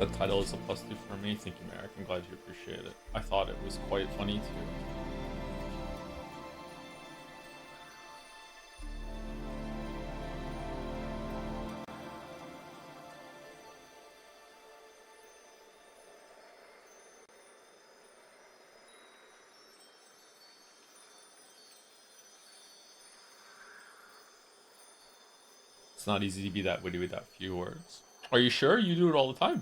That title is a +2 for me. Thank you, Merrick. I'm glad you appreciate it. I thought it was quite funny too. It's not easy to be that witty with that few words. Are you sure? You do it all the time.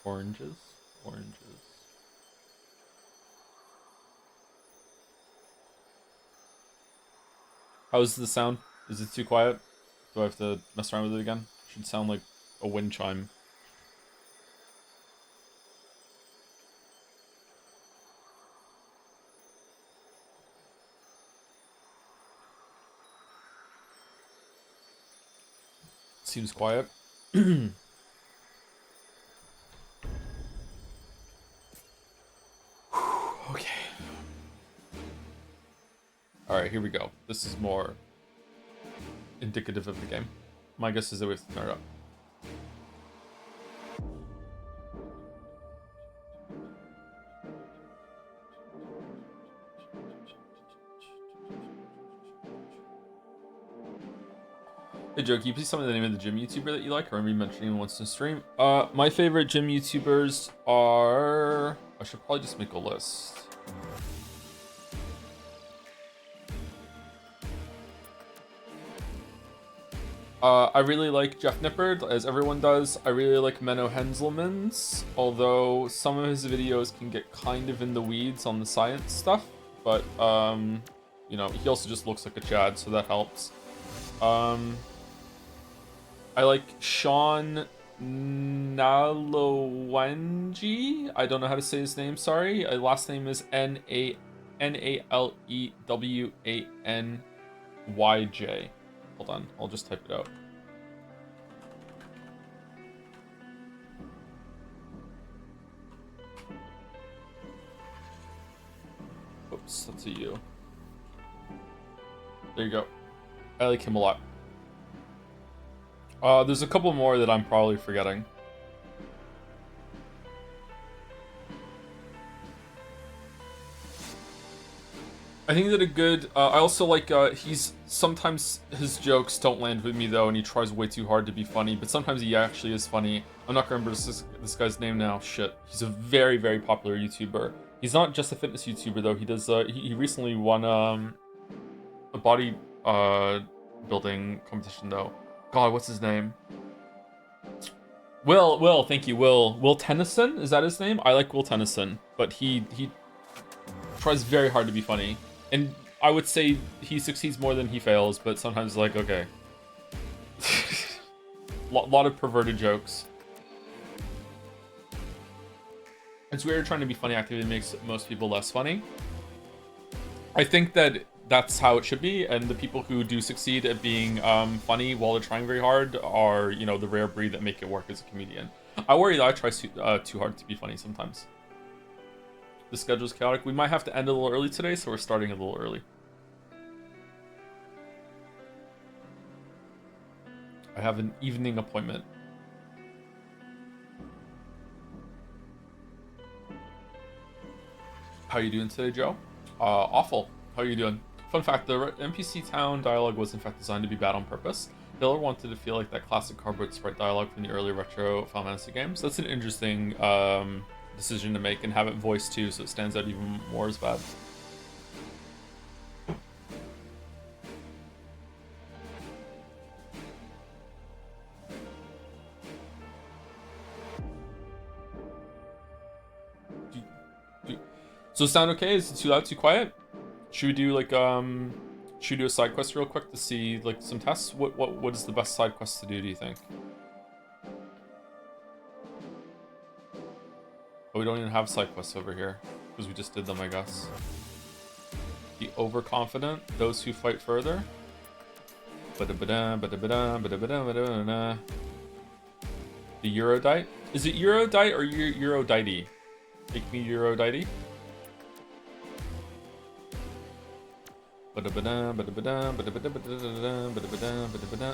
Oranges, oranges. How's the sound? Is it too quiet? Do I have to mess around with it again? Should sound like a wind chime. Seems quiet. Okay. Alright, here we go. This is more indicative of the game. My guess is that we have to turn it up. Hey Joe, can you please tell me the name of the gym YouTuber that you like? I remember you mentioning him once in stream. My favorite gym YouTubers are... I should probably just make a list. I really like Jeff Nippard, as everyone does. I really like Menno Henselmans, although some of his videos can get kind of in the weeds on the science stuff. But, you know, he also just looks like a Chad, so that helps. I like Sean Nalewanji. I don't know how to say his name, sorry. Last name is Nalewanyj. Hold on, I'll just type it out. Oops, that's a U. There you go. I like him a lot. There's a couple more that I'm probably forgetting. I think that a good, I also like, sometimes his jokes don't land with me though, and he tries way too hard to be funny, but sometimes he actually is funny. I'm not gonna remember this guy's name now, shit. He's a very, very popular YouTuber. He's not just a fitness YouTuber though, he does, he recently won, a body, building competition though. God, what's his name? Will, thank you, Will Tennyson, is that his name? I like Will Tennyson, but he tries very hard to be funny. And I would say he succeeds more than he fails, but sometimes like, okay. Lot of perverted jokes. It's weird trying to be funny actively makes most people less funny. I think that that's how it should be, and the people who do succeed at being funny while they're trying very hard are, you know, the rare breed that make it work as a comedian. I worry that I try too hard to be funny sometimes. The schedule's chaotic. We might have to end a little early today, so we're starting a little early. I have an evening appointment. How you doing today, Joe? Awful. How are you doing? Fun fact, the NPC town dialogue was in fact designed to be bad on purpose. Hiller wanted to feel like that classic cardboard sprite dialogue from the early retro Final Fantasy games. That's an interesting decision to make, and have it voiced too, so it stands out even more as bad. So sound okay? Is it too loud, too quiet? Should we do like should we do a side quest real quick to see like some tests? What is the best side quest to do you think? Oh, we don't even have side quests over here because we just did them, I guess. The overconfident, those who fight further. The Eurodite. Is it Eurodite or Eurodite? Make me Eurodite.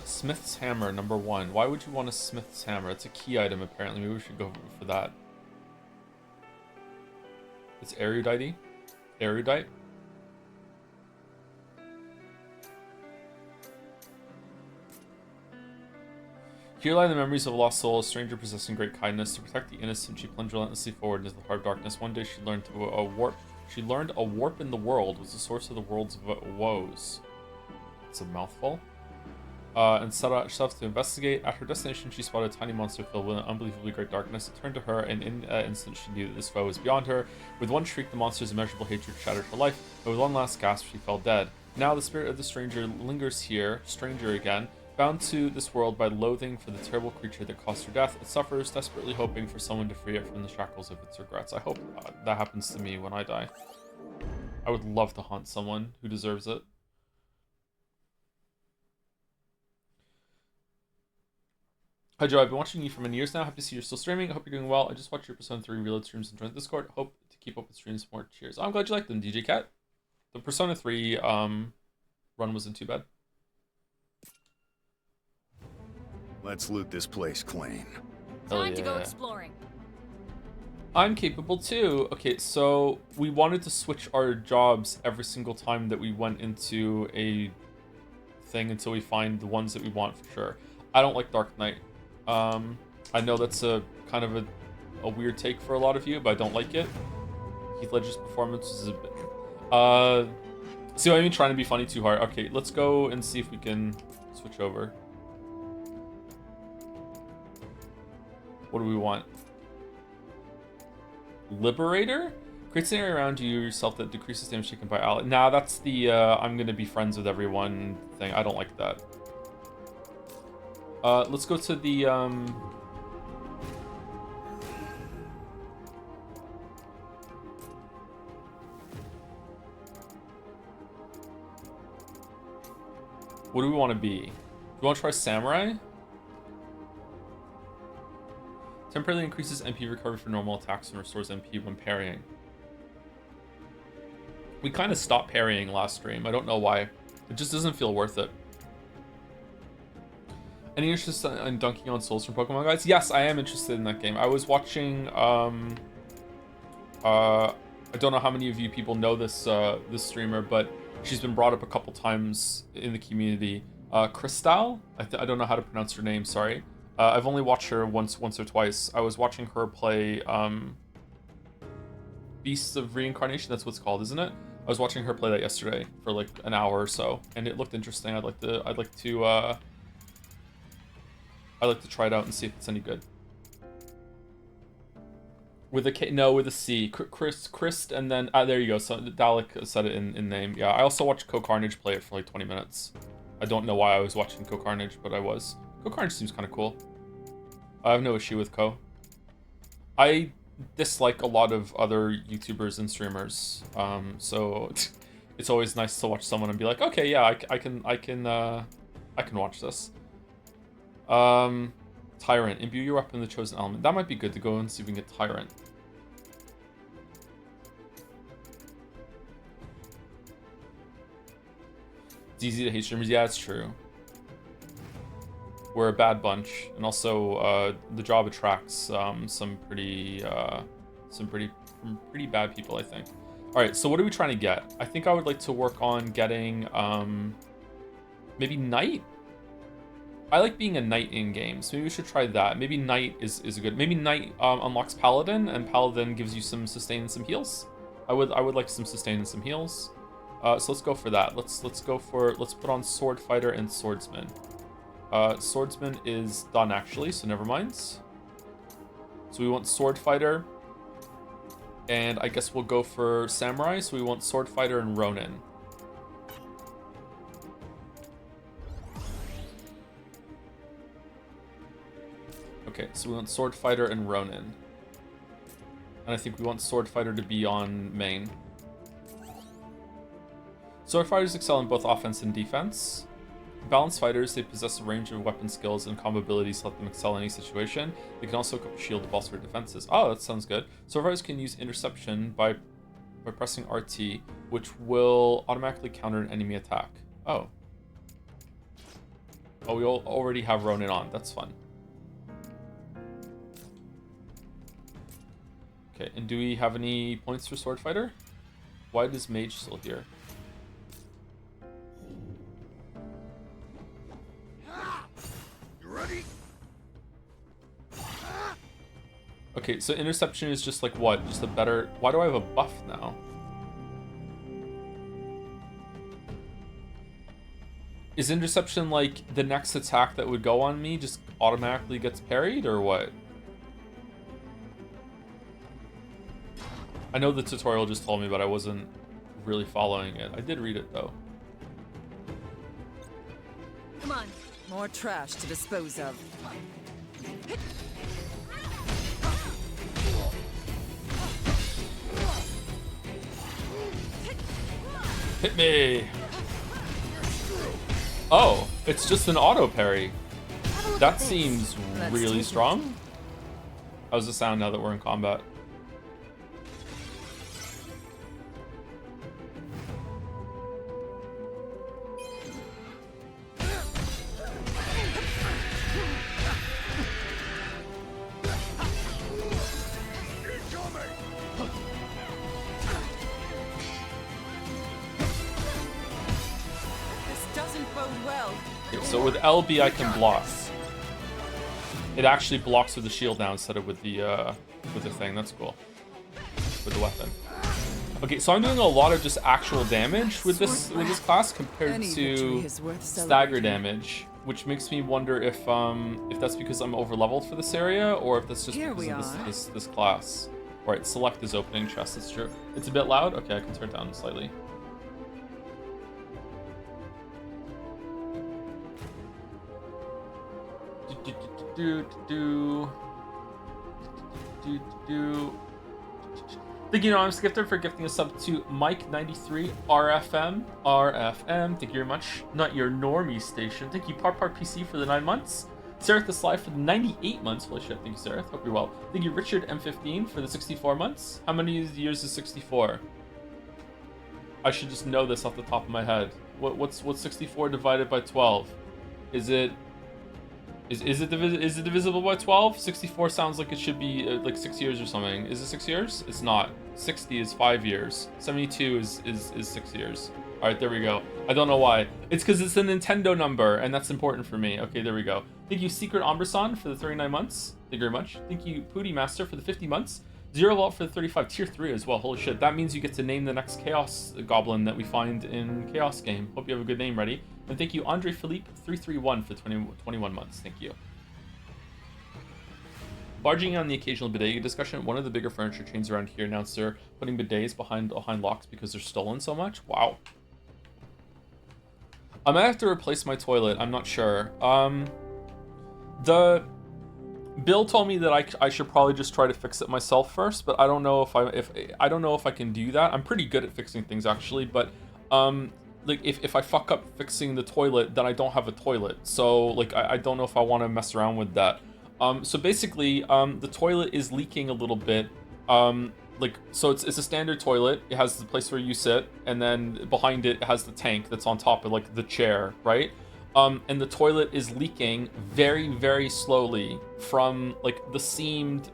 Smith's hammer, number 1. Why would you want a Smith's hammer? It's a key item, apparently. Maybe we should go for that. It's erudite. Erudite. Here lie the memories of a lost soul, a stranger possessing great kindness. To protect the innocent, she plunged relentlessly forward into the heart of darkness. One day she learned a warp. She learned a warp in the world was the source of the world's woes. It's a mouthful. And set out herself to investigate. At her destination, she spotted a tiny monster filled with an unbelievably great darkness. It turned to her, and in an instant, she knew that this foe was beyond her. With one shriek, the monster's immeasurable hatred shattered her life, but with one last gasp, she fell dead. Now, the spirit of the stranger lingers here, stranger again, bound to this world by loathing for the terrible creature that caused her death. It suffers, desperately hoping for someone to free it from the shackles of its regrets. I hope that happens to me when I die. I would love to haunt someone who deserves it. Hi Joe, I've been watching you for many years now. Happy to see you're still streaming. I hope you're doing well. I just watched your Persona 3 Reload streams and joined Discord. Hope to keep up with streams more. Cheers. I'm glad you like them, DJ Cat. The Persona 3 run wasn't too bad. Let's loot this place clean. Time to go exploring. I'm capable too. Okay, so we wanted to switch our jobs every single time that we went into a thing until we find the ones that we want for sure. I don't like Dark Knight. I know that's a kind of a weird take for a lot of you, but I don't like it. Heath Ledger's performance is a bit... see what I mean? Trying to be funny too hard. Okay, let's go and see if we can switch over. What do we want? Liberator? Creates an area around you yourself that decreases damage taken by ally. Nah, that's the I'm gonna be friends with everyone thing. I don't like that. Let's go to the what do we want to be? Do we want to try Samurai? Temporarily increases MP recovery for normal attacks and restores MP when parrying. We kind of stopped parrying last stream. I don't know why. It just doesn't feel worth it. Any interest in dunking on souls from Pokemon, guys? Yes, I am interested in that game. I was watching, I don't know how many of you people know this this streamer, but she's been brought up a couple times in the community. Crystal? I don't know how to pronounce her name, sorry. I've only watched her once or twice. I was watching her play Beasts of Reincarnation, that's what it's called, isn't it? I was watching her play that yesterday for like an hour or so, and it looked interesting. I'd like to try it out and see if it's any good. With a K, no, with a C. Christ, and then there you go. So Dalek said it in name. Yeah, I also watched CohhCarnage play it for like 20 minutes. I don't know why I was watching CohhCarnage, but I was. CohhCarnage seems kind of cool. I have no issue with Ko. I dislike a lot of other YouTubers and streamers, so it's always nice to watch someone and be like, okay, yeah, I can watch this. Tyrant. Imbue your weapon with the chosen element. That might be good to go and see if we can get Tyrant. It's easy to hate streamers. Yeah, it's true. We're a bad bunch, and also the job attracts some pretty bad people, I think. All right, so what are we trying to get? I think I would like to work on getting maybe Knight. I like being a Knight in games. Maybe we should try that. Maybe Knight is a good. Maybe Knight unlocks Paladin, and Paladin gives you some sustain and some heals. I would like some sustain and some heals. So let's go for that. Let's put on Sword Fighter and Swordsman. Swordsman is done actually, so never mind. So we want Sword Fighter, and I guess we'll go for Samurai. So we want Sword Fighter and Ronin. Okay, so we want Sword Fighter and Ronin. And I think we want Sword Fighter to be on main. Sword Fighters excel in both offense and defense. Balanced fighters, they possess a range of weapon skills and combo abilities to let them excel in any situation. They can also equip a shield to bolster their defenses. Oh, that sounds good. Sword Fighters can use interception by by pressing RT, which will automatically counter an enemy attack. Oh. Oh, we already have Ronin on. That's fun. Okay, and do we have any points for Sword Fighter? Why is Mage still here? You ready? Okay, so Interception is just like what? Just a better... Why do I have a buff now? Is Interception like the next attack that would go on me just automatically gets parried or what? I know the tutorial just told me, but I wasn't really following it. I did read it though. Come on. More trash to dispose of. Hit me! Oh, it's just an auto parry. That seems really strong. How's the sound now that we're in combat? So with LB I can block. It actually blocks with the shield now instead of with the thing. That's cool. With the weapon. Okay, so I'm doing a lot of just actual damage with this class compared to stagger damage, which makes me wonder if that's because I'm over leveled for this area or if that's just because of this class. Alright, select this opening chest. That's true. It's a bit loud. Okay, I can turn it down slightly. Thank you, I'm Skifter, for gifting a sub to Mike93 RFM. Thank you very much. Not your normie station. Thank you, Parpar PC, for the 9 months. Sereth the Sly for the 98 months. Holy shit, thank you, Sereth. Hope you're well. Thank you, Richard M15, for the 64 months. How many years is 64? I should just know this off the top of my head. What's 64 divided by 12? Is it divisible by 12? 64 sounds like it should be like 6 years or something. Is it 6 years? It's not. 60 is 5 years. 72 is 6 years. All right, there we go. I don't know why. It's because it's a Nintendo number, and that's important for me. Okay, there we go. Thank you, Secret Amberson, for the 39 months. Thank you very much. Thank you, Pooty Master, for the 50 months. Zero Vault for the 35. Tier 3 as well. Holy shit. That means you get to name the next Chaos Goblin that we find in Chaos game. Hope you have a good name ready. And thank you, Andre Philippe 331 for 21 months. Thank you. Barging on the occasional bidet discussion, one of the bigger furniture chains around here announced they're putting bidets behind locks because they're stolen so much. Wow. I might have to replace my toilet. I'm not sure. Bill told me that I should probably just try to fix it myself first, but I don't know if I don't know if I can do that. I'm pretty good at fixing things actually, but like if I fuck up fixing the toilet, then I don't have a toilet. So like I don't know if I want to mess around with that. So basically, the toilet is leaking a little bit. So it's a standard toilet. It has the place where you sit, and then behind it has the tank that's on top of like the chair, right? And the toilet is leaking very, very slowly from like the seamed,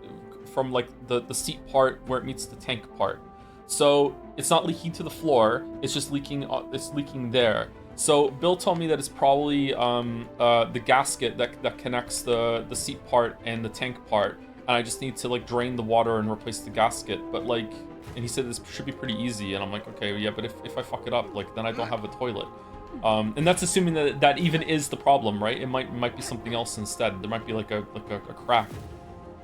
from like the seat part where it meets the tank part. So it's not leaking to the floor. It's just leaking. It's leaking there. So Bill told me that it's probably the gasket that connects the seat part and the tank part, and I just need to like drain the water and replace the gasket. But like, and he said this should be pretty easy, and I'm like, okay, yeah, but if I fuck it up, like then I don't have a toilet. And that's assuming that even is the problem, right? It might be something else instead. There might be like a crack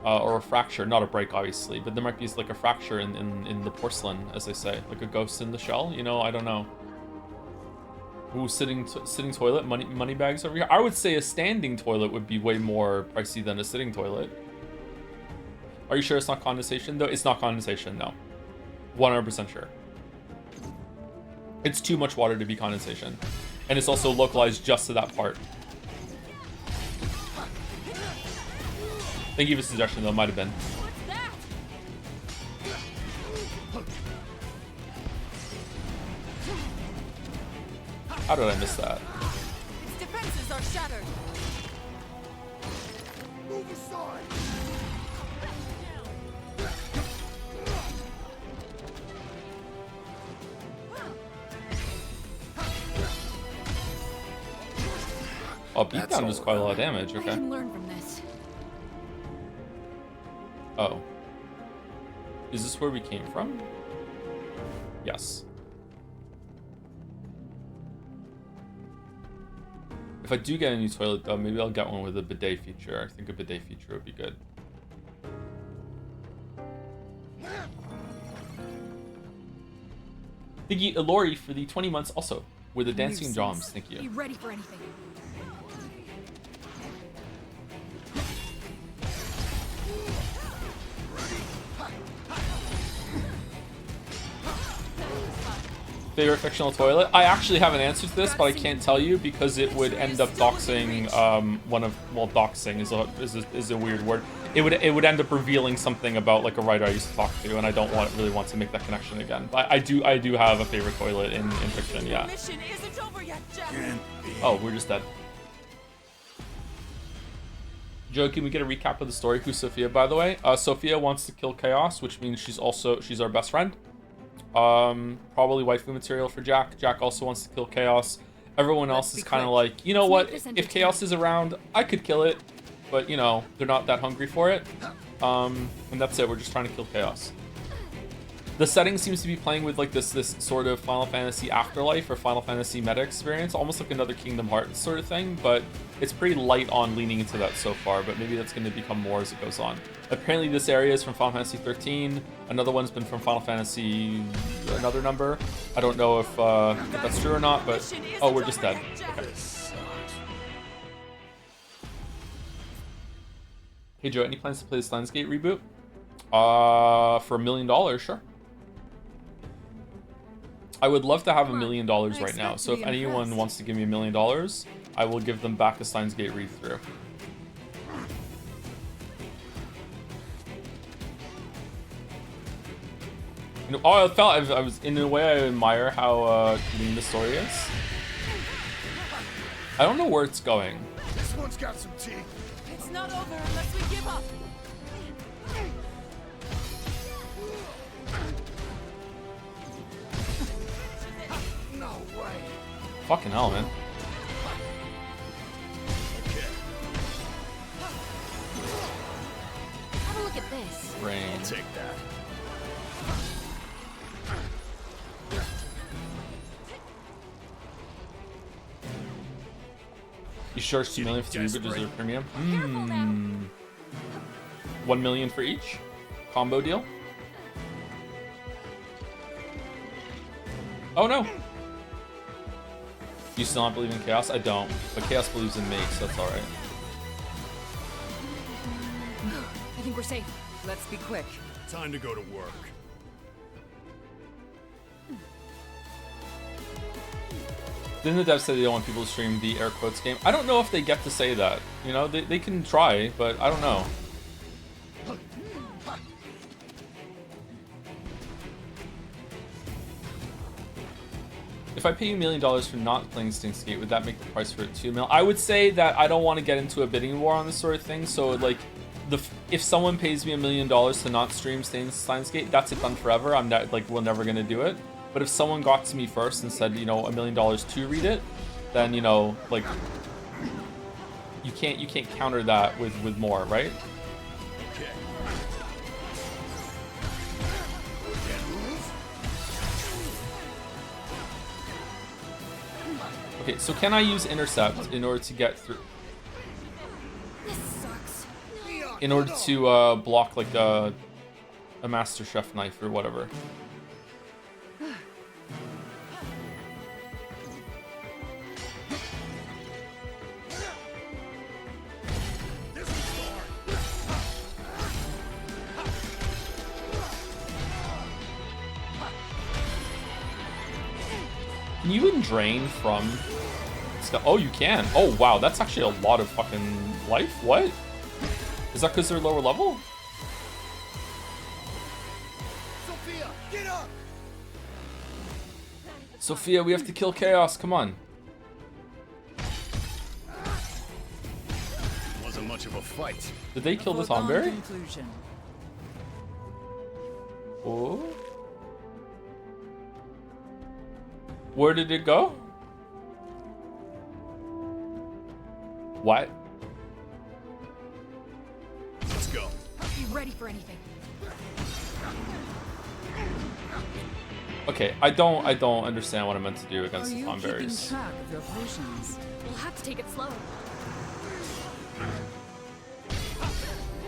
or a fracture, not a break obviously, but there might be like a fracture in the porcelain, as they say, like a ghost in the shell. You know, I don't know. Ooh, sitting toilet, money bags over here. I would say a standing toilet would be way more pricey than a sitting toilet. Are you sure it's not condensation though? It's not condensation, no. 100% sure. It's too much water to be condensation. And it's also localized just to that part. Thank you for the suggestion though, might have been. What's that? How did I miss that? Its defenses are shattered. Move aside. Oh, beatdown does quite a lot of damage. I Okay. can learn from this. Oh. Is this where we came from? Yes. If I do get a new toilet, though, maybe I'll get one with a bidet feature. I think a bidet feature would be good. Thank you, Lori, for the 20 months also with the dancing drums. Thank Be you. ready for anything. Favorite fictional toilet? I actually have an answer to this, but I can't tell you because it would end up doxing doxing is a weird word. It would end up revealing something about like a writer I used to talk to, and I don't really want to make that connection again. But I do have a favorite toilet in fiction, yeah. Mission isn't over yet, Jeff. Oh, we're just dead. Joe, can we get a recap of the story? Who's Sophia, by the way? Sophia wants to kill Chaos, which means she's our best friend. Probably waifu material for Jack. Jack also wants to kill Chaos. Everyone else is kind of like, you know what? If Chaos is around, I could kill it, but you know, they're not that hungry for it. And that's it. We're just trying to kill Chaos. The setting seems to be playing with like this sort of Final Fantasy Afterlife or Final Fantasy meta experience, almost like another Kingdom Hearts sort of thing, but it's pretty light on leaning into that so far, but maybe that's going to become more as it goes on. Apparently this area is from Final Fantasy 13. Another one's been from Final Fantasy another number. I don't know if that's true or not, but oh, we're just dead. Okay. Hey Joe, any plans to play the Steins Gate reboot? For $1 million, sure. I would love to have $1 million right now. So if anyone wants to give me $1 million, I will give them back a Steins Gate read-through. You know, oh, I was in a way I admire how clean the story is. I don't know where it's going. This one's got some teeth. It's not over unless we give up. No way. Fucking hell, man. Have a look at this. Rain. Take that. You sure it's $2 million for the reboot deserve premium? 1 million for each combo deal. Oh no! You still not believe in Chaos? I don't, but Chaos believes in me, so that's alright. I think we're safe. Let's be quick. Time to go to work. Didn't the devs say they don't want people to stream the air quotes game? I don't know if they get to say that. You know, they can try, but I don't know. If I pay you $1 million for not playing Steins Gate, would that make the price for it $2 million? I would say that I don't want to get into a bidding war on this sort of thing. So like, if someone pays me $1 million to not stream Steins Gate, that's it done forever. I'm not like we're never gonna do it. But if someone got to me first and said, you know, $1 million to read it, then you know, like, you can't counter that with more, right? Okay. Okay, so can I use intercept in order to get through? This sucks. In order to block like a Master Chef knife or whatever. Can you even drain from stuff? Oh, you can. Oh, wow. That's actually a lot of fucking life. What? Is that because they're lower level? Sophia, get up! Sophia, we have to kill Chaos. Come on. wasn't much of a fight. Did they kill the Foregone Tonberry? conclusion. Oh. Where did it go? What? Let's go. Be ready for anything. Okay, I don't understand what I'm meant to do Are against the you keeping Tonberries. track of your potions? We'll have to take it slow.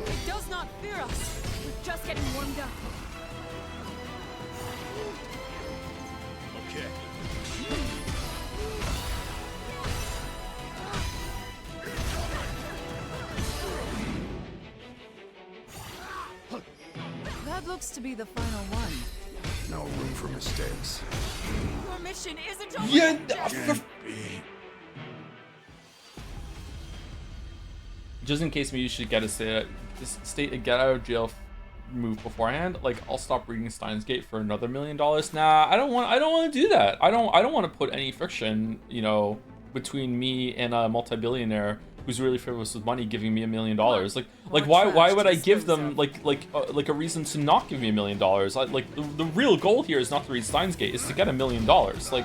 It does not fear us. We're just getting warmed up. Okay. That looks to be the final one. No room for mistakes. Your mission isn't over Yeah, yet, Jeff. Can't be. Just in case maybe you should get a state a get out of jail move beforehand. Like, I'll stop reading Steins Gate for another $1 million. Nah, I don't want to do that. I don't want to put any friction, you know, between me and a multi-billionaire who's really frivolous with money giving me $1 million. Like why would I give them like a reason to not give me $1 million? Like the real goal here is not to read Steins Gate, is to get $1 million. Like,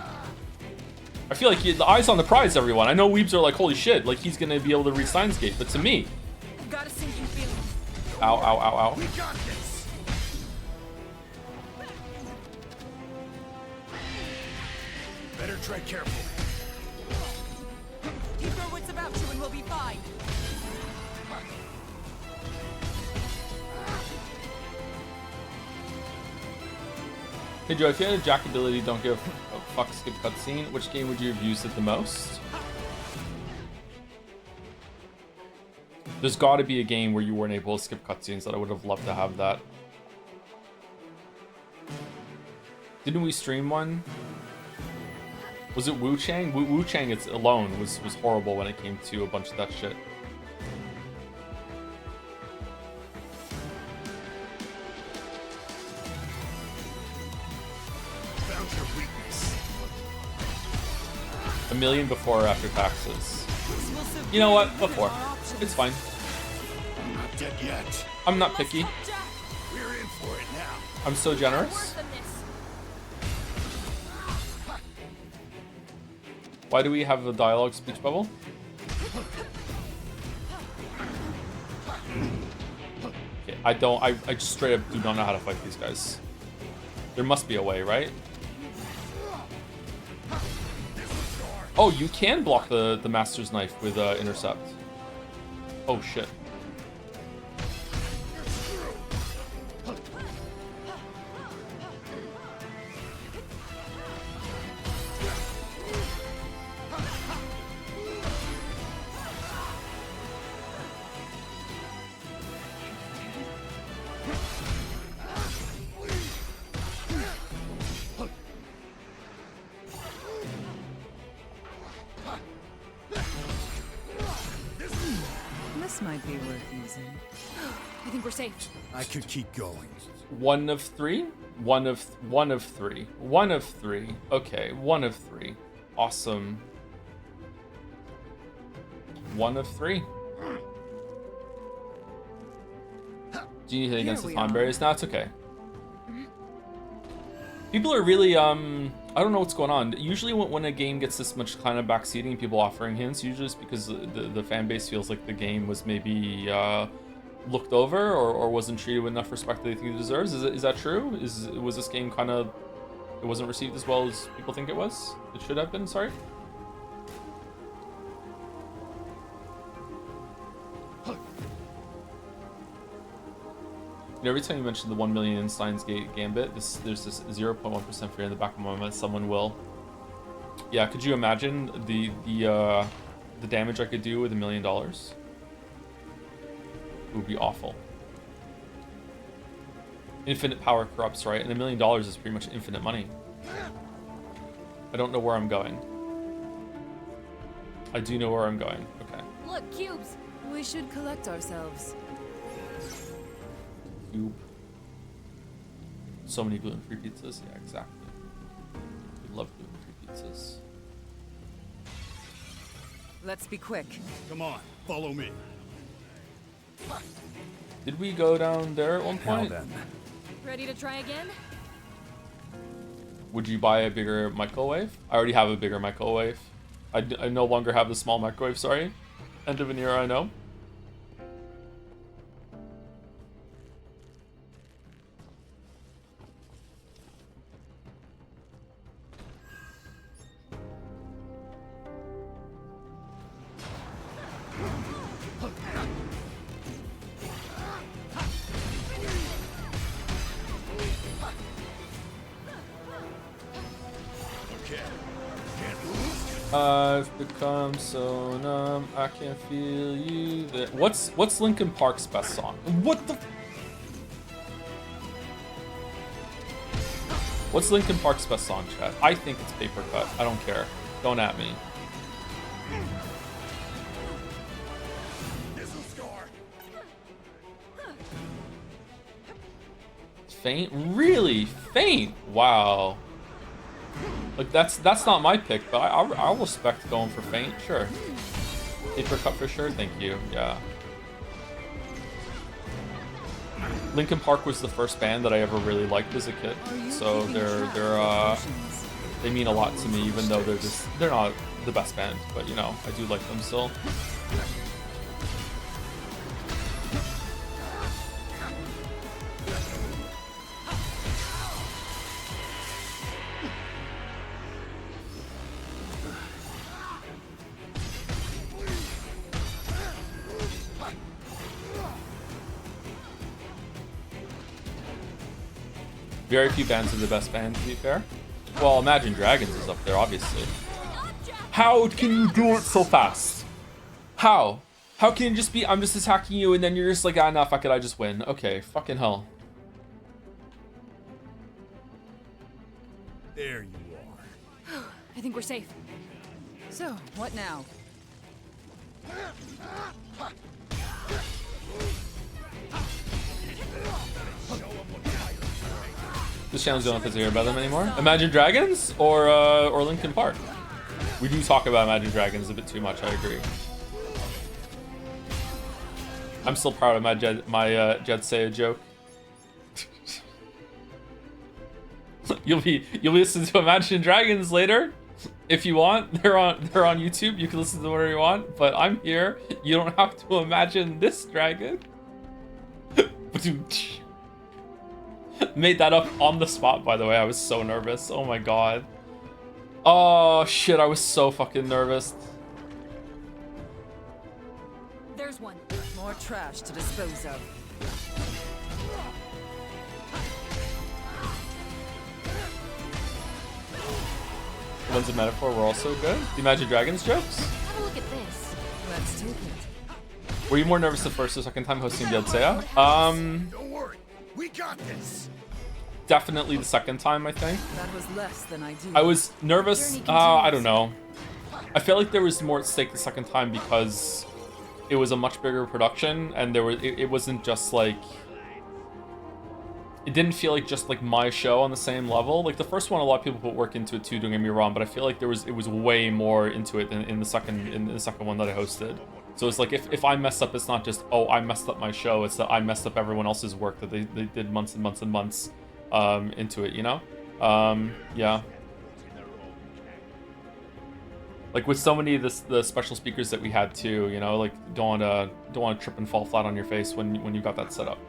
I feel like the eyes on the prize, everyone. I know weebs are like, holy shit, like he's gonna be able to read Steins Gate, but to me, I've got a sinking feeling. ow, ow, ow, ow. We got this. Better tread careful. Keep your wits about you and we'll be fine. Hey Joe, if you had a Jack ability, don't give a fuck skip cutscene, which game would you have used it the most? There's got to be a game where you weren't able to skip cutscenes that I would have loved to have that. Didn't we stream one? Was it Wu Chang? Wu Chang it's alone was horrible when it came to a bunch of that shit. Found your weakness. $1 million before or after taxes? This will severely You know what? limit Before. our options. It's fine. I'm not dead yet. I'm not Let's picky. hope Jack- We're in for it now. I'm so generous. Worse than this. Why do we have a dialogue speech bubble? Okay, I just straight up do not know how to fight these guys. There must be a way, right? Oh, you can block the Master's Knife with Intercept. Oh shit. This might be worth using. I think we're safe. I could keep going. 1 of 3? One of 3. 1 of 3. Okay, 1 of 3. Awesome. 1 of 3. Do you need to hit against the Here we are. Tonberries? No, it's okay. People are really, I don't know what's going on. Usually when a game gets this much kind of backseating, people offering hints, usually it's because the fan base feels like the game was maybe looked over or wasn't treated with enough respect that they think it deserves. Is that true? Was this game kind of, it wasn't received as well as people think it was? It should have been, sorry? You know, every time you mention the 1 million Steins Gate Gambit, there's this 0.1% fear in the back of my mind someone will. Yeah, could you imagine the damage I could do with $1 million? It would be awful. Infinite power corrupts, right? And $1 million is pretty much infinite money. I don't know where I'm going. I do know where I'm going. Okay. Look, cubes. We should collect ourselves. Cube. So many gluten-free pizzas. Yeah, exactly. We love gluten-free pizzas. Let's be quick. Come on, follow me. Did we go down there at one Now point? then. Ready to try again? Would you buy a bigger microwave? I already have a bigger microwave. I no longer have the small microwave, sorry. End of an era, I know. Okay. Can't move. I've become so numb, I can feel you there. What's Linkin Park's best song? What the? What's Linkin Park's best song, chat? I think it's Paper Cut. I don't care. Don't at me. This'll score. Faint? Really? Faint? Wow. Like that's not my pick, but I'll respect going for Faint. Sure. Paper Cut for sure. Thank you. Yeah. Linkin Park was the first band that I ever really liked as a kid, so they mean a lot to me, even though they're not the best band, but you know, I do like them still. Very few bands are the best band, to be fair. Well, Imagine Dragons is up there, obviously. How can you do it so fast? How? How can you just be, I'm just attacking you, and then you're just like, ah, nah, fuck it, I just win. Okay, fucking hell. There you are. I think we're safe. So, what now? This channel's don't have to hear about them anymore. Imagine Dragons or Linkin Park? We do talk about Imagine Dragons a bit too much, I agree. I'm still proud of my Jed Seiya joke. You'll be listening to Imagine Dragons later if you want. They're on YouTube. You can listen to whatever you want, but I'm here. You don't have to imagine this dragon. Made that up on the spot, by the way. I was so nervous. Oh my god. Oh shit, I was so fucking nervous. There's one. More trash to dispose of. The ones in Metaphor were also good. The Imagine Dragons jokes? Have a look at this. Let's take it. Were you more nervous the first or second time hosting Jed Seiya? Don't worry. We got this. Definitely the second time, I think. That was less than ideal. I was nervous. I don't know. I felt like there was more at stake the second time because it was a much bigger production, and it wasn't just like, it didn't feel like just like my show on the same level. Like the first one, a lot of people put work into it too. Don't get me wrong, but I feel like it was way more into it than in the second one that I hosted. So it's like if I mess up, it's not just, oh, I messed up my show. It's that I messed up everyone else's work that they did months and months and months into it, you know? Yeah. Like with so many of the special speakers that we had too, you know, like don't want to trip and fall flat on your face when you got that set up.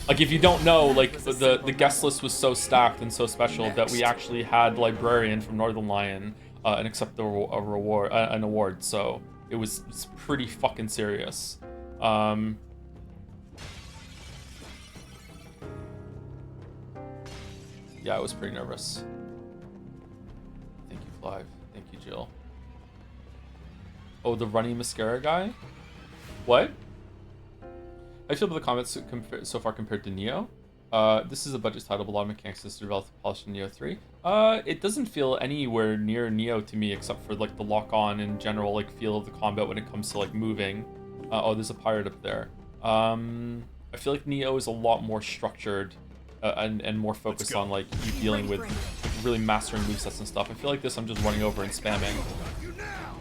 Like if you don't know, like the guest list was so stacked and so special that we actually had Librarian from Northern Lion and accept an award. So it's pretty fucking serious. Yeah, I was pretty nervous. Thank you, Clive. Thank you, Jill. Oh, the runny mascara guy? What? I feel about the comments so far compared to Neo. This is a budget title, but a lot of mechanics is developed and polished in Neo 3. It doesn't feel anywhere near Neo to me, except for like the lock-on and general like feel of the combat when it comes to like moving. Oh, there's a pirate up there. I feel like Neo is a lot more structured and more focused on like you dealing with really mastering movesets and stuff. I feel like this I'm just running over and spamming. You now.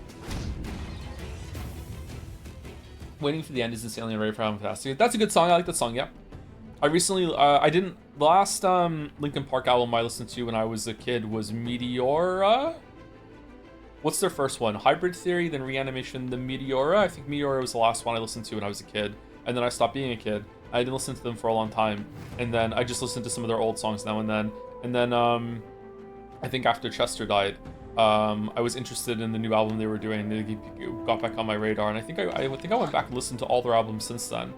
Waiting for the end is insanely and ready for how fantastic. That's a good song. I like that song. Yeah. I recently, I didn't. The last Linkin Park album I listened to when I was a kid was Meteora. What's their first one? Hybrid Theory, then Reanimation, then Meteora. I think Meteora was the last one I listened to when I was a kid, and then I stopped being a kid. I didn't listen to them for a long time, and then I just listened to some of their old songs now and then. And then I think after Chester died, I was interested in the new album they were doing. They got back on my radar, and I think I went back and listened to all their albums since then.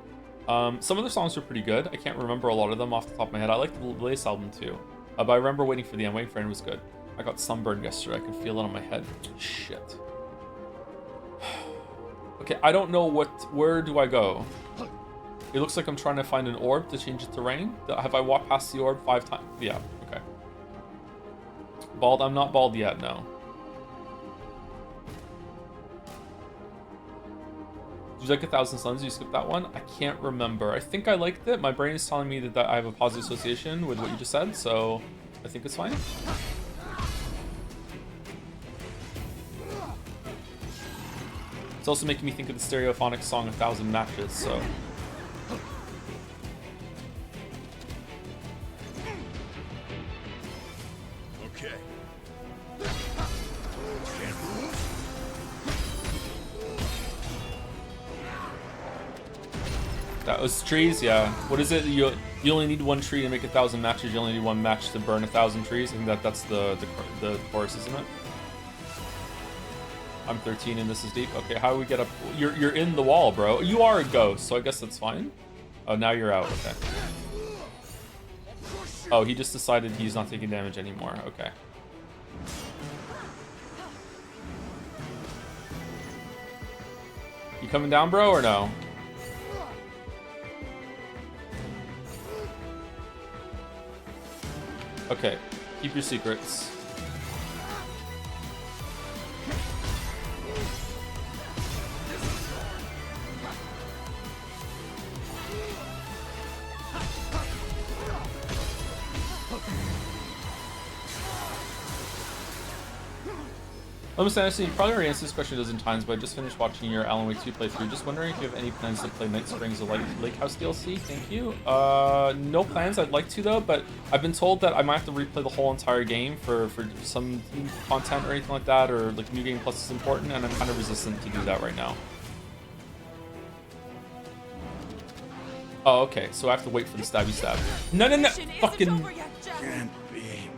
Some of their songs were pretty good. I can't remember a lot of them off the top of my head. I liked the latest album too, but I remember Waiting for the End. Waiting for the End was good. I got sunburned yesterday. I could feel it on my head. Shit. Okay, I don't know where do I go? It looks like I'm trying to find an orb to change it to rain. Have I walked past the orb 5 times? Yeah, okay. Bald? I'm not bald yet, no. Did you like 1,000 Suns? You skipped that one? I can't remember. I think I liked it. My brain is telling me that I have a positive association with what you just said, so I think it's fine. It's also making me think of the Stereophonics song 1,000 Matches, so... Okay. Can't move. That was trees, yeah. What is it? You only need 1 tree to make 1,000 matches. You only need 1 match to burn 1,000 trees. I think that's the chorus, isn't it? I'm 13 and this is deep. Okay, how do we get up? You're in the wall, bro. You are a ghost, so I guess that's fine. Oh, now you're out. Okay. Oh, he just decided he's not taking damage anymore. Okay. You coming down, bro, or no? Okay, keep your secrets. Let me say, honestly, you probably already answered this question a dozen times, but I just finished watching your Alan Wake 2 playthrough. Just wondering if you have any plans to play Night Springs or Lake House DLC. Thank you. No plans. I'd like to, though, but I've been told that I might have to replay the whole entire game for some content or anything like that, or like New Game Plus is important, and I'm kind of resistant to do that right now. Oh, okay. So I have to wait for the stabby stab. No. Fucking... Can't be.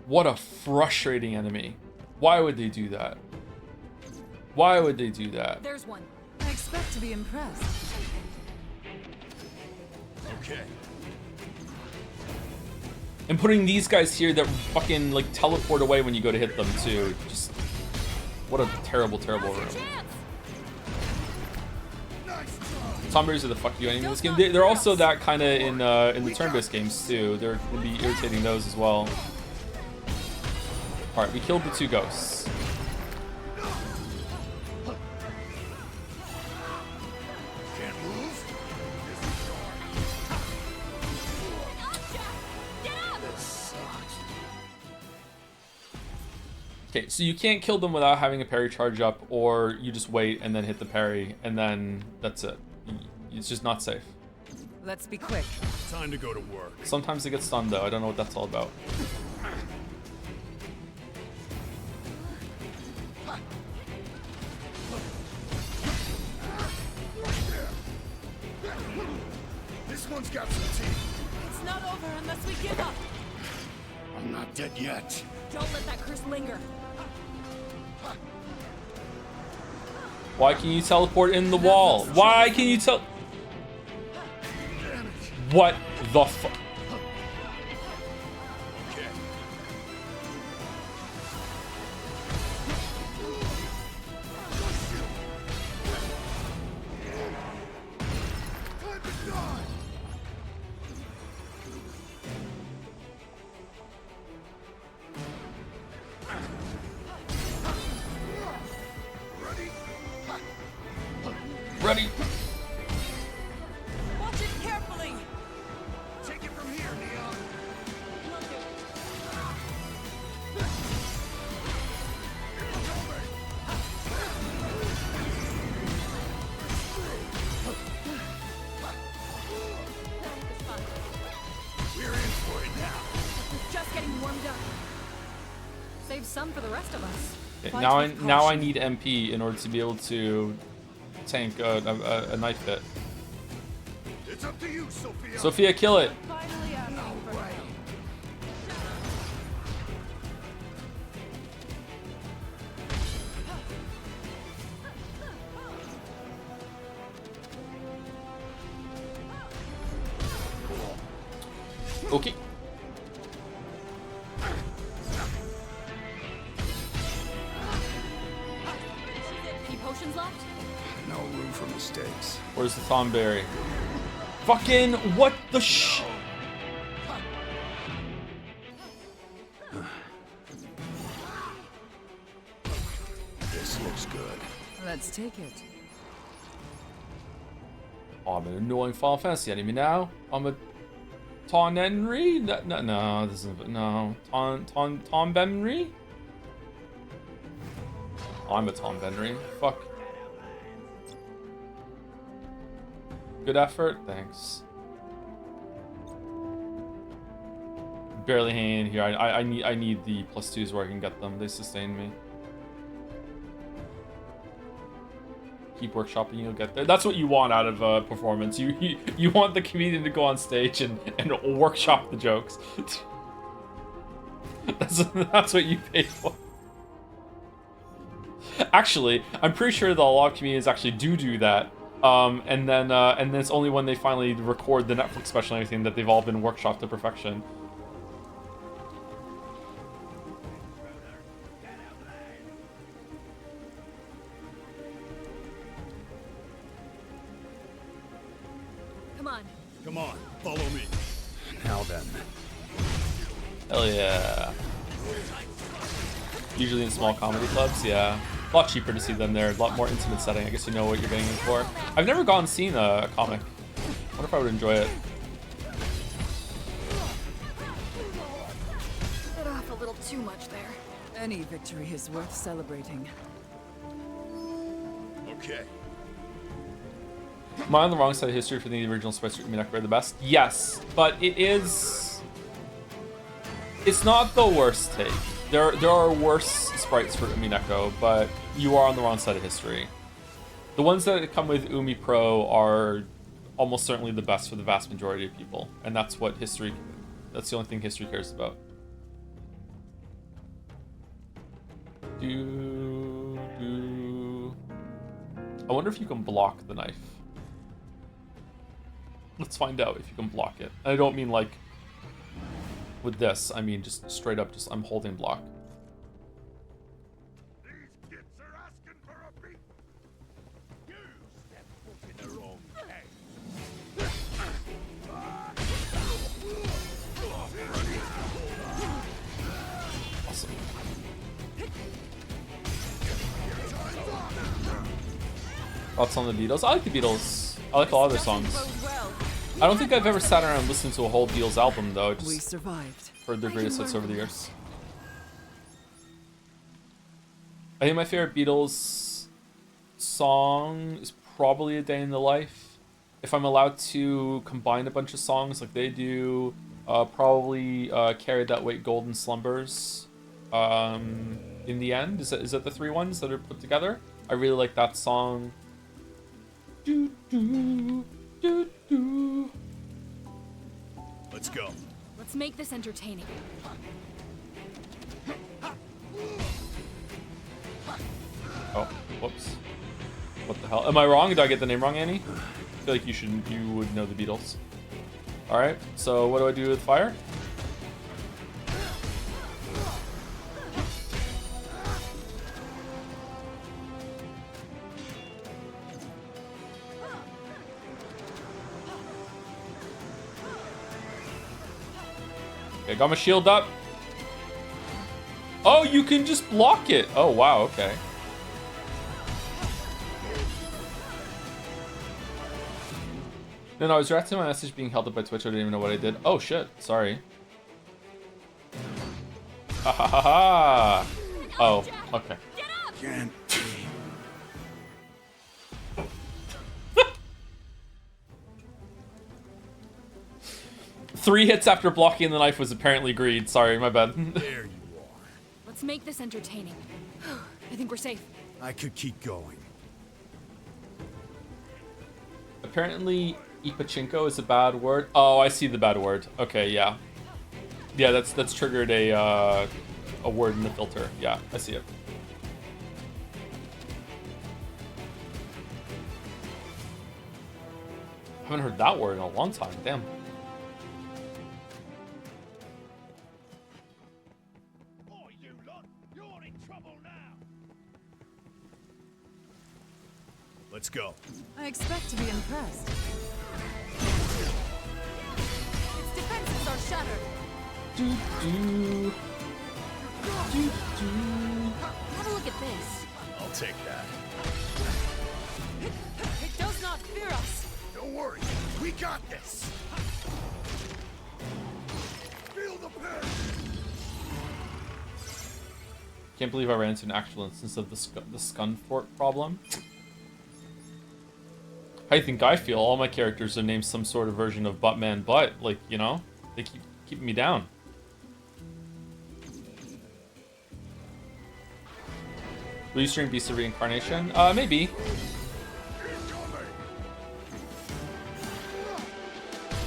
What a frustrating enemy. Why would they do that? Why would they do that? There's one. I expect to be impressed. Okay. And putting these guys here that fucking like teleport away when you go to hit them too. Just what a terrible room. Tom Raiders are the fuck you enemy in this game. They're also that kind of in the turn-based games too. They're gonna be irritating those as well. All right, we killed the 2 ghosts. Can't move. This sucks. Okay, so you can't kill them without having a parry charge up, or you just wait and then hit the parry, and then that's it. It's just not safe. Let's be quick. Time to go to work. Sometimes they get stunned though. I don't know what that's all about. This one's got some teeth. It's not over unless we give up. I'm not dead yet. Don't let that curse linger. Why can you teleport in the wall? Why can you tell? What the fuck? Okay. Time to die. ready. Watch it carefully. Take it from here, Neon. We're in for it now. Just getting warmed up. Save some for the rest of us. Okay, Fight now I with now I caution. need MP in order to be able to tank a knife hit. It's up to you, Sophia. Sophia, kill it. Finally asking for help. Okay. Any potions left? No room for mistakes. Where's the Thornberry? Fucking what the sh? This looks good. Let's take it. Oh, I'm an annoying Final Fantasy enemy now. I'm a Ton Henry? No, this isn't. No, Ton Benry. I'm a Tom Benry. Fuck. Good effort, thanks. Barely hanging in here. I need the +2s where I can get them. They sustain me. Keep workshopping, you'll get there. That's what you want out of a performance. You want the comedian to go on stage and workshop the jokes. That's what you pay for. Actually, I'm pretty sure that a lot of comedians actually do that. And then it's only when they finally record the Netflix special and everything that they've all been workshopped to perfection. Come on. Come on, follow me. Now then. Hell yeah. Usually in small comedy clubs, yeah. A lot cheaper to see them there, a lot more intimate setting. I guess you know what you're getting in for. I've never gone and seen a comic. I wonder if I would enjoy it. Bit off a little too much there. Any victory is worth celebrating. Okay. Am I on the wrong side of history for the original Spice Street Minecraft are the best? Yes, but it is... It's not the worst take. There are worse sprites for Umineko, but you are on the wrong side of history. The ones that come with Umi Pro are almost certainly the best for the vast majority of people, and that's what history... That's the only thing history cares about. I wonder if you can block the knife. Let's find out if you can block it. I don't mean like with this. I mean just straight up, just I'm holding block. These kids are asking for a beat. You step foot in the wrong cave. Awesome. Thoughts on the Beatles? I like the Beatles. I like a lot of their songs. Bode well. I don't think I've ever sat around and listened to a whole Beatles album though. We Just survived. heard their greatest hits over the years. I think my favorite Beatles song is probably A Day in the Life. If I'm allowed to combine a bunch of songs like they do, probably Carry That Weight, Golden Slumbers. In the End, is that the three ones that are put together? I really like that song. Do, do, do, do. Let's go. Let's make this entertaining. Oh, whoops. What the hell? Am I wrong? Did I get the name wrong, Annie? I feel like you would know the Beatles. Alright, so what do I do with fire? Okay, got my shield up. Oh, you can just block it. Oh, wow, okay. No, I was reacting to my message being held up by Twitch. I didn't even know what I did. Oh shit, sorry. Ha ha ha ha! Oh, okay. Can't. 3 hits after blocking the knife was apparently greed. Sorry, my bad. There you are. Let's make this entertaining. I think we're safe. I could keep going. Apparently, Ipachinko is a bad word. Oh, I see the bad word. Okay, yeah. Yeah, that's triggered a word in the filter. Yeah, I see it. Haven't heard that word in a long time. Damn. Oh, you lot! You're in trouble now. Let's go. I expect to be impressed. Its defenses are shattered. Do do. Do do. Have a look at this. I'll take that. It does not fear us. Don't worry, we got this. Feel the pain. Can't believe I ran into an actual instance of the Scunfort problem. How do you think I feel? All my characters are named some sort of version of Buttman Butt. Like, you know, they keep keeping me down. Will you stream Beast of Reincarnation? Maybe. Incoming.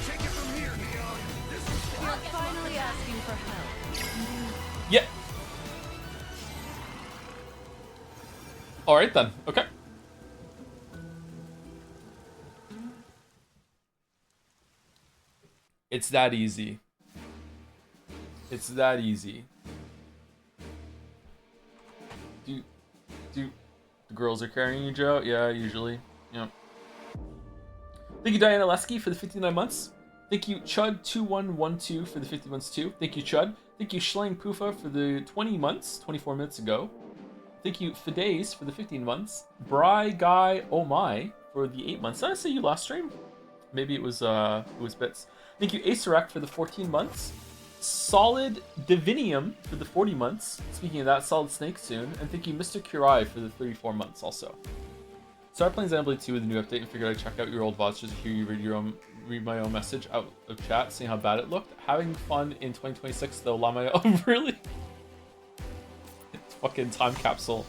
Take it from here, Leon. This is You're finally asking for help. Yeah. All right then. Okay. It's that easy. It's that easy. The girls are carrying you, Joe? Yeah, usually. Yeah. Thank you, Diana Lesky, for the 59 months. Thank you, Chud2112 for the 50 months too. Thank you, Chud. Thank you, Schlang Poofa for the 20 months, 24 minutes ago. Thank you, Fides for the 15 months. Bry Guy Oh My for the 8 months. Did I say you last stream? Maybe it was Bits. Thank you, Acerec for the 14 months. Solid Divinium for the 40 months. Speaking of that, Solid Snake soon. And thank you, Mr. Kurai for the 34 months also. Started playing Xenoblade 2 with the new update and figured I'd check out your old VODs just to hear you read my own message out of chat, seeing how bad it looked. Having fun in 2026 though, Lama. Oh, really? It's fucking time capsule.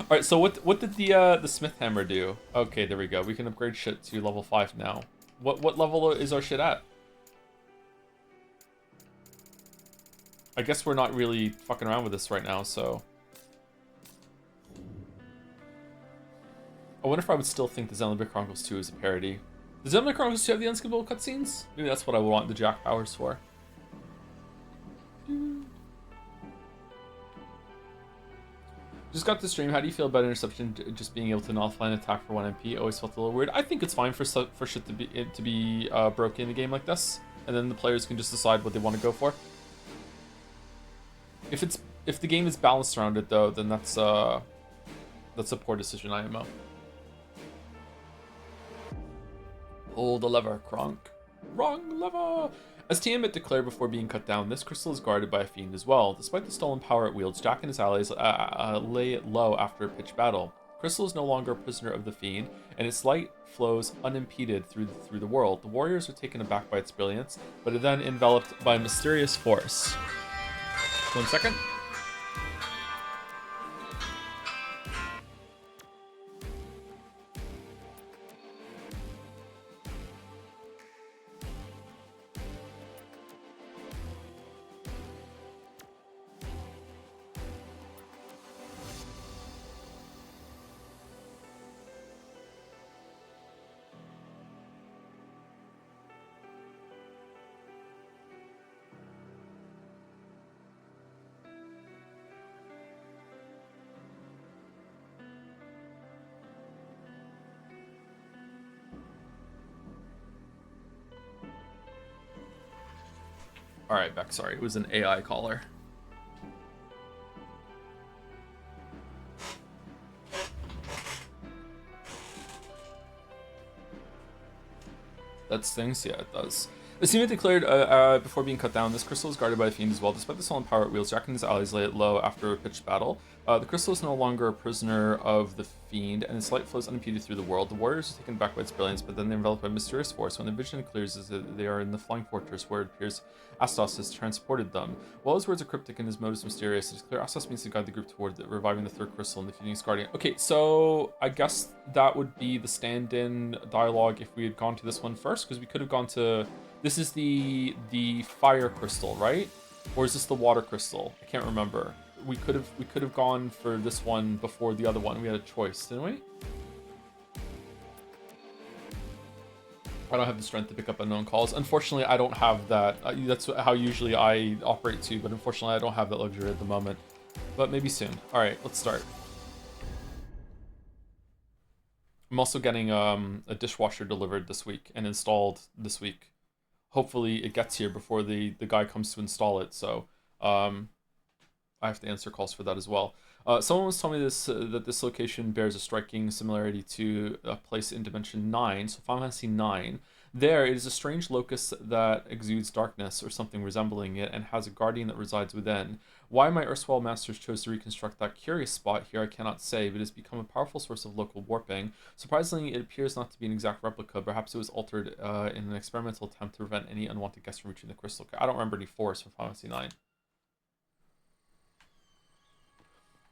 Alright, so what did the Smith Hammer do? Okay, there we go. We can upgrade shit to level 5 now. What level is our shit at? I guess we're not really fucking around with this right now, so... I wonder if I would still think the Xenoblade Chronicles 2 is a parody. Does Xenoblade Chronicles 2 have the unskippable cutscenes? Maybe that's what I would want the Jack Powers for. Just got to stream. How do you feel about Interception just being able to nullify an attack for 1 MP? Always felt a little weird. I think it's fine for shit to be broken in a game like this, and then the players can just decide what they want to go for. If the game is balanced around it though, then that's a poor decision, IMO. Pull the lever, Kronk. Wrong lever! As Tiamat declared before being cut down, this crystal is guarded by a fiend as well. Despite the stolen power it wields, Jack and his allies lay it low after a pitched battle. Crystal is no longer a prisoner of the fiend, and its light flows unimpeded through the world. The warriors are taken aback by its brilliance, but are then enveloped by a mysterious force. 1 second. Alright, Beck, sorry. It was an AI caller. That stings? Yeah, it does. The Seaman declared before being cut down, this crystal is guarded by a fiend as well. Despite the stolen power it wields, Jack and his allies lay it low after a pitched battle. The crystal is no longer a prisoner of the fiend, and its light flows unimpeded through the world. The warriors are taken back by its brilliance, but then they're enveloped by mysterious force. When the vision clears, they are in the flying fortress, where it appears Astos has transported them. While his words are cryptic and his motives mysterious, it is clear Astos means to guide the group toward reviving the third crystal and defeating its guardian. Okay, so I guess that would be the stand-in dialogue if we had gone to this one first, because we could have gone to... This is the fire crystal, right? Or is this the water crystal? I can't remember. We could have gone for this one before the other one. We had a choice, didn't we? I don't have the strength to pick up unknown calls. Unfortunately, I don't have that. That's how usually I operate too, but unfortunately, I don't have that luxury at the moment. But maybe soon. All right, let's start. I'm also getting a dishwasher delivered this week and installed this week. Hopefully, it gets here before the guy comes to install it. So, I have to answer calls for that as well. Someone was telling me this that this location bears a striking similarity to a place in Dimension 9, so Final Fantasy 9. There, it is a strange locus that exudes darkness or something resembling it and has a guardian that resides within. Why my erstwhile masters chose to reconstruct that curious spot here I cannot say, but it has become a powerful source of local warping. Surprisingly, it appears not to be an exact replica. Perhaps it was altered in an experimental attempt to prevent any unwanted guests from reaching the crystal. I don't remember any forest from Final Fantasy 9.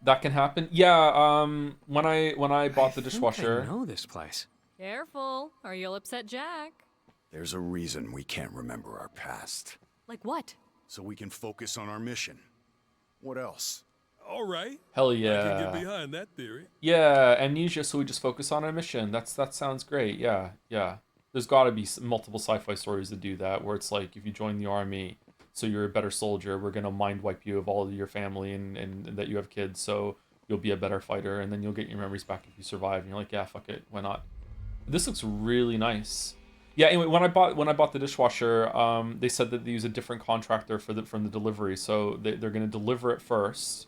That can happen. Yeah, when I bought the dishwasher. I know this place. Careful, or you'll upset Jack. There's a reason we can't remember our past. Like what? So we can focus on our mission. What else? All right. Hell I can yeah. get behind that theory. Yeah, amnesia, so we just focus on our mission. That sounds great. Yeah. There's got to be multiple sci-fi stories that do that, where it's like if you join the army, so you're a better soldier, we're gonna mind wipe you of all of your family and that you have kids, so you'll be a better fighter, and then you'll get your memories back if you survive. And you're like, yeah, fuck it, why not? This looks really nice. Yeah. Anyway, when I bought the dishwasher, they said that they use a different contractor from the delivery, so they're gonna deliver it first,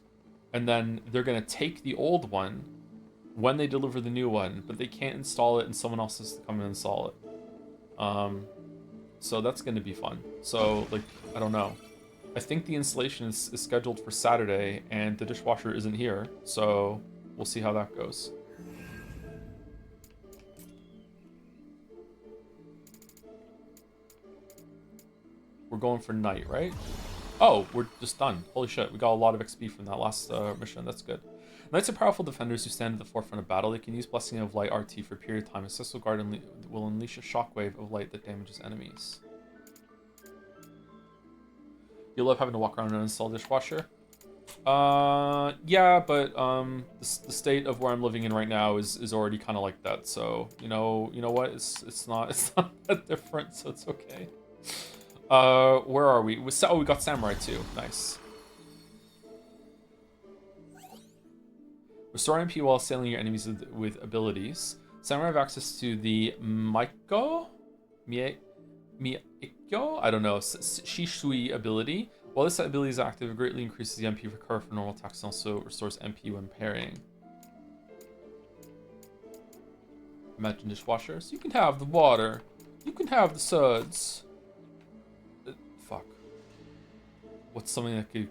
and then they're gonna take the old one when they deliver the new one, but they can't install it, and someone else has to come and install it. So that's gonna be fun. So like, I don't know. I think the installation is scheduled for Saturday, and the dishwasher isn't here, so we'll see how that goes. We're going for night, right? Oh, we're just done. Holy shit, we got a lot of XP from that last mission. That's good. Knights are powerful defenders who stand at the forefront of battle. They can use Blessing of Light RT for a period of time. A Cecil Guard will unleash a shockwave of light that damages enemies. You love having to walk around and install dishwasher? Yeah, but the state of where I'm living in right now is already kind of like that. So you know what? It's not that different. So it's okay. Where are we? Oh, we got Samurai too. Nice. Restore MP while assailing your enemies with abilities. Samurai have access to the Maiko? Miekyo? I don't know. Shishui ability. While this ability is active, it greatly increases the MP recovered for normal attacks and also restores MP when parrying. Imagine dishwashers. You can have the water. You can have the suds. Fuck. What's something that could...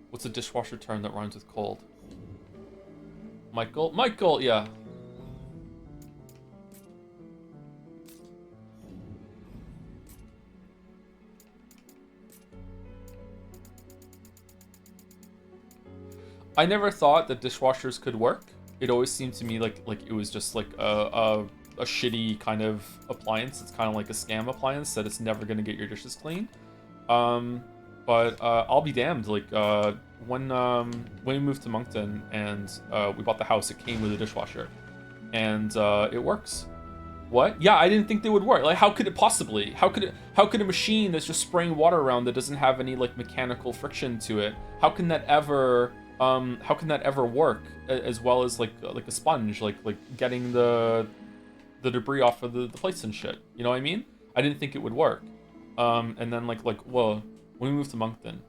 What's a dishwasher term that rhymes with cold? Michael, yeah. I never thought that dishwashers could work. It always seemed to me like it was just like a shitty kind of appliance. It's kind of like a scam appliance that it's never gonna get your dishes clean. But I'll be damned. Like when we moved to Moncton and we bought the house, it came with a dishwasher, and it works. What? Yeah, I didn't think they would work. Like, how could it possibly? How could a machine that's just spraying water around that doesn't have any like mechanical friction to it? How can that ever work as well as like a sponge, like getting the debris off of the plates and shit? You know what I mean? I didn't think it would work. And then well, when we moved to Moncton,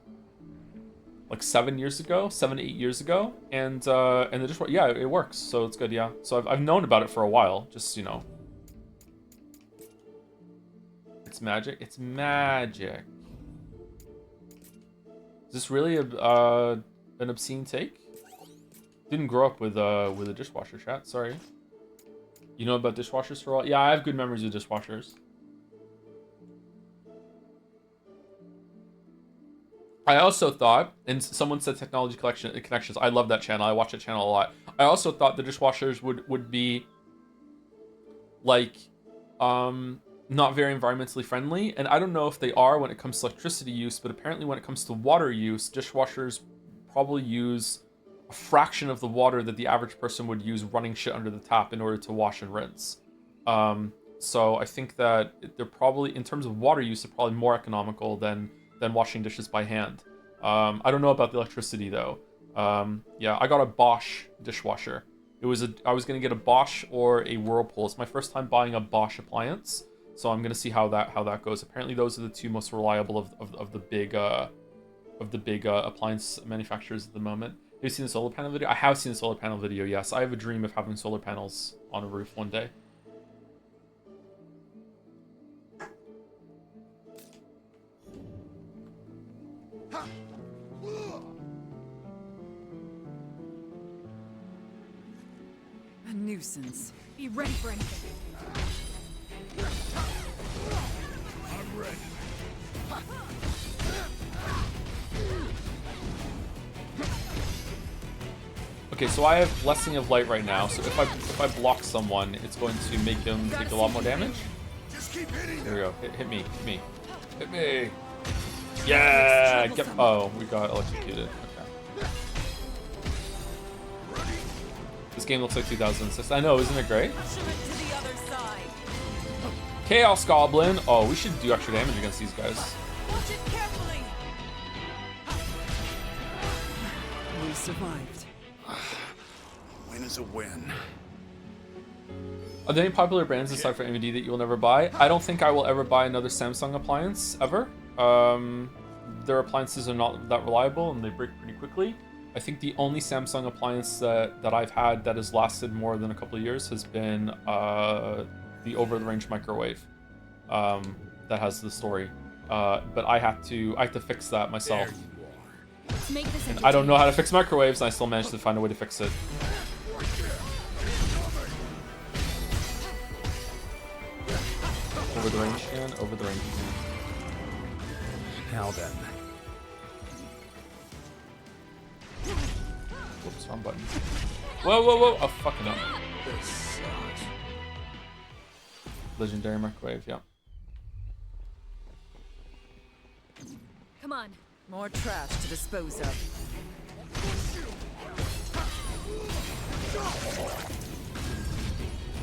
like 7 years ago, 7 to 8 years ago, and the dishwasher, yeah, it works, so it's good, yeah. So I've known about it for a while, just, you know. It's magic. It's magic. Is this really an obscene take? Didn't grow up with a dishwasher, chat. Sorry. You know about dishwashers for all? Yeah, I have good memories of dishwashers. I also thought, and someone said technology connections. I love that channel. I watch that channel a lot. I also thought the dishwashers would be like not very environmentally friendly, and I don't know if they are when it comes to electricity use, but apparently when it comes to water use, dishwashers probably use a fraction of the water that the average person would use running shit under the tap in order to wash and rinse. So I think that they're probably, in terms of water use, they're probably more economical than washing dishes by hand. I don't know about the electricity though. Yeah, I got a Bosch dishwasher. I was gonna get a Bosch or a Whirlpool. It's my first time buying a Bosch appliance, so I'm gonna see how that goes. Apparently, those are the two most reliable of the big appliance manufacturers at the moment. Have you seen the solar panel video? I have seen the solar panel video. Yes, I have a dream of having solar panels on a roof one day. A nuisance. Be ready for anything. I'm ready. Okay, so I have Blessing of Light right now, so if I block someone, it's going to make them take a lot more damage. Just keep hitting Here we go. Hit me. Hit me. Hit me. Yeah! Get, oh, we got electrocuted. Okay. This game looks like 2006. I know, isn't it great? Push him to the other side. Chaos Goblin. Oh, we should do extra damage against these guys. Watch it carefully. We survived. Win is a win. Are there any popular brands aside from AMD that you will never buy? I don't think I will ever buy another Samsung appliance, ever. Their appliances are not that reliable and they break pretty quickly. I think the only Samsung appliance that I've had that has lasted more than a couple of years has been the over-the-range microwave that has the story. But I had to fix that myself. Let's make this I don't know how to fix microwaves, and I still managed to find a way to fix it. Over the range again, over the range again. Now then. Whoops, wrong button. Whoa, whoa, whoa! Oh, fucking up. This sucks. Legendary microwave, yeah. Come on. More trash to dispose of.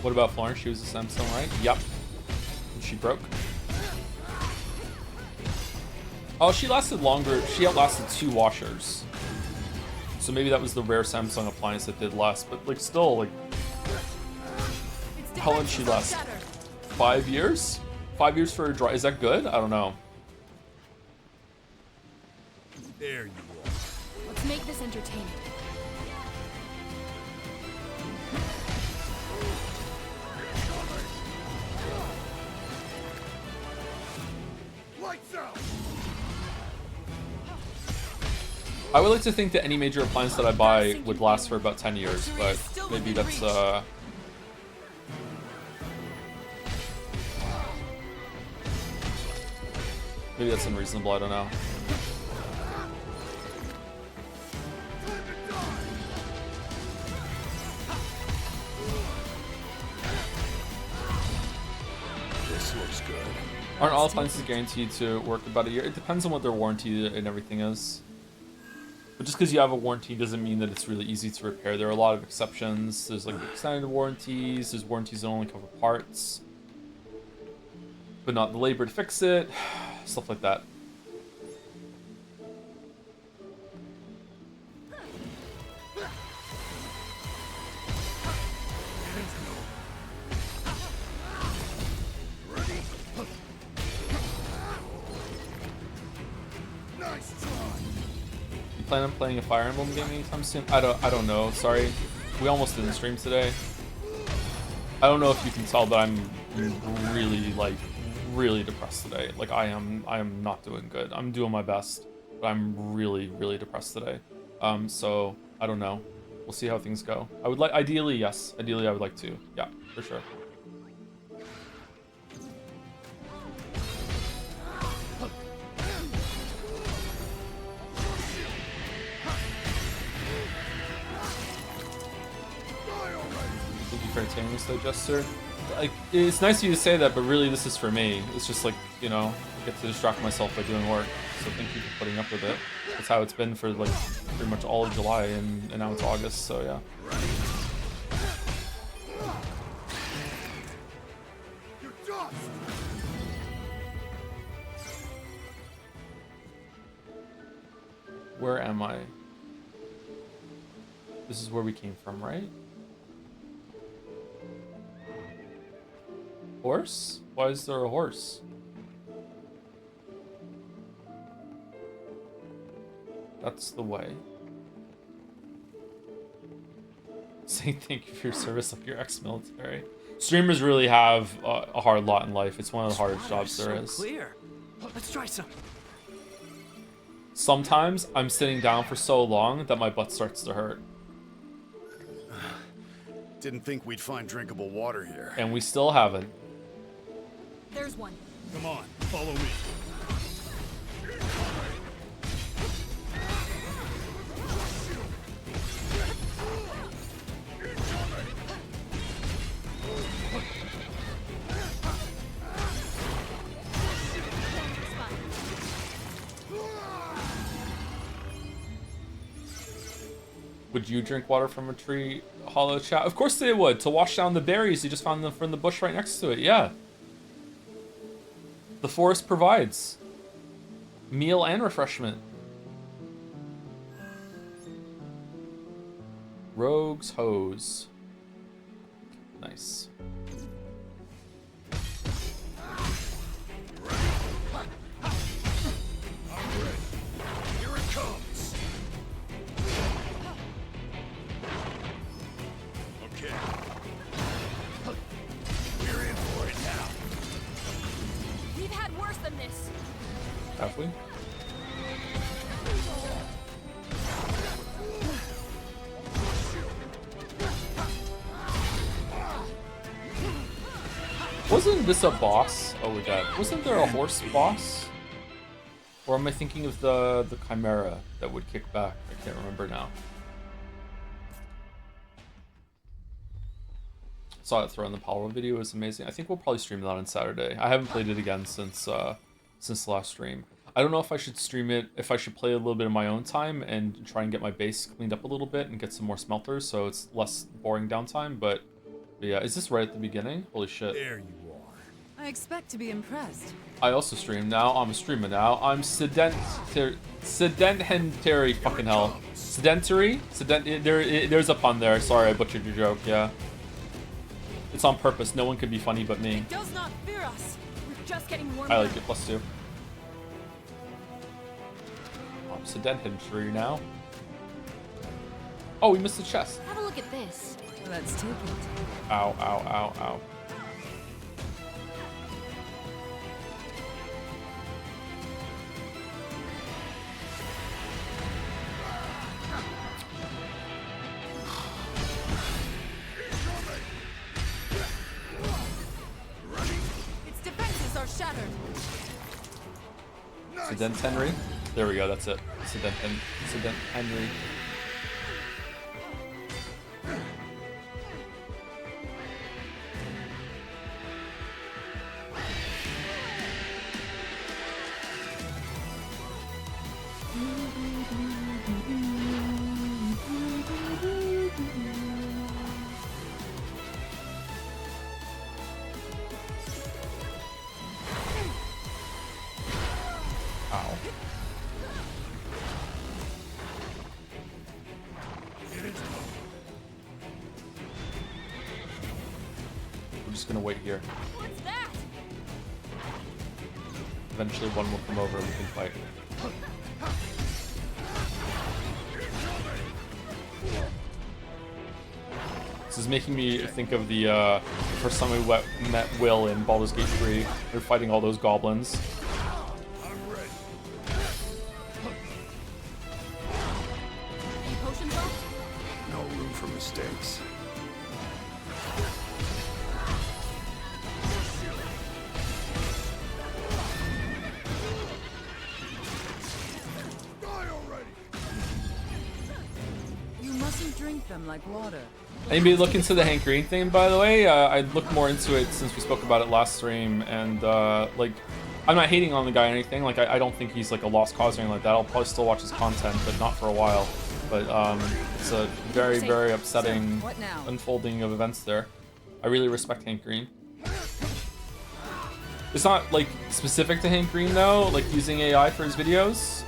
What about Florence? She was a Samsung, right? Yep. And she broke. Oh, she lasted longer. She outlasted 2 washers. So maybe that was the rare Samsung appliance that did less. But like, still, like, how long did she last? 5 years? 5 years for a dry? Is that good? I don't know. There you are. Let's make this entertaining. Lights out. I would like to think that any major appliance that I buy would last for about 10 years, but maybe that's maybe that's unreasonable, I don't know. This looks good. Aren't all appliances guaranteed to work about a year? It depends on what their warranty and everything is. But just because you have a warranty doesn't mean that it's really easy to repair. There are a lot of exceptions. There's like extended warranties. There's warranties that only cover parts, but not the labor to fix it. Stuff like that. Nice try. You plan on playing a Fire Emblem game anytime soon? I don't know. Sorry, we almost didn't stream today. I don't know if you can tell, but I'm really, like, really depressed today. Like I am not doing good. I'm doing my best, but I'm really depressed today. So I don't know. We'll see how things go. I would like, ideally, yes. Ideally, I would like to. Yeah, for sure. Thank you for entertaining this though, Jester. Like, it's nice of you to say that, but really this is for me. It's just like, you know, I get to distract myself by doing work. So thank you for putting up with it. That's how it's been for like pretty much all of July, and now it's August, so yeah. Where am I? This is where we came from, right? Horse? Why is there a horse? That's the way. Saying thank you for your service like your ex-military. Streamers really have a hard lot in life. It's one of the hardest jobs there is. Clear. Let's try some. Sometimes I'm sitting down for so long that my butt starts to hurt. Didn't think we'd find drinkable water here. And we still haven't. There's one. Come on, follow me. Would you drink water from a tree, Hollow Chat? Of course they would. To wash down the berries, you just found them from the bush right next to it. Yeah. The forest provides meal and refreshment. Rogue's hose. Nice. Here it comes. Okay. We're in for it now. We've had worse than this. Have we? Wasn't this a boss? Oh, we got. Wasn't there a horse boss? Or am I thinking of the Chimera that would kick back? I can't remember now. Saw it throw in the Palworld video. It was amazing. I think we'll probably stream that on Saturday. I haven't played it again since the last stream. I don't know if I should stream it, if I should play a little bit in my own time and try and get my base cleaned up a little bit and get some more smelters so it's less boring downtime, but yeah, is this right at the beginning? Holy shit. There you are. I expect to be impressed. I also stream now. I'm a streamer now. I'm sedentary fucking hell. Sedentary? There's a pun there. Sorry, I butchered your joke, yeah. It's on purpose. No one can be funny but me. It does not fear us. We're just getting warmed I up. like it. +2. I'm sedentary now. Oh, we missed the chest. Have a look at this. Let's take it. Ow, ow, ow, ow. Its defenses are shattered. Sedent Henry. There we go, that's it. Sedent Henry. Ow. We're just gonna wait here. What's that? Eventually one will come over and we can fight. This is making me think of the first time we met Will in Baldur's Gate 3. They're fighting all those goblins. I'm ready. Any potions left? No room for mistakes. Die already. You mustn't drink them like water. Anybody look into the Hank Green thing, by the way? I looked more into it since we spoke about it last stream, and like, I'm not hating on the guy or anything. Like, I don't think he's like a lost cause or anything like that. I'll probably still watch his content, but not for a while. But it's a very, very upsetting What now? unfolding of events there. I really respect Hank Green. It's not like specific to Hank Green though, like using AI for his videos,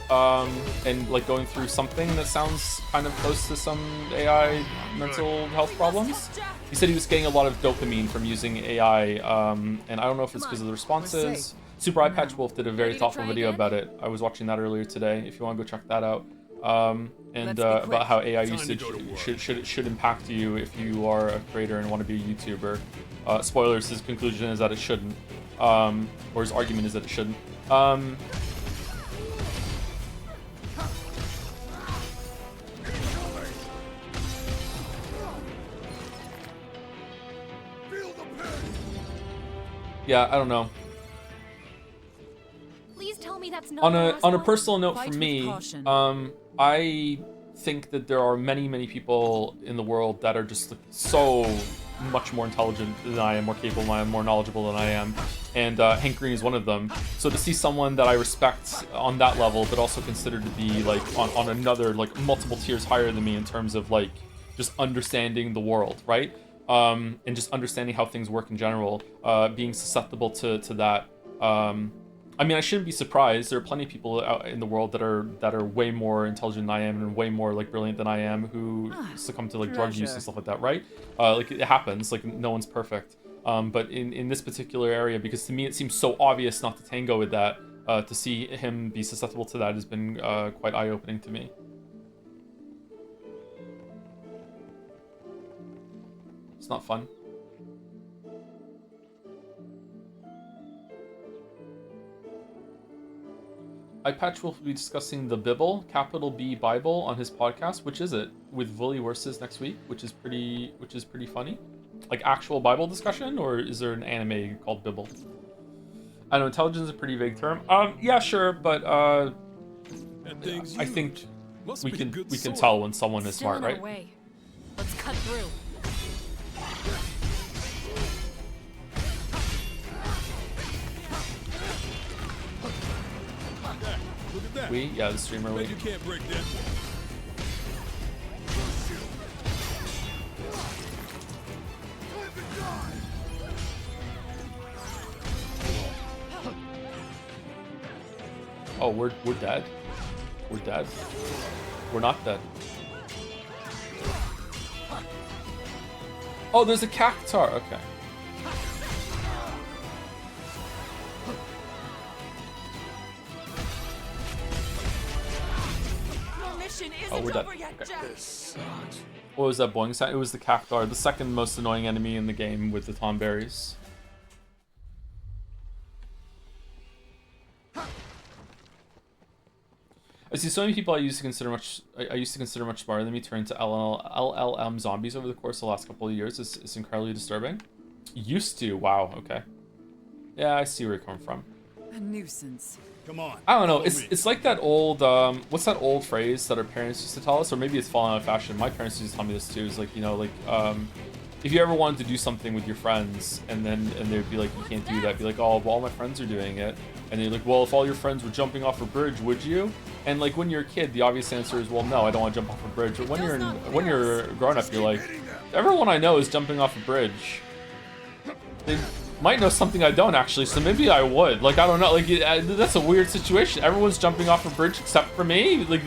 and like going through something that sounds kind of close to some AI mental health problems. He said he was getting a lot of dopamine from using AI, and I don't know if it's because of the responses. Super Eye Patch Wolf did a very Ready to thoughtful try video again? about it. I was watching that earlier today. If you want to go check that out. And Let's be quick. about how AI Time to usage go to work. should impact you if you are a creator and want to be a YouTuber. Spoilers, his conclusion is that it shouldn't. Or his argument is that it shouldn't. Feel the pain. Yeah, I don't know. Please tell me that's not On the a last on a one. personal note Fight for with me, caution. I think that there are many people in the world that are just like, so much more intelligent than I am, more capable than I am, more knowledgeable than I am, and Hank Green is one of them. So to see someone that I respect on that level, but also considered to be like on another like multiple tiers higher than me in terms of like just understanding the world, right? And just understanding how things work in general, being susceptible to that. I mean, I shouldn't be surprised. There are plenty of people out in the world that are way more intelligent than I am and way more like brilliant than I am who succumb to like drug use Treasure. and stuff like that, right? Like it happens. Like no one's perfect. But in this particular area, because to me it seems so obvious not to tango with that, to see him be susceptible to that has been quite eye-opening to me. It's not fun. iPatch will be discussing the Bible, capital B Bible, on his podcast. Which is it? With Wooly Versus next week, which is pretty funny. Like actual Bible discussion, or is there an anime called Bible? I know intelligence is a pretty vague term. Yeah, sure, but That thing's I think huge. Must we be can good we can sword. tell when someone is Still smart, on our right? way. Let's cut through. Look at that. Yeah, the streamer Bet we. you can't break that. Time to die. Oh, we're dead. We're dead. We're not dead. Oh, there's a cactuar. Okay. Your mission isn't Oh, we're dead. over yet, Okay. Jack. What was that boing sound? It was the cactuar, the second most annoying enemy in the game with the Tomberries. I see so many people I used to consider much smarter than me turn to LLM zombies over the course of the last couple of years. It's incredibly disturbing. Used to, wow, okay. Yeah, I see where you're coming from. A nuisance. Come on. I don't know. follow me. It's like that old what's that old phrase that our parents used to tell us, or maybe it's fallen out of fashion. My parents used to tell me this too. Is like, you know, like if you ever wanted to do something with your friends, and they'd be like, you can't do that. Be like, oh, well, all my friends are doing it, and they're like, well, if all your friends were jumping off a bridge, would you? And like when you're a kid, the obvious answer is, well, no, I don't want to jump off a bridge. But when you're grown up, you're like, everyone I know is jumping off a bridge. They might know something I don't actually, so maybe I would. Like, I don't know. Like, that's a weird situation. Everyone's jumping off a bridge except for me. Like,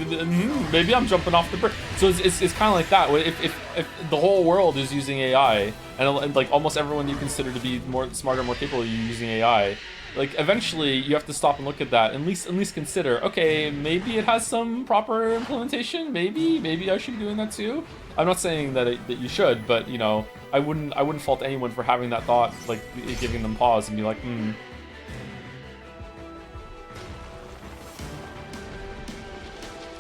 maybe I'm jumping off the bridge. So it's kind of like that. If the whole world is using AI, and like almost everyone you consider to be more smarter, more capable of using AI, like eventually you have to stop and look at that, and at least consider, okay, maybe it has some proper implementation. Maybe I should be doing that too. I'm not saying that that you should, but you know, I wouldn't fault anyone for having that thought, like giving them pause and be like, hmm.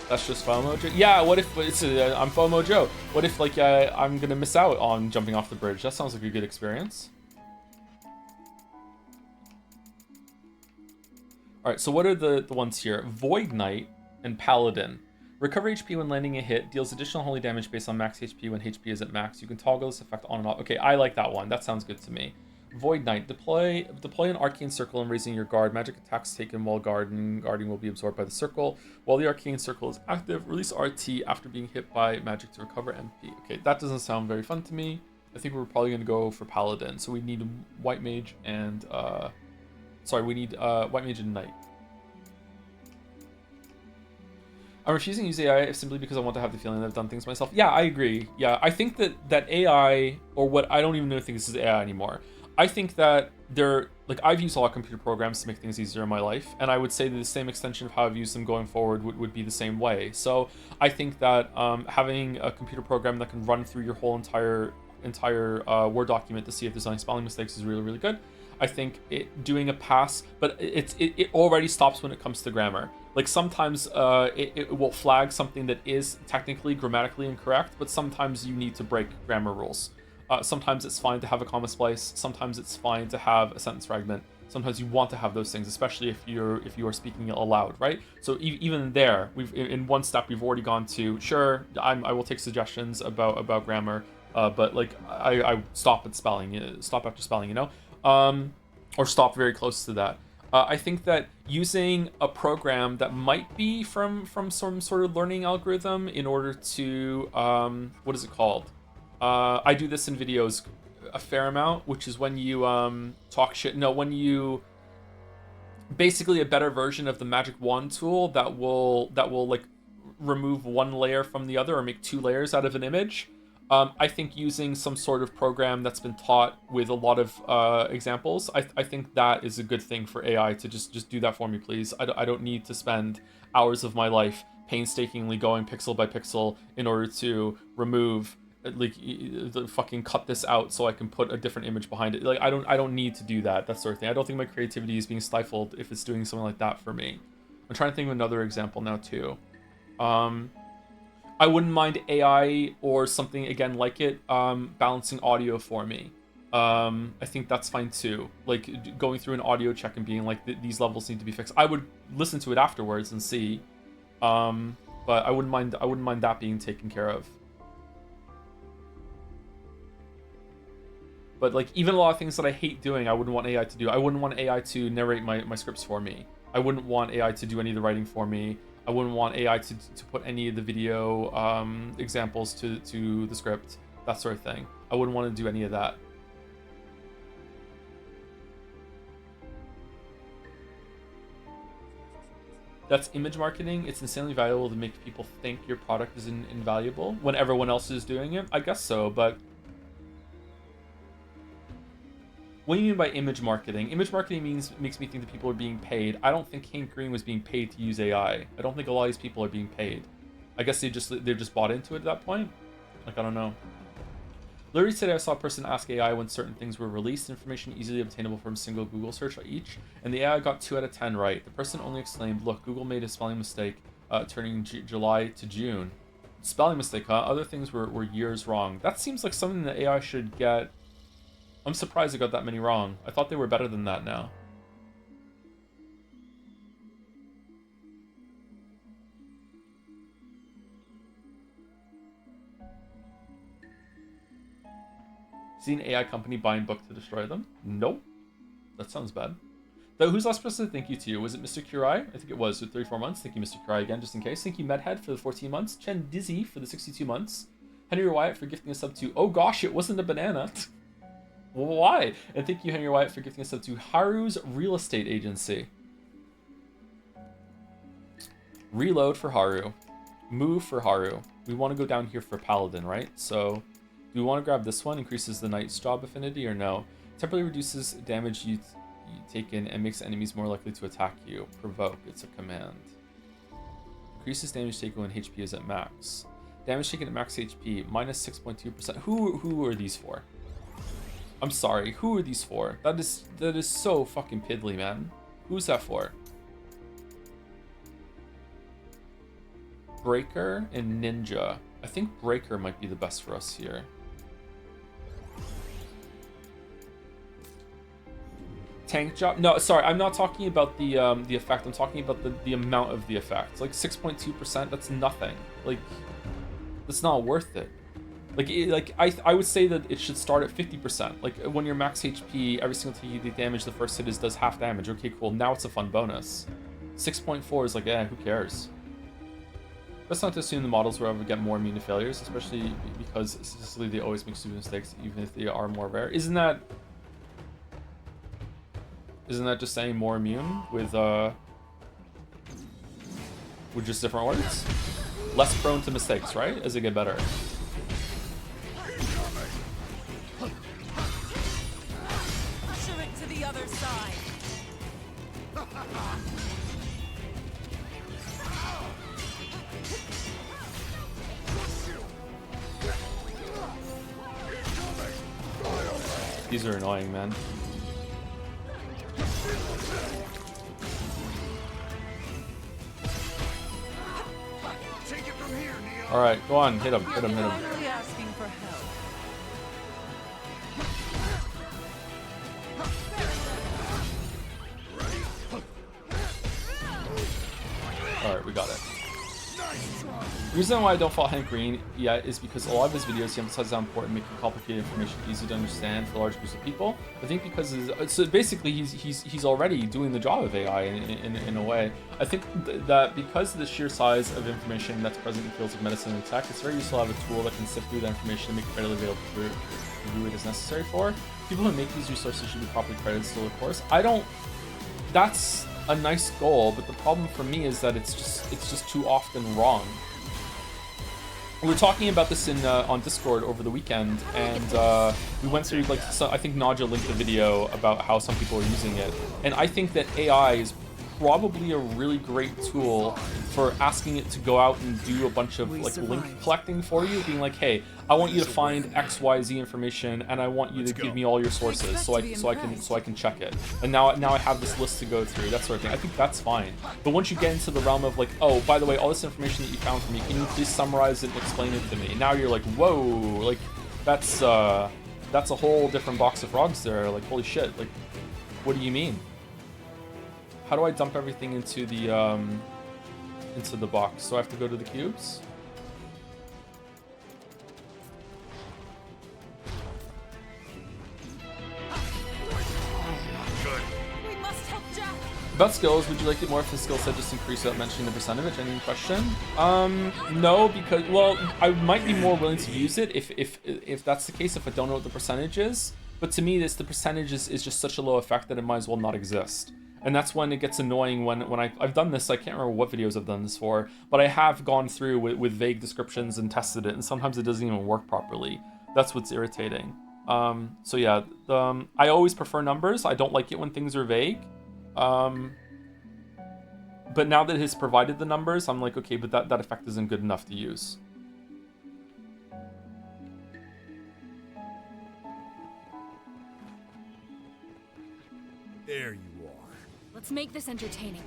That's just FOMO Joe. Yeah, what if it's I'm FOMO Joe? What if like I'm gonna miss out on jumping off the bridge? That sounds like a good experience. All right, so what are the ones here? Void Knight and Paladin. Recover HP when landing a hit, deals additional holy damage based on max HP when HP is at max. You can toggle this effect on and off. Okay, I like that one. That sounds good to me. Void Knight. Deploy an arcane circle and raising your guard. Magic attacks taken while guarding will be absorbed by the circle. While the arcane circle is active, release RT after being hit by magic to recover MP. Okay, that doesn't sound very fun to me. I think we're probably going to go for Paladin. So we need White Mage and... we need White Mage and Knight. I'm refusing to use AI simply because I want to have the feeling that I've done things myself. Yeah, I agree. Yeah, I think that AI, or what, I don't even think this is AI anymore. I think that I've used a lot of computer programs to make things easier in my life, and I would say that the same extension of how I've used them going forward would be the same way. So I think that having a computer program that can run through your whole entire Word document to see if there's any spelling mistakes is really, really good. I think doing a pass, but it already stops when it comes to grammar. Like sometimes it will flag something that is technically grammatically incorrect, but sometimes you need to break grammar rules. Sometimes it's fine to have a comma splice. Sometimes it's fine to have a sentence fragment. Sometimes you want to have those things, especially if you are speaking it aloud, right? So even there, in one step we've already gone to sure I will take suggestions about grammar, but like I stop at spelling, stop after spelling, you know, or stop very close to that. I think that using a program that might be from some sort of learning algorithm in order to what is it called? I do this in videos a fair amount, which is when you talk shit. No, when you basically a better version of the magic wand tool that will like remove one layer from the other or make two layers out of an image. I think using some sort of program that's been taught with a lot of examples, I think that is a good thing for AI to just do that for me, please. I don't need to spend hours of my life painstakingly going pixel by pixel in order to remove, like, fucking cut this out so I can put a different image behind it. Like, I don't need to do that sort of thing. I don't think my creativity is being stifled if it's doing something like that for me. I'm trying to think of another example now too. I wouldn't mind AI or something again like it balancing audio for me. I think that's fine too. Like going through an audio check and being like, these levels need to be fixed. I would listen to it afterwards and see, but I wouldn't mind that being taken care of. But like even a lot of things that I hate doing, I wouldn't want AI to do. I wouldn't want AI to narrate my scripts for me. I wouldn't want AI to do any of the writing for me. I wouldn't want AI to put any of the video examples to the script, that sort of thing. I wouldn't want to do any of that. That's image marketing. It's insanely valuable to make people think your product is invaluable when everyone else is doing it. I guess so, but what do you mean by image marketing? Image marketing makes me think that people are being paid. I don't think Hank Green was being paid to use AI. I don't think a lot of these people are being paid. I guess they're just bought into it at that point. Like, I don't know. Literally today I saw a person ask AI when certain things were released, information easily obtainable from a single Google search each, and the AI got 2 out of 10 right. The person only exclaimed, "Look, Google made a spelling mistake, turning July to June." Spelling mistake, huh? Other things were years wrong. That seems like something that AI should get. I'm surprised it got that many wrong. I thought they were better than that now. See an AI company buying book to destroy them? Nope. That sounds bad. Though, who's last person to thank you to? Was it Mr. Kurai? I think it was, with 34 months. Thank you, Mr. Kurai, again, just in case. Thank you, Medhead, for the 14 months. Chen Dizzy for the 62 months. Henry Wyatt for gifting a sub to... Oh gosh, it wasn't a banana. Well, why? And thank you, Henry Wyatt, for gifting us up to Haru's Real Estate Agency. Reload for Haru. Move for Haru. We want to go down here for Paladin, right? So, do we want to grab this one? Increases the Knight's job affinity, or no? Temporarily reduces damage you taken and makes enemies more likely to attack you. Provoke. It's a command. Increases damage taken when HP is at max. Damage taken at max HP, minus 6.2%. Who are these for? I'm sorry, who are these for? That is so fucking piddly, man. Who's that for? Breaker and Ninja. I think Breaker might be the best for us here. Tank job? No, sorry, I'm not talking about the effect. I'm talking about the amount of the effect. Like 6.2%, that's nothing. Like, that's not worth it. Like, I would say that it should start at 50%. Like, when you're max HP, every single time you do damage, the first hit does half damage. Okay, cool. Now it's a fun bonus. 6.4 is like, who cares? Let's not assume the models will ever get more immune to failures, especially because statistically they always make stupid mistakes, even if they are more rare. Isn't that just saying more immune with just different words? Less prone to mistakes, right? As they get better. Usher it to the other side. These are annoying, man. Take it from here, Neo. All right, go on, hit him, hit him, hit him. Finally asking for help. All right, we got it. The reason why I don't follow Hank Green yet is because a lot of his videos he emphasizes how important making complicated information easy to understand for large groups of people. I think because so basically he's already doing the job of AI in a way. I think that because of the sheer size of information that's present in fields of medicine and tech, it's very useful to have a tool that can sift through that information and make it readily available for who it is necessary for. People who make these resources should be properly credited still, of course. That's a nice goal, but the problem for me is that it's just too often wrong. We were talking about this on Discord over the weekend, and we went through like I think Nadja linked a video about how some people are using it, and I think that AI is probably a really great tool for asking it to go out and do a bunch of like link collecting for you, being like, hey, I want you to find XYZ information, and I want you to give me all your sources so I can check it. And now I have this list to go through, that sort of thing. I think that's fine. But once you get into the realm of like, oh, by the way, all this information that you found for me, can you please summarize it and explain it to me? Now you're like, whoa, like that's a whole different box of frogs there. Like, holy shit, like, what do you mean? How do I dump everything into the box? So I have to go to the cubes? We must help Jack. About skills, would you like it more if the skill set just increased without mentioning the percentage? Any question? No, because, well, I might be more willing to use it if that's the case, if I don't know what the percentage is. But to me, the percentage is just such a low effect that it might as well not exist. And that's when it gets annoying when I've done this. I can't remember what videos I've done this for, but I have gone through with vague descriptions and tested it, and sometimes it doesn't even work properly. That's what's irritating. So yeah, I always prefer numbers. I don't like it when things are vague. But now that it has provided the numbers, I'm like, okay, but that effect isn't good enough to use. There you are. Let's make this entertaining.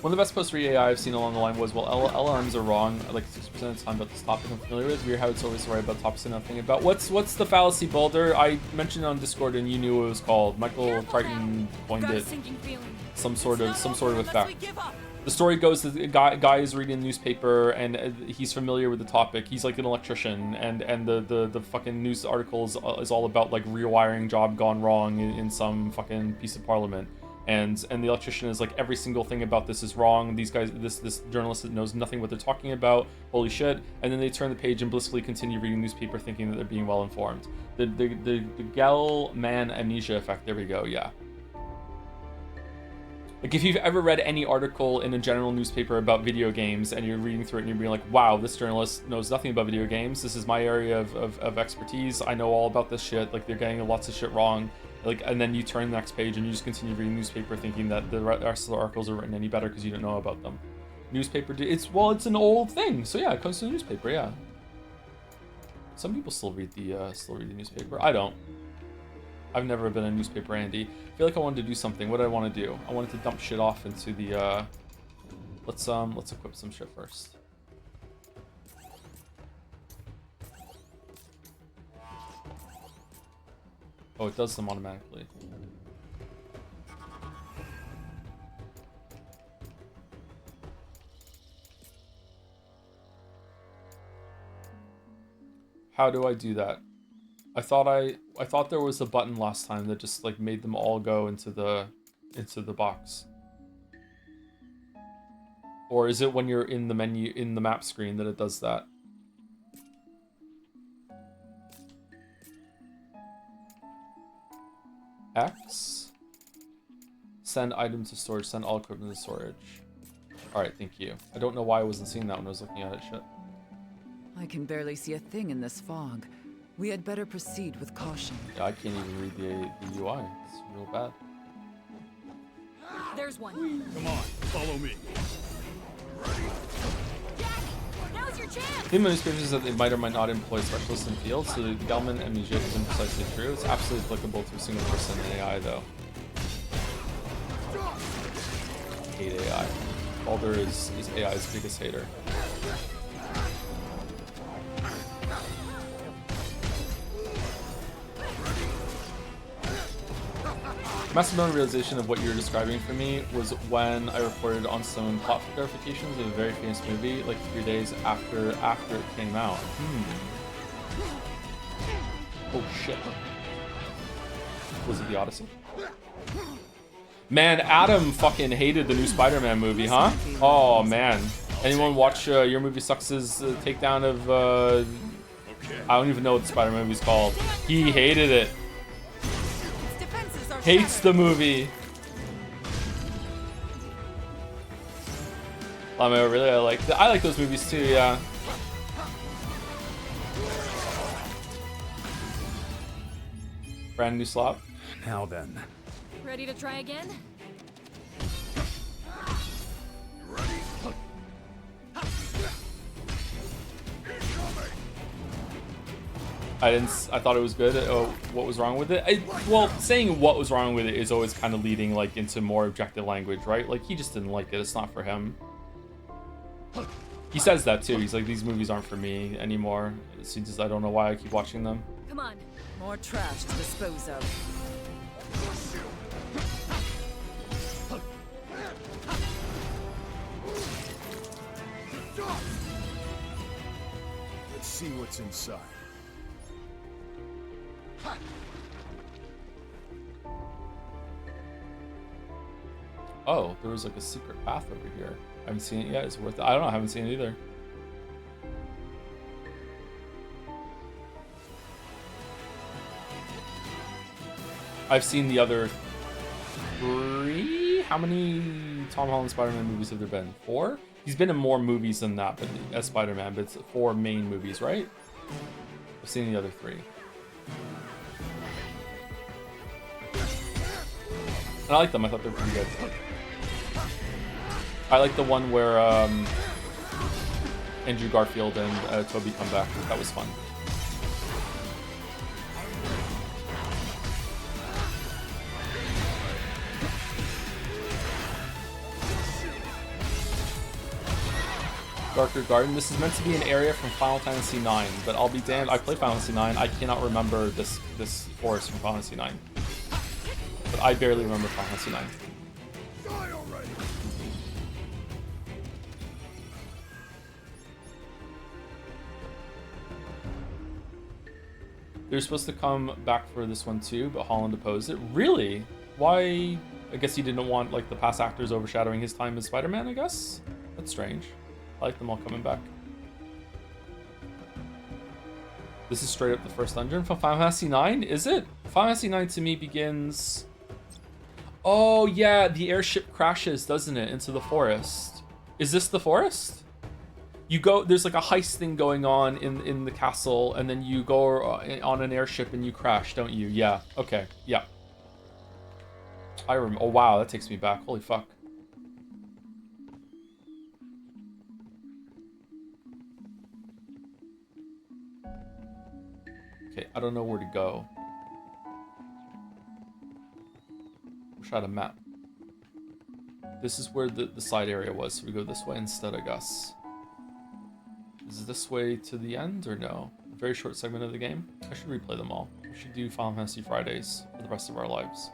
One of the best posts for AI I've seen along the line was, well, LLMs are wrong like 60% of the time about this topic I'm familiar with. Weird how it's always right about topics and nothing about. What's the fallacy, Boulder? I mentioned it on Discord and you knew what it was called. Michael Crichton coined Got a it. sinking feeling. Some sort of effect. We give up. The story goes that the guy is reading the newspaper and he's familiar with the topic. He's like an electrician, and the fucking news articles is all about like rewiring job gone wrong in some fucking piece of parliament. And the electrician is like, every single thing about this is wrong. These guys, this journalist knows nothing what they're talking about. Holy shit! And then they turn the page and blissfully continue reading the newspaper, thinking that they're being well informed. The Gell-Mann amnesia effect. There we go. Yeah. Like, if you've ever read any article in a general newspaper about video games and you're reading through it and you're being like, wow, this journalist knows nothing about video games. This is my area of expertise. I know all about this shit. Like, they're getting lots of shit wrong. Like, and then you turn the next page and you just continue reading the newspaper thinking that the rest of the articles are written any better because you don't know about them. Newspaper, it's an old thing. So yeah, it comes to the newspaper, yeah. Some people still read the newspaper. I don't. I've never been a newspaper Andy. I feel like I wanted to do something. What did I want to do? I wanted to dump shit off into the let's equip some shit first. Oh, it does them automatically. How do I do that? I thought there was a button last time that just like made them all go into the box. Or is it when you're in the menu in the map screen that it does that? X. Send item to storage. Send all equipment to storage. Alright, thank you. I don't know why I wasn't seeing that when I was looking at it. Shit. I can barely see a thing in this fog. We had better proceed with caution. Yeah, I can't even read the UI. It's real bad. There's one. Come on, follow me. Now's your chance. The newspapers is that they might or might not employ specialists in the field, so the Gelman and Mujik isn't precisely true. It's absolutely applicable to a single person in AI, though. I hate AI. Baldur is AI's biggest hater. Massive amount of realization of what you were describing for me was when I reported on some plot clarifications of a very famous movie, like 3 days after it came out. Oh shit. Was it the Odyssey? Man, Adam fucking hated the new Spider-Man movie, huh? Oh man. Anyone watch Your Movie Sucks' takedown of I don't even know what the Spider-Man movie's called. He hated it. Hates the movie. Lameo, really? I like those movies too, yeah. Brand new slot. Now then. Ready to try again? I thought it was good. Oh, what was wrong with it? Well, saying what was wrong with it is always kind of leading like into more objective language, right? Like he just didn't like it. It's not for him. He says that too. He's like, these movies aren't for me anymore. So just, I don't know why I keep watching them. Come on. More trash to dispose of. Let's see what's inside. Oh, there was like a secret path over here. I haven't seen it yet. It's worth it. I don't know. I haven't seen it either. I've seen the other 3? How many Tom Holland Spider-Man movies have there been? 4? He's been in more movies than that, but as Spider-Man, but it's 4 main movies, right? I've seen the other 3. And I like them. I thought they were pretty good. I like the one where Andrew Garfield and Toby come back. That was fun. Darker Garden. This is meant to be an area from Final Fantasy IX, but I'll be damned. I play Final Fantasy IX. I cannot remember this forest from Final Fantasy IX. But I barely remember Final Fantasy IX. Die already! They're supposed to come back for this one too, but Holland opposed it. Really? Why? I guess he didn't want like the past actors overshadowing his time as Spider-Man, I guess? That's strange. I like them all coming back. This is straight up the first dungeon from Final Fantasy IX, is it? Final Fantasy IX to me begins... Oh yeah, the airship crashes, doesn't it, into the forest. Is this the forest? You go, there's like a heist thing going on in the castle, and then you go on an airship and you crash, don't you? Yeah, okay, yeah. I remember, oh wow, that takes me back, holy fuck. Okay, I don't know where to go. Wish I had a map. This is where the side area was, so we go this way instead, I guess. Is this way to the end or no? A very short segment of the game? I should replay them all. We should do Final Fantasy Fridays for the rest of our lives.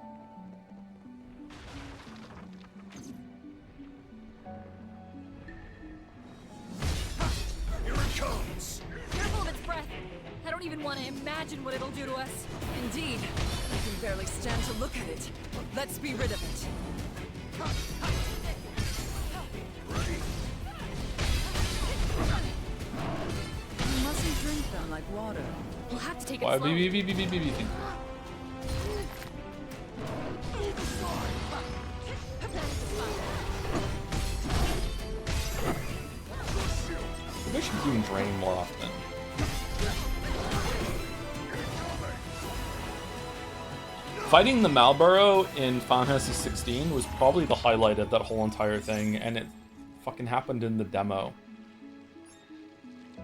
Here it comes! Careful of its breath. I don't even want to imagine what it'll do to us. Indeed. I can barely stand to look at it. Let's be rid of it. You mustn't drink them like water. We'll have to take it Why? slow. Beep. Maybe I should be doing drain more often. Fighting the Malboro in Final Fantasy 16 was probably the highlight of that whole entire thing, and it fucking happened in the demo.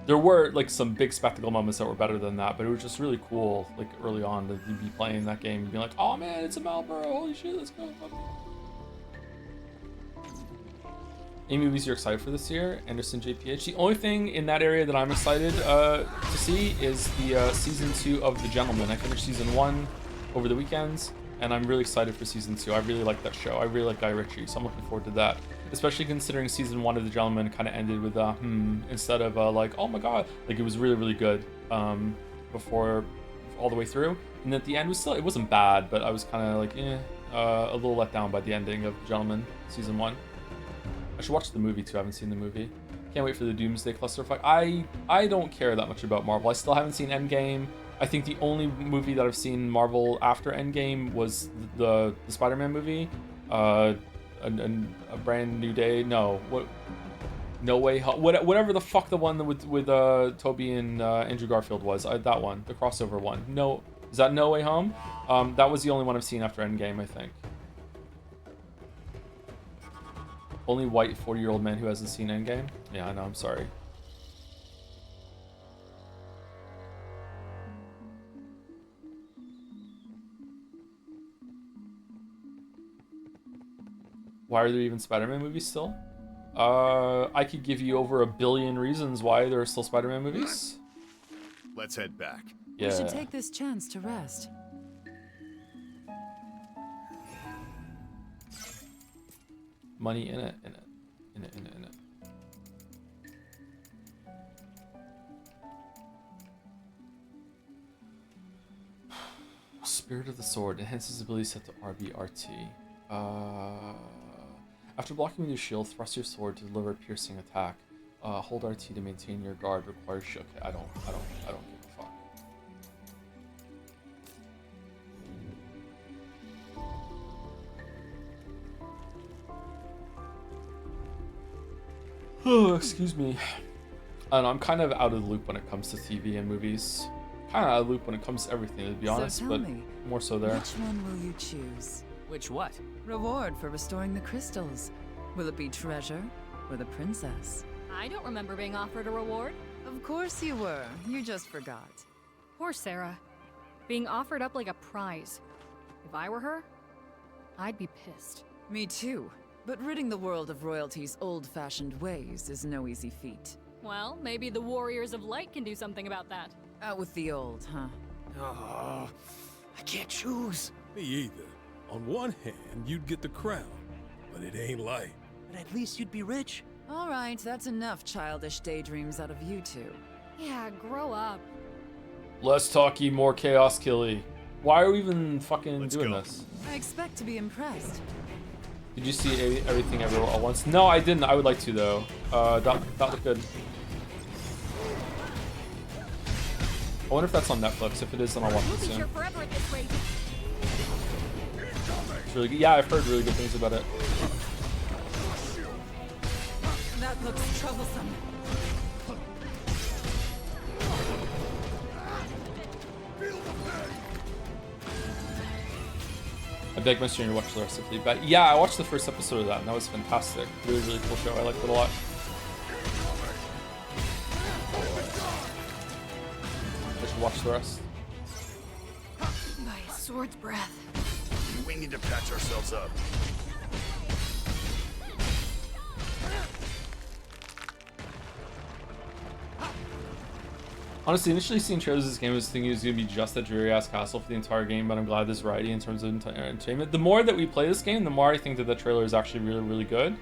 There were like some big spectacle moments that were better than that, but it was just really cool, like early on, to be playing that game and being like, oh man, it's a Malboro, holy shit, let's go. Any movies you're excited for this year? Anderson JPH. The only thing in that area that I'm excited to see is the season 2 of The Gentleman. I finished season 1 over the weekends, and I'm really excited for season 2. I really like that show. I really like Guy Ritchie, so I'm looking forward to that. Especially considering season 1 of The Gentleman kind of ended with instead of like, oh my god, like it was really, really good before all the way through. And at the end was still, it wasn't bad, but I was kind of like, a little let down by the ending of The Gentleman season 1. I should watch the movie too. I haven't seen the movie. Can't wait for the Doomsday Clusterfuck. I don't care that much about Marvel. I still haven't seen Endgame. I think the only movie that I've seen Marvel after Endgame was the Spider-Man movie. A Brand New Day. No, what? No Way Home. Whatever the fuck the one with Toby and Andrew Garfield was. That one, the crossover one. No, is that No Way Home? That was the only one I've seen after Endgame, I think. Only white 40-year-old man who hasn't seen Endgame? Yeah, I know, I'm sorry. Why are there even Spider-Man movies still? I could give you over 1 billion reasons why there are still Spider-Man movies. Let's head back. We Yeah. should take this chance to rest. Money in it. Spirit of the Sword enhances ability set to RBRT. After blocking with your shield, thrust your sword to deliver a piercing attack. Hold RT to maintain your guard. Requires shield. Okay, I don't give a fuck. Oh, excuse me. I don't know, I'm kind of out of the loop when it comes to TV and movies. Kind of out of the loop when it comes to everything, to be honest, tell but me, more so there. which one will you choose? Which what? Reward for restoring the crystals. Will it be treasure or the princess? I don't remember being offered a reward. Of course you were. You just forgot. Poor Sarah. Being offered up like a prize. If I were her, I'd be pissed. Me too. But ridding the world of royalty's old-fashioned ways is no easy feat. Well, maybe the Warriors of Light can do something about that. Out with the old, huh? Oh, I can't choose. Me either. On one hand, you'd get the crown, but it ain't light. But at least you'd be rich. All right, that's enough childish daydreams out of you two. Yeah, grow up. Less talky, more chaos killy. Why are we even fucking Let's doing go. this? I expect to be impressed. Did you see everything everywhere at once? No, I didn't. I would like to though. That looked good. I wonder if that's on Netflix. If it is, then I'll watch We'll it be soon. here forever at this rate. It's really good. Yeah, I've heard really good things about it. That looks troublesome. I beg my streamer to watch the rest of it. But yeah, I watched the first episode of that, and that was fantastic. Really, really cool show. I liked it a lot. I should watch the rest. By a sword's breath. We need to patch ourselves up. Honestly, initially seeing trailers of this game, I was thinking it was going to be just a dreary-ass castle for the entire game, but I'm glad there's variety in terms of entertainment. The more that we play this game, the more I think that the trailer is actually really, really good.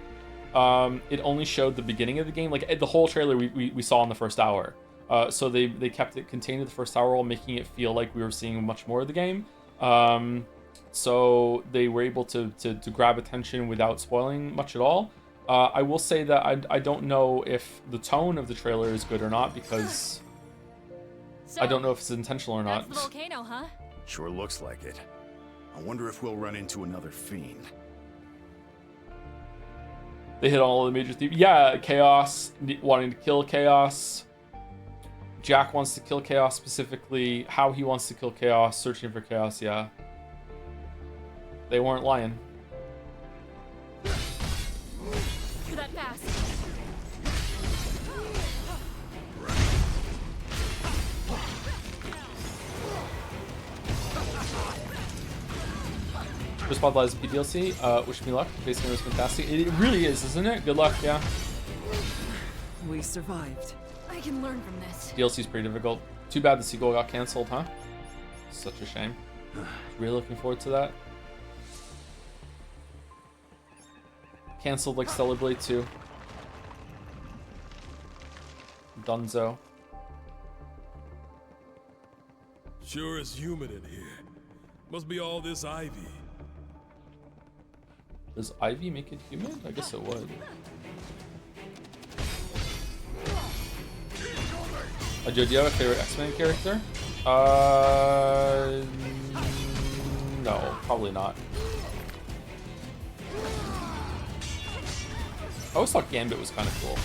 It only showed the beginning of the game. Like, the whole trailer we saw in the first hour. So they kept it contained in the first hour while making it feel like we were seeing much more of the game. So they were able to grab attention without spoiling much at all. I will say that I don't know if the tone of the trailer is good or not, because So, I don't know if it's intentional or that's not. the volcano, huh? Sure looks like it. I wonder if we'll run into another fiend. They hit all the major themes. Yeah, Chaos, wanting to kill Chaos. Jack wants to kill Chaos specifically. How he wants to kill Chaos, searching for Chaos, yeah. They weren't lying. You're that fast. First Blood Lies PDLC. Wish me luck. Base game was fantastic. It really is, isn't it? Good luck, yeah. We survived. I can learn from this. DLC's pretty difficult. Too bad the sequel got cancelled, huh? Such a shame. Really looking forward to that. Cancelled like Stellar Blade 2. Dunzo. Sure is humid in here. Must be all this ivy. Does Ivy make it humid? I guess it would. Joe, do you have a favorite X-Men character? No, probably not. I always thought Gambit was kind of cool.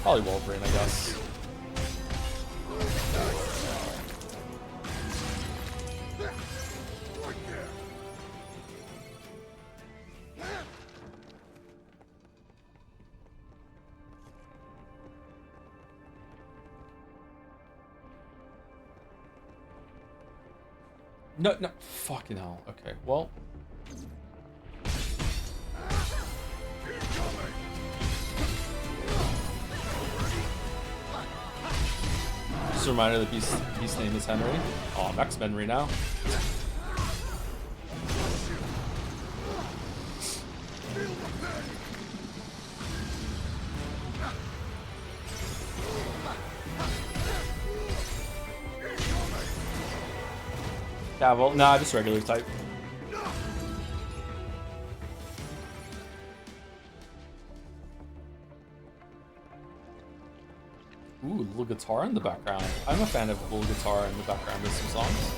Probably Wolverine, I guess. No, fucking hell. Okay, well. Just a reminder that Beast's name is Henry. Oh, I'm X-Henry now. Cavill. Nah, just regular type. Ooh, little guitar in the background. I'm a fan of a little guitar in the background of some songs.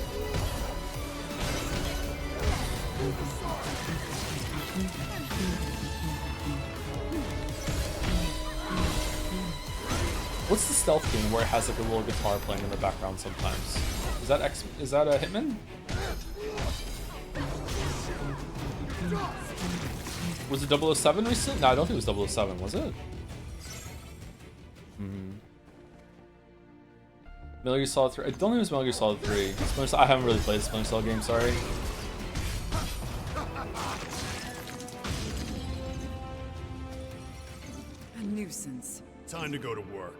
What's the stealth game where it has like a little guitar playing in the background sometimes? Is that a Hitman? Was it 007 recent? No, I don't think it was 007, was it? Metal Gear Solid 3. I don't think it was Metal Gear Solid 3. I haven't really played the Splinter Cell game, sorry. A nuisance. Time to go to work.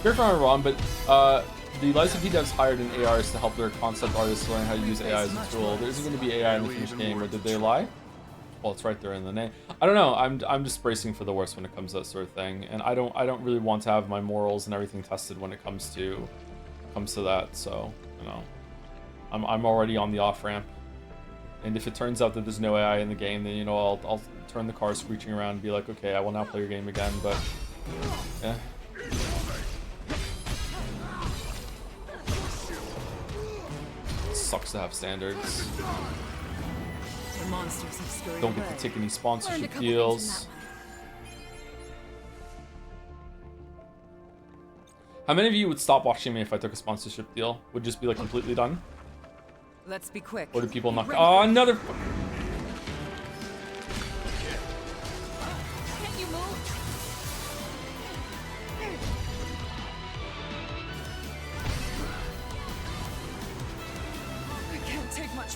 Correct me if I'm wrong, but the Lies of P devs hired an ARs to help their concept artists learn how to use AI as a tool. There isn't going to be AI in the finished game, or did they lie? Well, it's right there in the name. I don't know. I'm just bracing for the worst when it comes to that sort of thing, and I don't really want to have my morals and everything tested when it comes to that. So you know, I'm already on the off ramp, and if it turns out that there's no AI in the game, then you know I'll turn the car screeching around and be like, okay, I will now play your game again. But yeah. Sucks to have standards. The monsters have scurried Don't get away. to take any Learned a sponsorship couple things in deals. that one. How many of you would stop watching me if I took a sponsorship deal? Would just be like completely done? Let's be quick. Or do people knock? Oh, another. Can't you move?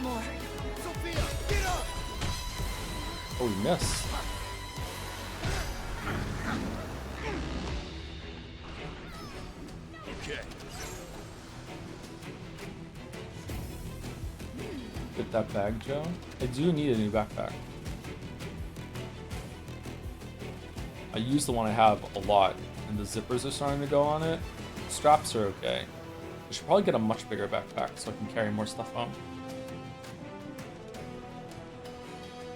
much more. Sophia, get up! Oh, we missed. Okay. Get that bag, Joe. I do need a new backpack. I use the one I have a lot, and the zippers are starting to go on it. Straps are okay. I should probably get a much bigger backpack so I can carry more stuff home.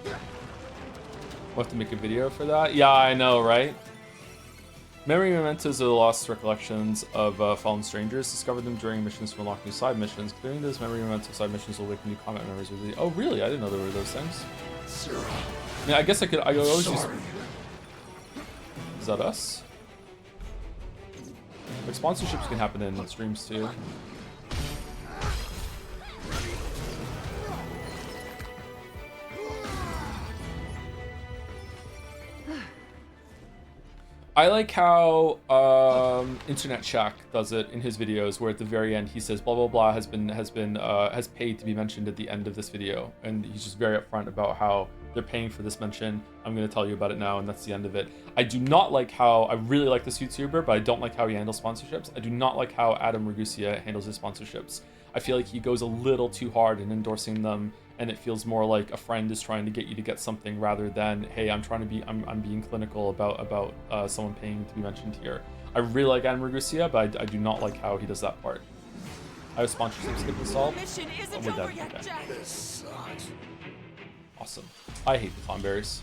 We'll have to make a video for that. Yeah, I know, right? Memory mementos are the lost recollections of fallen strangers. Discover them during missions to unlock new side missions. Clearing those memory memento side missions will awaken new combat memories with you. Oh, really? I didn't know there were those things. Yeah, I guess I could always use... Is that us? Like, sponsorships can happen in streams too. I like how Internet Shack does it in his videos, where at the very end he says blah blah blah has paid to be mentioned at the end of this video, and he's just very upfront about how they're paying for this mention. I'm going to tell you about it now, and that's the end of it. I do not like how I really like this YouTuber, but I don't like how he handles sponsorships. I do not like how Adam Ragusea handles his sponsorships. I feel like he goes a little too hard in endorsing them, and it feels more like a friend is trying to get you to get something rather than, hey, I'm being clinical about someone paying to be mentioned here. I really like Adam Ragusea, but I do not like how he does that part. I have sponsorship skip installed. Mission Oh, isn't we're over dead. yet, Okay. Jack. Awesome. I hate the Thornberries.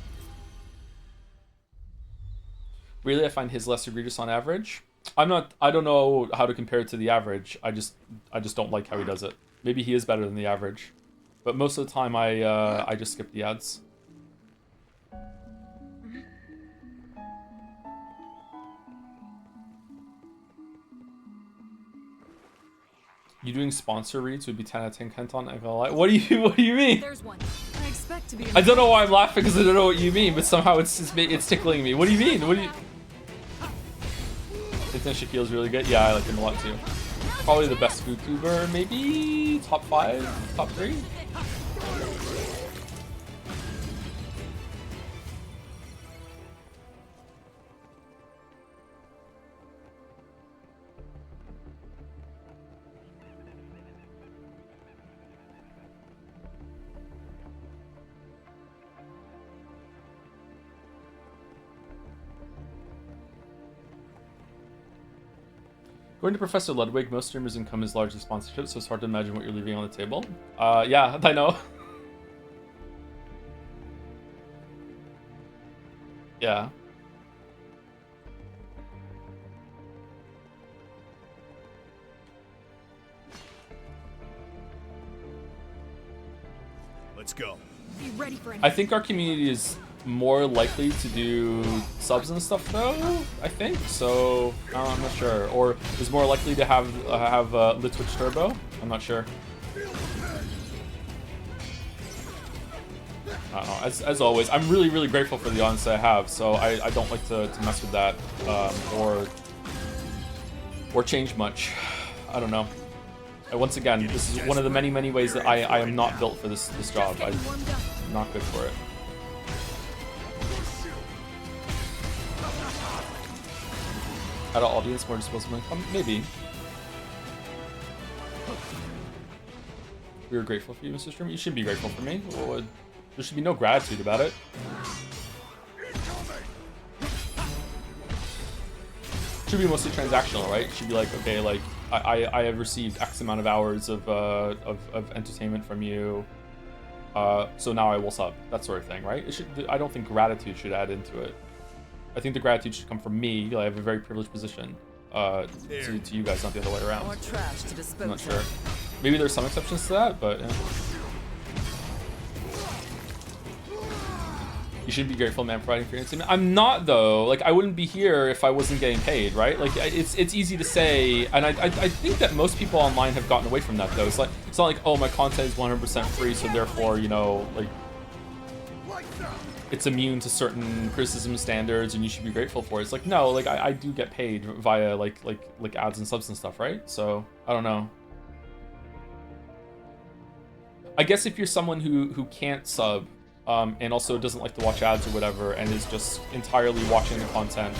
Really, I find his less egregious on average. I don't know how to compare it to the average. I just don't like how he does it. Maybe he is better than the average, but most of the time I just skip the ads. You doing sponsor reads would be 10 out of 10 Kenton. I feel like. What do you mean? There's one. I expect to be. I don't know why I'm laughing because I don't know what you mean, but somehow it's tickling me. What do you mean? What do you? Nathan Shaquille's really good. Yeah, I like him a lot too. Probably the best YouTuber, maybe top 5, top 3. According to Professor Ludwig, most streamers' income is largely sponsorship, so it's hard to imagine what you're leaving on the table. Yeah, I know. Yeah. Let's go. Be ready for I think our community is more likely to do subs and stuff though, I think. So I'm not sure. Or is more likely to have Lit Twitch Turbo. I'm not sure. I don't know. As always, I'm really grateful for the audience I have. So I don't like to mess with that or change much. I don't know. And once again, this is one of the many ways that I am not built for this job. I'm not good for it. Adult audience, more disposable income? Maybe. We were grateful for you, Mr. Streamer. You should be grateful for me. Well, there should be no gratitude about it. Should be mostly transactional, right? Should be like, okay, like I have received X amount of hours of entertainment from you, so now I will sub. That sort of thing, right? It should. I don't think gratitude should add into it. I think the gratitude should come from me. I have a very privileged position to you guys, not the other way around. More trash to dispose I'm not sure. Maybe there's some exceptions to that, but yeah. You should be grateful, man, for providing for your entertainment. I'm not though. Like I wouldn't be here if I wasn't getting paid, right? Like it's easy to say, and I think that most people online have gotten away from that though. It's like it's not like, oh, my content is 100% free, so therefore, you know, like it's immune to certain criticism standards and you should be grateful for it. It's like, no, like I do get paid via like ads and subs and stuff, right? So I don't know. I guess if you're someone who can't sub, and also doesn't like to watch ads or whatever, and is just entirely watching the content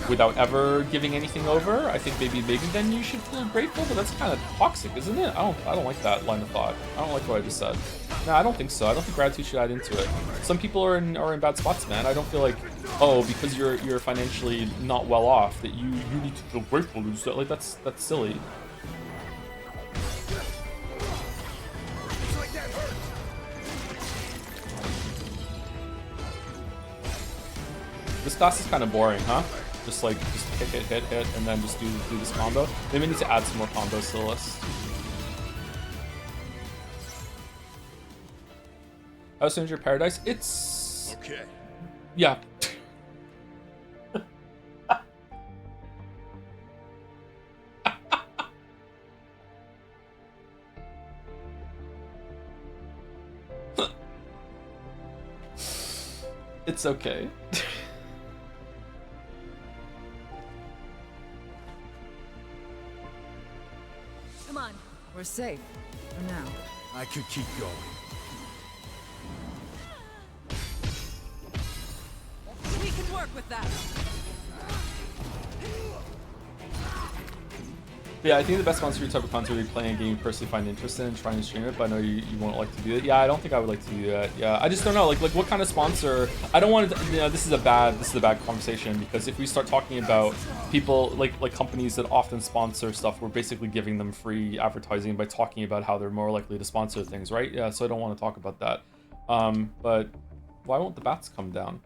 without ever giving anything over, I think maybe then you should feel grateful. But that's kind of toxic, isn't it? I don't like that line of thought. I don't like what I just said. No, I don't think so. I don't think gratitude should add into it. Some people are in bad spots, man. I don't feel like, oh, because you're financially not well off that you need to feel grateful. Like that's silly. This class is kind of boring, huh? Just hit, and then just do this combo. Maybe we need to add some more combos to the list. How soon is your paradise? It's... Okay. Yeah. It's okay. Come on. We're safe. For now. I could keep going. We can work with that. Yeah, I think the best sponsor type of content would be playing a game you personally find interest in and trying to stream it, but I know you won't like to do it. Yeah, I don't think I would like to do that. Yeah, I just don't know. Like what kind of sponsor? I don't want to. You know, this is a bad conversation, because if we start talking about people like companies that often sponsor stuff, we're basically giving them free advertising by talking about how they're more likely to sponsor things, right? Yeah, so I don't want to talk about that. But why won't the bats come down?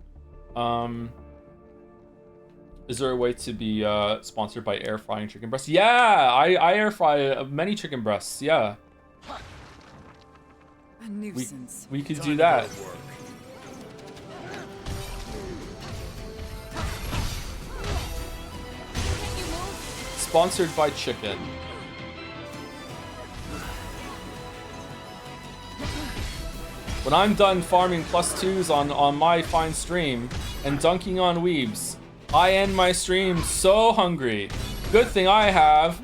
Is there a way to be sponsored by air frying chicken breasts? Yeah, I air fry many chicken breasts. Yeah, A nuisance. we could do that. Sponsored by chicken. When I'm done farming +2s on my fine stream and dunking on weebs, I end my stream so hungry. Good thing I have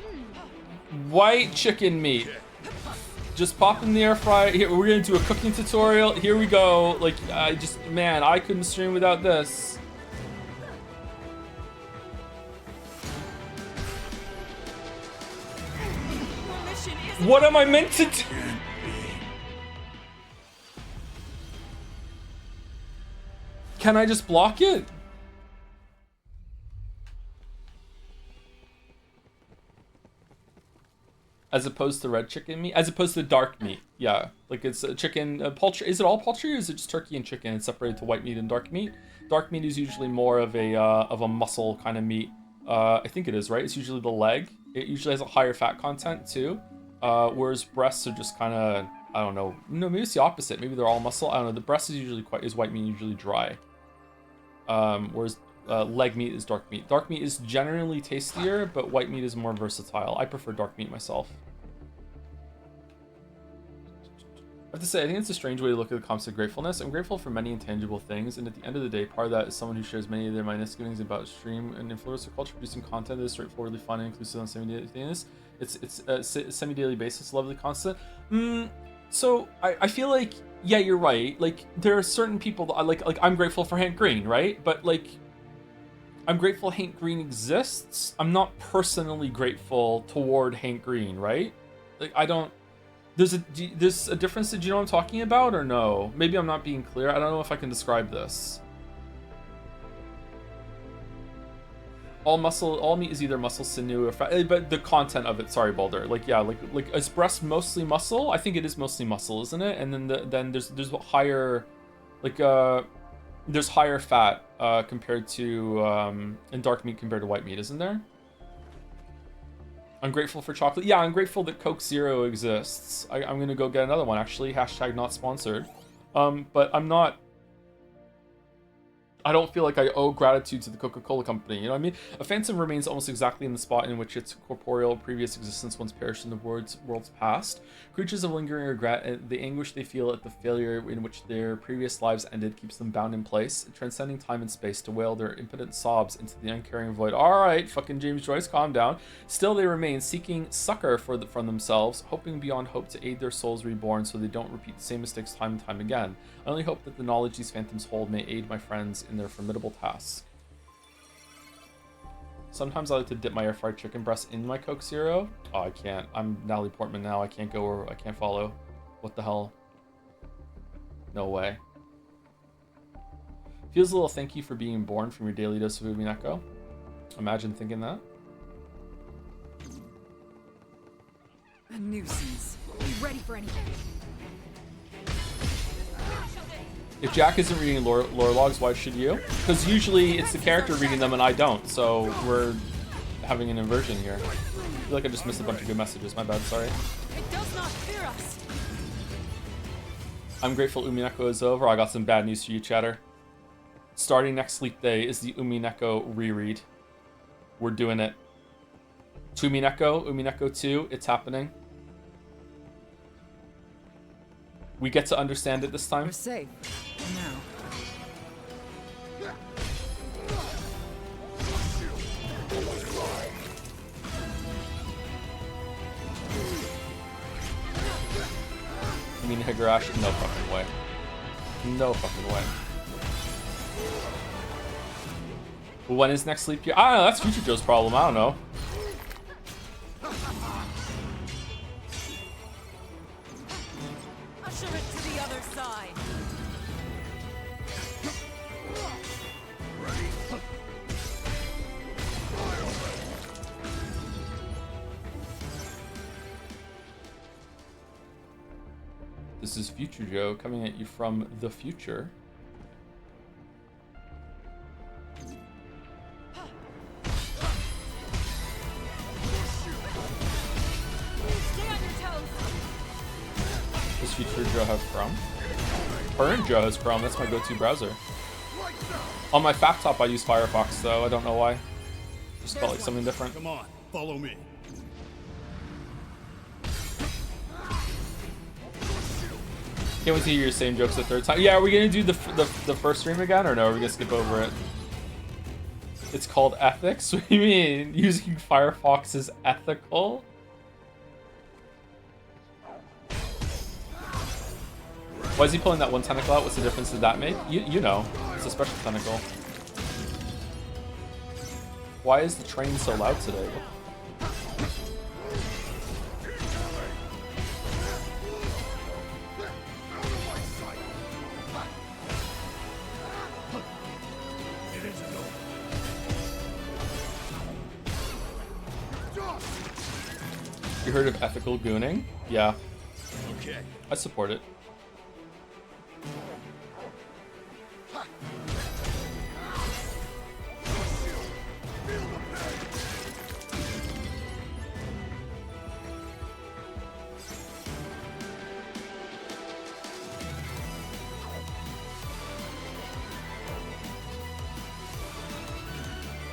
white chicken meat. Just pop in the air fryer. Here, we're gonna do a cooking tutorial. Here we go. Like, man, I couldn't stream without this. Your mission isn't What am I meant to do? Can I just block it? As opposed to red chicken meat? As opposed to dark meat. Yeah. Like it's a chicken, poultry. Is it all poultry, or is it just turkey and chicken? It's separated to white meat and dark meat. Dark meat is usually more of a muscle kind of meat. I think it is, right? It's usually the leg. It usually has a higher fat content too. Whereas breasts are just kind of, I don't know. No, maybe it's the opposite. Maybe they're all muscle. I don't know. The breast is usually white meat, usually dry. Whereas leg meat is dark meat. Dark meat is generally tastier, but white meat is more versatile. I prefer dark meat myself. I have to say, I think it's a strange way to look at the concept of gratefulness. I'm grateful for many intangible things, and at the end of the day, part of that is someone who shares many of their misgivings about stream and influencer culture, producing content that is straightforwardly fun and inclusive on semi-daily. It's a semi-daily basis, lovely constant. So I feel like, yeah, you're right. Like, there are certain people that I like I'm grateful for Hank Green, right? But like, I'm grateful Hank Green exists. I'm not personally grateful toward Hank Green, right? Like, I don't. There's a difference. Do you know what I'm talking about, or no? Maybe I'm not being clear. I don't know if I can describe this. All meat is either muscle, sinew, or fat. But the content of it, sorry, Baldur. Like, yeah, like is breast mostly muscle? I think it is mostly muscle, isn't it? And then there's higher, there's higher fat compared to in dark meat compared to white meat, isn't there? I'm grateful for chocolate. Yeah, I'm grateful that Coke Zero exists. I'm gonna go get another one, actually. # not sponsored. But I'm not I don't feel like I owe gratitude to the Coca-Cola company, you know what I mean? A phantom remains almost exactly in the spot in which its corporeal previous existence once perished in the world's past. Creatures of lingering regret, and the anguish they feel at the failure in which their previous lives ended keeps them bound in place, transcending time and space to wail their impotent sobs into the uncaring void. Alright, fucking James Joyce, calm down. Still they remain, seeking succor from themselves, hoping beyond hope to aid their souls reborn so they don't repeat the same mistakes time and time again. I only hope that the knowledge these phantoms hold may aid my friends in their formidable tasks. Sometimes I like to dip my air-fried chicken breast in my Coke Zero. Oh, I can't. I'm Natalie Portman now. I can't go or I can't follow. What the hell? No way. Feels a little thank you for being born from your daily dose of Umineko. Imagine thinking that. A nuisance. Be ready for anything. If Jack isn't reading lore logs, why should you? Because usually it's the character reading them and I don't, so we're having an inversion here. I feel like I just missed a bunch of good messages. My bad, sorry. It does not fear us. I'm grateful Umineko is over. I got some bad news for you, chatter. Starting next sleep day is the Umineko reread. We're doing it. Umineko 2, it's happening. We get to understand it this time. We're safe. Now. You mean Higurashi? No fucking way. No fucking way. When is next sleep year? I don't know, that's Future Joe's problem, I don't know. Usher it to the other side. This is Future Joe coming at you from the future. Stay on your toes. Does Future Joe have Chrome? Current Joe has Chrome, that's my go-to browser. On my laptop I use Firefox though, I don't know why. Just felt like something different. Come on, follow me. Can't wait to hear your same jokes the third time. Yeah, are we gonna do the first stream again, or no? Are we gonna skip over it? It's called ethics? What do you mean? Using Firefox is ethical? Why is he pulling that one tentacle out? What's the difference did that make? You know, it's a special tentacle. Why is the train so loud today? You heard of ethical gooning? Yeah. Okay. I support it.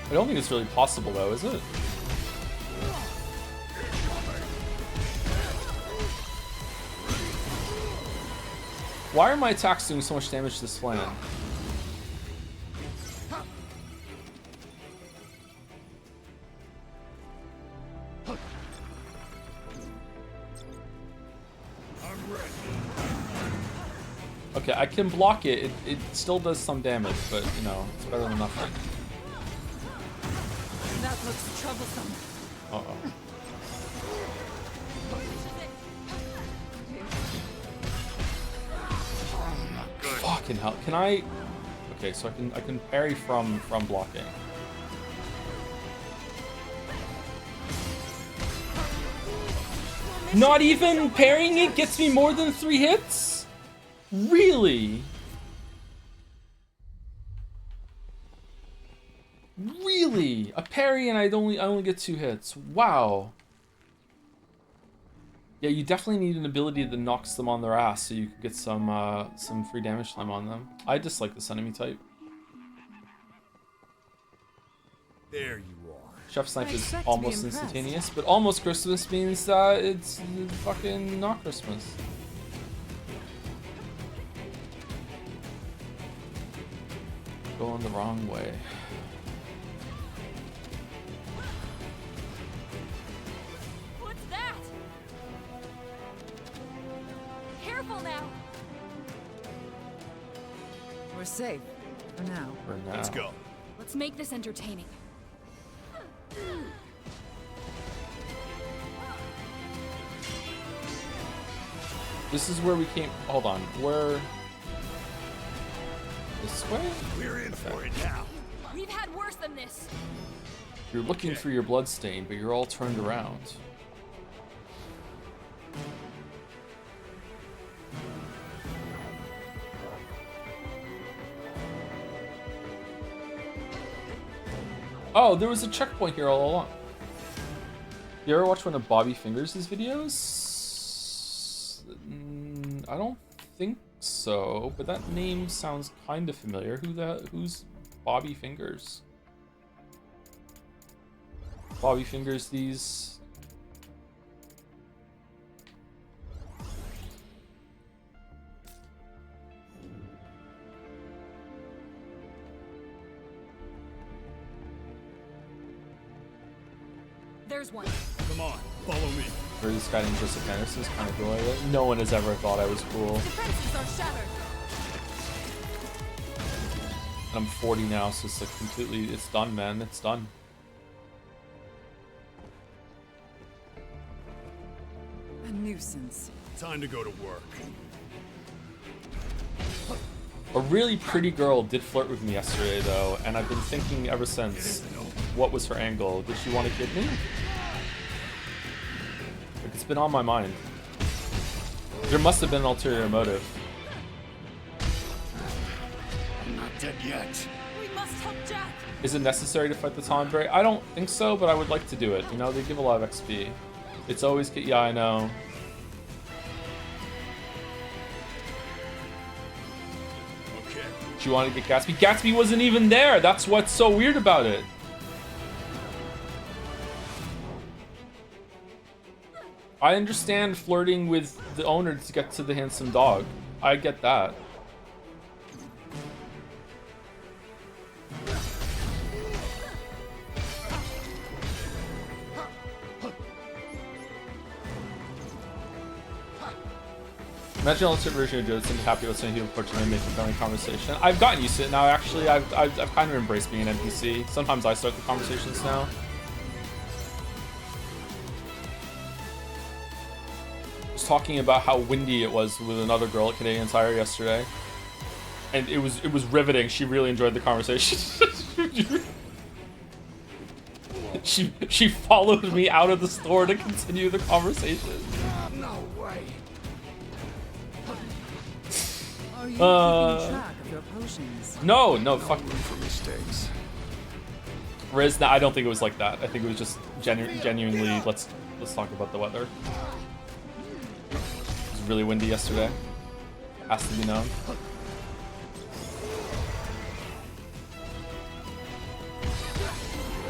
I don't think it's really possible though, is it? Why are my attacks doing so much damage to this plan? Okay, I can block it. It still does some damage, but you know, it's better than nothing. That looks troublesome. Uh-oh. Fucking hell. Can I... Okay, so I can parry from blocking. Not even parrying it gets me more than 3 hits? Really? Really? A parry and I only get 2 hits. Wow. Yeah, you definitely need an ability that knocks them on their ass so you can get some free damage time on them. I dislike this enemy type. There you are. Chef's knife I is expect to be almost impressed. instantaneous, but almost Christmas means that it's fucking not Christmas. Going the wrong way. What's that? Careful now. We're safe. For now. For now. Let's go. Let's make this entertaining. This is where we came. Hold on. Where? This way? We're in for it now. We've had worse than this. You're looking for your blood stain, but you're all turned around. Oh, there was a checkpoint here all along. You ever watch one of Bobby Fingers' videos? I don't think so, but that name sounds kind of familiar. Who's Bobby Fingers? Bobby Fingers these. There's one. Come on, follow me. Or this guy named Joseph Anderson is kind of cool. No one has ever thought I was cool. Defenses are shattered. And I'm 40 now, so it's like completely, it's done, man. It's done. A nuisance. Time to go to work. A really pretty girl did flirt with me yesterday, though, and I've been thinking ever since, what was her angle? Did she want to kid me? Like, it's been on my mind. There must have been an ulterior motive. I'm not dead yet. We must help Jack. Is it necessary to fight the Tombre? I don't think so, but I would like to do it. You know, they give a lot of XP. It's always, yeah, I know. Okay. She wanted to get Gatsby. Gatsby wasn't even there. That's what's so weird about it. I understand flirting with the owner to get to the handsome dog. I get that. Imagine alternate version of Joe seemed happy with saying he unfortunately making friendly conversation. I've gotten used to it now, actually. I've kind of embraced being an NPC. Sometimes I start the conversations now. I was talking about how windy it was with another girl at Canadian Tire yesterday. And it was riveting. She really enjoyed the conversation. she followed me out of the store to continue the conversation. No way. Are you keeping track of your potions? No, fuck. Room for mistakes. Riz, I don't think it was like that. I think it was just genuinely, let's talk about the weather. It was really windy yesterday. Has to be known.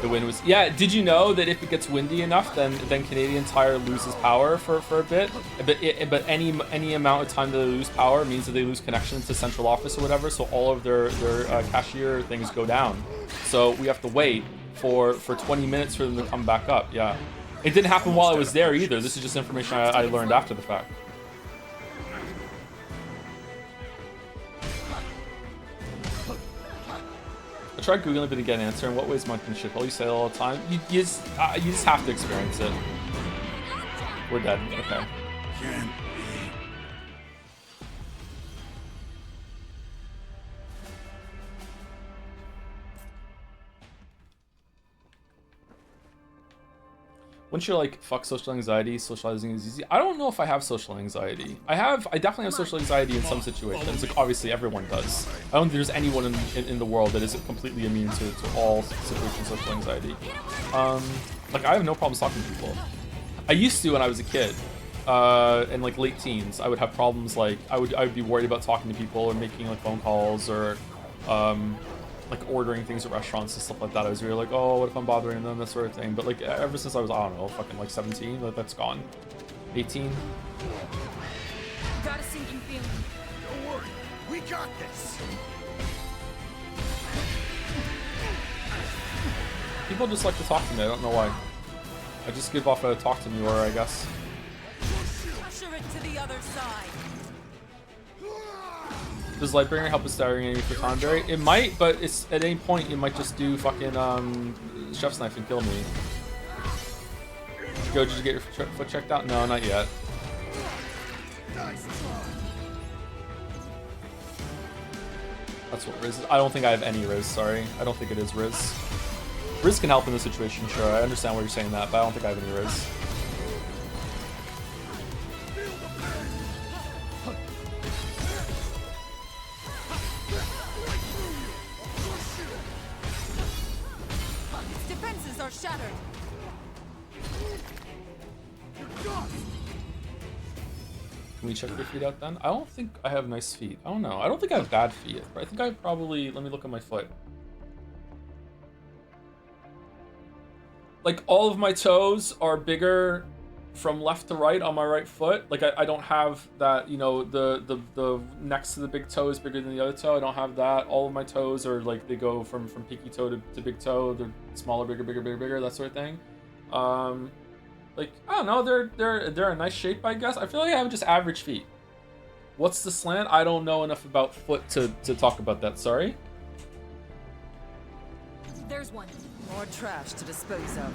The wind was, yeah, did you know that if it gets windy enough, then Canadian Tire loses power for a bit? But any amount of time that they lose power means that they lose connection to central office or whatever, so all of their cashier things go down. So we have to wait for 20 minutes for them to come back up, yeah. It didn't happen while I was there either. This is just information I learned after the fact. I tried Googling but to get an answer. In what ways monkey shit? Well, you say it all the time. You just have to experience it. We're dead. Okay. Can't be. Once you're like, fuck social anxiety, socializing is easy. I don't know if I have social anxiety. I definitely have social anxiety in some situations. Like, obviously everyone does. I don't think there's anyone in the world that isn't completely immune to all situations of social anxiety. Like, I have no problems talking to people. I used to when I was a kid. In like late teens, I would have problems like, I would be worried about talking to people or making like phone calls or like ordering things at restaurants and stuff like that. I was really like, oh, what if I'm bothering them, that sort of thing. But like ever since I was, I don't know, fucking like 17, like that's gone. 18. Got a sinking feeling. Don't worry, we got this. People just like to talk to me. I don't know why. I just give off a talk to me aura, I guess. Usher it to the other side. Does Lightbringer help with staggering enemy for Tonberry? It might, but it's at any point you might just do fucking Chef's Knife and kill me. Go, did you get your foot checked out? No, not yet. That's what Riz is. I don't think I have any Riz, sorry. I don't think it is Riz. Riz can help in this situation, sure. I understand why you're saying that, but I don't think I have any Riz. Its defenses are shattered. Can we check your feet out then? I don't think I have nice feet. I don't know. I don't think I have bad feet. I think I probably... Let me look at my foot. Like, all of my toes are bigger from left to right on my right foot. Like, I don't have that, you know, the next to the big toe is bigger than the other toe. I don't have that. All of my toes are, like, they go from pinky toe to big toe. They're smaller, bigger, bigger, bigger, bigger, that sort of thing. Like, I don't know, they're a nice shape, I guess. I feel like I have just average feet. What's the slant? I don't know enough about foot to talk about that, sorry. There's one. More trash to dispose of.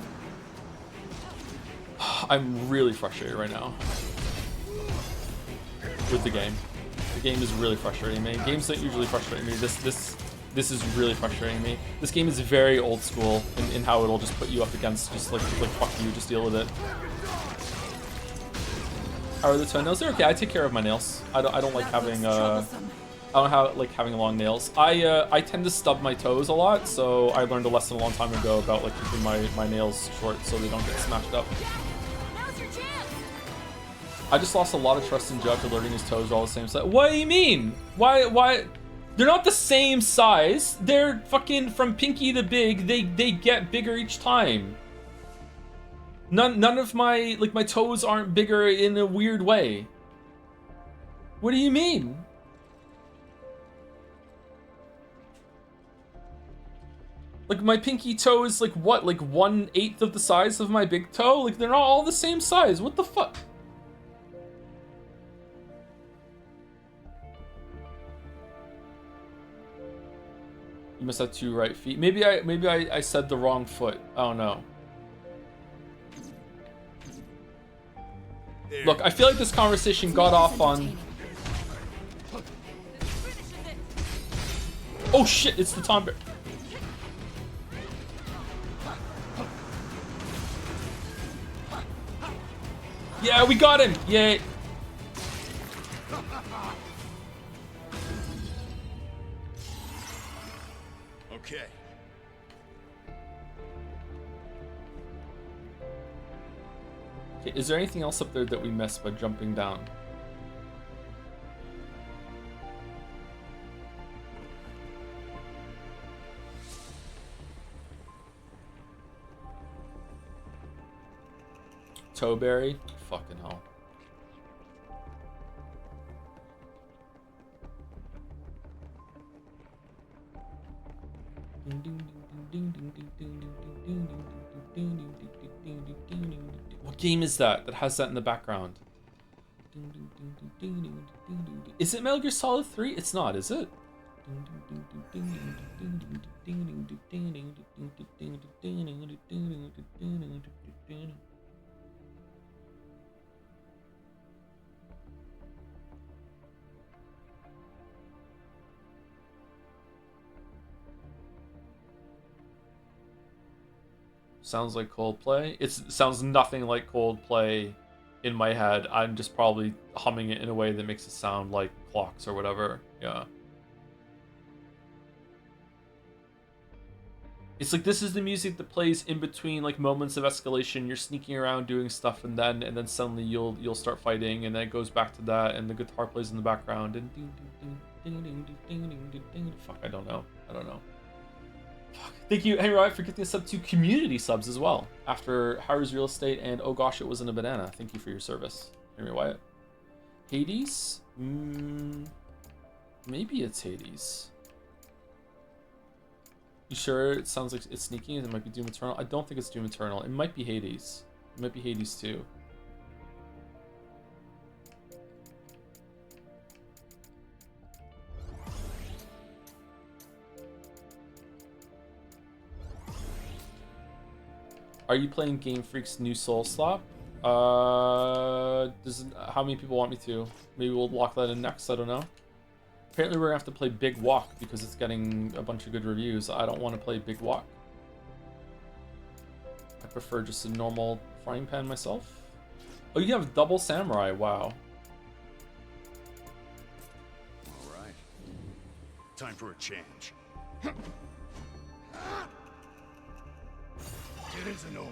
I'm really frustrated right now with the game. The game is really frustrating me. Games don't usually frustrate me. This is really frustrating me. This game is very old school in how it'll just put you up against just like fuck you, just deal with it. How are the toenails? They're okay. I take care of my nails. I don't like having I don't like having long nails. I tend to stub my toes a lot, so I learned a lesson a long time ago about like keeping my nails short so they don't get smashed up. Now's your chance. I just lost a lot of trust in Joe after learning his toes are all the same size. What do you mean? Why? They're not the same size. They're fucking from pinky to big. They get bigger each time. None of my toes aren't bigger in a weird way. What do you mean? Like my pinky toe is like what? Like 1/8 of the size of my big toe? Like they're not all the same size. What the fuck? You must have 2 right feet. Maybe I said the wrong foot. I don't know. There. Look, I feel like this conversation got off on... Oh shit, it's the Tonberry. Yeah, we got him! Yay! Okay. Okay, is there anything else up there that we missed by jumping down? Toeberry? Fucking hell. What game is that has that in the background? Is it Metal Gear Solid 3? It's not, is it? Sounds like Coldplay. It sounds nothing like Coldplay in my head. I'm just probably humming it in a way that makes it sound like clocks or whatever. Yeah. It's like this is the music that plays in between like moments of escalation. You're sneaking around doing stuff, and then suddenly you'll start fighting, and then it goes back to that, and the guitar plays in the background, and fuck, I don't know. Thank you, Henry Wyatt, for getting us up to community subs as well. After Haru's Real Estate and Oh Gosh, It Wasn't a Banana. Thank you for your service, Henry Wyatt. Hades? Maybe it's Hades. You sure? It sounds like it's sneaking. It might be Doom Eternal. I don't think it's Doom Eternal. It might be Hades. It might be Hades too. Are you playing Game Freak's new Soul Slap? How many people want me to? Maybe we'll lock that in next. I don't know. Apparently we're gonna have to play Big Walk because it's getting a bunch of good reviews. I don't want to play Big Walk. I prefer just a normal frying pan myself. Oh, you have double samurai. Wow. All right. Time for a change. It isn't over.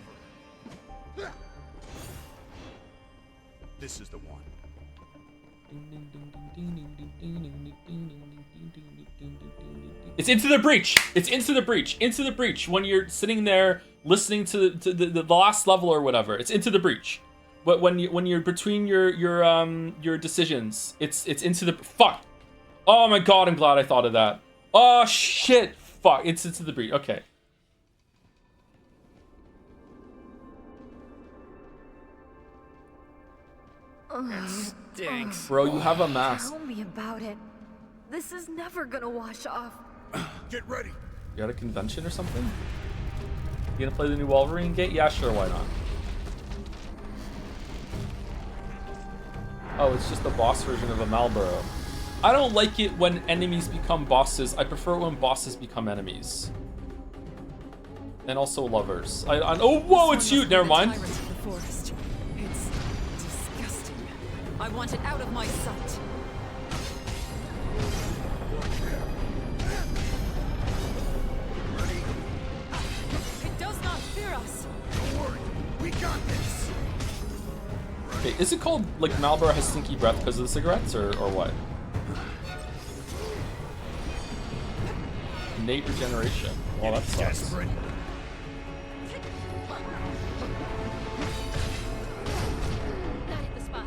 This is the one. It's Into the Breach. It's Into the Breach. Into the Breach. When you're sitting there listening to the last level or whatever, it's Into the Breach. But when you're between your decisions, it's Into the fuck. Oh my god, I'm glad I thought of that. Oh shit, fuck. It's Into the Breach. Okay. Stinks. Bro, you have a mask. Tell me about it. This is never gonna wash off. Get ready. You at a convention or something? You gonna play the new Wolverine game? Yeah, sure, why not? Oh, it's just the boss version of a Malboro. I don't like it when enemies become bosses. I prefer it when bosses become enemies. And also lovers. Oh, whoa, it's you! Never mind. Tyrant of the forest. It's disgusting. I want it out of my sight. It does not fear us. Don't worry, we got this. Okay, is it called, like, Malboro has stinky breath because of the cigarettes, or what? Innate regeneration. Well, that sucks. Desperate. That hit the spot.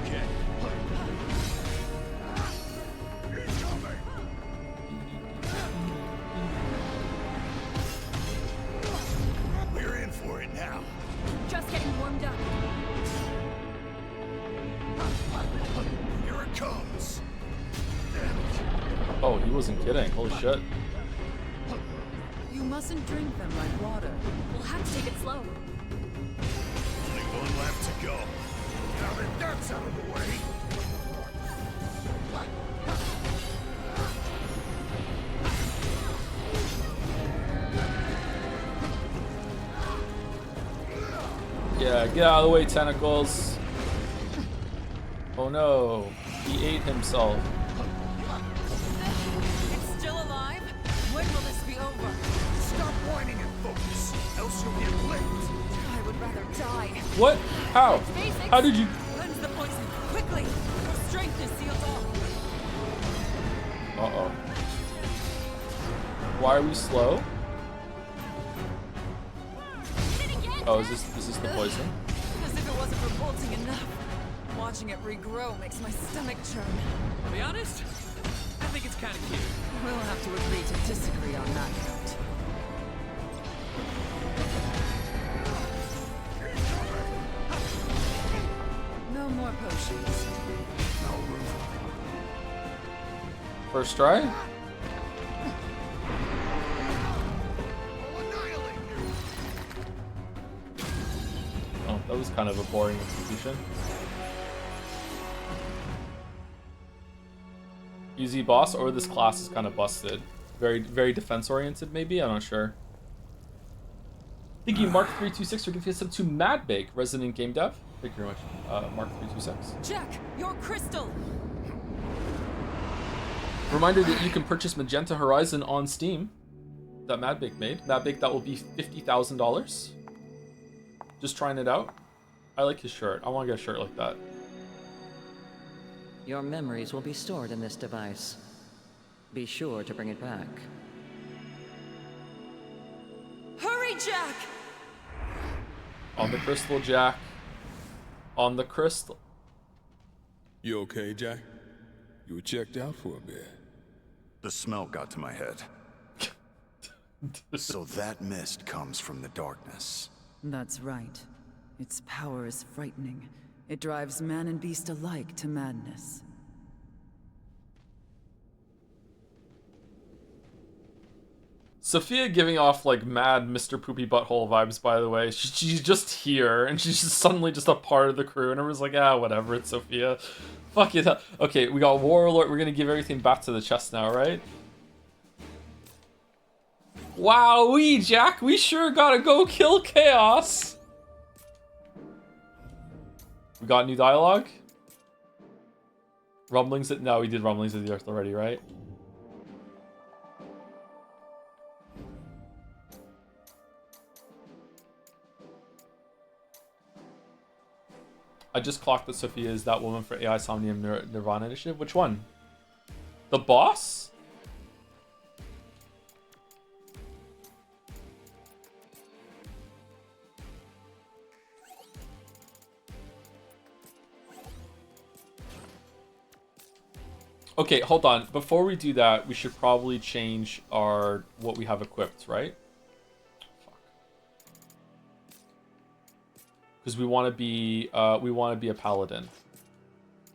Okay. Incoming. We're in for it now. Just getting warmed up. Here it comes. Oh, he wasn't kidding. Holy shit. You mustn't drink them like water. We'll have to take it slow. Only one left to go. Now that that's out of the way. Yeah, get out of the way, tentacles. Oh no, he ate himself. It's still alive? When will this be over? Stop whining and focus, else you'll get licked. I would rather die. What? How? Basics. How did you? Cleanse the poison quickly. Your strength is sealed off. Uh-oh. Why are we slow? Oh, is this the poison? As if it wasn't revolting enough. Watching it regrow makes my stomach churn. To be honest, I think it's kind of cute. We'll have to agree to disagree on that count. No more potions. First try? I'll annihilate you. Oh, that was kind of a boring execution. Easy boss, or this class is kind of busted. Very defense oriented, maybe? I'm not sure. Thank you, Mark326, for giving us up to Madbake, resident game dev. Thank you very much, Mark326. Jack, your crystal! Reminder that you can purchase Magenta Horizon on Steam that Madbake made. Madbake, that will be $50,000. Just trying it out. I like his shirt. I want to get a shirt like that. Your memories will be stored in this device. Be sure to bring it back. Jack! On the crystal, Jack. On the crystal. You okay, Jack? You were checked out for a bit. The smell got to my head. So that mist comes from the darkness. That's right. Its power is frightening. It drives man and beast alike to madness. Sophia giving off like mad Mr. Poopy Butthole vibes, by the way. She's just here, and she's just suddenly just a part of the crew, and everyone's like, ah, whatever, it's Sophia. Fuck it. Okay, we got War Alert. We're gonna give everything back to the chest now, right? Wowee, Jack, we sure gotta go kill Chaos. We got new dialogue? Rumblings at... No, we did Rumblings of the Earth already, right? I just clocked that Sophia is that woman for AI Somnium Nirvana Initiative. Which one? The boss? Okay, hold on. Before we do that, we should probably change our what we have equipped, right? Because we want to be a paladin.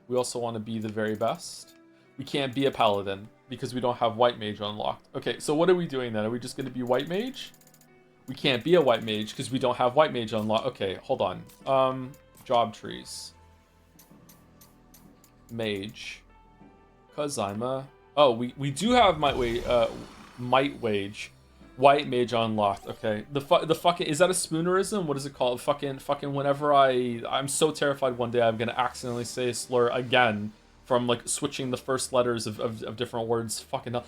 We also want to be the very best. We can't be a paladin because we don't have white mage unlocked. Okay, so what are we doing then? Are we just going to be white mage? We can't be a white mage because we don't have white mage unlocked. Okay, hold on. Job trees. Mage. Cause I'm a... Oh, we do have might wage. White mage unlocked. Okay. The fucking... Is that a spoonerism? What is it called? Fucking whenever I'm so terrified one day I'm gonna accidentally say a slur again from like switching the first letters of different words. Fucking hell.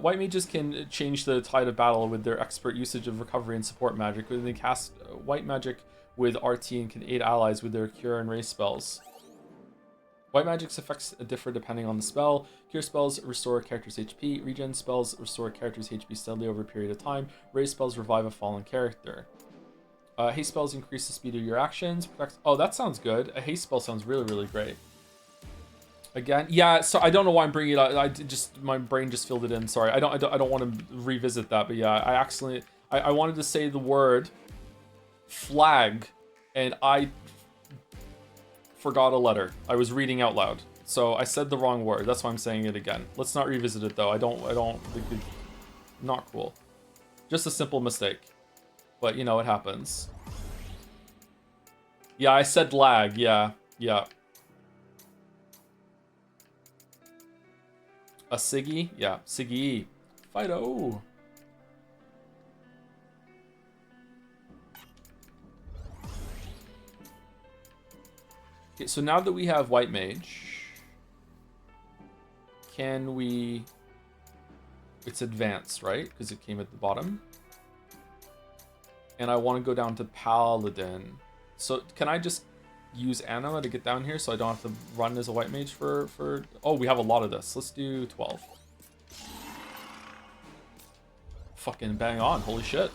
White mages can change the tide of battle with their expert usage of recovery and support magic. When they cast white magic with RT and can aid allies with their cure and raise spells. White magic's effects differ depending on the spell. Cure spells restore character's HP. Regen spells restore character's HP steadily over a period of time. Raise spells revive a fallen character. Haste spells increase the speed of your actions. Oh, that sounds good. A haste spell sounds really, really great. Again, yeah. So I don't know why I'm bringing it up. My brain just filled it in. Sorry, I don't want to revisit that. But yeah, I wanted to say the word flag, and I forgot a letter. I was reading out loud, so I said the wrong word. That's why I'm saying it again. Let's not revisit it though. I don't think it's not cool. Just a simple mistake, but you know it happens. Yeah, I said lag. Yeah. A Siggy? Yeah, Siggy. Fido. Okay, so now that we have white mage, can we... It's advanced, right? Because it came at the bottom. And I want to go down to paladin. So can I just use anima to get down here so I don't have to run as a white mage for... Oh, we have a lot of this. Let's do 12. Fucking bang on. Holy shit.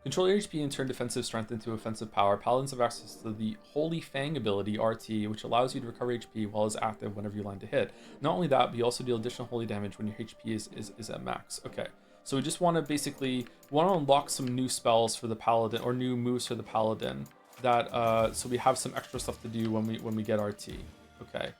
Control your HP and turn defensive strength into offensive power. Paladins have access to the Holy Fang ability, RT, which allows you to recover HP while it's active whenever you land a hit. Not only that, but you also deal additional holy damage when your HP is at max. Okay, so we just want to basically unlock some new spells for the Paladin, or new moves for the Paladin, that so we have some extra stuff to do when we get RT. Okay,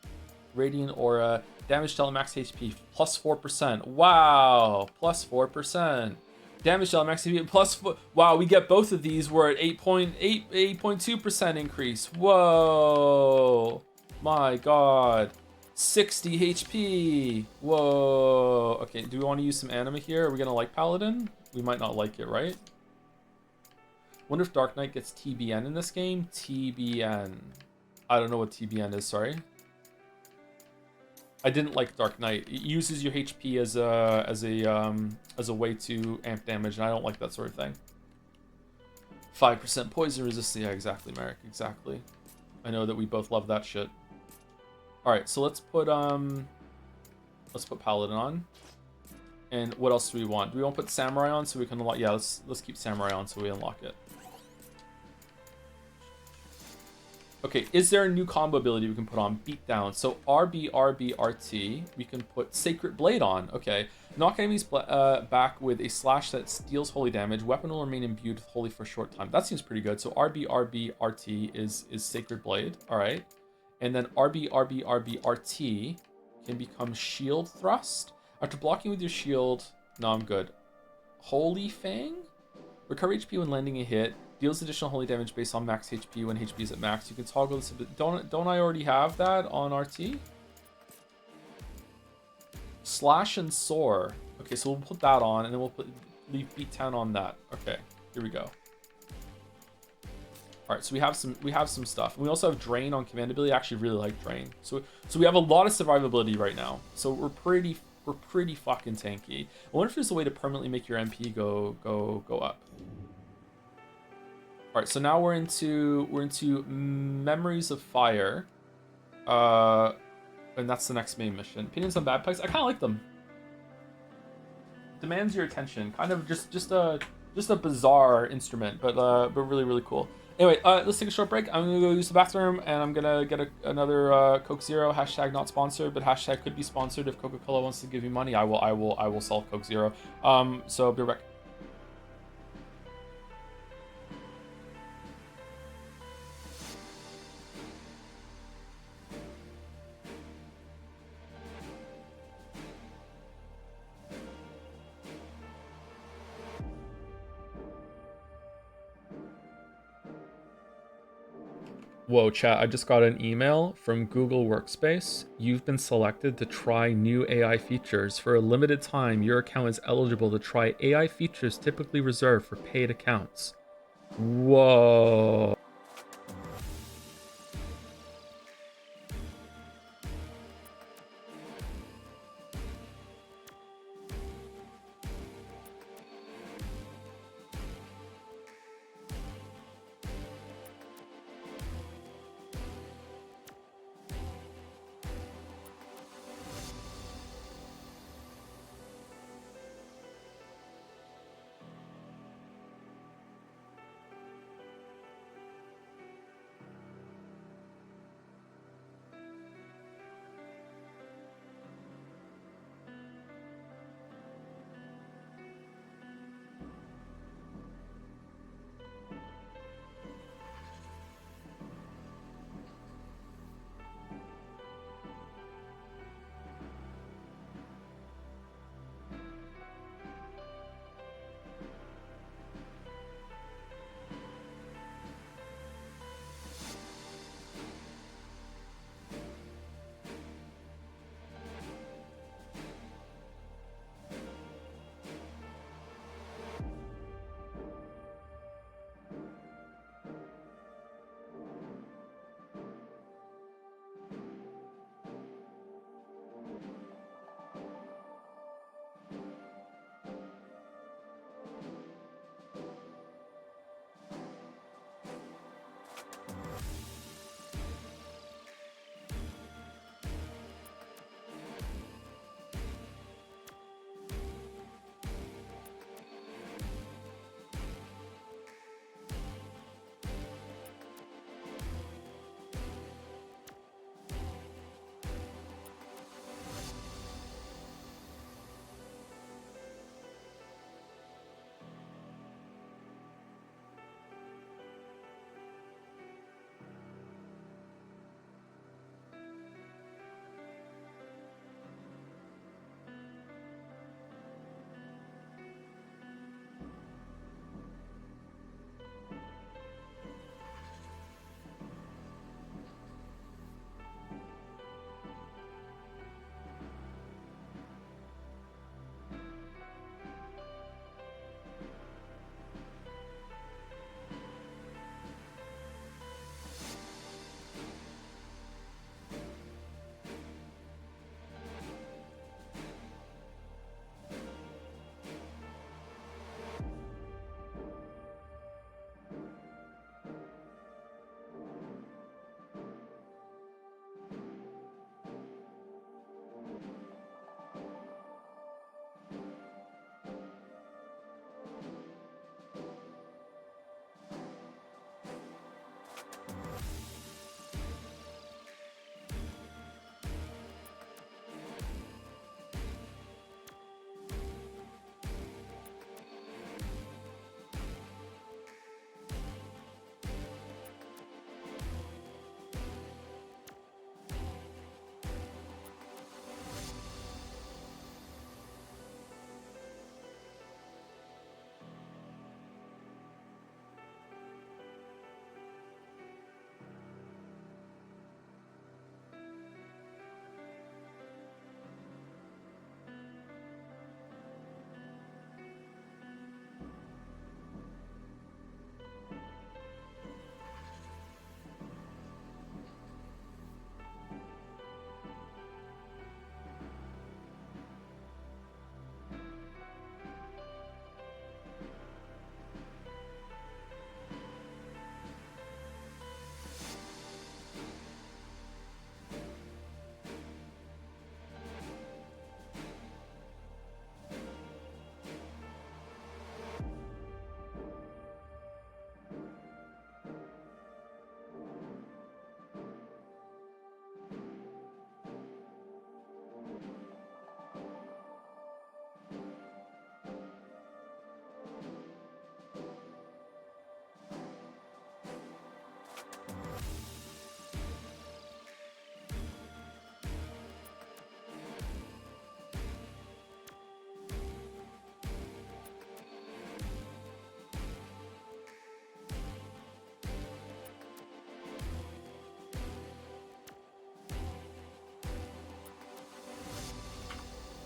Radiant Aura, damage to max HP plus 4%. Wow, plus 4%. Damage to max HP plus 4. Wow, we get both of these. We're at 8.2% increase. Whoa, my god, 60 HP. Whoa. Okay, do we want to use some anima here? Are we gonna like Paladin? We might not like it, right? Wonder if Dark Knight gets TBN in this game. TBN. I don't know what TBN is. Sorry. I didn't like Dark Knight. It uses your HP as a way to amp damage, and I don't like that sort of thing. 5% poison resistance. Yeah, exactly, Merrick. Exactly. I know that we both love that shit. All right, so let's put Paladin on. And what else do we want? Do we want to put Samurai on so we can unlock? Yeah, let's keep Samurai on so we unlock it. Okay, is there a new combo ability we can put on? Beatdown. So RB, RB, RT. We can put Sacred Blade on. Okay. Knock enemies back with a slash that steals holy damage. Weapon will remain imbued with holy for a short time. That seems pretty good. So RB, RB, RT is Sacred Blade. All right. And then RB, RB, RB, RT can become Shield Thrust. After blocking with your shield... No, I'm good. Holy Fang? Recover HP when landing a hit. Deals additional holy damage based on max HP when HP is at max. You can toggle this a bit. Don't I already have that on RT? Slash and Soar. Okay, so we'll put that on, and then we'll leave Beatdown on that. Okay, here we go. All right, so we have some stuff. We also have Drain on command ability. I actually really like Drain. So we have a lot of survivability right now. So we're pretty fucking tanky. I wonder if there's a way to permanently make your MP go up. All right, so now we're into Memories of Fire, and that's the next main mission. Opinions on bagpipes? I kind of like them. Demands your attention. Kind of just a bizarre instrument, but really cool. Anyway, let's take a short break. I'm gonna go use the bathroom, and I'm gonna get another Coke Zero. Hashtag not sponsored, but hashtag could be sponsored if Coca-Cola wants to give me money. I will sell Coke Zero. So I'll be right back. Whoa, chat, I just got an email from Google Workspace. You've been selected to try new AI features. For a limited time, your account is eligible to try AI features typically reserved for paid accounts. Whoa.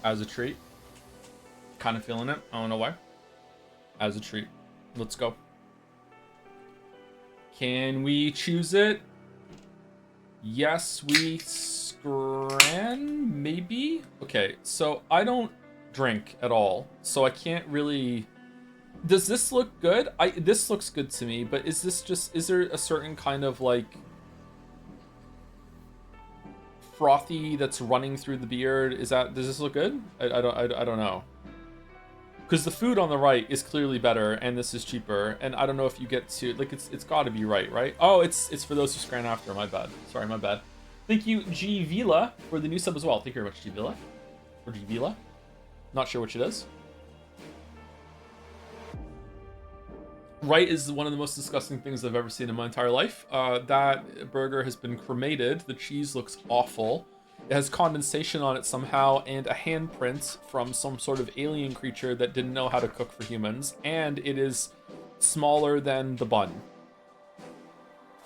As a treat. Kind of feeling it. I don't know why. As a treat. Let's go. Can we choose it? Yes, we scran? Maybe? Okay, so I don't drink at all. So I can't really... Does this look good? This looks good to me, but is this just... Is there a certain kind of, like... frothy that's running through the beard? Does this look good? I don't know. Because the food on the right is clearly better, and this is cheaper, and I don't know if you get to, like, it's got to be right? Oh, it's for those who scran after. My bad. Sorry, my bad. Thank you, G Vila, for the new sub as well. Thank you very much, G Vila, or G Vila. Not sure which it is. Right is one of the most disgusting things I've ever seen in my entire life. That burger has been cremated. The cheese looks awful. It has condensation on it somehow, and a handprint from some sort of alien creature that didn't know how to cook for humans, and it is smaller than the bun.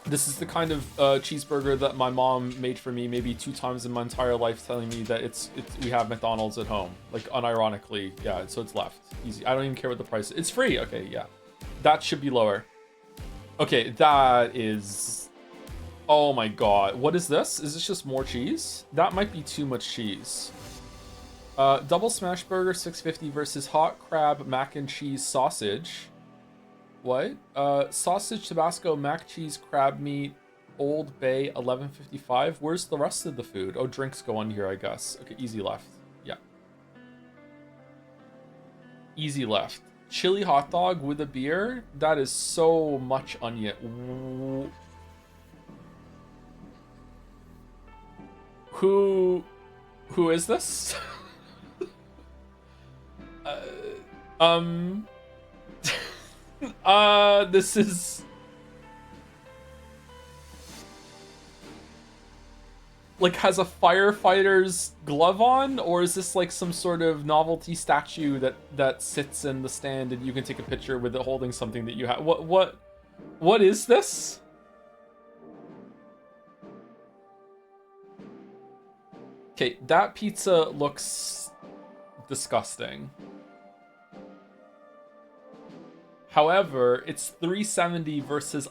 This is the kind of cheeseburger that my mom made for me maybe 2 times in my entire life, telling me that we have McDonald's at home. Like, unironically, yeah, so it's left. Easy. I don't even care what the price is. It's free. Okay, yeah. That should be lower. Okay, that is... Oh my god. What is this? Is this just more cheese? That might be too much cheese. Double smash burger, $6.50 versus hot crab mac and cheese sausage. What? Sausage, Tabasco, mac cheese, crab meat, Old Bay, $11.55. Where's the rest of the food? Oh, drinks go on here, I guess. Okay, easy left. Yeah. Easy left. Chili hot dog with a beer? That is so much onion. Who is this? This is like has a firefighter's glove on, or is this like some sort of novelty statue that sits in the stand and you can take a picture with it holding something that you have? What is this? Okay, that pizza looks disgusting. However, it's $3.70 versus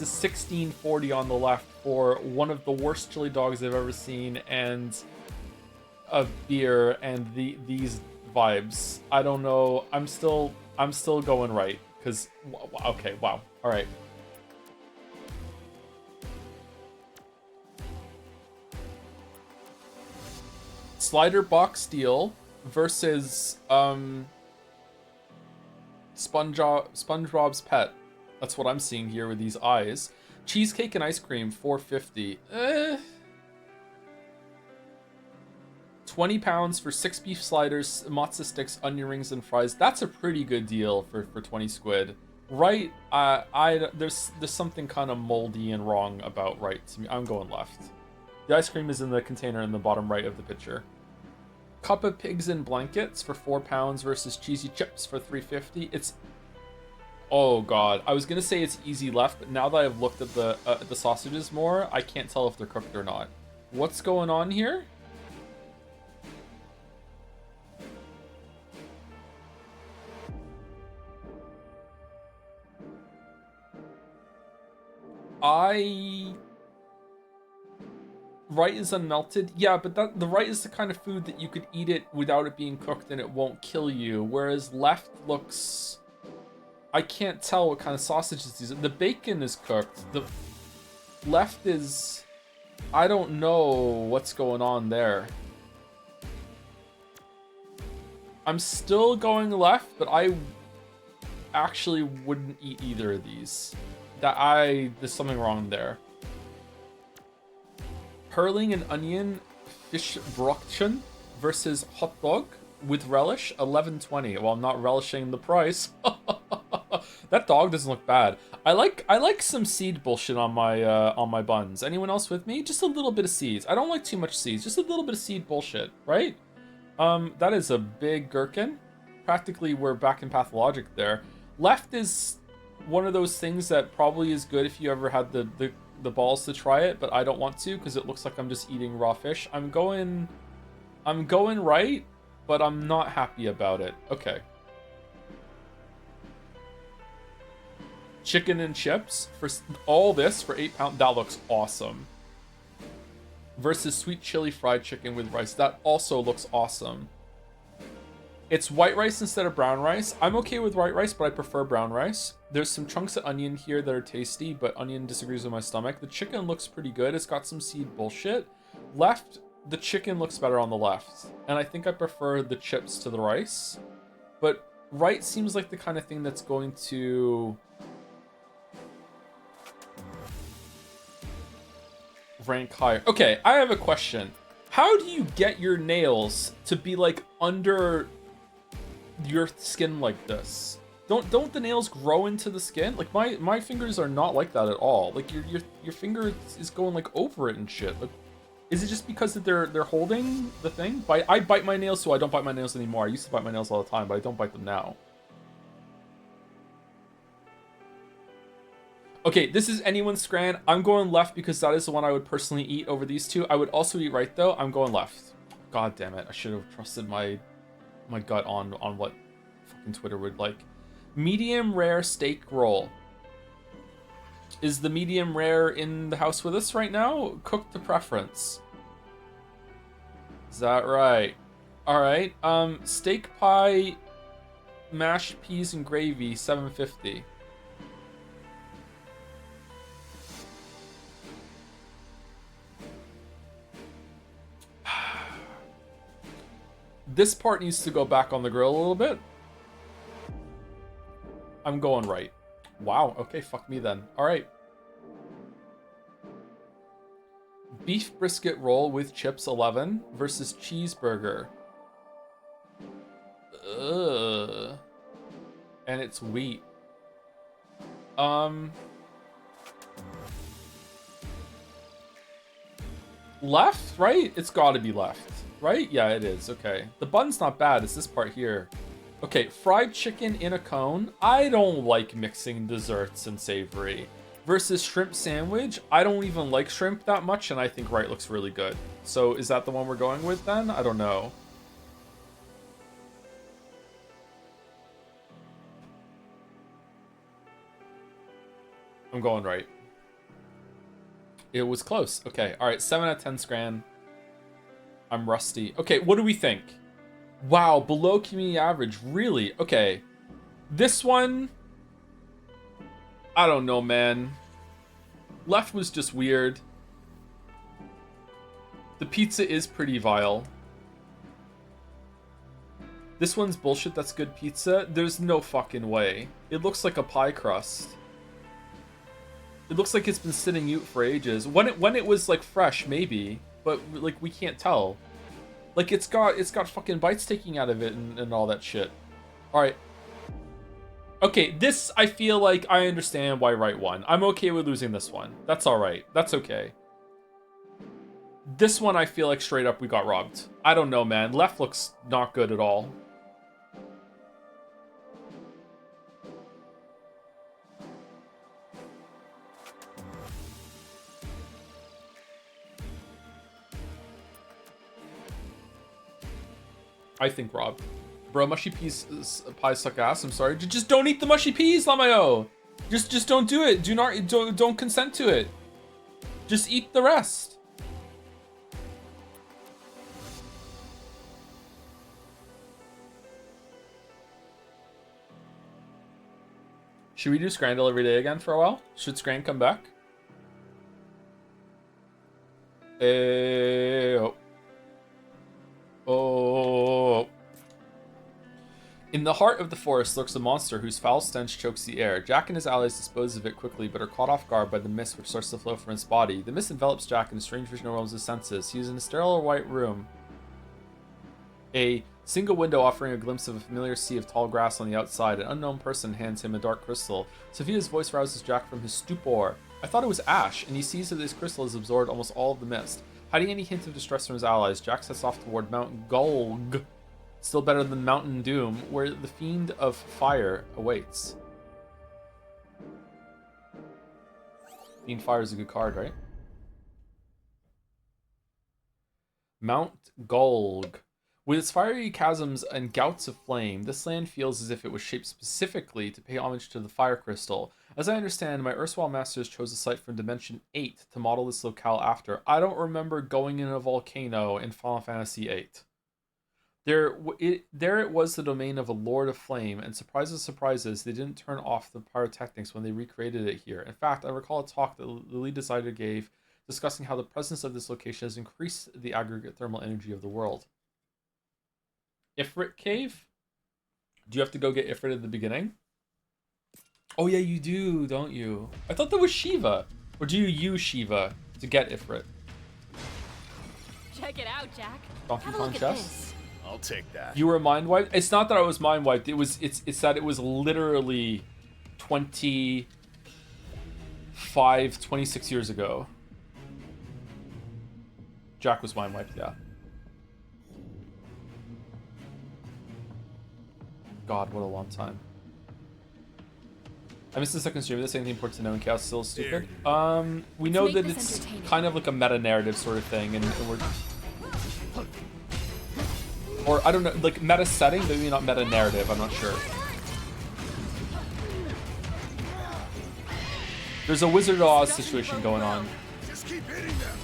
$16.40 on the left for one of the worst chili dogs I've ever seen, and a beer and these vibes. I don't know. I'm still going right because okay, wow. All right. Slider box deal versus SpongeBob's Pet. That's what I'm seeing here with these eyes. Cheesecake and ice cream, $4.50. 20 pounds for 6 beef sliders, matzo sticks, onion rings, and fries. That's a pretty good deal for 20 squid. Right, there's something kind of moldy and wrong about right to me. I'm going left. The ice cream is in the container in the bottom right of the picture. Cup of pigs in blankets for £4 versus cheesy chips for $3.50. It's... Oh god, I was gonna say it's easy left, but now that I've looked at the sausages more, I can't tell if they're cooked or not. What's going on here? Right is unmelted. Yeah, but the right is the kind of food that you could eat it without it being cooked and it won't kill you. Whereas left looks... I can't tell what kind of sausages these are. The bacon is cooked. The left is... I don't know what's going on there. I'm still going left, but I actually wouldn't eat either of these. There's something wrong there. Hurling and onion fish brötchen versus hot dog with relish, $11.20. Well, I'm not relishing the price. That dog doesn't look bad. I like some seed bullshit on my buns. Anyone else with me? Just a little bit of seeds. I don't like too much seeds. Just a little bit of seed bullshit, right? That is a big gherkin. Practically, we're back in pathologic there. Left is one of those things that probably is good if you ever had the balls to try it, but I don't want to because it looks like I'm just eating raw fish. I'm going I'm going right, but I'm not happy about it. Okay. Chicken and chips for all this for £8. That looks awesome. Versus sweet chili fried chicken with rice. That also looks awesome. It's white rice instead of brown rice. I'm okay with white rice, but I prefer brown rice. There's some chunks of onion here that are tasty, but onion disagrees with my stomach. The chicken looks pretty good. It's got some seed bullshit. Left, the chicken looks better on the left. And I think I prefer the chips to the rice. But right seems like the kind of thing that's going to rank higher. Okay, I have a question. How do you get your nails to be like under your skin like this? Don't the nails grow into the skin? Like my fingers are not like that at all. Like your finger is going like over it and shit. Like, is it just because that they're holding the thing? I bite my nails, so I don't bite my nails anymore. I used to bite my nails all the time, but I don't bite them now. Okay, this is anyone's scran. I'm going left because that is the one I would personally eat over these two. I would also eat right though. I'm going left. God damn it! I should have trusted my gut on what fucking Twitter would like. Medium rare steak roll. Is the medium rare in the house with us right now? Cooked to preference. Is that right? All right. Steak pie, mashed peas and gravy, $7.50. This part needs to go back on the grill a little bit. I'm going right. Wow, okay, fuck me then. Alright. Beef brisket roll with chips 11 versus cheeseburger. Ugh. And it's wheat. Left, right? It's gotta be left. Right? Yeah, it is. Okay. The bun's not bad. It's this part here. Okay, fried chicken in a cone. I don't like mixing desserts and savory. Versus shrimp sandwich. I don't even like shrimp that much, and I think right looks really good. So is that the one we're going with then? I don't know. I'm going right. It was close. Okay. All right. 7 out of 10 scran. I'm rusty. Okay, what do we think? Wow, below community average. Really? Okay. This one, I don't know, man. Left was just weird. The pizza is pretty vile. This one's bullshit. That's good pizza. There's no fucking way. It looks like a pie crust. It looks like it's been sitting out for ages. When it was like fresh, maybe. But like we can't tell. Like it's got fucking bites taking out of it and all that shit. All right. Okay, this I feel like I understand why right won. I'm okay with losing this one. That's all right. That's okay. This one I feel like straight up we got robbed. I don't know, man. Left looks not good at all. I think Rob. Bro, mushy peas pies suck ass. I'm sorry. Just don't eat the mushy peas, Lamayo. Just don't do it. Don't consent to it. Just eat the rest. Should we do Scrandle every day again for a while? Should Scran come back? Oh. In the heart of the forest lurks a monster whose foul stench chokes the air. Jack and his allies dispose of it quickly, but are caught off guard by the mist which starts to flow from his body. The mist envelops Jack, and a strange vision overwhelms his senses. He is in a sterile white room. A single window offering a glimpse of a familiar sea of tall grass on the outside. An unknown person hands him a dark crystal. Sophia's voice rouses Jack from his stupor. I thought it was ash, and he sees that this crystal has absorbed almost all of the mist. Hiding any hint of distress from his allies, Jack sets off toward Mount Gulg, still better than Mountain Doom, where the Fiend of Fire awaits. Fiend Fire is a good card, right? Mount Gulg. With its fiery chasms and gouts of flame, this land feels as if it was shaped specifically to pay homage to the fire crystal. As I understand, my erstwhile masters chose a site from Dimension 8 to model this locale after. I don't remember going in a volcano in Final Fantasy VIII. There it was the domain of a Lord of Flame, and surprises, surprises, they didn't turn off the pyrotechnics when they recreated it here. In fact, I recall a talk that the lead designer gave discussing how the presence of this location has increased the aggregate thermal energy of the world. Ifrit Cave? Do you have to go get Ifrit at the beginning? Oh yeah, you do, don't you? I thought that was Shiva. Or do you use Shiva to get Ifrit? Check it out, Jack. Donkey Kong chess? I'll take that. You were mind wiped? It's not that I was mind wiped. It's that it was literally 26 years ago. Jack was mind wiped, yeah. God, what a long time. I missed the second stream. Is anything important to know in Chaos still stupid? We know that it's kind of like a meta-narrative sort of thing, and we're... Or, I don't know, like meta-setting, maybe not meta-narrative, I'm not sure. There's a Wizard of Oz situation going on. Just keep hitting them.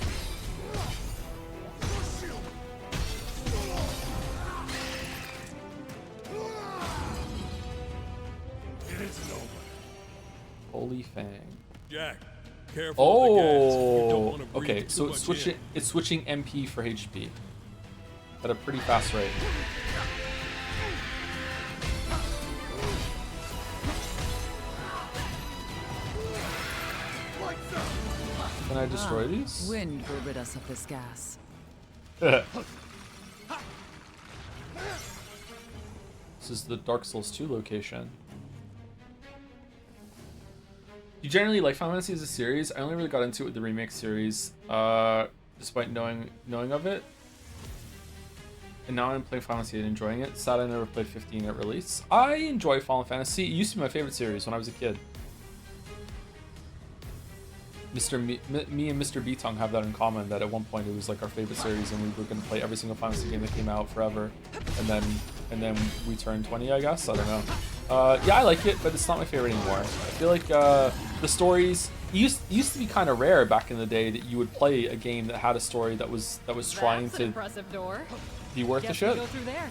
It isn't over. Holy Fang. Jack, careful with the gas. You don't Oh, wanna breathe okay. too So much it's in. switching MP for HP at a pretty fast rate. Can I destroy these? Wind will rid us of this gas. This is the Dark Souls 2 location. You generally like Final Fantasy as a series. I only really got into it with the remake series, despite knowing of it. And now I'm playing Final Fantasy and enjoying it. Sad I never played 15 at release. I enjoy Final Fantasy. It used to be my favorite series when I was a kid. Me and Mr. B-Tongue have that in common, that at one point it was like our favorite series and we were going to play every single Final Fantasy game that came out forever. And then we turned 20, I guess. I don't know. Yeah, I like it, but it's not my favorite anymore. I feel like the stories... It used to be kind of rare back in the day that you would play a game that had a story that was trying That's an to impressive door. be worth the Guess shit. we go through there.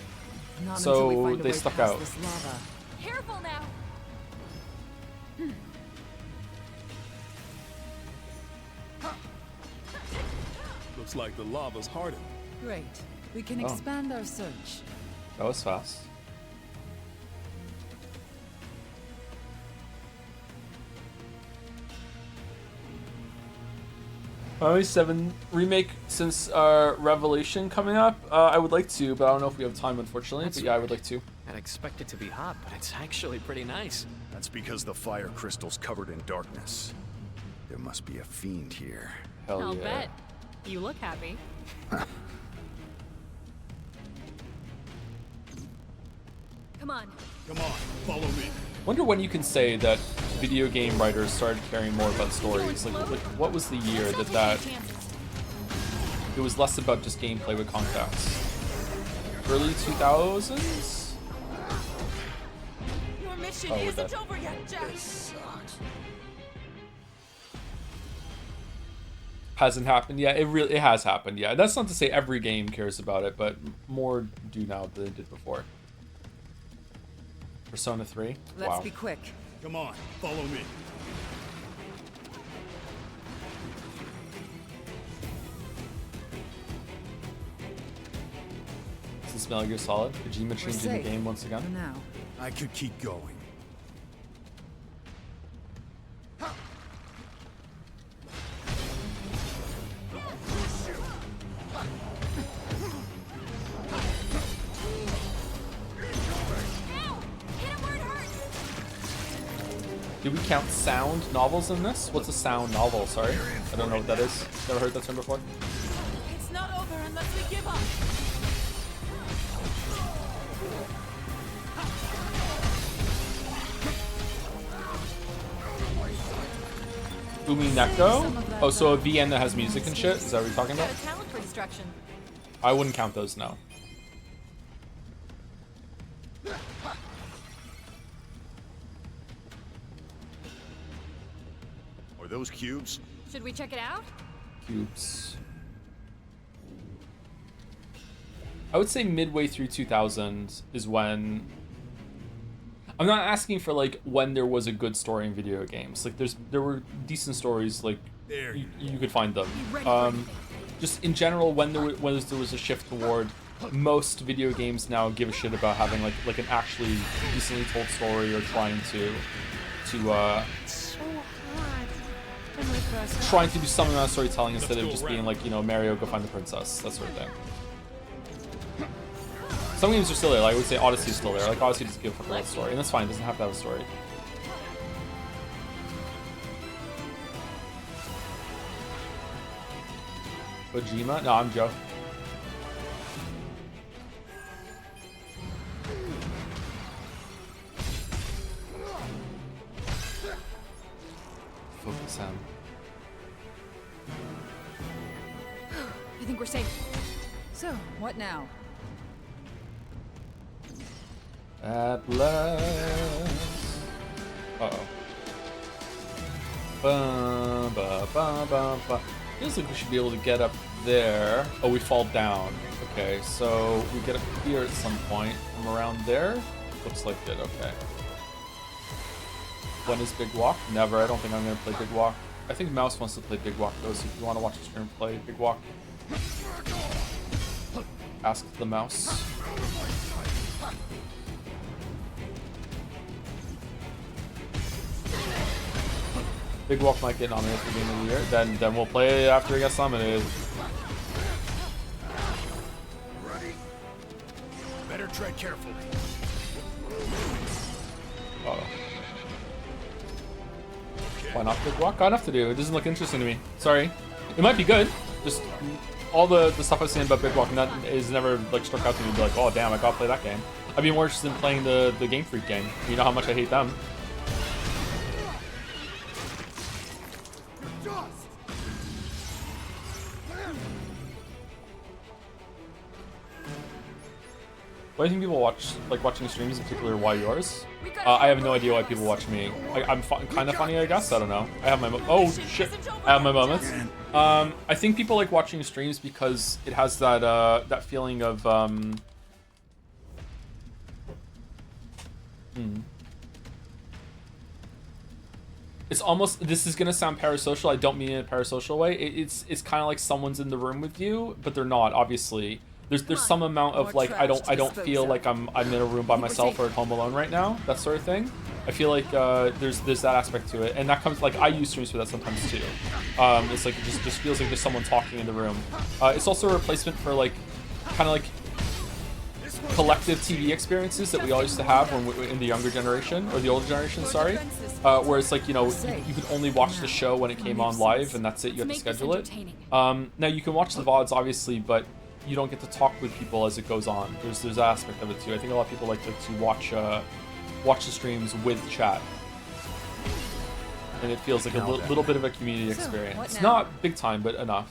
Not So until we find a they way stuck past out. this lava. Careful now. Looks like the lava's hardened. Great. We can Oh. expand our search. That was fast. Final Fantasy 7 remake since Revelation coming up. I would like to, but I don't know if we have time, unfortunately. But yeah, I would like to. I'd expect it to be hot, but it's actually pretty nice. That's because the fire crystal's covered in darkness. There must be a fiend here. Hell I'll yeah. bet. You look happy. Come on. Come on, follow me. Wonder when you can say that video game writers started caring more about stories. Like what was the year that it was less about just gameplay with context? Early 2000s? Your mission Oh, we're isn't dead. over yet, Jack. Hasn't happened yet. It has happened. Yeah, that's not to say every game cares about it, but more do now than they did before. Persona 3. Let's Wow. be quick. Come on, follow me. Does this Metal Gear Solid? Kojima We're changing the safe. game once For again. now. I could keep going. Do we count sound novels in this? What's a sound novel? Sorry, I don't know what that is. Never heard that term before. It's not over unless we give up. Umi Neko? Oh, so a VN that has music and shit? Is that what you're talking Got about? a talent for destruction. I wouldn't count those, no. Are those cubes? Should we check it out? Cubes. I would say midway through 2000 is when... I'm not asking for like when there was a good story in video games. Like there were decent stories, like you could find them. Just in general, when there was a shift toward most video games now give a shit about having like an actually decently told story or trying to do some amount of storytelling instead of just being like, you know, Mario, go find the princess, that sort of thing. Some games are still there. Like I would say Odyssey is still there. Like Odyssey doesn't give a fuck about the story, and that's fine. It doesn't have to have a story. Kojima? No, I'm Joe. Focus him. I think we're safe. So, what now? At last. Uh-oh. Ba, ba, ba, ba, ba. Feels like we should be able to get up there. Oh, we fall down. Okay, so we get up here at some point. From around there? Looks like it, okay. When is Big Walk? Never. I don't think I'm going to play Big Walk. I think Mouse wants to play Big Walk, though, so if you want to watch the stream play Big Walk, ask the mouse. Big Walk might get nominated for Game of the Year. Then we'll play after he gets nominated. Ready? Better tread carefully. Uh-oh. Why not Big Walk? Got enough to do. It doesn't look interesting to me. Sorry. It might be good. Just all the stuff I've seen about Big Walk is never like struck out to me and be like, oh damn, I gotta play that game. I'd be more interested in playing the Game Freak game. You know how much I hate them. Why do you think people like watching streams, in particular? Why yours? I have no idea why people watch me. I'm kind of funny, I guess. I don't know. I have my oh shit. I have my moments. I think people like watching streams because it has that that feeling of It's almost, this is gonna sound parasocial. I don't mean it in a parasocial way. It's kind of like someone's in the room with you, but they're not. Obviously, there's some amount of like I don't feel like I'm in a room by myself or at home alone right now. That sort of thing. I feel like there's that aspect to it, and that comes like I use streams for that sometimes too. It's like it just feels like there's someone talking in the room. It's also a replacement for like kind of like collective TV experiences that we all used to have when we, in the younger generation or the older generation, sorry. Where it's like, you know, you could only watch the show when it came on live, and that's it. You have to schedule it. Now you can watch the VODs obviously, but you don't get to talk with people as it goes on. There's that aspect of it too. I think a lot of people like to watch the streams with chat, and it feels like a little bit of a community experience. It's not big time, but enough.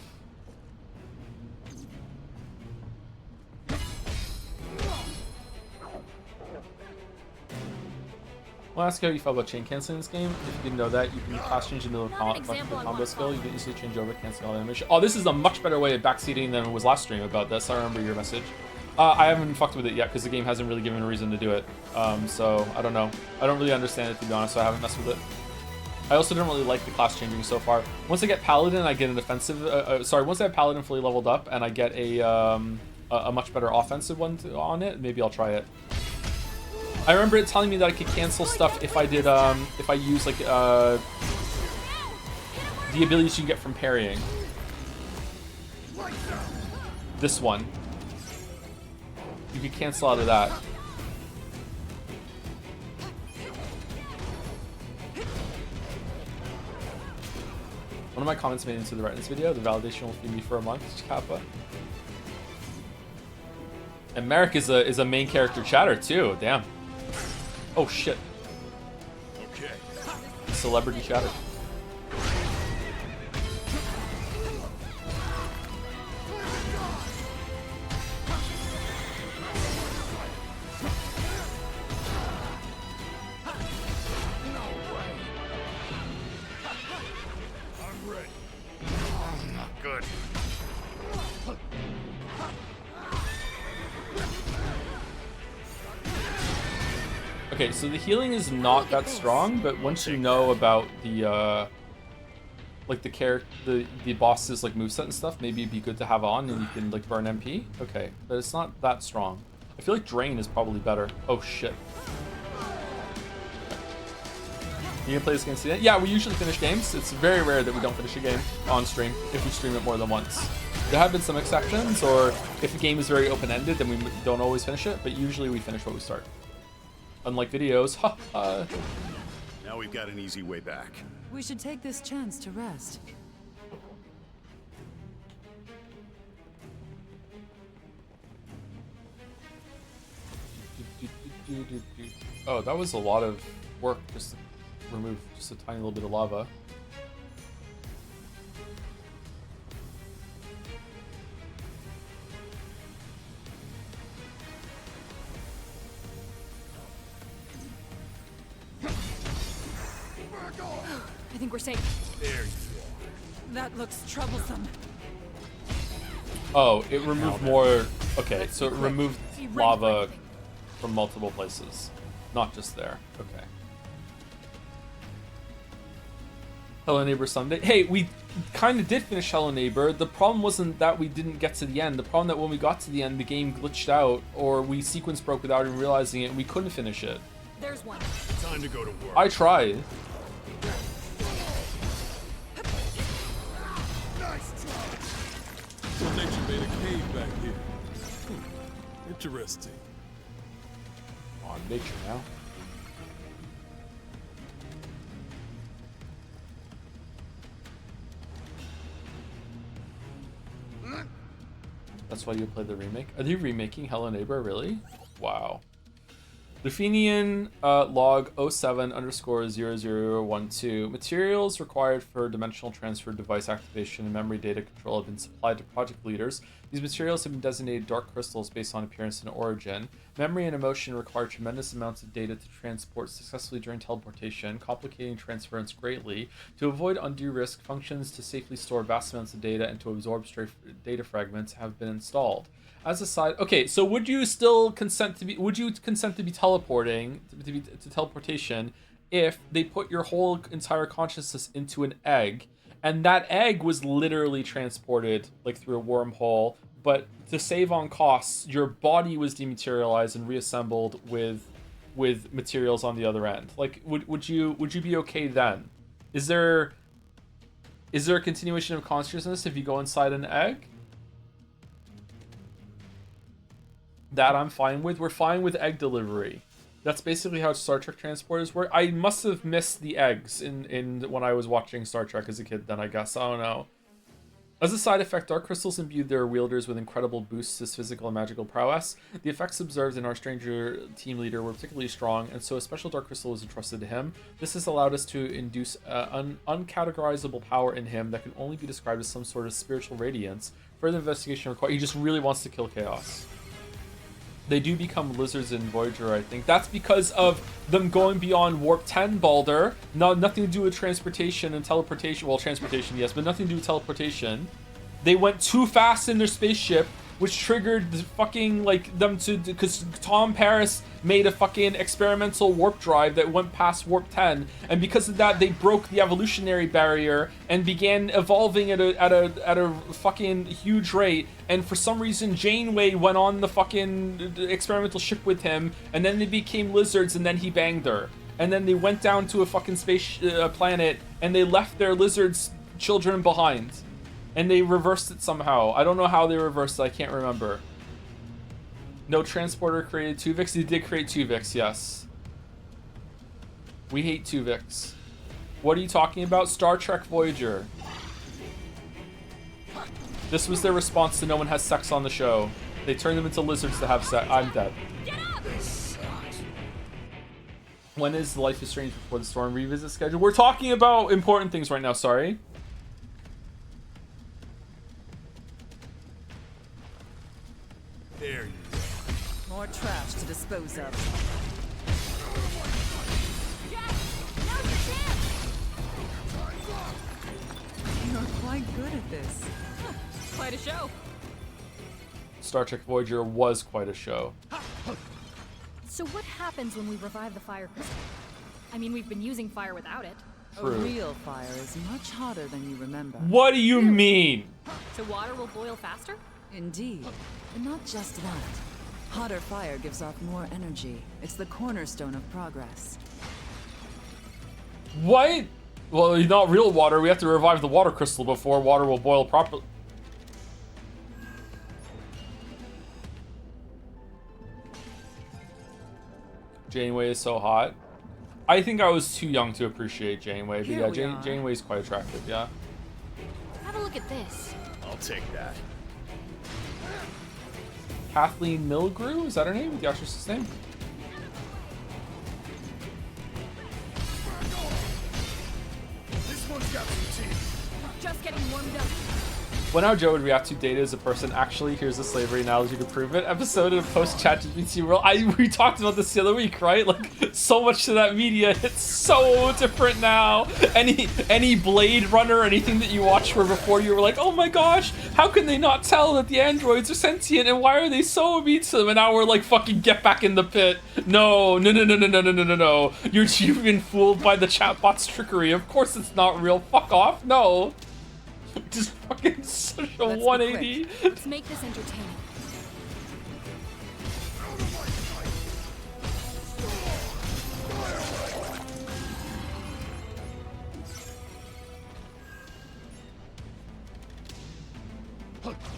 I'll ask you how you felt about chain canceling this game. If you didn't know that, you can class change into a combo skill. You can easily change over, cancel all animation. Oh, this is a much better way of backseating than it was last stream about this. I remember your message. I haven't fucked with it yet because the game hasn't really given a reason to do it. So I don't know. I don't really understand it, to be honest, so I haven't messed with it. I also don't really like the class changing so far. Once I get Paladin, I get an offensive. Once I have Paladin fully leveled up and I get a much better offensive one on it, maybe I'll try it. I remember it telling me that I could cancel stuff if I did, if I use like the abilities you get from parrying. This one. You could cancel out of that. One of my comments made into the Retinus video, the validation will feed me for a month, Kappa. And Merrick is a main character chatter too, damn. Oh shit. Okay. Celebrity chatter. Okay, so the healing is not that strong, but once you know about the like the boss's like moveset and stuff, maybe it'd be good to have on and you can like burn MP. Okay, but it's not that strong. I feel like Drain is probably better. Oh shit. You gonna play this game today? Yeah, we usually finish games. It's very rare that we don't finish a game on stream if we stream it more than once. There have been some exceptions, or if a game is very open-ended, then we don't always finish it, but usually we finish what we start. Unlike videos, haha. Now we've got an easy way back. We should take this chance to rest. Oh, that was a lot of work just to remove just a tiny little bit of lava. I think we're safe. There you are. That looks troublesome. Oh, it removed more. Okay, so it be quick. removed Be ready lava for anything. from multiple places, not just there. Okay. Hello Neighbor Sunday. Hey, we kind of did finish Hello Neighbor. The problem wasn't that we didn't get to the end. The problem that when we got to the end, the game glitched out, or we sequence broke without even realizing it, and we couldn't finish it. There's one. Time to go to work. I tried. Nice try. So nature made a cave back here. Interesting. On nature now. That's why you played the remake. Are they remaking Hello Neighbor, really? Wow. Definian log 07_0012. Materials required for dimensional transfer device activation and memory data control have been supplied to project leaders. These materials have been designated dark crystals based on appearance and origin. Memory and emotion require tremendous amounts of data to transport successfully during teleportation, complicating transference greatly. To avoid undue risk, functions to safely store vast amounts of data and to absorb stray data fragments have been installed. As a side, okay, so would you still consent to be? Would you consent to be teleporting to teleportation if they put your whole entire consciousness into an egg, and that egg was literally transported like through a wormhole, but to save on costs, your body was dematerialized and reassembled with materials on the other end? Like, would you be okay then? Is there a continuation of consciousness if you go inside an egg? That I'm fine with. We're fine with egg delivery. That's basically how Star Trek transporters work. I must have missed the eggs in when I was watching Star Trek as a kid then, I guess. I don't know. As a side effect, dark crystals imbued their wielders with incredible boosts to physical and magical prowess. The effects observed in our stranger team leader were particularly strong, and so a special dark crystal was entrusted to him. This has allowed us to induce uncategorizable power in him that can only be described as some sort of spiritual radiance. Further investigation required. He just really wants to kill Chaos. They do become lizards in Voyager, I think. That's because of them going beyond Warp 10, Balder. Nothing to do with transportation and teleportation. Well, transportation, yes, but nothing to do with teleportation. They went too fast in their spaceship, which triggered the fucking, like, them to... Because Tom Paris made a fucking experimental warp drive that went past Warp 10. And because of that, they broke the evolutionary barrier and began evolving at a fucking huge rate. And for some reason, Janeway went on the fucking experimental ship with him. And then they became lizards, and then he banged her. And then they went down to a fucking space planet, and they left their lizards children behind. And they reversed it somehow. I don't know how they reversed it. I can't remember. No transporter created Tuvix. They did create Tuvix, yes. We hate Tuvix. What are you talking about? Star Trek Voyager. This was their response to No One Has Sex on the show. They turned them into lizards to have sex. I'm dead. When is Life is Strange Before the Storm revisit schedule? We're talking about important things right now, sorry. There you go. More trash to dispose of. You're quite good at this. Quite a show. Star Trek Voyager was quite a show. So what happens when we revive the fire crystal? I mean, we've been using fire without it. A True. real fire is much hotter than you remember. What do you mean? So water will boil faster? Indeed. And not just that. Hotter fire gives off more energy. It's the cornerstone of progress. What? Well, not real water. We have to revive the water crystal before water will boil properly. Janeway is so hot. I think I was too young to appreciate Janeway, but Here yeah, we are. Janeway's quite attractive, yeah. Have a look at this. I'll take that. Kathleen Milgrew, is that her name? The actress's name? This one's got some teeth. Just getting warmed up. When how Joe would react to Data as a person actually hears a slavery analogy to prove it. Episode of post ChatGPT world. We talked about this the other week, right? Like so much to that media. It's so different now. Any Blade Runner, anything that you watched where before you were like, oh my gosh, how can they not tell that the androids are sentient and why are they so mean to them? And now we're like, fucking get back in the pit. No. You've been fooled by the chatbot's trickery. Of course it's not real. Fuck off. No. Just fucking such a Let's be 180. Let's make this entertaining.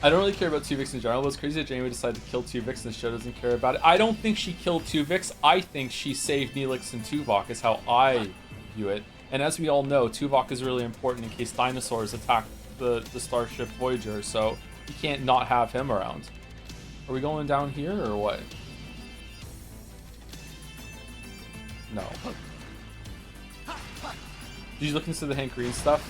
I don't really care about Tuvix in general, but it's crazy that Janeway decided to kill Tuvix and the show doesn't care about it. I don't think she killed Tuvix. I think she saved Neelix and Tuvok is how I view it. And as we all know, Tuvok is really important in case dinosaurs attack the starship Voyager, so you can't not have him around. Are we going down here or what? No. Did you look into the Hank Green stuff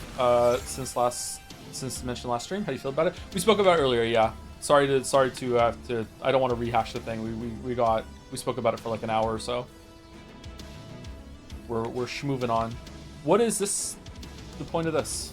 since mentioned last stream? How do you feel about it? We spoke about it earlier, yeah. Sorry to I don't want to rehash the thing. We spoke about it for like an hour or so. We're moving on. What is this? The point of this?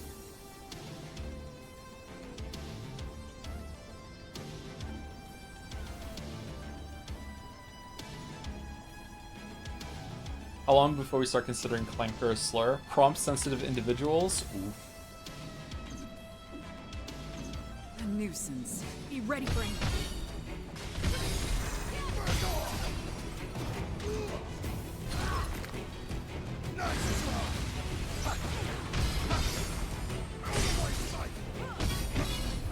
How long before we start considering clanker a slur? Prompt-sensitive individuals? Oof. A nuisance. Be ready for him.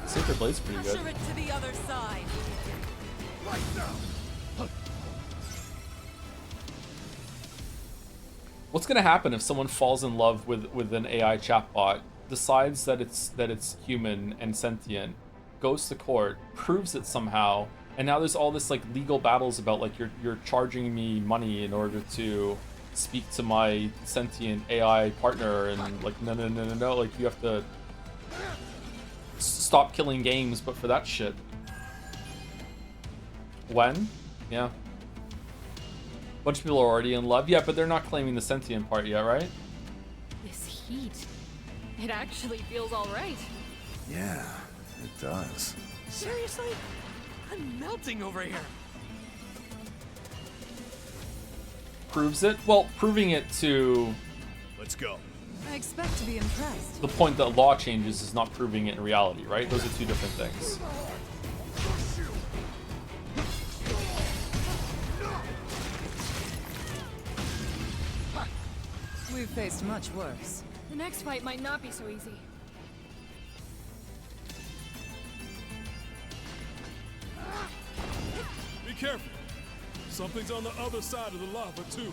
Sacred Blade's pretty good. Usher it to the other side. Right now. What's gonna happen if someone falls in love with an AI chatbot, decides that it's human and sentient, goes to court, proves it somehow, and now there's all this like legal battles about like you're charging me money in order to speak to my sentient AI partner, and like no, like you have to stop killing games, but for that shit. When? Yeah. Bunch of people are already in love. Yeah, but they're not claiming the sentient part yet, right? This heat. It actually feels alright. Yeah, it does. Seriously? I'm melting over here. Proves it? Well, proving it to Let's go. I expect to be impressed. the point that law changes is not proving it in reality, right? Those are two different things. We've faced much worse. The next fight might not be so easy. Be careful. Something's on the other side of the lava, too.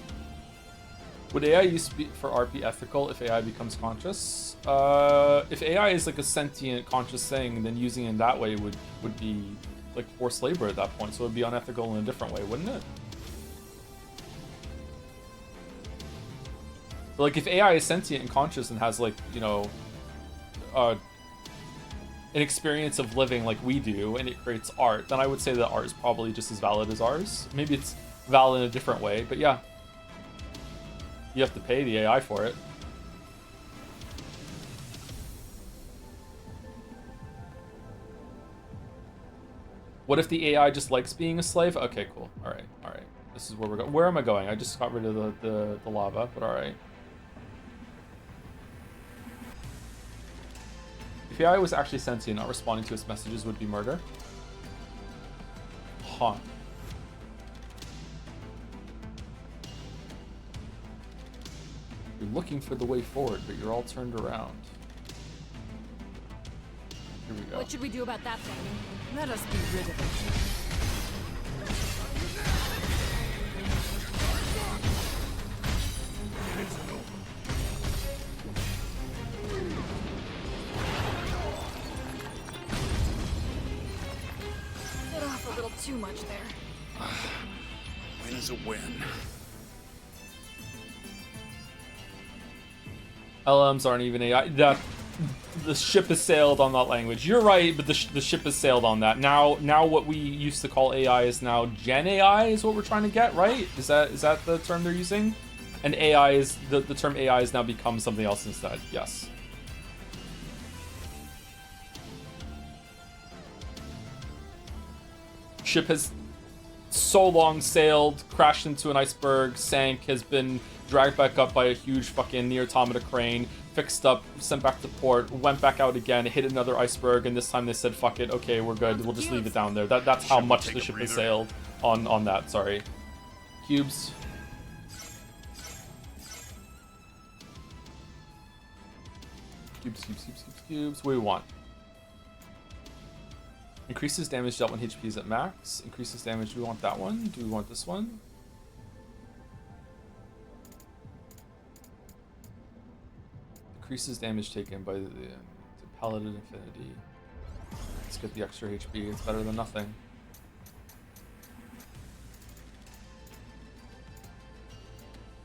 Would AI use for RP ethical if AI becomes conscious? If AI is like a sentient, conscious thing, then using it in that way would be like forced labor at that point, so it would be unethical in a different way, wouldn't it? But like if AI is sentient and conscious and has like, you know, an experience of living like we do, and it creates art, then I would say that art is probably just as valid as ours. Maybe it's valid in a different way, but yeah. You have to pay the AI for it. What if the AI just likes being a slave? Okay, cool. All right. This is where we're going. Where am I going? I just got rid of the lava, but alright. If AI was actually sentient, not responding to its messages would be murder. Huh. You're looking for the way forward, but you're all turned around. Here we go. What should we do about that thing? Let us be rid of it. Bit off a little too much there. Win is a win. LMs aren't even AI. The ship has sailed on that language. You're right, but the ship has sailed on that. Now what we used to call AI is now Gen AI is what we're trying to get, right? Is that the term they're using? And AI is the term AI has now become something else instead. Yes. Ship has so long sailed, crashed into an iceberg, sank, has been dragged back up by a huge fucking near automata crane, fixed up, sent back to port, went back out again, hit another iceberg, and this time they said, fuck it, okay, we're good, we'll just leave it down there. That's how much the ship has sailed on that, sorry. Cubes. Cubes. What do we want? Increases damage dealt when HP is at max. Increases damage, do we want that one? Do we want this one? Increases damage taken by the Paladin Infinity. Let's get the extra HP, it's better than nothing.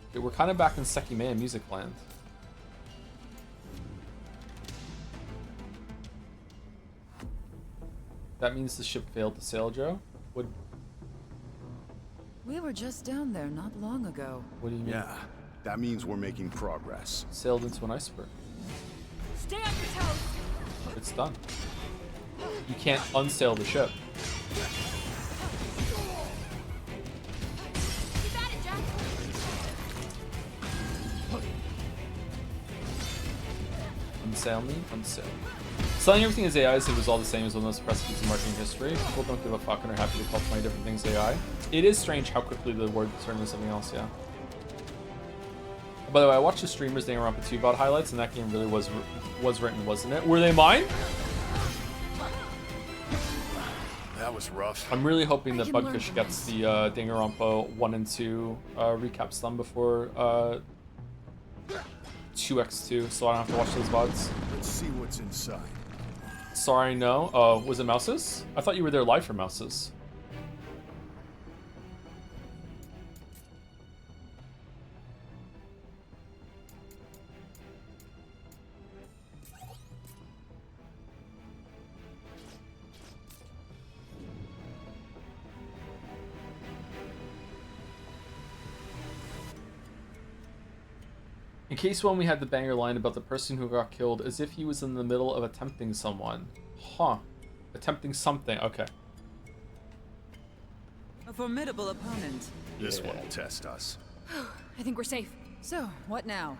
Okay, we're kind of back in Sekimea Music Land. That means the ship failed to sail, Joe? What We were just down there not long ago. do you mean? Yeah, that means we're making progress. Sailed into an iceberg. Stay on your toes. It's done. You can't unsail the ship. Keep at it, Jack. Unsail me, unsail. Selling everything as AI as if it was all the same as one of those precedents in marketing history. People don't give a fuck and are happy to call 20 different things AI. It is strange how quickly the word turned into something else, yeah. By the way, I watched the streamers Danganronpa 2 VOD highlights, and that game really was written, wasn't it? Were they mine? That was rough. I'm really hoping that I can learn Bugfish from gets this. the Danganronpa 1 and 2 recaps done before 2x2, so I don't have to watch those VODs. Let's see what's inside. Sorry, no. Was it Mouses? I thought you were there live for Mouses. In case one, we had the banger line about the person who got killed as if he was in the middle of attempting someone. Huh. Attempting something. Okay. A formidable opponent. This one will test us. I think we're safe. So, what now?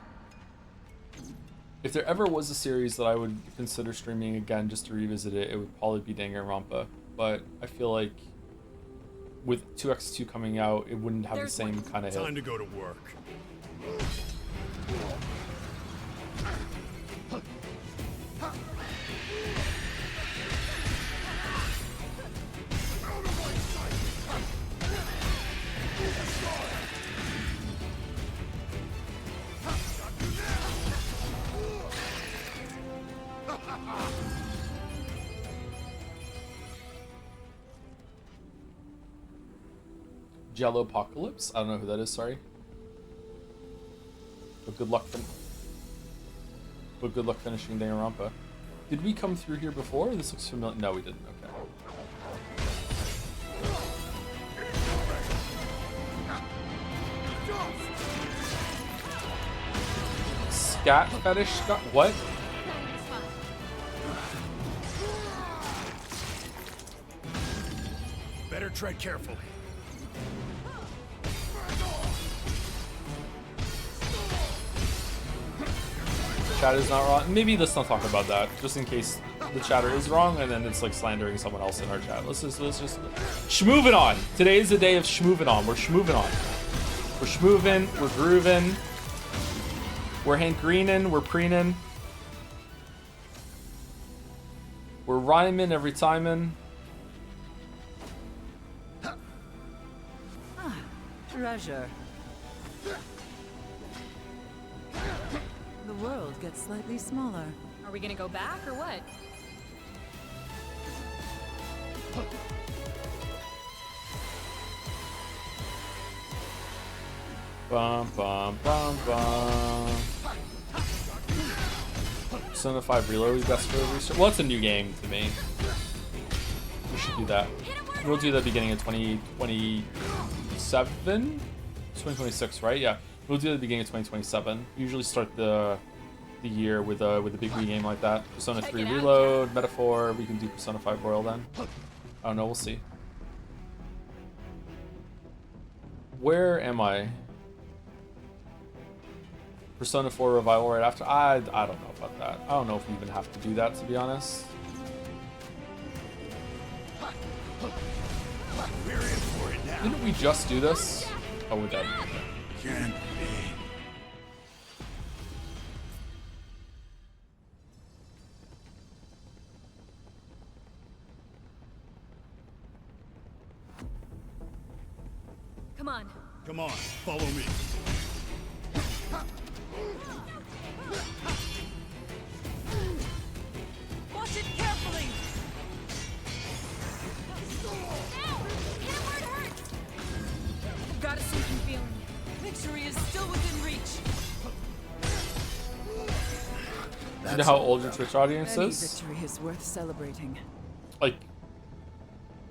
If there ever was a series that I would consider streaming again just to revisit it, it would probably be Danganronpa. But I feel like with 2x2 coming out, it wouldn't have There's the same kind of hit. Time to go to work. Jello Apocalypse? I don't know who that is, sorry. But good luck finishing Danganronpa. Did we come through here before? This looks familiar. No, we didn't. Okay. Scat fetish Scott? What? Better tread carefully. chat is not wrong. Maybe let's not talk about that, just in case the chatter is wrong, and then it's like slandering someone else in our chat. Let's just schmoovin' on. Today is the day of schmoovin' on. We're schmoovin' on. We're schmoovin'. We're groovin'. We're Hank Greenin'. We're preenin'. We're rhyming every timein'. Treasure. The world gets slightly smaller. Are we gonna go back or what? Bum bum bum bum. Persona 5 Reload is best for the research. Well, it's a new game to me. We should do that. We'll do the beginning of 2027? 2026, right? Yeah. We'll do the beginning of 2027. Usually start the year with a big Wii game like that. Persona 3 Reload, Metaphor. We can do Persona 5 Royal then. I don't know. We'll see. Where am I? Persona 4 Revival right after? I don't know about that. I don't know if we even have to do that, to be honest. Didn't we just do this? Oh, we're dead. Can't be. Come on. Come on, follow me. Watch it carefully. I've got a sinking feeling. Victory is still within reach. You know how old your Twitch audience Any is? victory is worth celebrating. Like,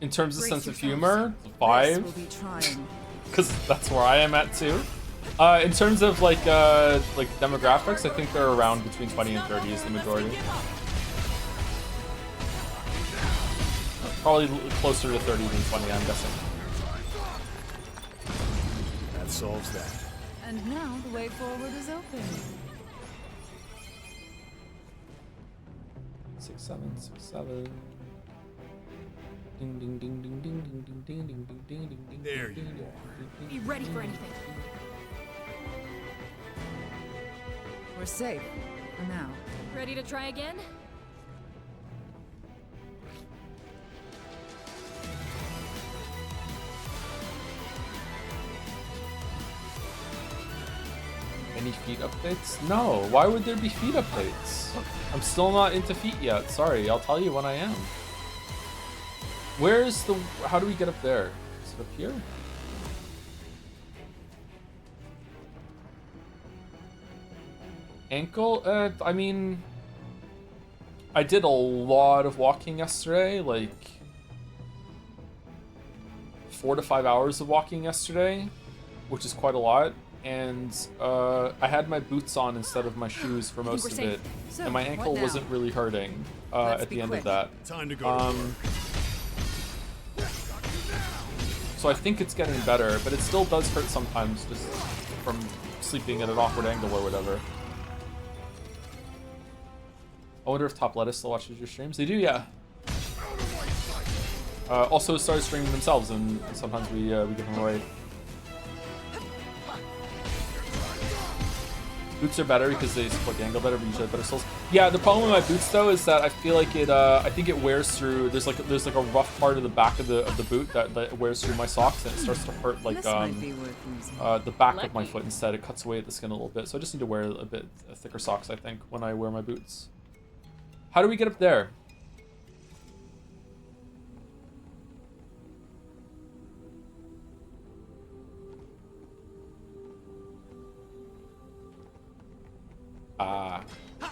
in terms of Brace sense of yourselves. humor, This 5, will be trying. because that's where I am at too. In terms of like demographics, I think they're around between 20 and 30 is the majority. Probably closer to 30 than 20, I'm guessing. That solves that. And now the way forward is open. 6, 7, 6, 7. Ding ding ding ding ding ding ding ding ding ding ding ding ding. There you Be ready for anything. We're safe for now. Ready to try again? Any feet updates? No. Why would there be feet updates? I'm still not into feet yet. Sorry. I'll tell you when I am. Where's the... How do we get up there? Is it up here? Ankle? I mean... I did a lot of walking yesterday. Like... 4 to 5 hours of walking yesterday. Which is quite a lot. And I had my boots on instead of my shoes for most of it. So, And my what ankle now? wasn't really hurting Let's at be the end of quick. that. Time to go to work. So I think it's getting better, but it still does hurt sometimes just from sleeping at an awkward angle or whatever. I wonder if Top Lettuce still watches your streams. They do, yeah. Also started streaming themselves, and sometimes we give them away. Boots are better because they support the angle better, but usually have better soles. Yeah, the problem with my boots though is that I feel like it. I think it wears through. There's like a rough part of the back of the boot that wears through my socks, and it starts to hurt like This might be worth using. the back of my Lucky. foot instead. It cuts away at the skin a little bit, so I just need to wear a bit thicker socks, I think, when I wear my boots. How do we get up there? Ah. I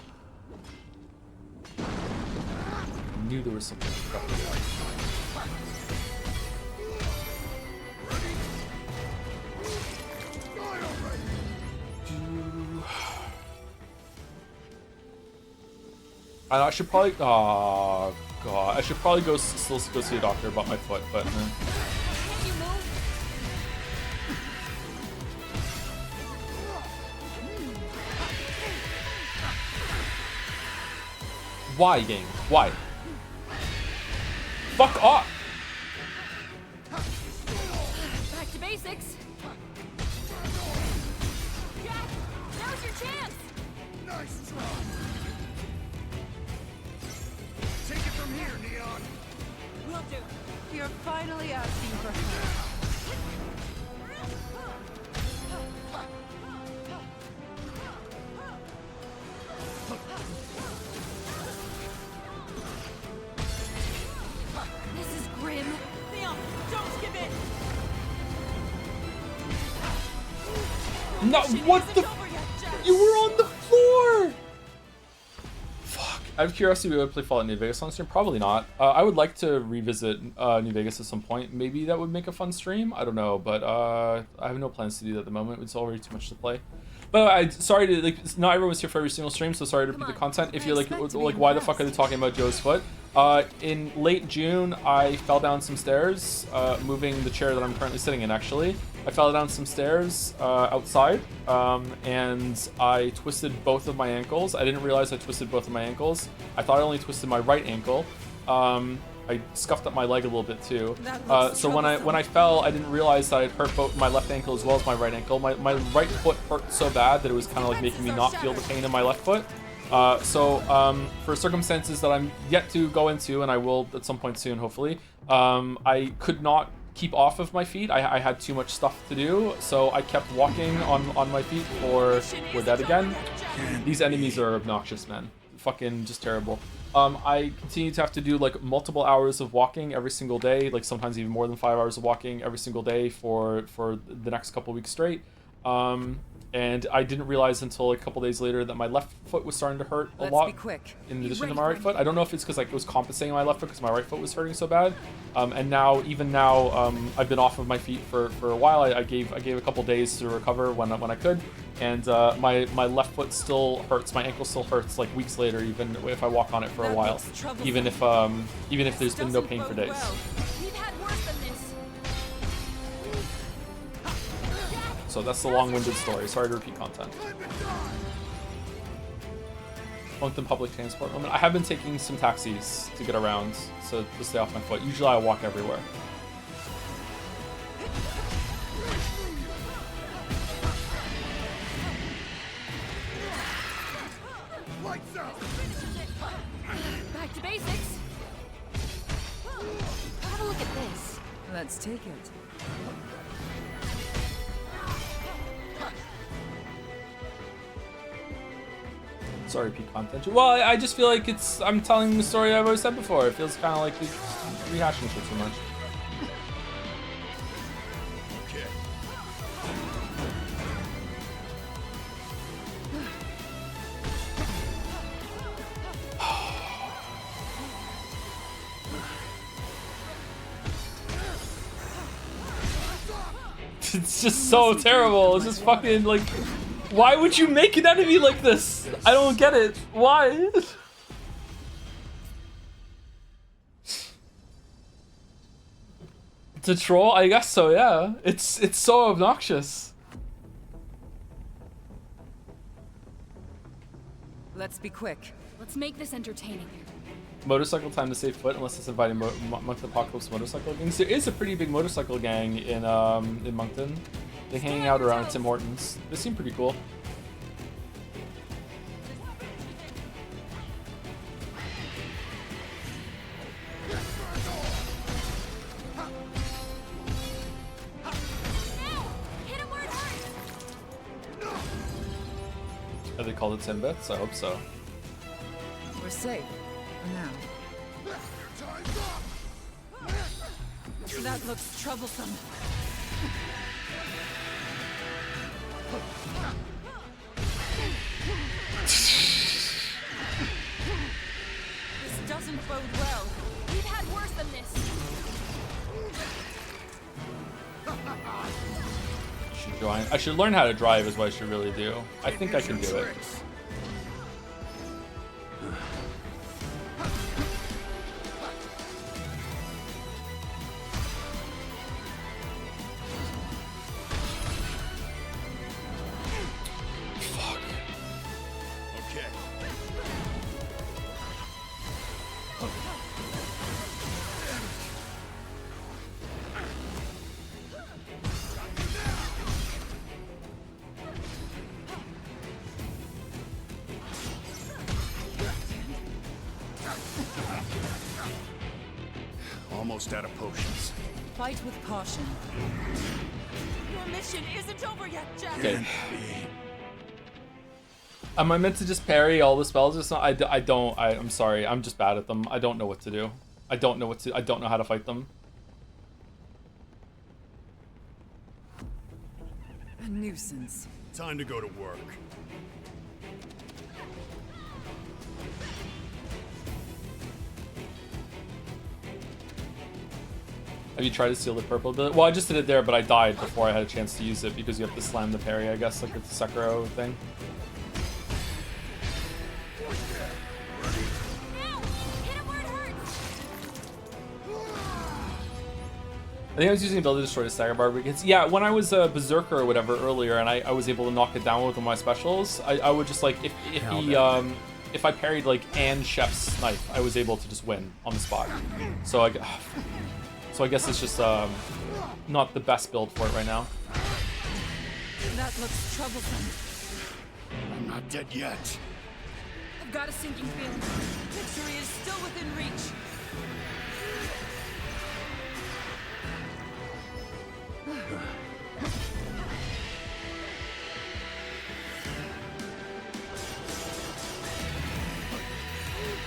knew there was something up there. I should probably. Oh god, I should probably still go see a doctor about my foot, but. Can't you move? Why, game? Why? Fuck off! Back to basics. Jack, now's your chance. Nice try. Take it from here, Neon. Will do. You're finally asking for help. This is grim. Leon, don't give in. No, what the? Over yet, Jack. You were on the floor! Fuck. Out of curiosity, we would play Fallout New Vegas on stream? Probably not. I would like to revisit New Vegas at some point. Maybe that would make a fun stream? I don't know, but I have no plans to do that at the moment. It's already too much to play. But sorry to, like, not everyone's here for every single stream, so sorry to repeat the content. If you're like, why the fuck are they talking about Joe's foot? In late June, I fell down some stairs, moving the chair that I'm currently sitting in, actually. I fell down some stairs outside, and I twisted both of my ankles. I didn't realize I twisted both of my ankles. I thought I only twisted my right ankle. I scuffed up my leg a little bit too. So when I fell, I didn't realize that I'd hurt both my left ankle as well as my right ankle. My right foot hurt so bad that it was kind of like making me not feel the pain in my left foot. For circumstances that I'm yet to go into, and I will at some point soon, hopefully, I could not keep off of my feet. I had too much stuff to do, so I kept walking on my feet for we're dead again. These enemies are obnoxious, man. Fucking just terrible. I continue to have to do like multiple hours of walking every single day, like sometimes even more than 5 hours of walking every single day for the next couple weeks straight. And I didn't realize until a couple days later that my left foot was starting to hurt a lot. In addition to my right foot. I don't know if it's because like it was compensating my left foot because my right foot was hurting so bad. And now, even now, I've been off of my feet for a while. I gave a couple days to recover when I could, and my left foot still hurts. My ankle still hurts like weeks later, even if I walk on it for a while. Even if there's been no pain for days. We've had worse than this. So that's the long-winded story. Sorry to repeat content. Moncton public transport moment. I have been taking some taxis to get around, so to stay off my foot. Usually I walk everywhere. Lights out. Back to basics. Have a look at this. Let's take it. Sorry, repeat content. Well, I just feel like I'm telling the story I've always said before. It feels kind of like rehashing shit too much. Okay. It's just so terrible. It's just fucking like, why would you make an enemy like this? I don't get it. Why? To troll? I guess so, yeah. It's so obnoxious. Let's be quick. Let's make this entertaining. Motorcycle time to save foot unless it's inviting Moncton Apocalypse motorcycle gangs. There is a pretty big motorcycle gang in Moncton. They hang out around Tim Hortons. They seem pretty cool. Are they called the Timbits? I hope so. We're safe. For now. That looks troublesome. This doesn't bode well. We've had worse than this. I should learn how to drive is what I should really do. I think I can do it. Okay. almost out of potions. Fight with caution. Your mission isn't over yet, Jack. Okay. Am I meant to just parry all the spells? It's not. I'm sorry. I'm just bad at them. I don't know what to do. I don't know how to fight them. A nuisance. Time to go to work. Have you tried to steal the purple ability? Well, I just did it there, but I died before I had a chance to use it because you have to slam the parry, I guess, like it's the Sekiro thing. I think I was using ability to destroy the Stagger Bar because, yeah, when I was a Berserker or whatever earlier and I was able to knock it down with one of my specials, I would just, like, if I parried, like, Anne Chef's knife, I was able to just win on the spot. So I guess it's just not the best build for it right now. That looks troublesome. I'm not dead yet. I've got a sinking feeling. Victory is still within reach.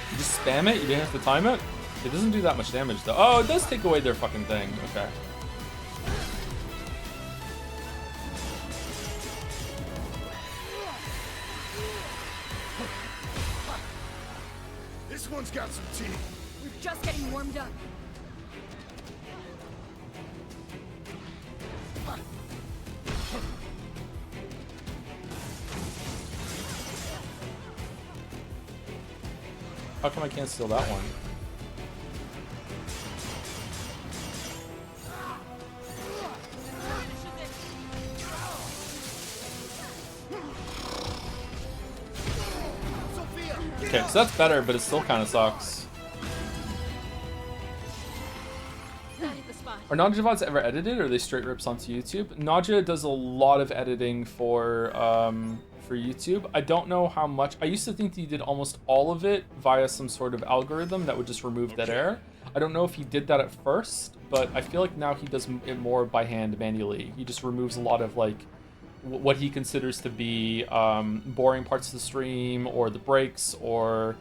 You just spam it? You didn't have to time it? It doesn't do that much damage though. Oh, it does take away their fucking thing. Okay. This one's got some teeth. We're just getting warmed up. How come I can't steal that one? Okay, so that's better, but it still kind of sucks. Are Nadja VODs ever edited, or are they straight rips onto YouTube? Nadja does a lot of editing for YouTube. I don't know how much. I used to think that he did almost all of it via some sort of algorithm that would just remove dead air. I don't know if he did that at first, but I feel like now he does it more by hand manually. He just removes a lot of, like, what he considers to be boring parts of the stream, or the breaks, or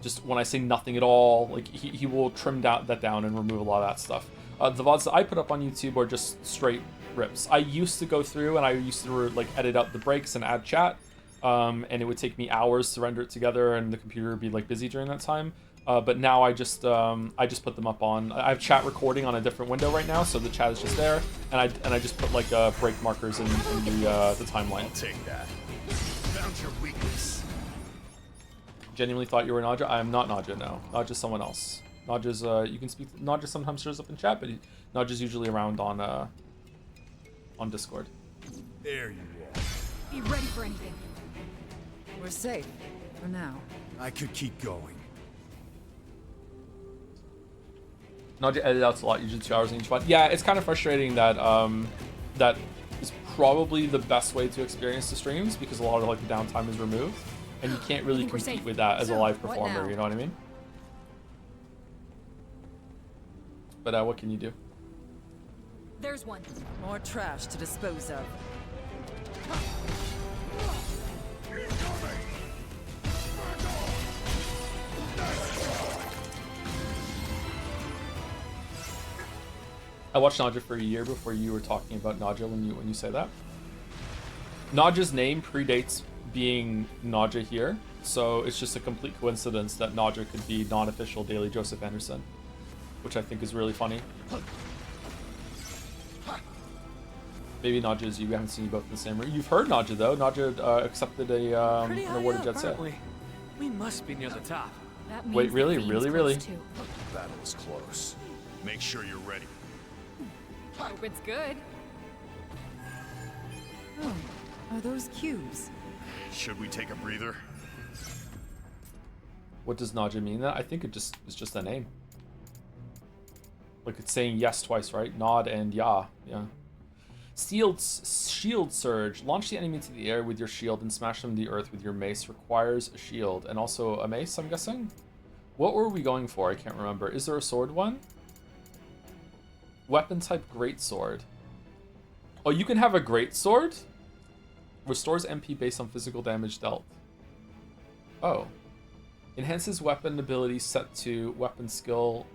just when I say nothing at all, like he will trim that down and remove a lot of that stuff. The VODs that I put up on YouTube are just straight rips. I used to go through and I used to like edit out the breaks and add chat, and it would take me hours to render it together, and the computer would be like busy during that time. But now I just put them up on. I have chat recording on a different window right now, so the chat is just there, and I just put like break markers in the timeline. I'll take that. Found your weakness. Genuinely thought you were Nadja. I am not Nadja. No, Nadja's someone else. Nadja's you can speak. Nadja sometimes shows up in chat, but Nadja's usually around on Discord. There you are. Be ready for anything. We're safe for now. I could keep going. Nadja edit outs a lot, usually 2 hours in each one. Yeah, it's kind of frustrating that that is probably the best way to experience the streams, because a lot of like the downtime is removed, and you can't really compete with that as a live performer. You know what I mean? But what can you do? There's one. More trash to dispose of. I watched Nadja for a year before you were talking about Nadja when you say that. Nadja's name predates being Nadja here, so it's just a complete coincidence that Nadja could be non-official Daily Joseph Anderson, which I think is really funny. Maybe Nadja is you. We haven't seen you both in the same room. You've heard Nadja though. Nadja accepted an award at Jet Set. We must be near the top. That means Wait, really, the Fiend's really, close really? too. Battle is close. Make sure you're ready. Hope it's good. Oh, are those cubes? Should we take a breather? What does Nadja mean? That I think it's just a name. Like it's saying yes twice, right? Nod and ya. Yeah. Shield Surge. Launch the enemy into the air with your shield and smash them to the earth with your mace. Requires a shield and also a mace, I'm guessing. What were we going for? I can't remember. Is there a sword one? Weapon type greatsword. Oh, you can have a greatsword? Restores MP based on physical damage dealt. Oh. Enhances weapon ability set to weapon skill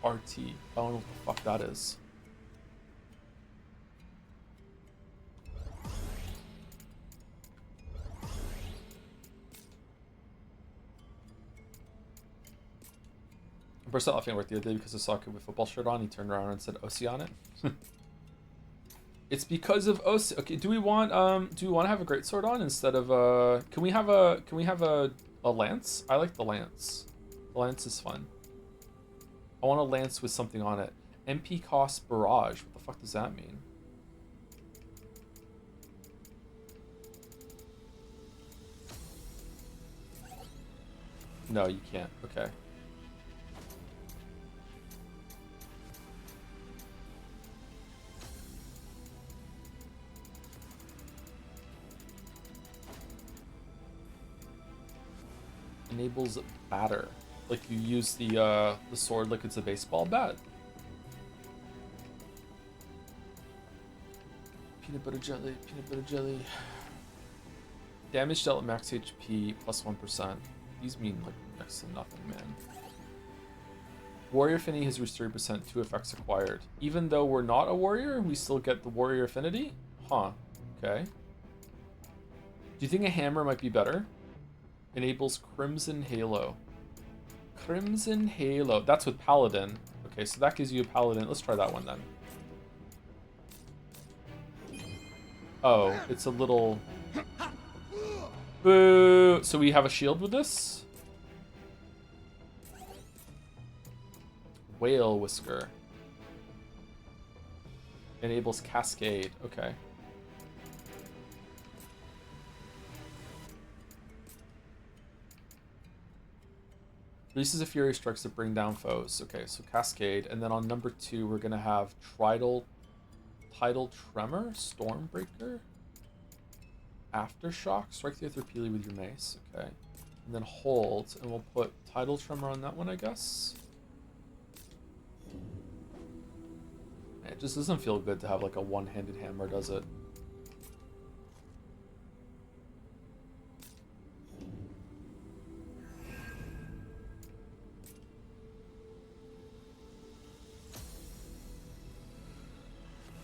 RT. I don't know what the fuck that is. I burst out laughing at work the other day because I saw a kid with a football shirt on. He turned around and said OC on it. It's because of OC. Okay, do we want to have a greatsword on instead of can we have a lance? I like the lance. The lance is fun. I want a lance with something on it. MP cost barrage. What the fuck does that mean? No, you can't. Okay. Enables batter. Like you use the sword like it's a baseball bat. Peanut butter jelly, peanut butter jelly. Damage dealt at max HP plus 1%. These mean like next to nothing, man. Warrior affinity has reached 3%, 2 effects acquired. Even though we're not a warrior, we still get the warrior affinity? Huh. Okay. Do you think a hammer might be better? Enables Crimson Halo. Crimson Halo. That's with Paladin. Okay, so that gives you a Paladin. Let's try that one then. Oh, it's a little... Boo! So we have a shield with this? Whale Whisker. Enables Cascade. Okay. Releases a Fury Strikes to bring down foes. Okay, so Cascade. And then on number 2, we're going to have Tidal Tremor, Stormbreaker, Aftershock. Strike the other Peely with your mace. Okay. And then hold. And we'll put Tidal Tremor on that one, I guess. It just doesn't feel good to have like a one-handed hammer, does it?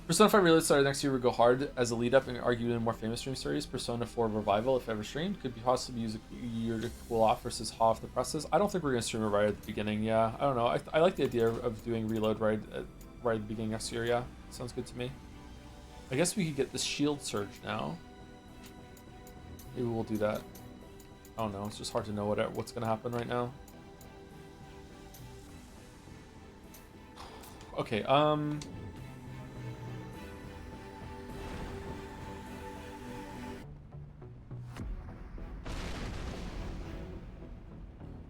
Persona 5 Reload started next year would go hard as a lead-up and arguably a more famous stream series. Persona 4 Revival, if ever streamed, could be possibly use a year to cool off versus hot off the presses. I don't think we're going to stream it right at the beginning, yeah. I don't know. I like the idea of doing Reload right at the beginning next year, yeah. Sounds good to me. I guess we could get the Shield Surge now. Maybe we'll do that. I don't know. It's just hard to know what's going to happen right now. Okay,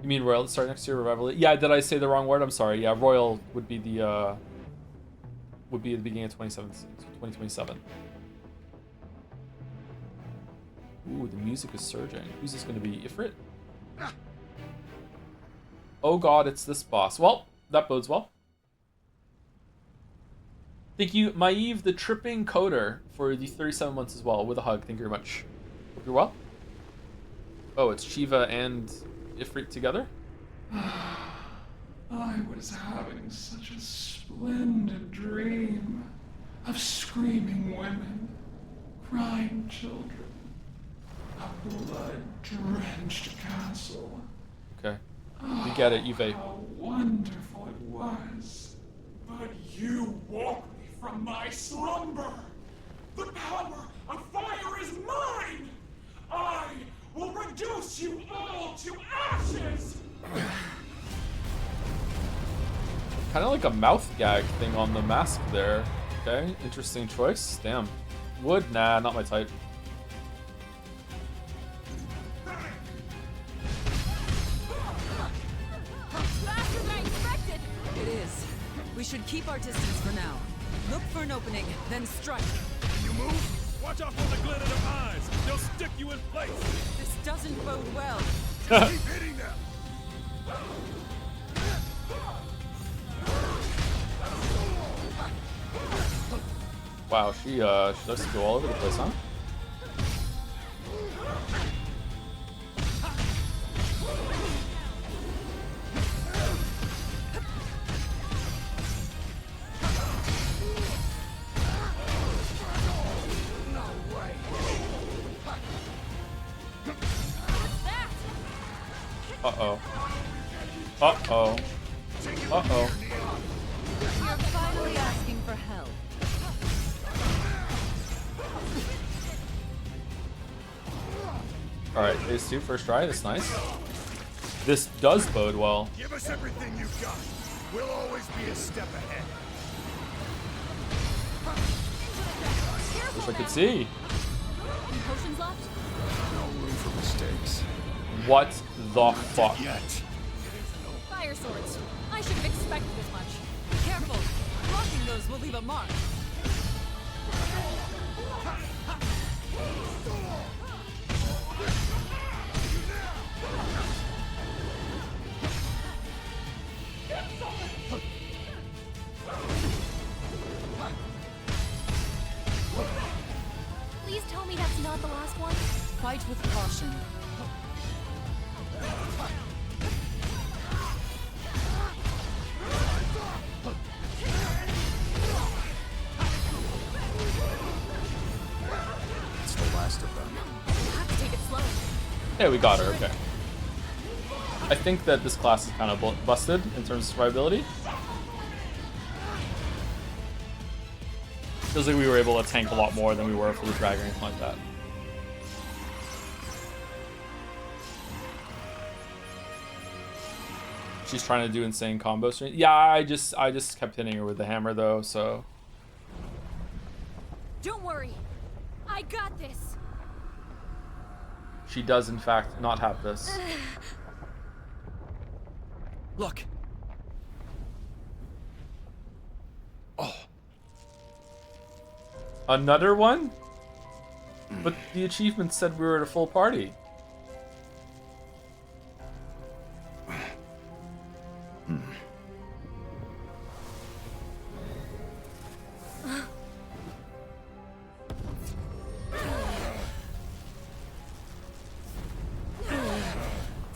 You mean Royal to start next year, Revival? Yeah, did I say the wrong word? I'm sorry. Yeah, Royal would be the beginning of 2027. Ooh, the music is surging. Who's this going to be? Ifrit? Oh god, it's this boss. Well, that bodes well. Thank you, Maeve, the tripping coder, for the 37 months as well. With a hug. Thank you very much. Hope you're well. Oh, it's Shiva and Ifrit together? I was having such a splendid dream of screaming women, crying children, a blood-drenched castle. Okay. You get it, Yuve. How wonderful it was. But you woke me from my slumber. The power of fire is mine. I will reduce you all to ashes! Kind of like a mouth gag thing on the mask there. Okay, interesting choice. Damn. Wood? Nah, not my type. Faster than I expected! It is. We should keep our distance for now. Look for an opening, then strike. You move? Watch out for the glint in their eyes. They'll stick you in place. This doesn't bode well. Just keep hitting them. Wow, she likes to go all over the place, huh? Uh-oh. Uh-oh. Uh-oh. You're finally asking for help. Alright, phase 2, first try, that's nice. This does bode well. Give us everything you've got. We'll always be a step ahead. Wish I could see. Any potions left? No room for mistakes. What the fuck? Yet. Fire swords. I should have expected as much. Careful! Blocking those will leave a mark. Please tell me that's not the last one. Fight with caution. It's the last of them. Have to take it slow. Hey, we got her, okay. I think that this class is kind of busted in terms of survivability. Feels like we were able to tank a lot more than we were for the dragon or anything like that. She's trying to do insane combos. Yeah, I just kept hitting her with the hammer though, so. Don't worry. I got this. She does in fact not have this. Look. Oh, Another one? But the achievement said we were at a full party.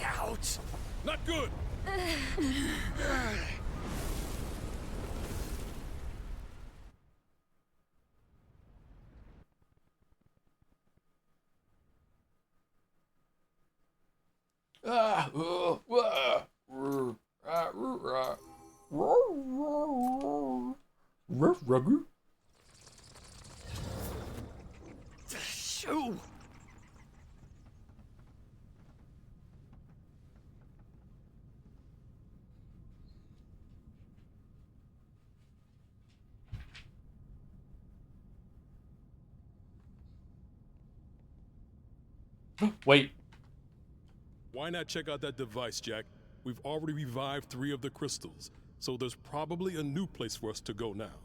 Ouch! Not good. Shoo! Wait. Why not check out that device, Jack? We've already revived 3 of the crystals, so there's probably a new place for us to go now.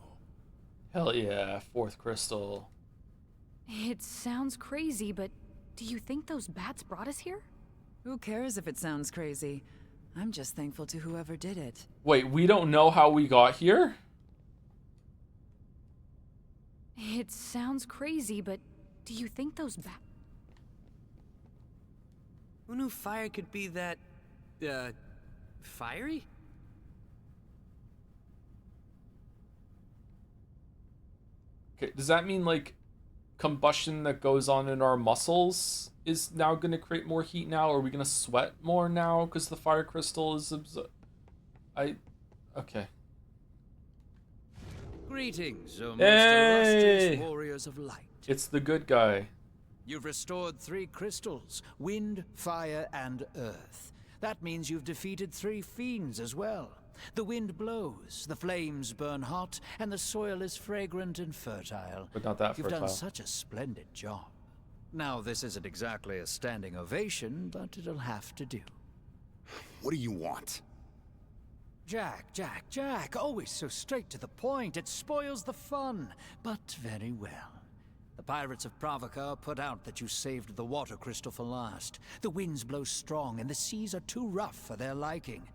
Hell yeah, 4th crystal. It sounds crazy, but do you think those bats brought us here? Who cares if it sounds crazy? I'm just thankful to whoever did it. Wait, we don't know how we got here? It sounds crazy, but do you think those bats... Who knew fire could be that, fiery? Okay, does that mean like combustion that goes on in our muscles is now going to create more heat now? Or are we going to sweat more now because the fire crystal is okay. Greetings, O most Hey! illustrious warriors of light. It's the good guy. You've restored 3 crystals, wind, fire, and earth. That means you've defeated 3 fiends as well. The wind blows, the flames burn hot, and the soil is fragrant and fertile. But not that You've fertile. done such a splendid job. Now, this isn't exactly a standing ovation, but it'll have to do. what do you want? Jack, always so straight to the point. It spoils the fun, but very well. The pirates of Pravaka are put out that you saved the water crystal for last. The winds blow strong and the seas are too rough for their liking.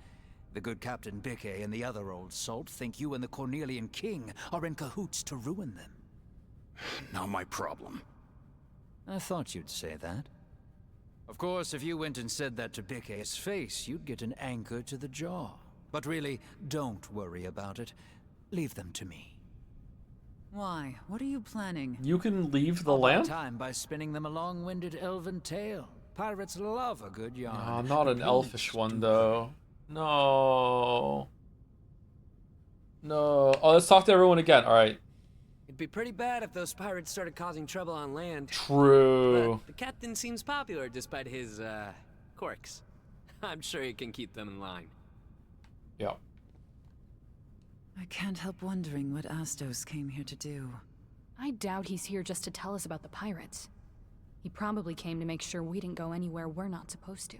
The good Captain Bickey and the other old salt think you and the Cornelian King are in cahoots to ruin them. Not my problem. I thought you'd say that. Of course, if you went and said that to Bickey's face, you'd get an anchor to the jaw. But really, don't worry about it. Leave them to me. Why? What are you planning? You can leave the I'll buy land? time by spinning them a long-winded elven tale. Pirates love a good yarn. Oh, not an elfish one, though. No. No. Oh, let's talk to everyone again. All right. It'd be pretty bad if those pirates started causing trouble on land. True. But the captain seems popular despite his, quirks. I'm sure he can keep them in line. Yeah. I can't help wondering what Astos came here to do. I doubt he's here just to tell us about the pirates. He probably came to make sure we didn't go anywhere we're not supposed to.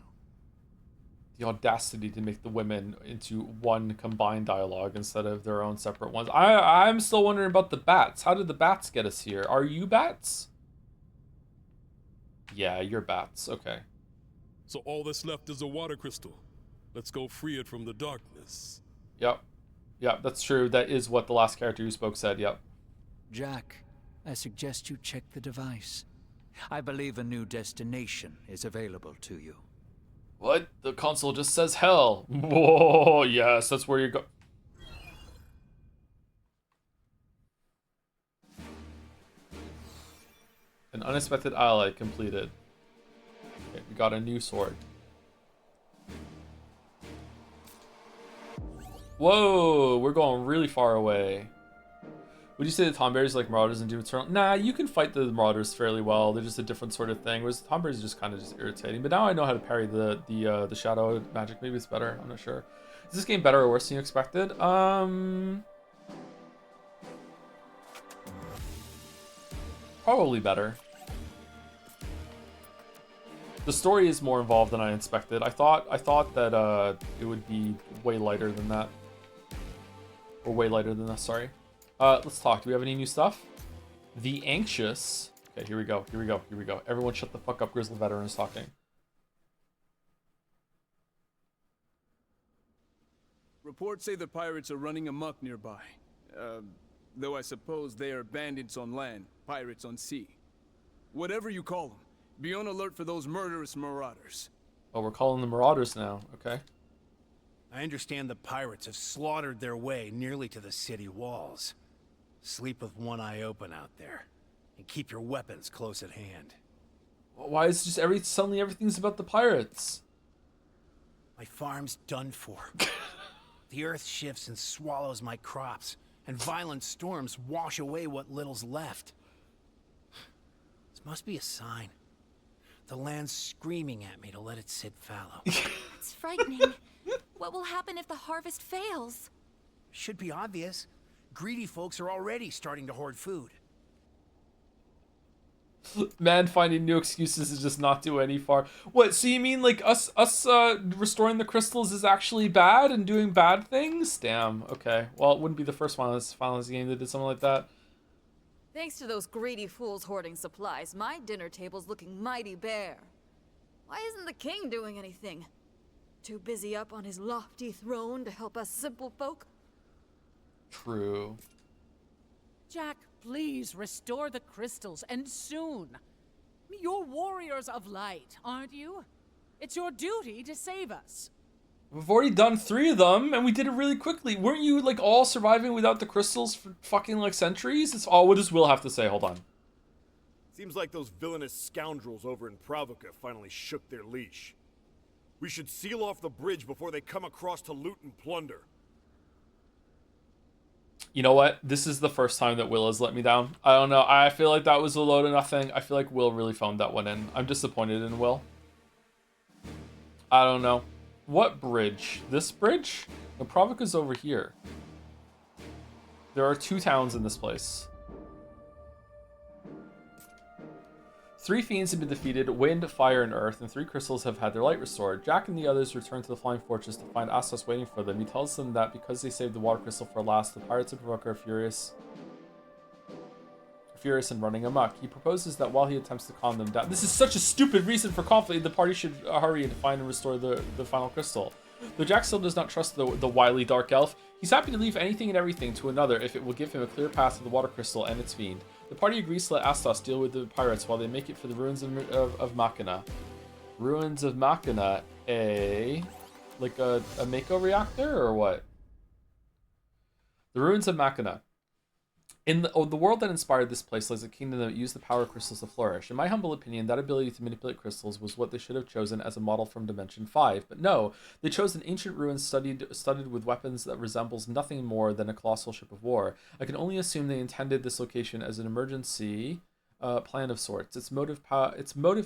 The audacity to make the women into one combined dialogue instead of their own separate ones. I'm still wondering about the bats. How did the bats get us here? Are you bats? Yeah, you're bats. Okay. So all that's left is a water crystal. Let's go free it from the darkness. Yep. Yep, that's true. That is what the last character who spoke said. Yep. Jack, I suggest you check the device. I believe a new destination is available to you. What? The console just says hell. Whoa, yes, that's where you go. An unexpected ally completed. Okay, we got a new sword. Whoa, we're going really far away. Would you say the Tomberries like Marauders and Doom Eternal? Nah, you can fight the Marauders fairly well. They're just a different sort of thing. Whereas the Tomberries just kind of just irritating. But now I know how to parry the shadow magic. Maybe it's better. I'm not sure. Is this game better or worse than you expected? Probably better. The story is more involved than I expected. I thought that it would be way lighter than that. Or way lighter than that, sorry. Let's talk. Do we have any new stuff? The Anxious. Okay, here we go. Here we go. Here we go. Everyone shut the fuck up. Grizzly Veteran's talking. Reports say the pirates are running amok nearby. Though I suppose they are bandits on land, pirates on sea. Whatever you call them, be on alert for those murderous marauders. Oh, we're calling them Marauders now. Okay. I understand the pirates have slaughtered their way nearly to the city walls. Sleep with one eye open out there, and keep your weapons close at hand. Why is just suddenly everything's about the pirates? My farm's done for. The earth shifts and swallows my crops, and violent storms wash away what little's left. This must be a sign. The land's screaming at me to let it sit fallow. It's frightening. What will happen if the harvest fails? Should be obvious. Greedy folks are already starting to hoard food. Man finding new excuses to just not do any far. What? So you mean like us restoring the crystals is actually bad and doing bad things? Damn. Okay. Well, it wouldn't be the first Final Fantasy game that did something like that. Thanks to those greedy fools hoarding supplies, my dinner table's looking mighty bare. Why isn't the king doing anything? Too busy up on his lofty throne to help us simple folk? True. Jack, please restore the crystals, and soon. You're warriors of light, aren't you? It's your duty to save us. We've already done 3 of them, and we did it really quickly. Weren't you, like, all surviving without the crystals for fucking, like, centuries? It's all what does Will have to say. Hold on. Seems like those villainous scoundrels over in Pravaka finally shook their leash. We should seal off the bridge before they come across to loot and plunder. You know what? This is the first time that Will has let me down. I don't know. I feel like that was a load of nothing. I feel like Will really phoned that one in. I'm disappointed in Will. I don't know. What bridge? This bridge? The Pravaka's over here. There are 2 towns in this place. 3 fiends have been defeated, wind, fire, and earth, and 3 crystals have had their light restored. Jack and the others return to the Flying Fortress to find Astos waiting for them. He tells them that because they saved the water crystal for last, the pirates of Pravaka are furious and running amok. He proposes that while he attempts to calm them down, this is such a stupid reason for conflict. The party should hurry to find and restore the final crystal. Though Jack still does not trust the wily dark elf, he's happy to leave anything and everything to another if it will give him a clear path to the water crystal and its fiend. The party agrees to let Astos deal with the pirates while they make it for the ruins of Machina. Ruins of Machina, like a Mako reactor or what? The ruins of Machina. In the world that inspired this place lies a kingdom that used the power crystals to flourish. In my humble opinion, that ability to manipulate crystals was what they should have chosen as a model from Dimension 5. But no, they chose an ancient ruin studded with weapons that resembles nothing more than a colossal ship of war. I can only assume they intended this location as an emergency plan of sorts. Its motive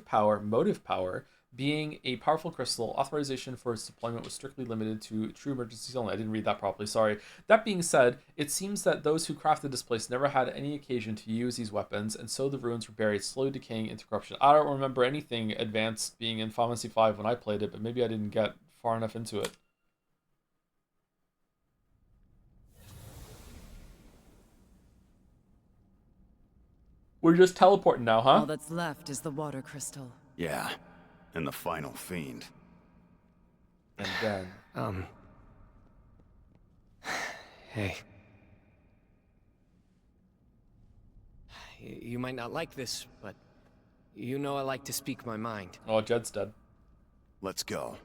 power being a powerful crystal, authorization for its deployment was strictly limited to true emergencies only. I didn't read that properly, sorry. That being said, it seems that those who crafted this place never had any occasion to use these weapons, and so the ruins were buried, slowly decaying into corruption. I don't remember anything advanced being in Final Fantasy V when I played it, but maybe I didn't get far enough into it. We're just teleporting now, huh? All that's left is the water crystal. Yeah. And the final fiend. And then... Hey. You might not like this, but you know I like to speak my mind. Oh, Jed's dead. Let's go.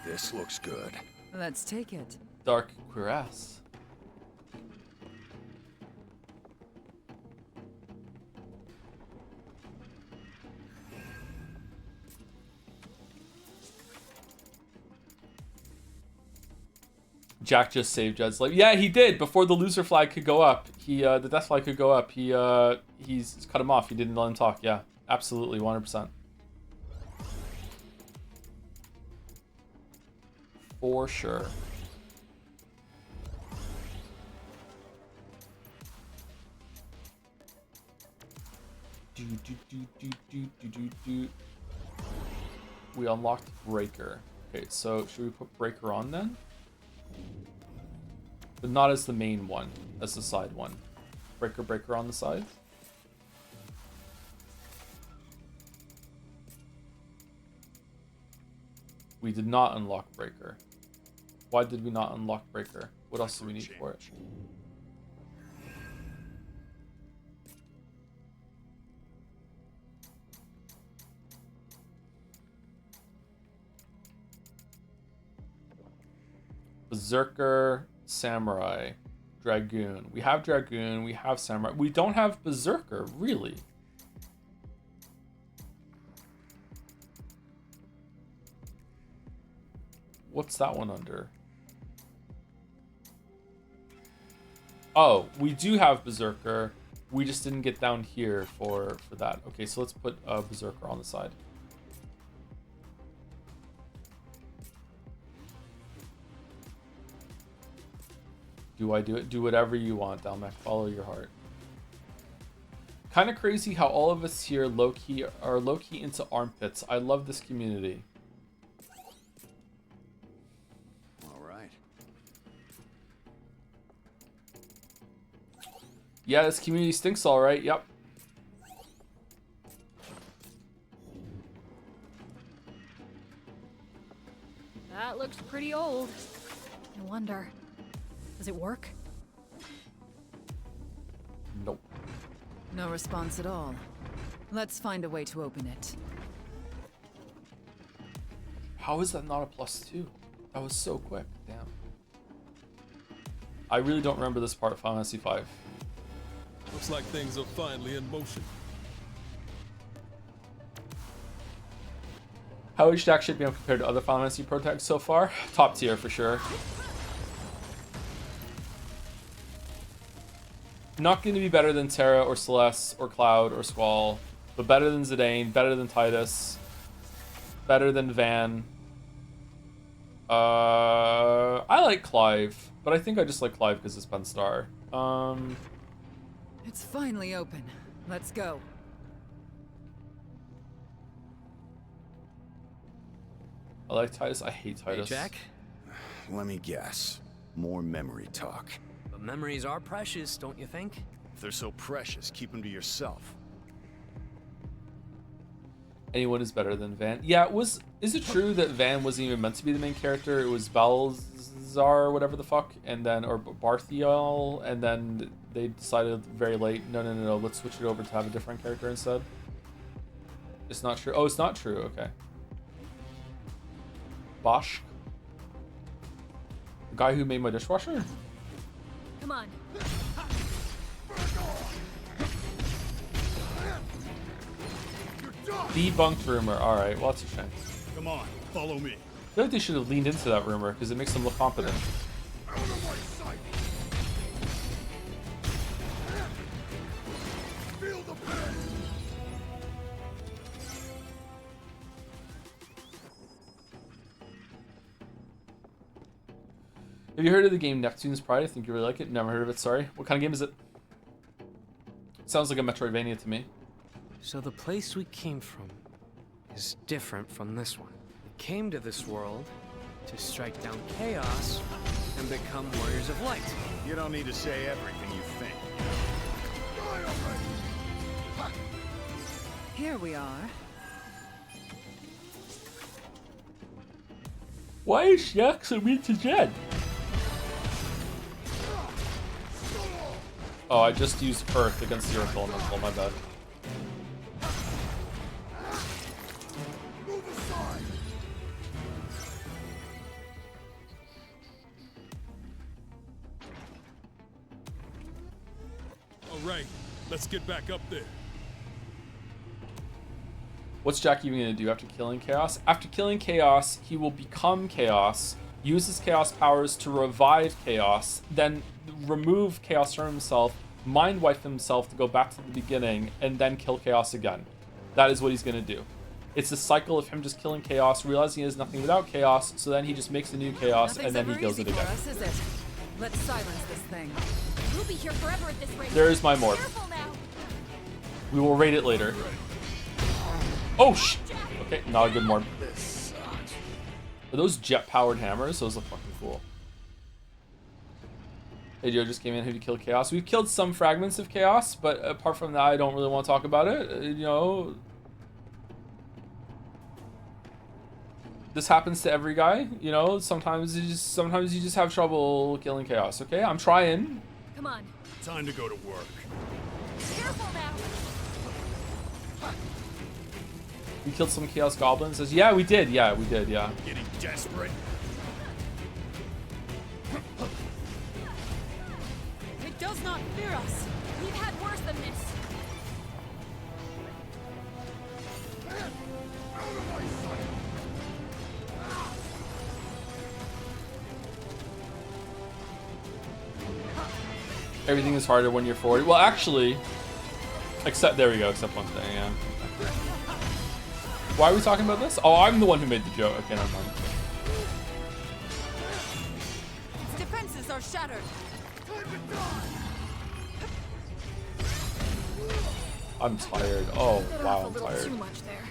This looks good. Let's take it. Dark cuirass. Jack just saved Jed's life. Yeah, he did. Before the loser flag could go up, the death flag could go up. He's cut him off. He didn't let him talk. Yeah, absolutely, 100%. For sure. We unlocked Breaker. Okay, so should we put Breaker on then? But not as the main one, as the side one. Breaker on the side. We did not unlock Breaker. Why did we not unlock Breaker? What else do we need for it? Berserker, Samurai, Dragoon. We have Dragoon, we have Samurai. We don't have Berserker, really. What's that one under? Oh, we do have Berserker. We just didn't get down here for that. Okay, so let's put Berserker on the side. Do I do it? Do whatever you want, Dalmec. Follow your heart. Kind of crazy how all of us here low-key into armpits. I love this community. Yeah, this community stinks all right. Yep. That looks pretty old. I wonder, does it work? Nope. No response at all. Let's find a way to open it. How is that not a +2? That was so quick. Damn. I really don't remember this part of Final Fantasy V. Looks like things are finally in motion. How is Jack shaping up compared to other Final Fantasy protags so far? Top tier for sure. Not going to be better than Terra or Celeste or Cloud or Squall, but better than Zidane, better than Tidus. better than Van. I like Clive, but I think I just like Clive because it's Ben Starr. It's finally open. Let's go. I like Titus. I hate Titus. Hey, Jack. Let me guess. More memory talk. But memories are precious, don't you think? If they're so precious, keep them to yourself. Anyone is better than Van. Yeah, is it true that Van wasn't even meant to be the main character? It was Balzar, whatever the fuck, and then, or Barthiel, and then they decided very late, no, let's switch it over to have a different character instead. It's not true. Oh, it's not true. Okay. Bosch? The guy who made my dishwasher? Come on. Debunked rumor. Alright, well, that's a shame. Come on, follow me. I feel like they should have leaned into that rumor because it makes them look competent. Out of my sight! Feel the pain! Have you heard of the game Neptune's Pride? I think you really like it. Never heard of it, sorry. What kind of game is it? Sounds like a Metroidvania to me. So the place we came from is different from this one. We came to this world to strike down chaos and become warriors of light. You don't need to say everything you think. Here we are. Why is Shaq so mean to Jen? Oh, I just used Earth against the Earth Elemental, my bad. Alright, let's get back up there. What's Jack even gonna do after killing Chaos? After killing Chaos, he will become Chaos, use his Chaos powers to revive Chaos, then remove Chaos from himself, mind wipe himself to go back to the beginning, and then kill Chaos again. That is what he's gonna do. It's a cycle of him just killing Chaos, realizing he has nothing without Chaos, so then he just makes a new Chaos, and then he kills it again. For us, is it? Let's silence this thing. We'll be here forever at this rate. There is my morph. Careful now. We will raid it later. Oh, sh! Okay, not a good morph. Are those jet-powered hammers? Those look fucking cool. Hey, Joe just came in here to kill Chaos. We've killed some fragments of Chaos, but apart from that, I don't really want to talk about it. You know, this happens to every guy. You know, sometimes you just have trouble killing Chaos. Okay, I'm trying. Come on. Time to go to work. Careful now. We killed some Chaos Goblins. Says, yeah, we did. Yeah, we did. Yeah. Getting desperate. It does not fear us. We've had worse than this. Out of my sight! Everything is harder when you're 40. Well, actually, except there we go. Except one thing. Yeah. Why are we talking about this? Oh, I'm the one who made the joke. Okay, never mind. Its defenses are shattered. I'm tired. Oh wow, I'm Too tired. much there.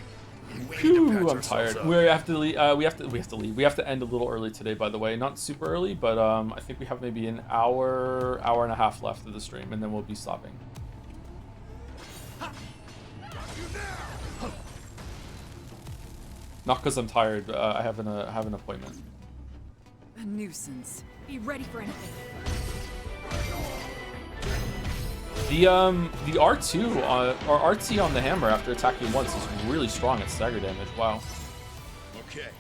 Phew, I'm tired. We have to leave. We have to leave. We have to end a little early today, by the way. Not super early, but I think we have maybe an hour and a half left of the stream, and then we'll be stopping. Not because I'm tired. I have an appointment. A nuisance. Be ready for anything. The R2 or RT on the hammer after attacking once is really strong at stagger damage. Wow. Okay.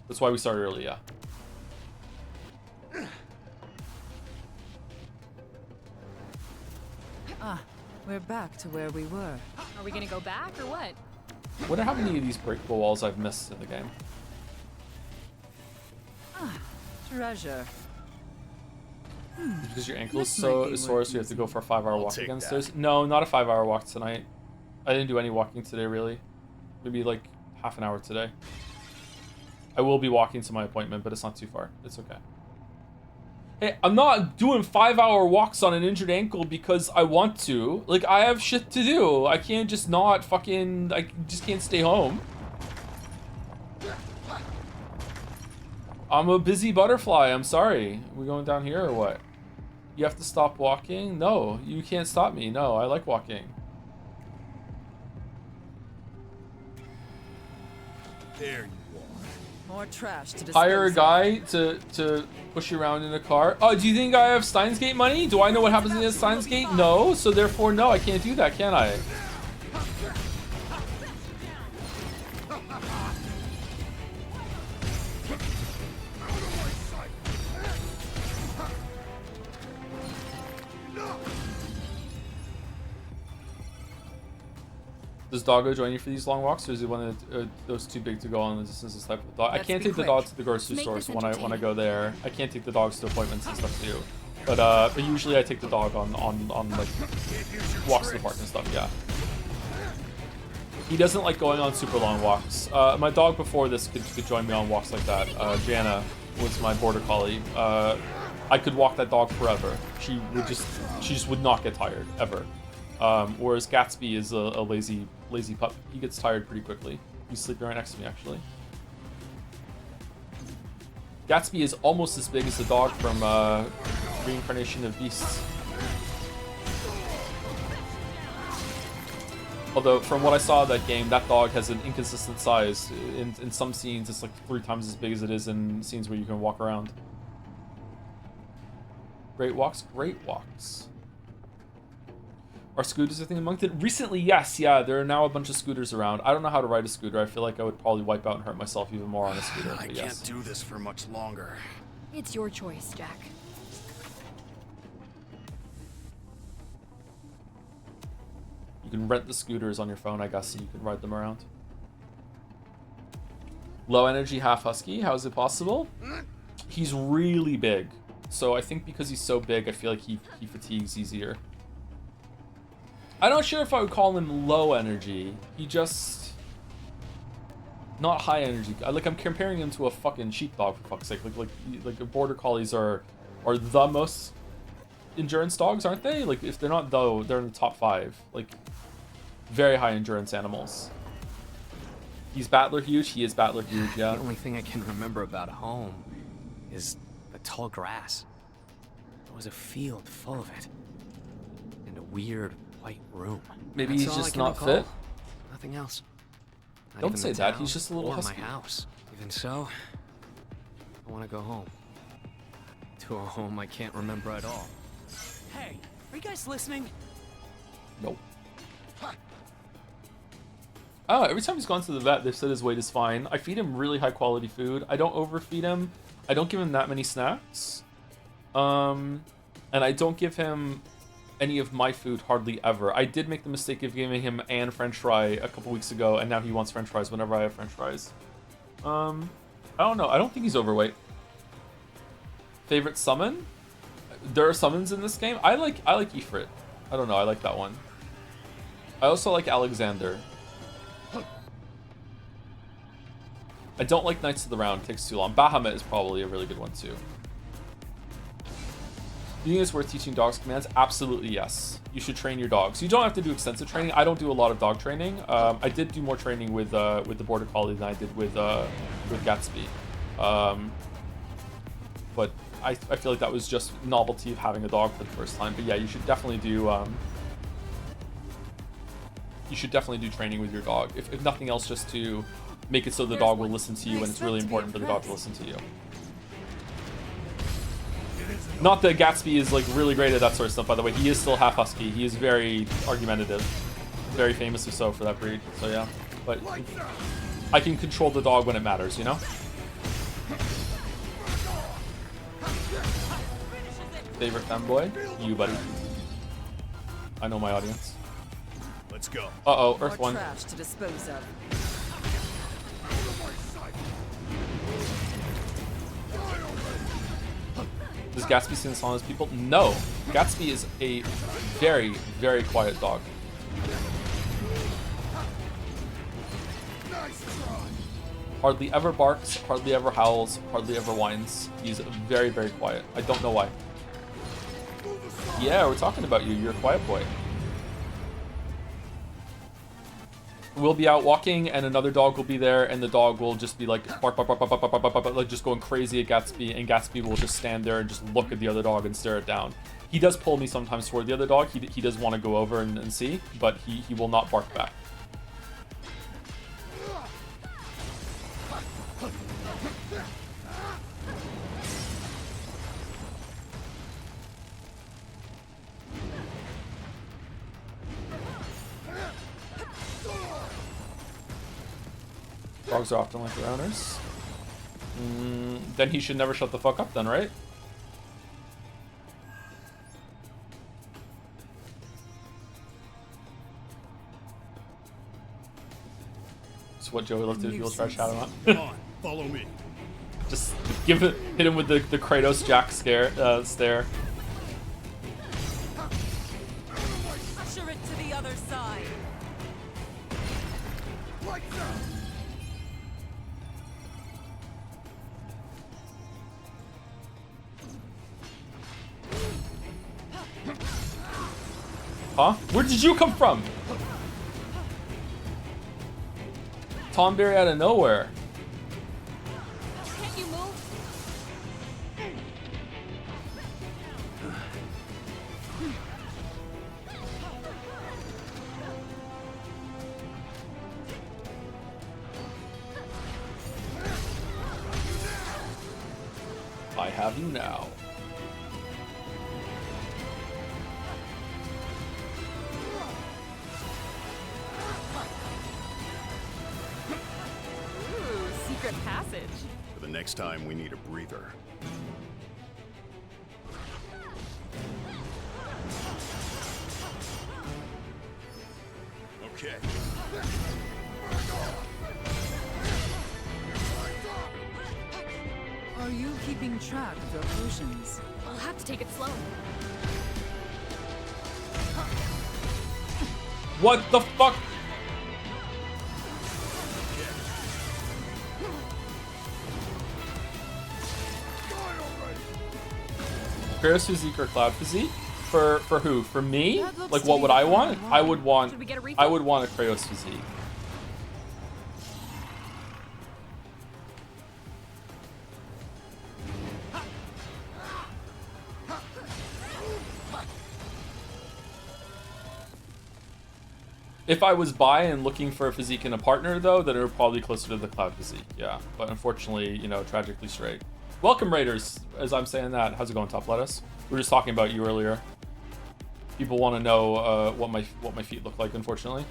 That's why we started early. Yeah. Ah, we're back to where we were. Are we gonna go back or what? Wonder how many of these breakable walls I've missed in the game. Ah, treasure. Because your ankle is This so might be sore, worth so you have to go for a 5-hour walk take again. that. Stairs. No, not a 5-hour walk tonight. I didn't do any walking today, really. Maybe like half an hour today. I will be walking to my appointment, but it's not too far. It's okay. Hey, I'm not doing 5-hour walks on an injured ankle because I want to. Like, I have shit to do. I can't just not fucking... I just can't stay home. I'm a busy butterfly. I'm sorry. We going down here or what? You have to stop walking? No, you can't stop me. No, I like walking. There you More trash to dispose Hire a of. guy to push you around in a car. Oh, do you think I have Steins Gate money? Do I know what happens in Steins Gate? No, so therefore no, I can't do that, can I? Does Doggo join you for these long walks, or is he one of those too big to go on the distances type of dog? I can't take the dog to the grocery stores when I go there. I can't take the dogs to appointments and stuff too. But usually I take the dog on like walks to the park and stuff. Yeah. He doesn't like going on super long walks. My dog before this could join me on walks like that. Jana was my border collie. I could walk that dog forever. She just would not get tired ever. Whereas Gatsby is a lazy pup. He gets tired pretty quickly. He's sleeping right next to me, actually. Gatsby is almost as big as the dog from Reincarnation of Beasts. Although, from what I saw of that game, that dog has an inconsistent size. In some scenes, it's like 3 times as big as it is in scenes where you can walk around. Great walks, great walks. Are scooters a thing in Moncton? Recently, yes, yeah, there are now a bunch of scooters around. I don't know how to ride a scooter. I feel like I would probably wipe out and hurt myself even more on a scooter. I can't do this for much longer. It's your choice, Jack. You can rent the scooters on your phone, I guess, so you can ride them around. Low energy, half husky. How is it possible? He's really big. So I think because he's so big, I feel like he fatigues easier. I'm not sure if I would call him low energy. He just... Not high energy. I'm comparing him to a fucking sheepdog, for fuck's sake. Like border collies are the most endurance dogs, aren't they? Like, if they're not though, they're in the top 5. Like, very high endurance animals. He's battler huge. He is battler huge, yeah. The only thing I can remember about home is the tall grass. There was a field full of it. And a weird white room. Maybe That's he's all I just can not recall. fit. Nothing else. Not Don't even say the that. town He's just a little or husky. my house. Even so, I want to go home. To a home I can't remember at all. Hey, are you guys listening? Nope. Oh, every time he's gone to the vet, they've said his weight is fine. I feed him really high quality food. I don't overfeed him. I don't give him that many snacks. And I don't give him any of my food hardly ever. I did make the mistake of giving him Anne French fry a couple weeks ago, and now he wants French fries whenever I have French fries. I don't know. I don't think he's overweight. Favorite summon? There are summons in this game. I like Ifrit. I don't know. I like that one. I also like Alexander. I don't like Knights of the Round. It takes too long. Bahamut is probably a really good one too. Do you think it's worth teaching dogs commands? Absolutely yes. You should train your dogs. You don't have to do extensive training. I don't do a lot of dog training. I did do more training with the Border Collie than I did with Gatsby. But I feel like that was just novelty of having a dog for the first time. But yeah, you should definitely do training with your dog. If nothing else, just to make it so the dog will listen to you, and it's really important for the dog to listen to you. Not that Gatsby is like really great at that sort of stuff, by the way. He is still half husky. He is very argumentative, very famously so for that breed. So yeah, but I can control the dog when it matters, you know. Favorite femboy? You, buddy. I know my audience. Let's go. Uh-oh, Earth More one. trash to dispose of. Does Gatsby sing the song as people? No. Gatsby is a very, very quiet dog. Nice try. hardly ever barks, hardly ever howls, hardly ever whines. He's very, very quiet. I don't know why. Yeah, we're talking about you. You're a quiet boy. We'll be out walking, and another dog will be there, and the dog will just be like bark, bark, bark, bark, bark, bark, bark, bark, bark, like just going crazy at Gatsby, and Gatsby will just stand there and just look at the other dog and stare it down. He does pull me sometimes toward the other dog. He does want to go over and see, but he will not bark back. Dogs are often like their owners. Then he should never shut the fuck up then, right? That's what Joey looked at if people try to shout him out. Come on, follow me. Just hit him with the Kratos Jack stare. Usher it to the other side. Huh? Where did you come from? Tomberry out of nowhere. Can't you move? I have you now. Secret passage. For the next time, we need a breather. Okay. Are you keeping track of your potions? I'll have to take it slow. What the fuck? Kratos physique or Cloud physique? For who? For me? Like what would I want? I would want a Kratos physique. If I was bi and looking for a physique in a partner, though, then it would probably be closer to the Cloud physique, yeah. But unfortunately, you know, tragically straight. Welcome, Raiders, as I'm saying that. How's it going, Top Lettuce? We were just talking about you earlier. People want to know what my feet look like, unfortunately.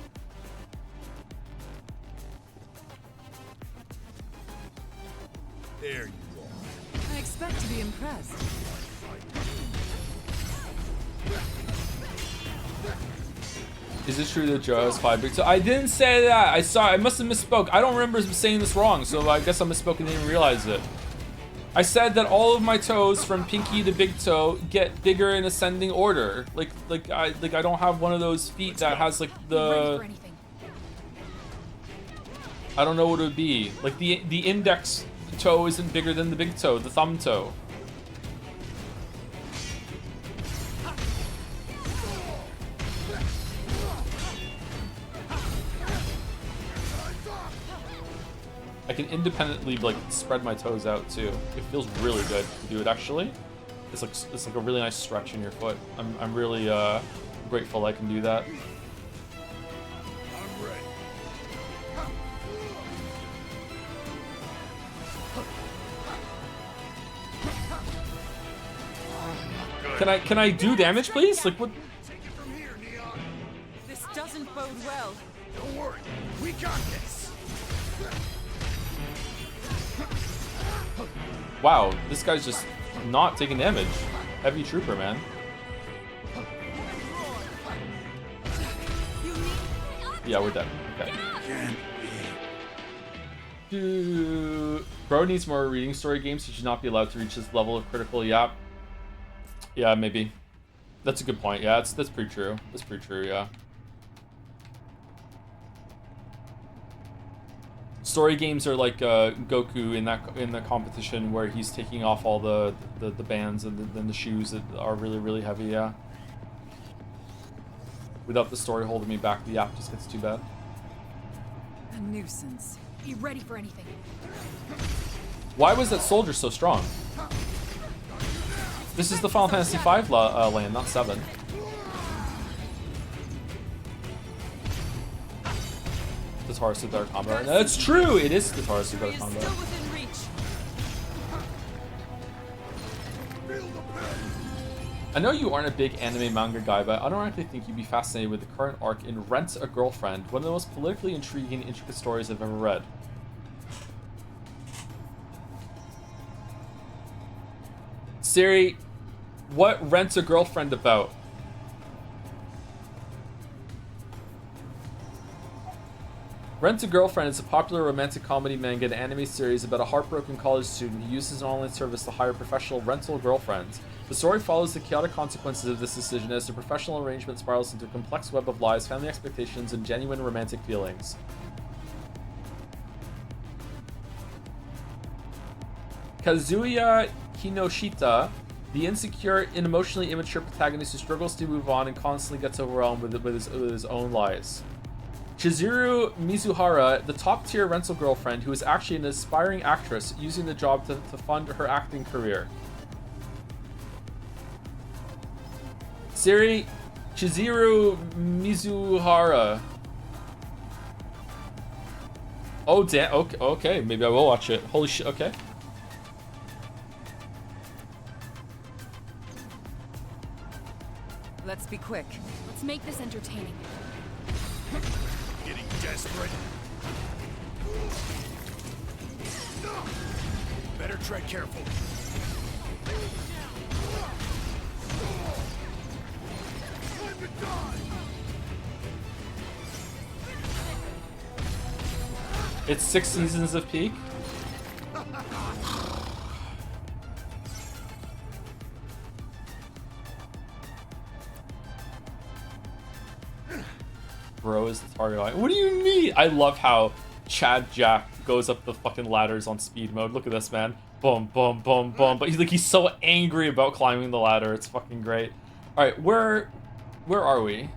There you are. I expect to be impressed. Is it true that Joe has 5 big toes? I didn't say that. I must have misspoke. I don't remember saying this wrong, so I guess I misspoke and didn't realize it. I said that all of my toes from pinky to big toe get bigger in ascending order. Like I don't have one of those feet that has like the. I don't know what it would be. Like the index toe isn't bigger than the big toe, the thumb toe. I can independently like spread my toes out too. It feels really good to do it actually. It's like a really nice stretch in your foot. I'm really grateful I can do that. I'm ready. Can I do damage, please? Like what? This doesn't bode well. Don't worry, we got this. Wow, this guy's just not taking damage. Heavy trooper, man. Yeah, we're dead. Okay. Bro needs more reading story games. He should not be allowed to reach this level of critical. Yeah. Yeah, maybe. That's a good point. Yeah, that's pretty true. That's pretty true. Yeah. story games are like Goku in the competition where he's taking off all the bands and then the shoes that are really, really heavy, yeah. Without the story holding me back, the app just gets too bad. A nuisance. Be ready for anything. Why was that soldier so strong? This is the Final Fantasy V land, not 7. Tatara Sudar combo. That's true! It is Tatara Sudar combo. I know you aren't a big anime manga guy, but I don't actually think you'd be fascinated with the current arc in Rent a Girlfriend, one of the most politically intriguing and intricate stories I've ever read. Siri, what Rent a Girlfriend about? Rent a Girlfriend is a popular romantic comedy manga and anime series about a heartbroken college student who uses an online service to hire professional rental girlfriends. The story follows the chaotic consequences of this decision as the professional arrangement spirals into a complex web of lies, family expectations, and genuine romantic feelings. Kazuya Kinoshita, the insecure and emotionally immature protagonist who struggles to move on and constantly gets overwhelmed with his own lies. Chizuru Mizuhara, the top-tier rental girlfriend who is actually an aspiring actress using the job to fund her acting career. Siri, Chizuru Mizuhara. Oh, damn. Okay, maybe I will watch it. Holy shit, okay. Let's be quick. Let's make this entertaining. Getting desperate. Better tread careful. It's 6 seasons of Peak. Bro is the target line. What do you mean? I love how Chad Jack goes up the fucking ladders on speed mode. Look at this, man. Boom, boom, boom, boom. But he's so angry about climbing the ladder. It's fucking great. All right, where are we?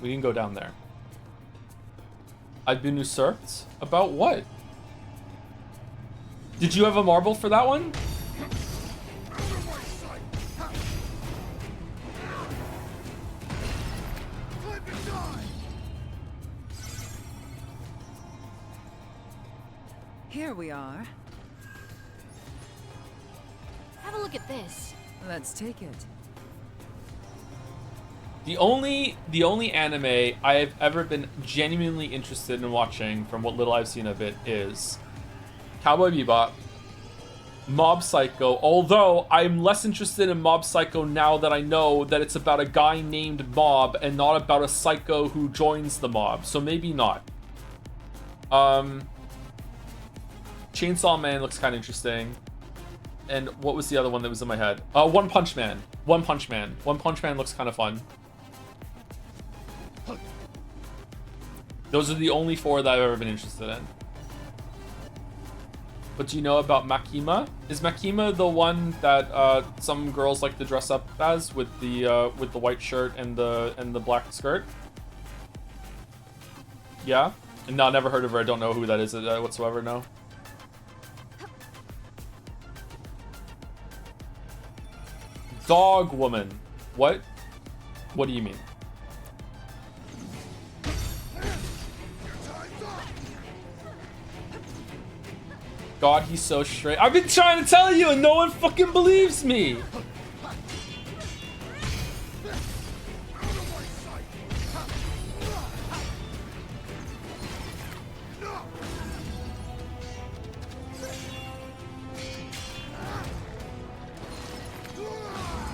We didn't go down there. I've been usurped? About what? Did you have a marble for that one? Here we are. Have a look at this. Let's take it. The only anime I have ever been genuinely interested in watching, from what little I've seen of it, is Cowboy Bebop, Mob Psycho, although I'm less interested in Mob Psycho now that I know that it's about a guy named Mob and not about a psycho who joins the mob, so maybe not. Chainsaw Man looks kind of interesting. And what was the other one that was in my head? One Punch Man. One Punch Man. One Punch Man looks kind of fun. Those are the only 4 that I've ever been interested in. But do you know about Makima? Is Makima the one that some girls like to dress up as with the white shirt and the black skirt? Yeah? No, never heard of her. I don't know who that is whatsoever, no. Dog Woman. What? What do you mean? God, he's so straight. I've been trying to tell you and no one fucking believes me.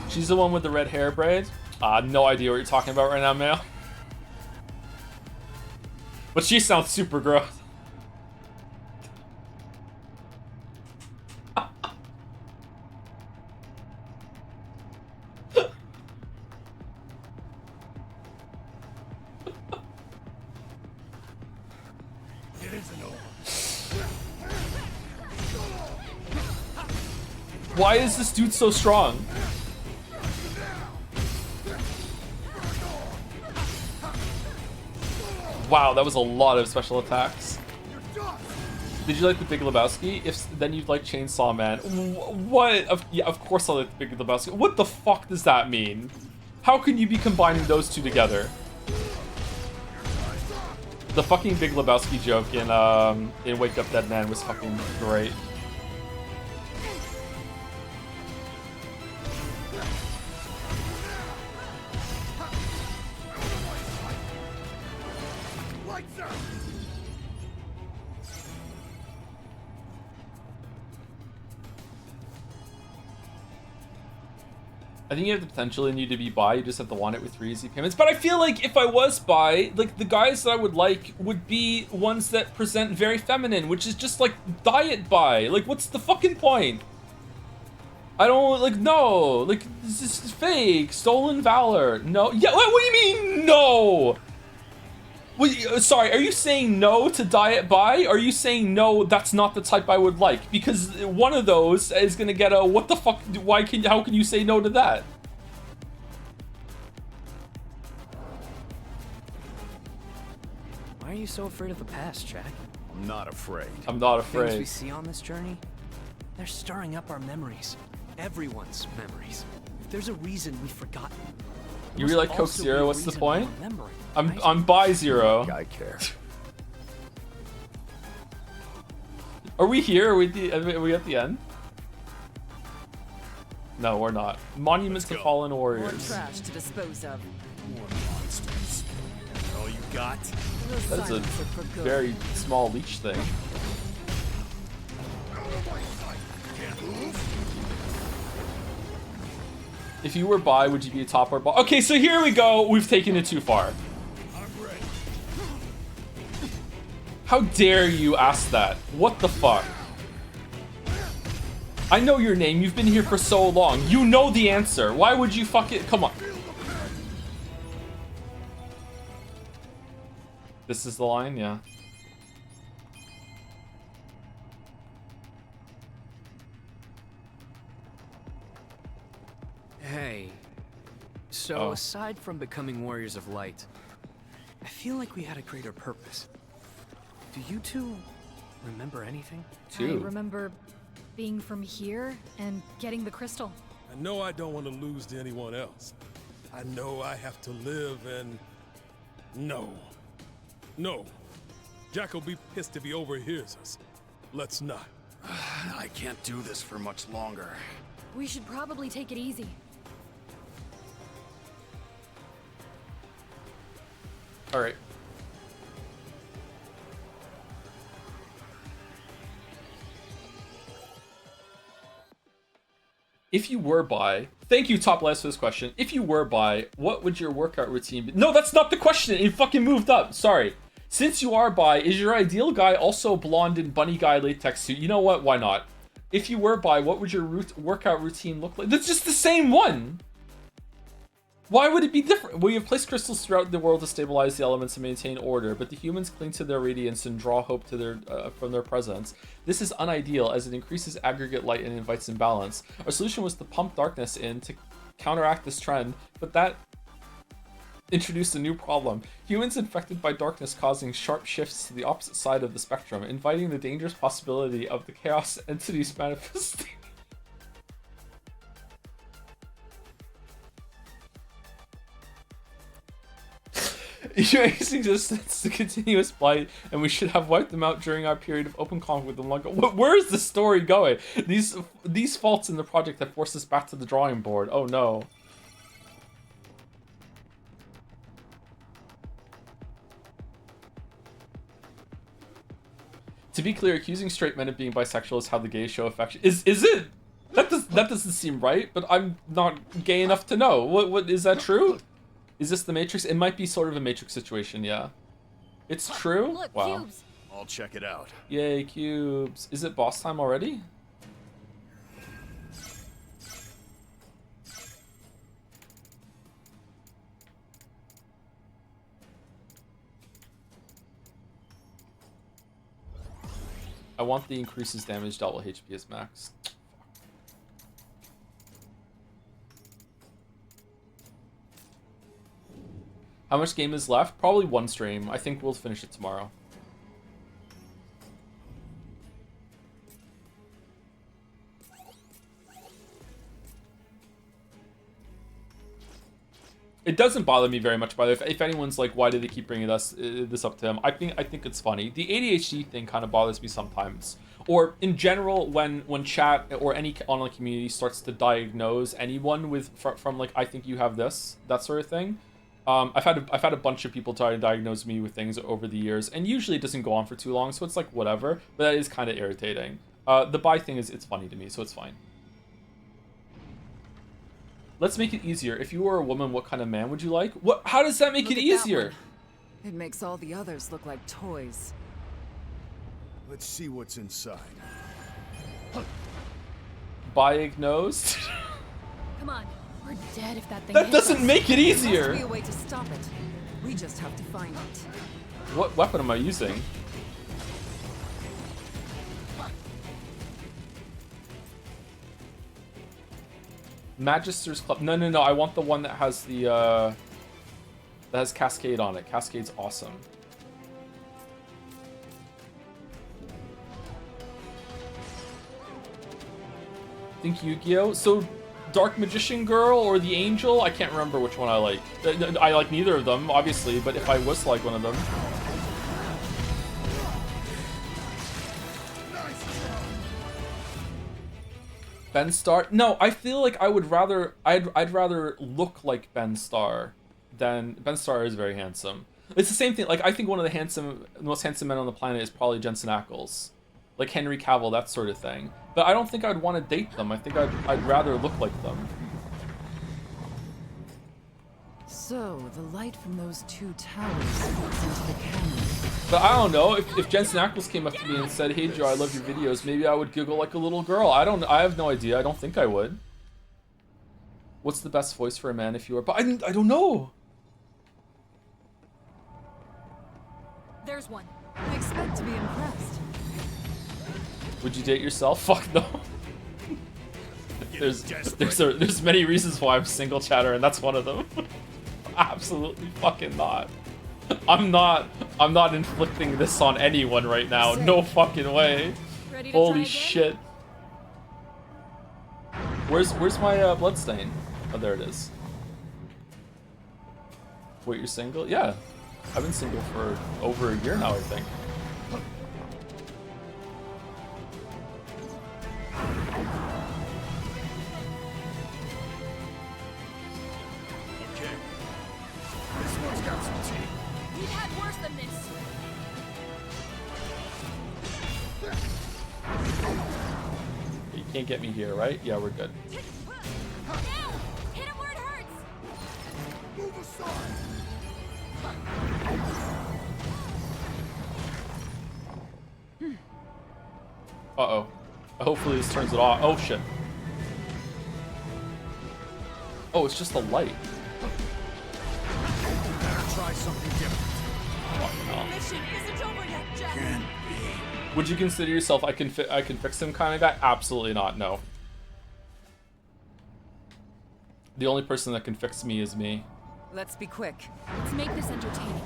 She's the one with the red hair braid? No idea what you're talking about right now, Mail. But she sounds super gross. Why is this dude so strong? Wow, that was a lot of special attacks. Did you like the Big Lebowski? If then you'd like Chainsaw Man. What? Yeah, of course I like the Big Lebowski. What the fuck does that mean? How can you be combining those two together? The fucking Big Lebowski joke in Wake Up Dead Man was fucking great. I think you have the potential in you to be bi, you just have to want it with 3 easy payments. But I feel like if I was bi, like the guys that I would like would be ones that present very feminine, which is just like diet bi. Like what's the fucking point? I don't like no. Like this is fake. Stolen valor. No. Yeah, what do you mean no? Wait, sorry, are you saying no to diet bi? Or are you saying no, that's not the type I would like? Because one of those is gonna get a what the fuck, how can you say no to that? Why are you so afraid of the past, Jack? I'm not afraid. I'm not Things afraid. we see on this journey, they're stirring up our memories. Everyone's memories. If there's a reason we've forgotten. You really like Coke also be Zero, a what's the reason point? we're remembering, I'm bi Zero. I care. Are we here? Are we at the end? No, we're not. Monuments to Fallen More Warriors. trash to dispose of. More monsters. All you got? That is a very small leech thing. If you were bi, would you be a top or bottom? Okay, so here we go. We've taken it too far. How dare you ask that? What the fuck? I know your name. You've been here for so long. You know the answer. Why would you fuck it? Come on. This is the line? Yeah. Hey. So aside from becoming warriors of light, I feel like we had a greater purpose. Do you two remember anything? I remember being from here and getting the crystal. I know I don't want to lose to anyone else. I know I have to live and... No. No. Jack will be pissed if he overhears us. Let's not. I can't do this for much longer. We should probably take it easy. All right. If you were bi, thank you, Top Last, for this question. If you were bi, what would your workout routine be? No, that's not the question. It fucking moved up. Sorry. Since you are bi, is your ideal guy also blonde and bunny guy latex suit? You know what? Why not? If you were bi, what would your workout routine look like? That's just the same one. Why would it be different? Well, you have placed crystals throughout the world to stabilize the elements and maintain order, but the humans cling to their radiance and draw hope to their from their presence. This is unideal as it increases aggregate light and invites imbalance. Our solution was to pump darkness in to counteract this trend, but that introduced a new problem. Humans infected by darkness causing sharp shifts to the opposite side of the spectrum, inviting the dangerous possibility of the chaos entities manifesting. Erasing existence to continuous blight, and we should have wiped them out during our period of open conflict with them. Like, where is the story going? These faults in the project have forced us back to the drawing board. Oh no. To be clear, accusing straight men of being bisexual is how the gays show affection. Is it? That doesn't seem right, but I'm not gay enough to know. What is that true? Is this the Matrix? It might be sort of a Matrix situation, yeah. It's true? Look, wow. cubes. I'll check it out. Yay, cubes. Is it boss time already? I want the increases damage double HP as max. How much game is left? Probably one stream. I think we'll finish it tomorrow. It doesn't bother me very much, by the way. If anyone's like, why do they keep bringing this up to him? I think it's funny. The ADHD thing kind of bothers me sometimes. Or in general, when chat or any online community starts to diagnose anyone with from like, I think you have this, that sort of thing. I've had a bunch of people try to diagnose me with things over the years, and usually it doesn't go on for too long, so it's like whatever. But that is kind of irritating. The bi thing it's funny to me, so it's fine. Let's make it easier. If you were a woman, what kind of man would you like? What? How does that make it easier? It makes all the others look like toys. Let's see what's inside. Diagnosed? Come on, we're dead if that thing That hits doesn't us. make it easier. There must be a way to stop it. We just have to find it. What weapon am I using? Magister's Club. No, I want the one that has the that has Cascade on it. Cascade's awesome. Think Yu-Gi-Oh? So Dark Magician Girl or the Angel? I can't remember which one I like. I like neither of them, obviously, but if I was to like one of them. Ben Starr? No, I feel like I would rather I'd rather look like Ben Starr than Ben Starr is very handsome. It's the same thing. Like I think one of the most handsome men on the planet is probably Jensen Ackles, like Henry Cavill, that sort of thing. But I don't think I'd want to date them. I think I'd rather look like them. So the light from those two towers feeds into the cannon. But I don't know, if Jensen Ackles came up to me and said, "Hey Joe, I love your videos," maybe I would giggle like a little girl. I have no idea. I don't think I would. What's the best voice for a man if you were? But I don't know. There's one. I expect to be impressed. Would you date yourself? Fuck no. There's many reasons why I'm single, chatter, and that's one of them. Absolutely fucking not. I'm not inflicting this on anyone right now. No fucking way. Holy shit. Where's my bloodstain? Oh, there it is. Wait, you're single? Yeah. I've been single for over a year now, I think. Okay. This one's got some teeth. We've had worse than this. You can't get me here, right? Yeah, we're good. Now! Hit him where it hurts! Move aside! Uh-oh. Hopefully this turns it off. Oh, shit. Oh, it's just a light. Better try something different. Fucking hell. Mission isn't over yet, Jack! Can't Would you consider yourself I can fix him kind of guy? Absolutely not, no. The only person that can fix me is me. Let's be quick. Let's make this entertaining.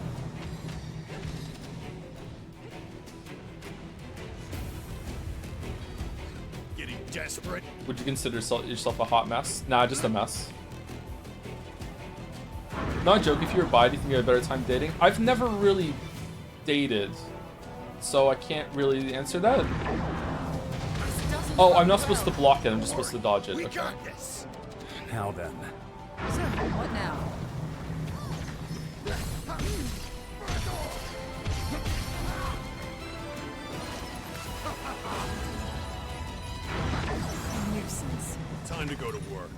Getting desperate. Would you consider yourself a hot mess? Nah, just a mess. Not a joke, if you were bi, do you think you had a better time dating? I've never really dated, so I can't really answer that. Oh, I'm not supposed to block it, I'm just supposed to dodge it. We Okay. got this. Now then. So, what now? Nuisance. Time to go to work.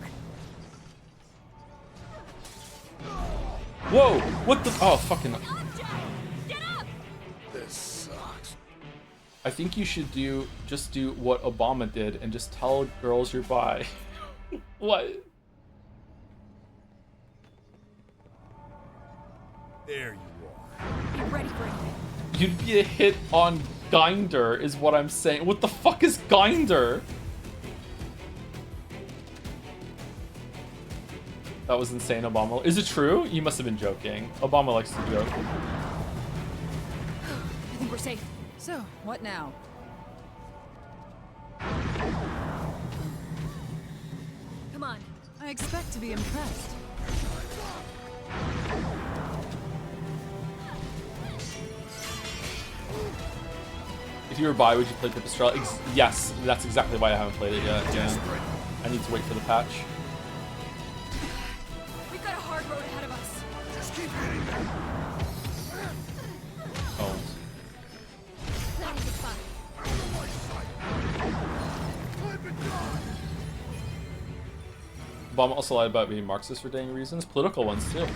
Whoa! What the? Oh, fucking. This sucks. I think you should just do what Obama did and just tell girls you're bi. What? There you are. Be ready for anything. You'd be a hit on Grindr, is what I'm saying. What the fuck is Grindr? That was insane, Obama. Is it true? You must have been joking. Obama likes to joke. I think we're safe. So, what now? Come on. I expect to be impressed. If you were by, would you play Pipistrel? Yes, that's exactly why I haven't played it yet. Yeah. I need to wait for the patch. We've got a hard road ahead of us. Just keep hitting them. Oh. That is fun. Out of my sight. Flip it down. Obama also lied about being Marxist for dang reasons. Political ones, too.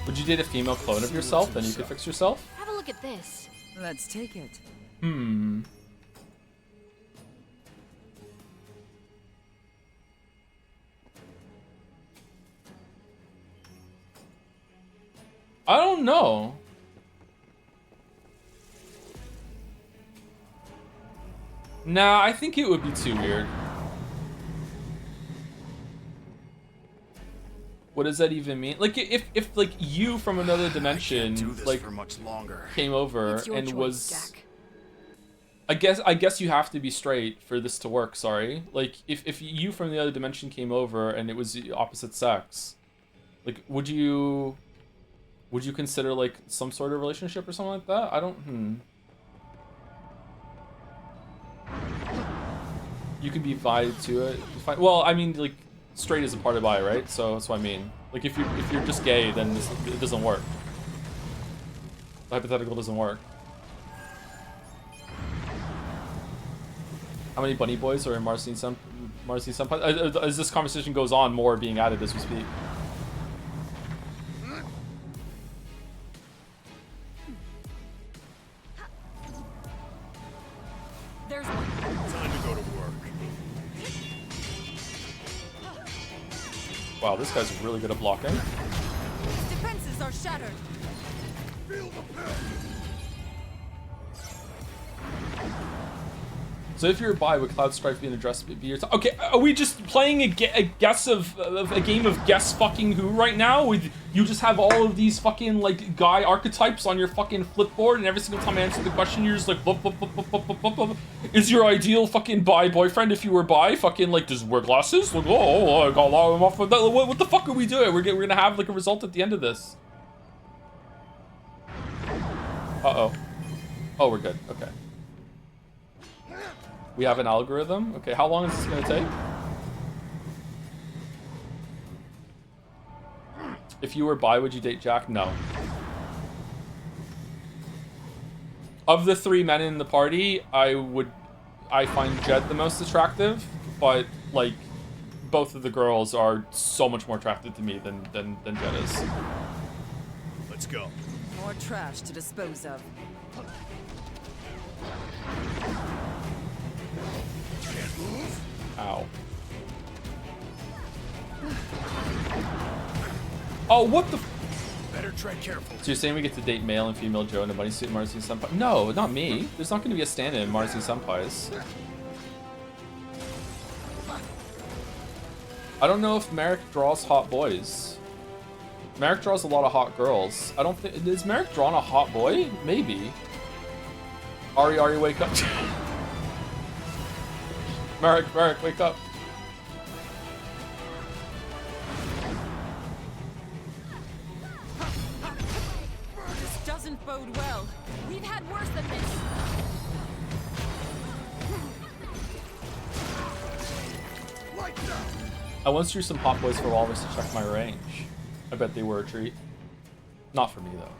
Would you date a female clone of yourself? Then you could fix yourself? Have a look at this. Let's take it. Hmm. I don't know. Nah, I think it would be too weird. What does that even mean? Like, if like you from another dimension like for much longer. came over It's your and choice, was, Jack. I guess you have to be straight for this to work. Sorry, like if you from the other dimension came over and it was the opposite sex, like would you consider like some sort of relationship or something like that? I don't. You can be bi to it. Fine. Well, I mean, like straight is a part of bi, right? So that's what I mean. Like if you're just gay, then it doesn't work. The hypothetical doesn't work. How many bunny boys are in Marcy Senpai? As this conversation goes on, more are being added as we speak. There's one. Time to go to work. Wow, this guy's really good at blocking. Defenses are shattered. Feel the pain. So if you're bi, would Cloud Strife be an address be your top? Okay, are we just playing a guess of a game of guess fucking who right now? With you just have all of these fucking like guy archetypes on your fucking flipboard, and every single time I answer the question, you're just like, bup, bup, bup, bup, bup, bup, bup, bup. Is your ideal fucking bi boyfriend if you were bi? Fucking like, does wear glasses? Like, oh, I got a lot of them off of that. What the fuck are we doing? We're gonna have like a result at the end of this. Uh-oh. Oh, we're good. Okay. We have an algorithm? Okay, how long is this gonna take? If you were bi, would you date Jack? No. Of the 3 men in the party, I find Jed the most attractive, but like both of the girls are so much more attractive to me than Jed is. Let's go. More trash to dispose of. Can't move. Ow. Oh, what the? Better tread careful. So you're saying we get to date male and female Joe in a bunny suit Marcy Senpai? No, not me. There's not going to be a stand-in in Marcy Senpai's. I don't know if Merrick draws hot boys. Merrick draws a lot of hot girls. I don't think... Is Merrick drawn a hot boy? Maybe. Ari, wake up. Merrick, wake up. This doesn't bode well. We've had worse than this. Lights out. I once drew some hot boys for Walrus to check my range. I bet they were a treat. Not for me, though.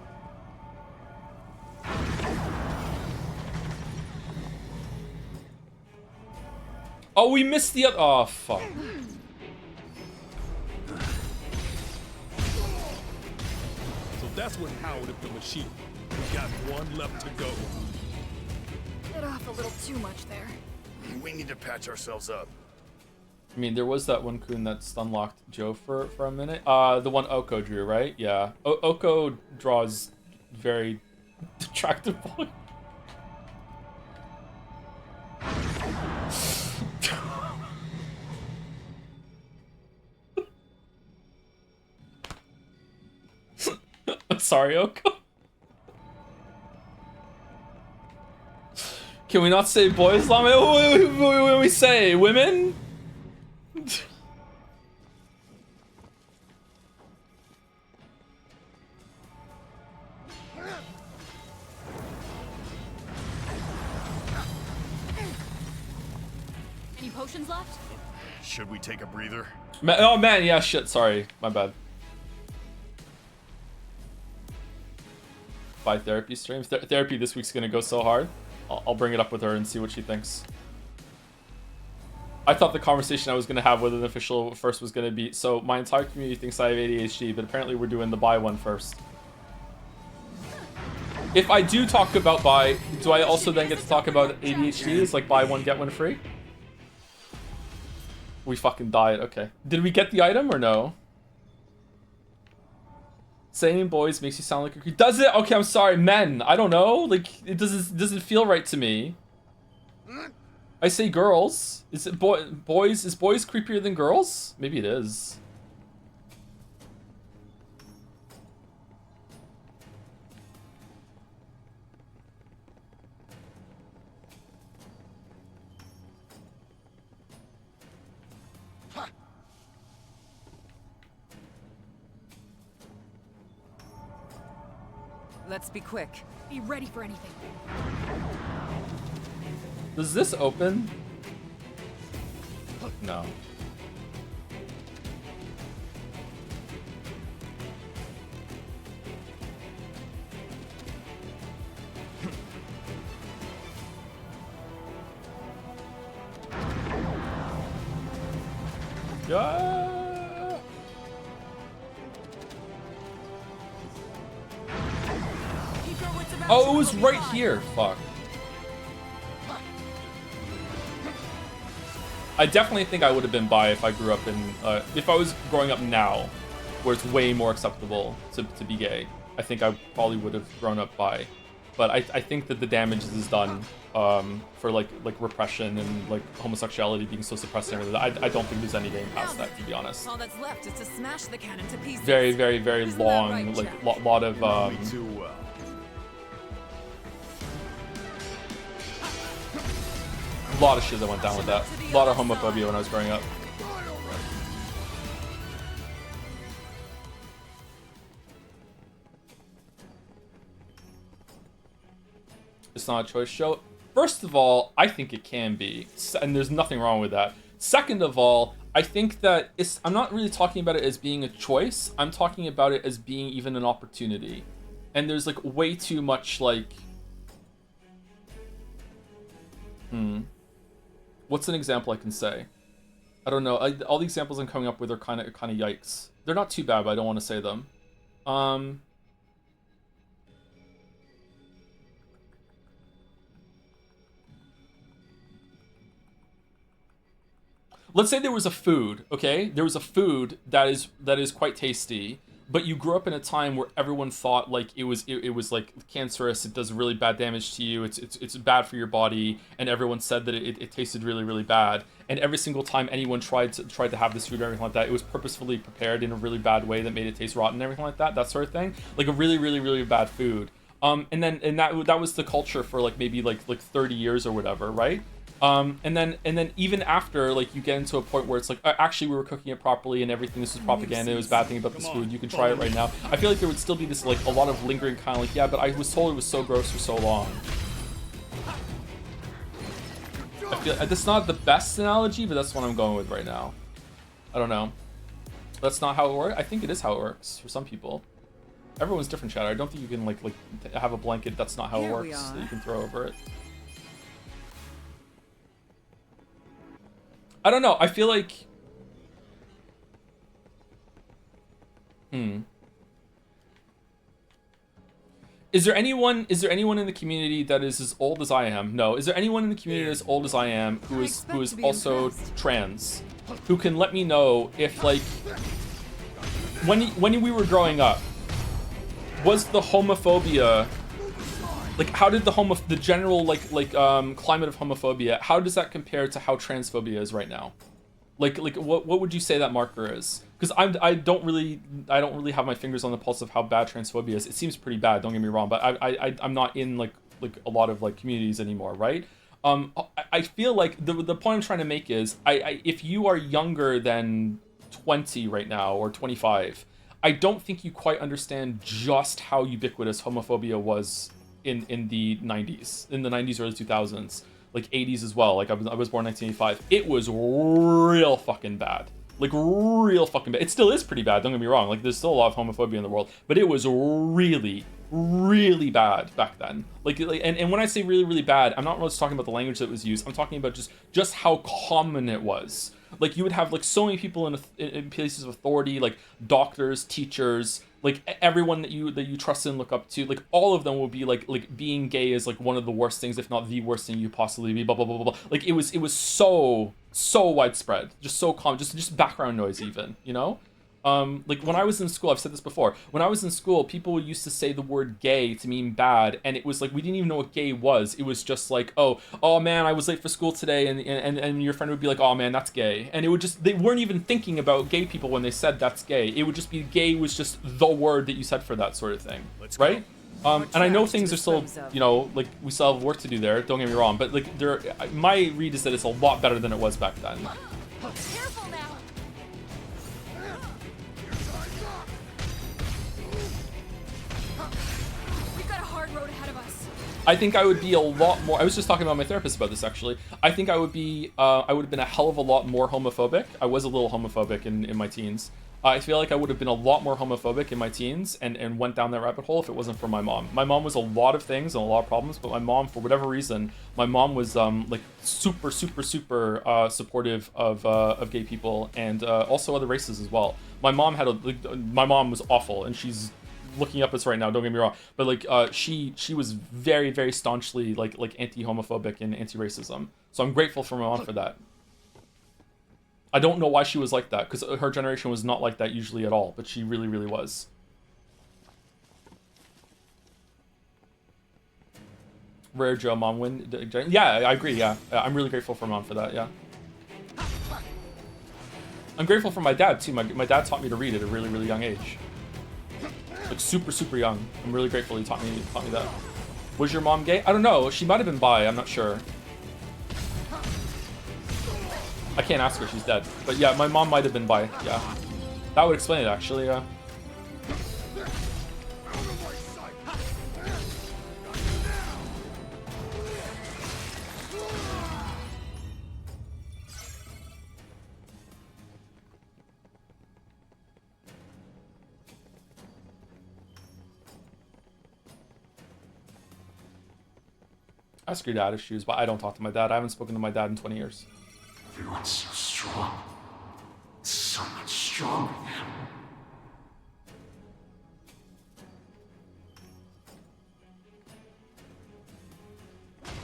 Oh, we missed the other... Oh, fuck. So that's what Howard of the machine. We got one left to go. Bit off a little too much there. We need to patch ourselves up. I mean, there was that one Kun that stun locked Joe for a minute. The one Oko drew, right? Yeah. Oko draws very attractive boy. I'm sorry, Oko. Can we not say boys, Lame? When we say women? Any potions left? Should we take a breather? Oh man, yeah, shit, sorry. My bad. By therapy streams. Therapy this week's gonna go so hard. I'll bring it up with her and see what she thinks. I thought the conversation I was gonna have with an official first was gonna be, so my entire community thinks I have ADHD, but apparently we're doing the buy one first. If I do talk about buy, do I also then get to talk about ADHD? It's like buy one, get one free? We fucking died, okay. Did we get the item or no? Saying boys makes you sound like a... Does it? Okay, I'm sorry, men. I don't know. Like, it doesn't feel right to me. I say girls. Is it boys? Is boys creepier than girls? Maybe it is. Let's be quick. Be ready for anything. Does this open? No. Yeah. Oh, it was right here. Fuck. I definitely think I would have been bi if I grew up in, if I was growing up now, where it's way more acceptable to be gay. I think I probably would have grown up bi. But I think that the damage this is done for like repression and like homosexuality being so suppressed and everything. I don't think there's any getting past that, to be honest. All that's left is to smash the cannon to pieces. Very, very, very long, like lot of a lot of shit that went down with that. A lot of homophobia when I was growing up. It's not a choice show. First of all, I think it can be, and there's nothing wrong with that. Second of all, I think that I'm not really talking about it as being a choice. I'm talking about it as being even an opportunity. And there's like way too much like... What's an example I can say? I don't know. All the examples I'm coming up with are kind of yikes. They're not too bad, but I don't want to say them. Let's say there was a food, okay? There was a food that is quite tasty, but you grew up in a time where everyone thought like it was like cancerous, it does really bad damage to you, it's bad for your body, and everyone said that it tasted really, really bad. And every single time anyone tried to have this food or everything like that, it was purposefully prepared in a really bad way that made it taste rotten and everything like that sort of thing. Like a really, really, really bad food. And that was the culture for like maybe like 30 years or whatever, right? And then even after, like, you get into a point where it's like, actually we were cooking it properly and everything, this was propaganda, it was a bad thing about this food, you can try it right now. I feel like there would still be this like a lot of lingering kind of like, yeah, but I was told it was so gross for so long. I feel that's not the best analogy, but that's what I'm going with right now. I don't know. That's not how it works. I think it is how it works for some people. Everyone's different, Shadow. I don't think you can like have a blanket that's not how it works that you can throw over it. I don't know. I feel like... Is there anyone in the community that is as old as I am? No. Is there anyone in the community as old as I am who is also trans? Who can let me know if, like, when we were growing up, was the homophobia, like, how did the general climate of homophobia, how does that compare to how transphobia is right now? Like what would you say that marker is? Because I don't really have my fingers on the pulse of how bad transphobia is. It seems pretty bad, don't get me wrong, but I'm not in like a lot of like communities anymore, right? I feel like the point I'm trying to make is if you are younger than 20 right now or 25, I don't think you quite understand just how ubiquitous homophobia was in the 90s, early 2000s, like 80s as well. Like I was born in 1985. It was real fucking bad. Like real fucking bad. It still is pretty bad, don't get me wrong. Like there's still a lot of homophobia in the world, but it was really, really bad back then. Like and when I say really, really bad, I'm not just talking about the language that was used. I'm talking about just how common it was. Like you would have like so many people in places of authority, like doctors, teachers, like everyone that you trust and look up to, like all of them will be like being gay is like one of the worst things, if not the worst thing you possibly be. Blah blah blah blah blah. Like it was so widespread, just so common, just background noise even, you know. Like when I was in school, I've said this before, when I was in school, people used to say the word gay to mean bad, and it was like we didn't even know what gay was. It was just like, oh man, I was late for school today, and your friend would be like, oh man, that's gay. And it would just, they weren't even thinking about gay people when they said that's gay. It would just be, gay was just the word that you said for that sort of thing, right? And I know things are still, you know, like we still have work to do there, don't get me wrong, but like my read is that it's a lot better than it was back then. Careful now. We've got a hard road ahead of us. I think I would be a lot more, I was just talking about my therapist about this actually. I think I would have been a hell of a lot more homophobic. I was a little homophobic in my teens. I feel like I would have been a lot more homophobic in my teens and went down that rabbit hole if it wasn't for my mom. My mom was a lot of things and a lot of problems, but my mom, for whatever reason, my mom was like super supportive of gay people and also other races as well. My mom my mom was awful, and she's looking up at us right now, don't get me wrong, but like she was very staunchly like anti-homophobic and anti-racism. So I'm grateful for my mom for that. I don't know why she was like that, because her generation was not like that usually at all, but she really was. Rare Joe, mom win. Yeah, I agree, yeah. I'm really grateful for mom for that, yeah. I'm grateful for my dad too. My dad taught me to read at a really young age. Like super young. I'm really grateful he taught me that. Was your mom gay? I don't know. She might have been bi, I'm not sure. I can't ask her, she's dead. But yeah, my mom might have been bi, yeah. That would explain it actually, yeah. Ask your dad if she was bi. I don't talk to my dad. I haven't spoken to my dad in 20 years. Everyone's so strong. So much stronger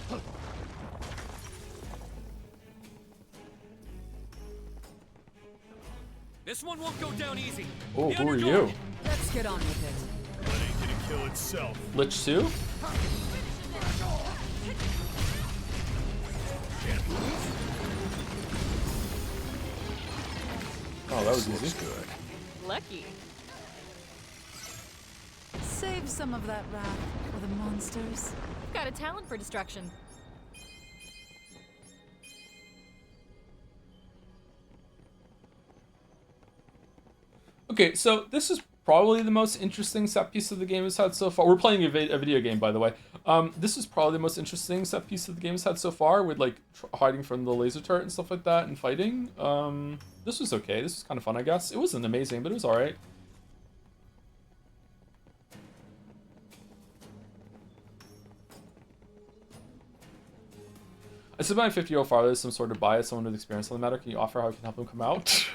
now. This one won't go down easy. Oh, who are you? Let's get on with it. That ain't gonna kill itself. Lich Sue? Oh, that was easy. Good. Lucky. Save some of that wrath for the monsters. I've got a talent for destruction. Okay, so this is probably the most interesting set piece of the game has had so far. We're playing a video game, by the way. This is probably the most interesting set piece of the game has had so far, with like hiding from the laser turret and stuff like that and fighting. This was okay. This was kind of fun, I guess. It wasn't amazing, but it was all right. I said my 50-year-old father is some sort of bias, someone with experience on the matter. Can you offer how I can help him come out?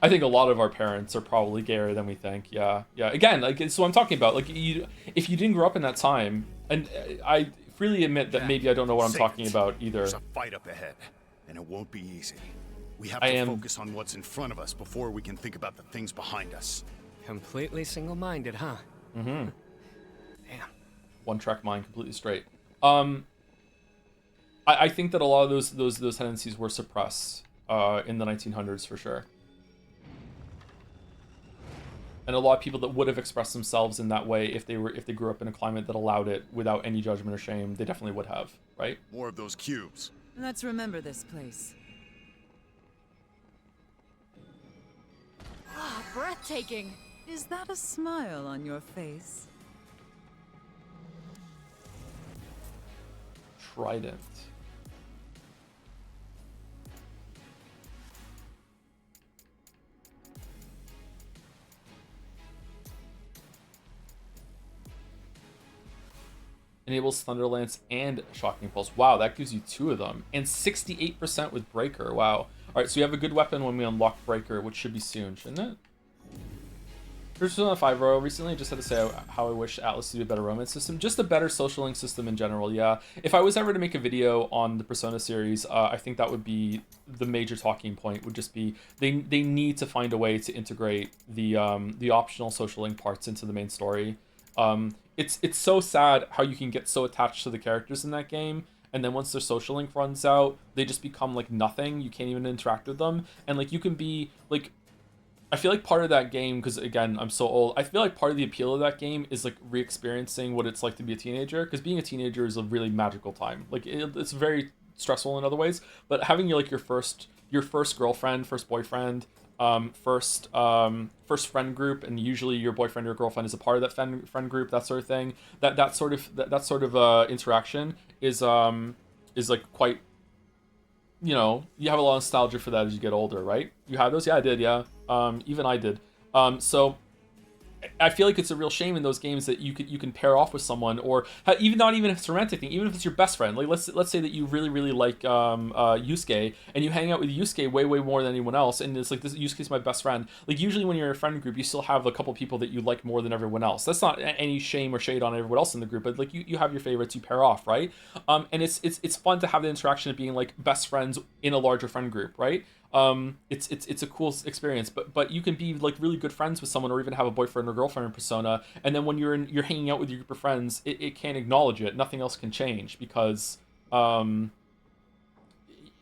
I think a lot of our parents are probably gayer than we think. Yeah, yeah. Again, like it's what I'm talking about. Like if you didn't grow up in that time, and I freely admit that maybe I don't know what I'm talking about either. There's a fight up ahead, and it won't be easy. We have to focus on what's in front of us before we can think about the things behind us. Completely single-minded, huh? Mm-hmm. Damn. One-track mind, completely straight. I think that a lot of those tendencies were suppressed in the 1900s for sure. And a lot of people that would have expressed themselves in that way if they grew up in a climate that allowed it without any judgment or shame, they definitely would have, right? More of those cubes. Let's remember this place. Ah, breathtaking. Is that a smile on your face? Trident. Enables Thunderlance and Shocking Pulse. Wow, that gives you 2 of them. And 68% with Breaker. Wow. Alright, so you have a good weapon when we unlock Breaker, which should be soon, shouldn't it? Persona 5 Royal recently just had to say how I wish Atlas would do a better romance system. Just a better social link system in general, yeah. If I was ever to make a video on the Persona series, I think that would be the major talking point, would just be they need to find a way to integrate the optional social link parts into the main story. It's so sad how you can get so attached to the characters in that game, and then once their social link runs out, they just become like nothing. You can't even interact with them, and like you can be like, I feel like part of that game, because again I'm so old, I feel like part of the appeal of that game is like re-experiencing what it's like to be a teenager, because being a teenager is a really magical time. Like it's very stressful in other ways, but having your first girlfriend, first boyfriend, first friend group, and usually your boyfriend or girlfriend is a part of that friend group, that sort of thing, that sort of interaction is like quite, you know, you have a lot of nostalgia for that as you get older, right? You have those? Yeah, I did. Yeah, even I did. So I feel like it's a real shame in those games that you can pair off with someone, or even not even if it's a romantic thing, even if it's your best friend. Like let's say that you really like Yusuke, and you hang out with Yusuke way more than anyone else, and it's like, this Yusuke's my best friend. Like usually when you're in a friend group, you still have a couple people that you like more than everyone else. That's not any shame or shade on everyone else in the group, but like you have your favorites, you pair off, right? And it's fun to have the interaction of being like best friends in a larger friend group, right? It's a cool experience, but you can be like really good friends with someone, or even have a boyfriend or girlfriend in Persona, and then when you're hanging out with your group of friends, it can't acknowledge it. Nothing else can change because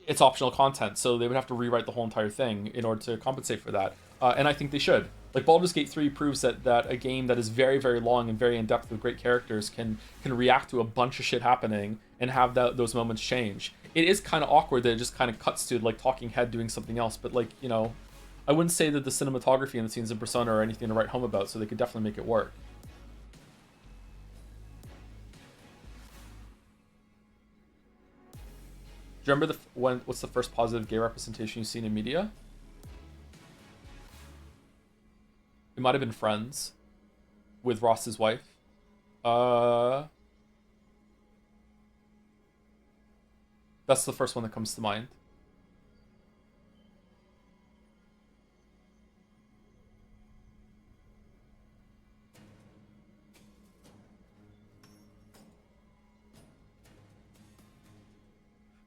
it's optional content, so they would have to rewrite the whole entire thing in order to compensate for that. And I think they should. Like Baldur's Gate 3 proves that a game that is very long and very in depth with great characters can react to a bunch of shit happening and have those moments change. It is kind of awkward that it just kind of cuts to like talking head doing something else, but like, you know, I wouldn't say that the cinematography and the scenes in Persona are anything to write home about, so they could definitely make it work. Do you remember what's the first positive gay representation you've seen in media? It might have been Friends with Ross's wife. That's the first one that comes to mind.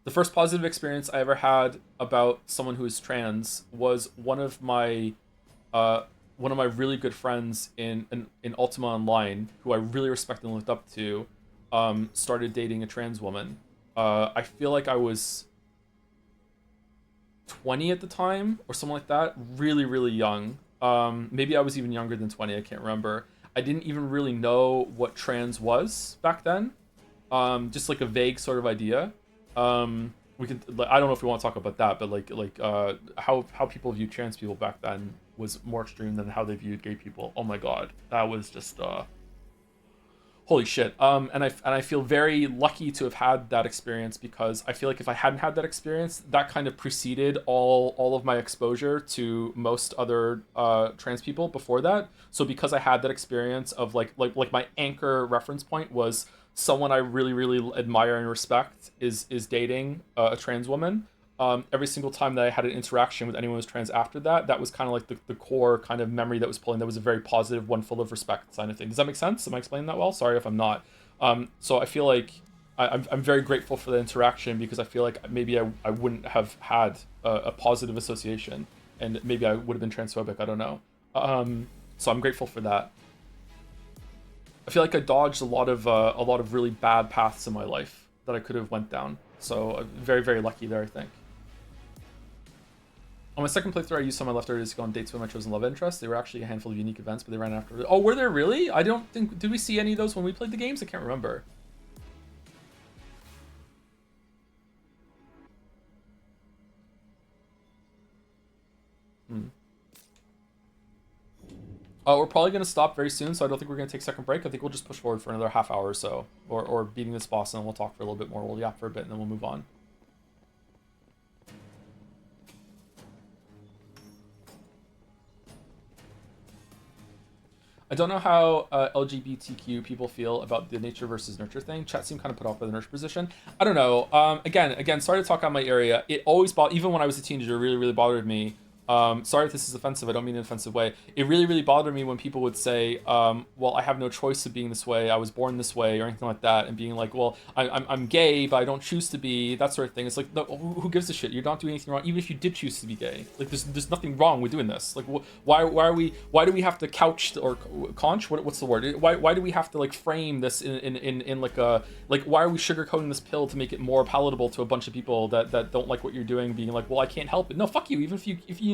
The first positive experience I ever had about someone who is trans was one of my really good friends in Ultima Online, who I really respected and looked up to, started dating a trans woman. I feel like I was 20 at the time or something like that, really young. Maybe I was even younger than 20, I can't remember. I didn't even really know what trans was back then. Just like a vague sort of idea. We can, I don't know if we want to talk about that, but how people viewed trans people back then was more extreme than how they viewed gay people. Oh my god, that was just holy shit. And I feel very lucky to have had that experience, because I feel like if I hadn't had that experience, that kind of preceded all of my exposure to most other trans people before that. So because I had that experience of like my anchor reference point was someone I really admire and respect is dating a trans woman. every single time that I had an interaction with anyone who was trans after that, that was kind of like the core kind of memory that was pulling. That was a very positive one, full of respect kind of thing. Does that make sense? Am I explaining that well? Sorry if I'm not. So I feel like I'm very grateful for the interaction, because I feel like maybe I wouldn't have had a positive association, and maybe I would have been transphobic. I don't know. So I'm grateful for that. I feel like I dodged a lot of really bad paths in my life that I could have went down. So I'm very, very lucky there, I think. On my second playthrough, I used some of my leftovers to go on dates with my chosen love interest. They were actually a handful of unique events, but they ran after. Oh, were there really? I don't think. Did we see any of those when we played the games? I can't remember. We're probably going to stop very soon, so I don't think we're going to take a second break. I think we'll just push forward for another half hour or so, or beating this boss, and then we'll talk for a little bit more. We'll yap for a bit, and then we'll move on. I don't know how LGBTQ people feel about the nature versus nurture thing. Chat seemed kind of put off by the nurture position. I don't know. Again, sorry to talk out my area. It always even when I was a teenager, it really, really bothered me. Sorry if this is offensive. I don't mean in an offensive way. It really, really bothered me when people would say, well, I have no choice of being this way. I was born this way, or anything like that. And being like, well, I'm gay, but I don't choose to be, that sort of thing. It's like, no, who gives a shit? You're not doing anything wrong. Even if you did choose to be gay, like there's nothing wrong with doing this. Like, why do we have to couch or conch? What's the word? Why do we have to like frame this in like a, like, why are we sugarcoating this pill to make it more palatable to a bunch of people that don't like what you're doing, being like, well, I can't help it. No, fuck you. Even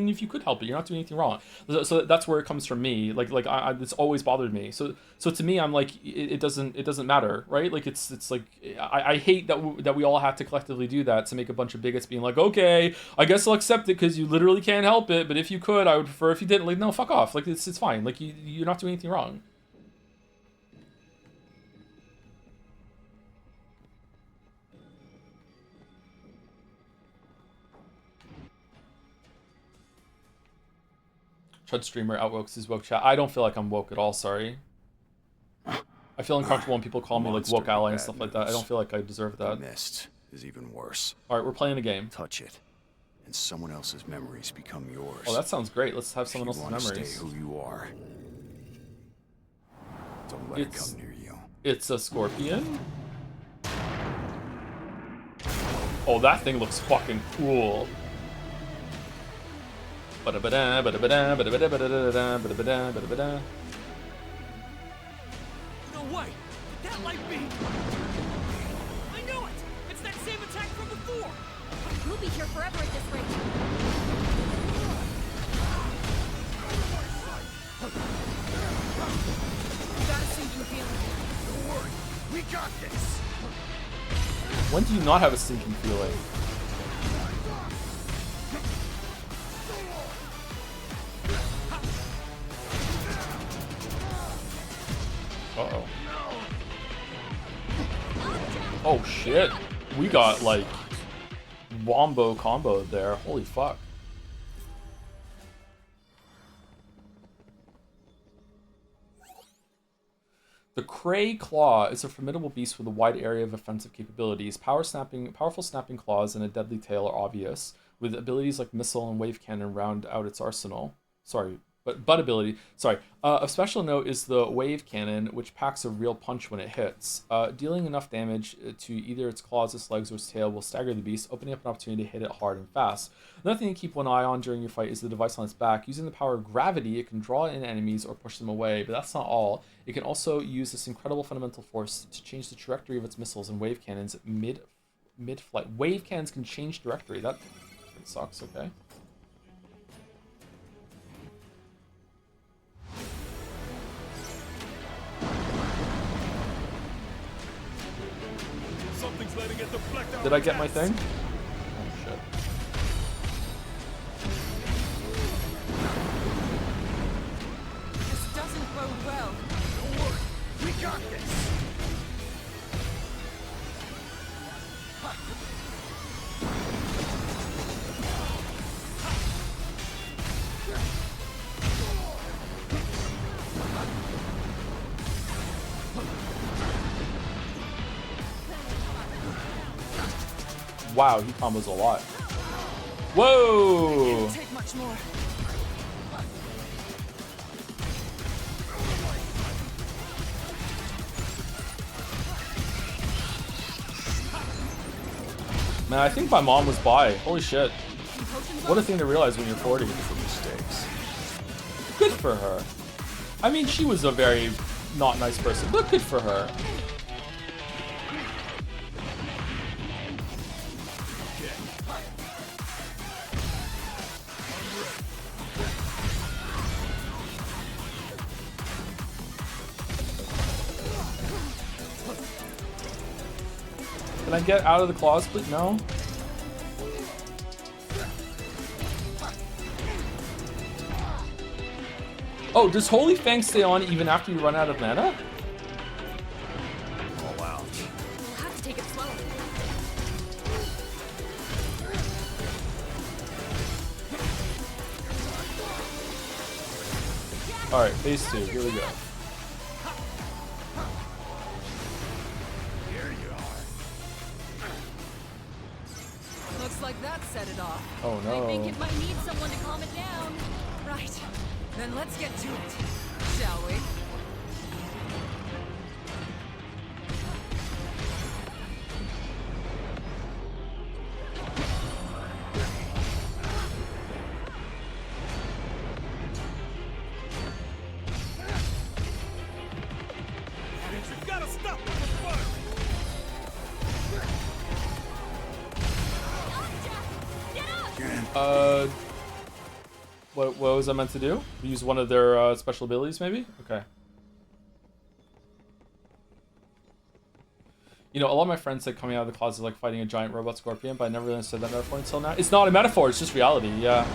if you could help it, you're not doing anything wrong. So that's where it comes from me. Like it's always bothered me. So to me, I'm like, it doesn't matter, right? Like it's like I hate that we all have to collectively do that to make a bunch of bigots being like, okay, I guess I'll accept it because you literally can't help it. But if you could, I would prefer if you didn't. Like, no, fuck off. Like it's fine. Like you're not doing anything wrong. Chud streamer outwokes his woke chat. I don't feel like I'm woke at all, sorry. I feel uncomfortable when people call me like woke ally and stuff like that. I don't feel like I deserve that. The mist is even worse. Alright, we're playing a game. Touch it, and someone else's memories become yours. Oh, that sounds great. Let's have someone else's memories. Stay who you are. Don't let it come near you. It's a scorpion? Oh, that thing looks fucking cool. Ba-da-ba-da, ba-da-ba-da, ba-da-ba-da, ba-da-ba-da, ba-da-ba-da. No way! Did that light be? I knew it! It's that same attack from before! We'll be here forever at this rate. You got a sinking feeling. Don't worry, we got this. When do you not have a sinking feeling? Uh-oh. Oh shit. We got like wombo combo there. Holy fuck. The Cray Claw is a formidable beast with a wide area of offensive capabilities. Powerful snapping claws and a deadly tail are obvious, with abilities like missile and wave cannon round out its arsenal. Of special note is the wave cannon, which packs a real punch when it hits. Dealing enough damage to either its claws, its legs, or its tail will stagger the beast, opening up an opportunity to hit it hard and fast. Another thing to keep one eye on during your fight is the device on its back. Using the power of gravity, it can draw in enemies or push them away, but that's not all. It can also use this incredible fundamental force to change the trajectory of its missiles and wave cannons mid-flight. Wave cannons can change trajectory. That sucks, okay. Did I get my thing? Oh shit. This doesn't bode well. Don't worry, we got this. Wow, he combos a lot. Whoa! Take much more. Man, I think my mom was bi. Holy shit. What a thing to realize when you're 40. Good for her. I mean, she was a very not nice person, but good for her. Can I get out of the claws, please? No? Oh, does Holy Fang stay on even after you run out of mana? Oh, wow. We'll have to take it slow. Alright, phase 2, here we go. Looks like that set it off. Oh no. I think it might need someone to calm it down. Right. Then let's get to it, shall we? You gotta stop with the fire! What was I meant to do? Use one of their special abilities, maybe? Okay. You know, a lot of my friends said coming out of the closet is like fighting a giant robot scorpion, but I never understood that metaphor until now. It's not a metaphor, it's just reality, yeah.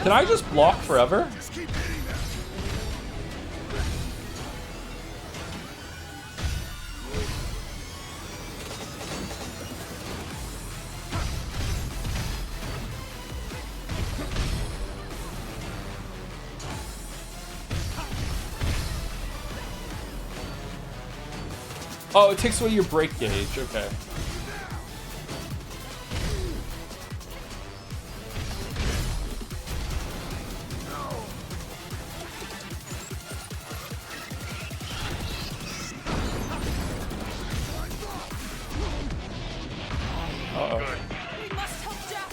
Can I just block forever? Oh, it takes away your break gauge, okay. Uh-oh. We must help Jack.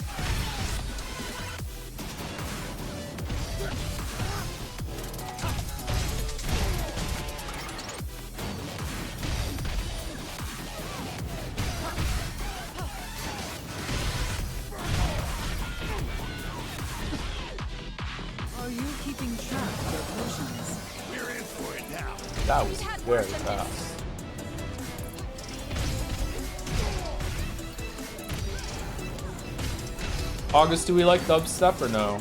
Are you keeping track of your potions? We're in for it now. That was very fast. August, do we like dubstep or no?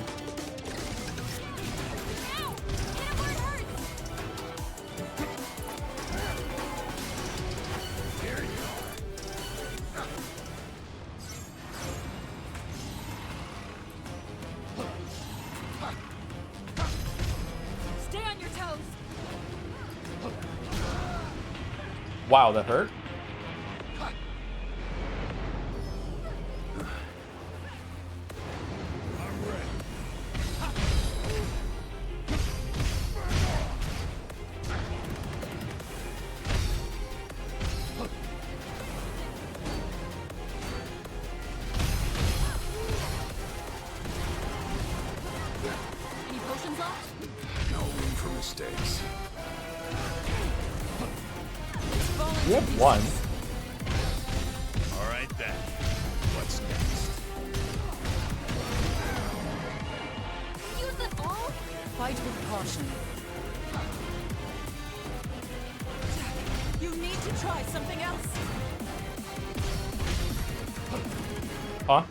Stay on your toes. Wow, that hurt. Any potions left? No room for mistakes. We have one. All right then. What's next? Use them all? Fight with caution. You need to try something else. Huh?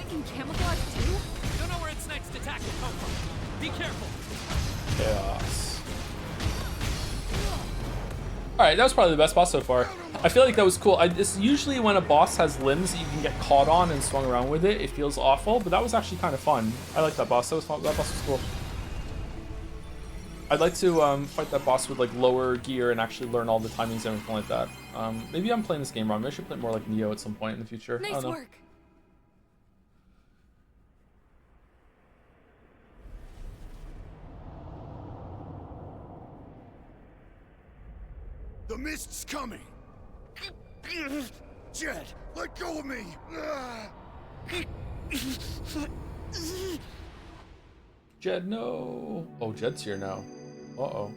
can camouflage too? Don't know where its next attack will come from. Be careful. Chaos. Alright, that was probably the best boss so far. I feel like that was cool. It's usually when a boss has limbs that you can get caught on and swung around with it, it feels awful, but that was actually kind of fun. I like that boss. That was fun. That boss was cool. I'd like to fight that boss with like lower gear and actually learn all the timings and everything like that. Maybe I'm playing this game wrong. Maybe I should play more like Neo at some point in the future. I Nice don't know. work. The mist's coming. Jed, let go of me. Jed, no. Oh, Jed's here now. Uh-oh.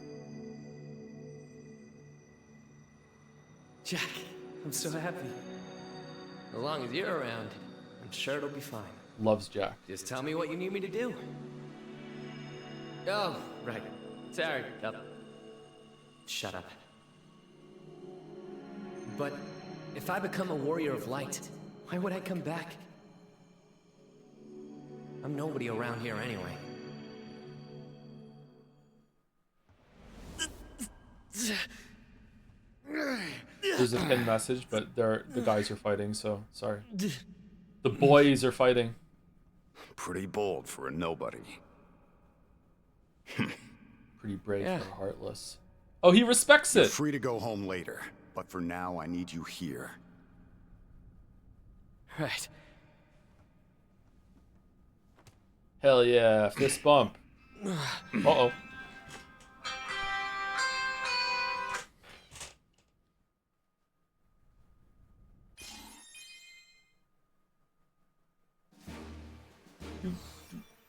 Jack, I'm so happy. As long as you're around, I'm sure it'll be fine. Loves Jack. Just tell me what you need me to do. Oh, right. Sorry. Yep. Shut up. But if I become a warrior of light, why would I come back? I'm nobody around here anyway. There's a pinned message, but the guys are fighting, so sorry. The boys are fighting. Pretty bold for a nobody. Pretty brave for Heartless. Oh, he respects it. You're free to go home later, but for now I need you here. Right. Hell yeah, fist bump. Uh-oh.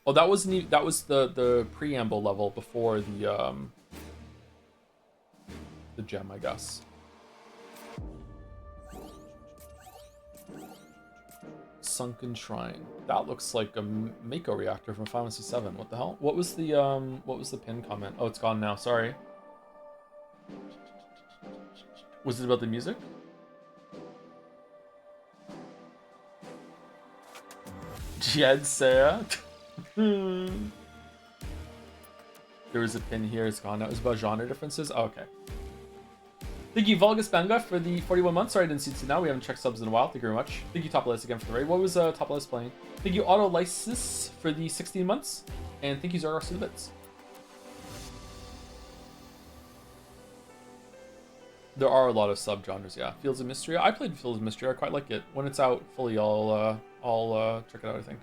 Oh, that wasn't even, that was the preamble level before the gem, I guess. Sunken Shrine. That looks like a Mako reactor from Final Fantasy VII. What the hell? What was the pin comment? Oh, it's gone now. Sorry. Was it about the music? Jed Sarah. There was a pin here. It's gone now. It was about genre differences. Oh, okay. Thank you, Vulgus Banga, for the 41 months. Sorry I didn't see it now. We haven't checked subs in a while. Thank you very much. Thank you, Top Lice, again for the raid. What was Top Lice playing? Thank you, Auto Lysis, for the 16 months. And thank you, Zargar, for the bits. There are a lot of sub-genres, yeah. Fields of Mystery. I played Fields of Mystery. I quite like it. When it's out fully, I'll check it out, I think.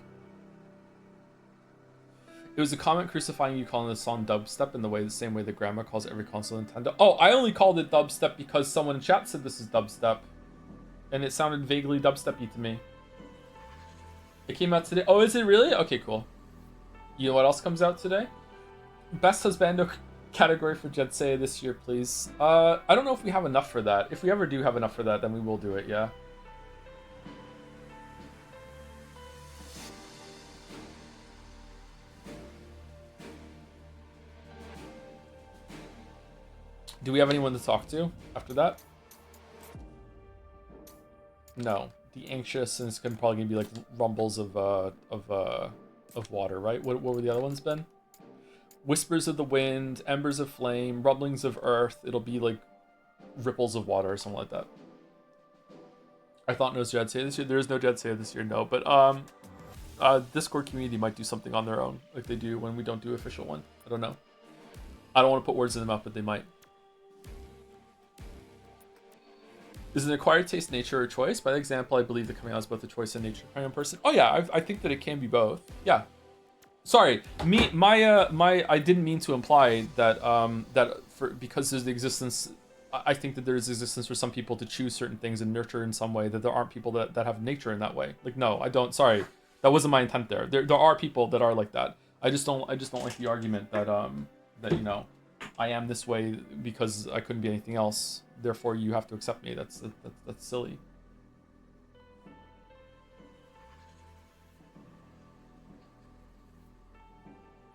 It was a comment crucifying you calling the song dubstep in the same way that Grandma calls every console Nintendo. Oh, I only called it dubstep because someone in chat said this is dubstep. And it sounded vaguely dubsteppy to me. It came out today. Oh, is it really? Okay, cool. You know what else comes out today? Best Husbando category for Jetsei this year, please. I don't know if we have enough for that. If we ever do have enough for that, then we will do it, yeah. Do we have anyone to talk to after that? No. The Anxious, and it's probably gonna be like rumbles of water, right? What were the other ones been? Whispers of the wind, embers of flame, rumblings of earth. It'll be like ripples of water or something like that. I thought no Jetsei this year. There is no Jetsei this year, no. But Discord community might do something on their own, like they do when we don't do official one. I don't know. I don't want to put words in their mouth, but they might. Is an acquired taste nature or choice? By example, I believe that coming out is both a choice and nature depending on person. Oh yeah, I think that it can be both. Yeah. Sorry, I didn't mean to imply that because there's the existence. I think that there's existence for some people to choose certain things and nurture in some way that there aren't people that have nature in that way. Like no, I don't. Sorry, that wasn't my intent there. There are people that are like that. I just don't like the argument that that you know, I am this way because I couldn't be anything else. Therefore, you have to accept me. That's silly.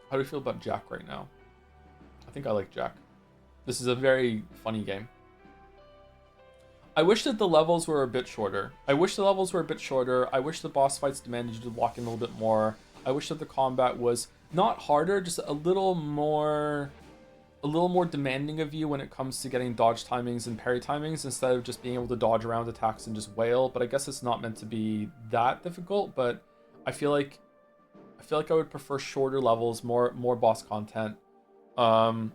How do you feel about Jack right now? I think I like Jack. This is a very funny game. I wish that the levels were a bit shorter. I wish the boss fights demanded you to lock in a little bit more. I wish that the combat was not harder, just a little more demanding of you when it comes to getting dodge timings and parry timings, instead of just being able to dodge around attacks and just wail. But I guess it's not meant to be that difficult, but I feel like I would prefer shorter levels, more boss content, and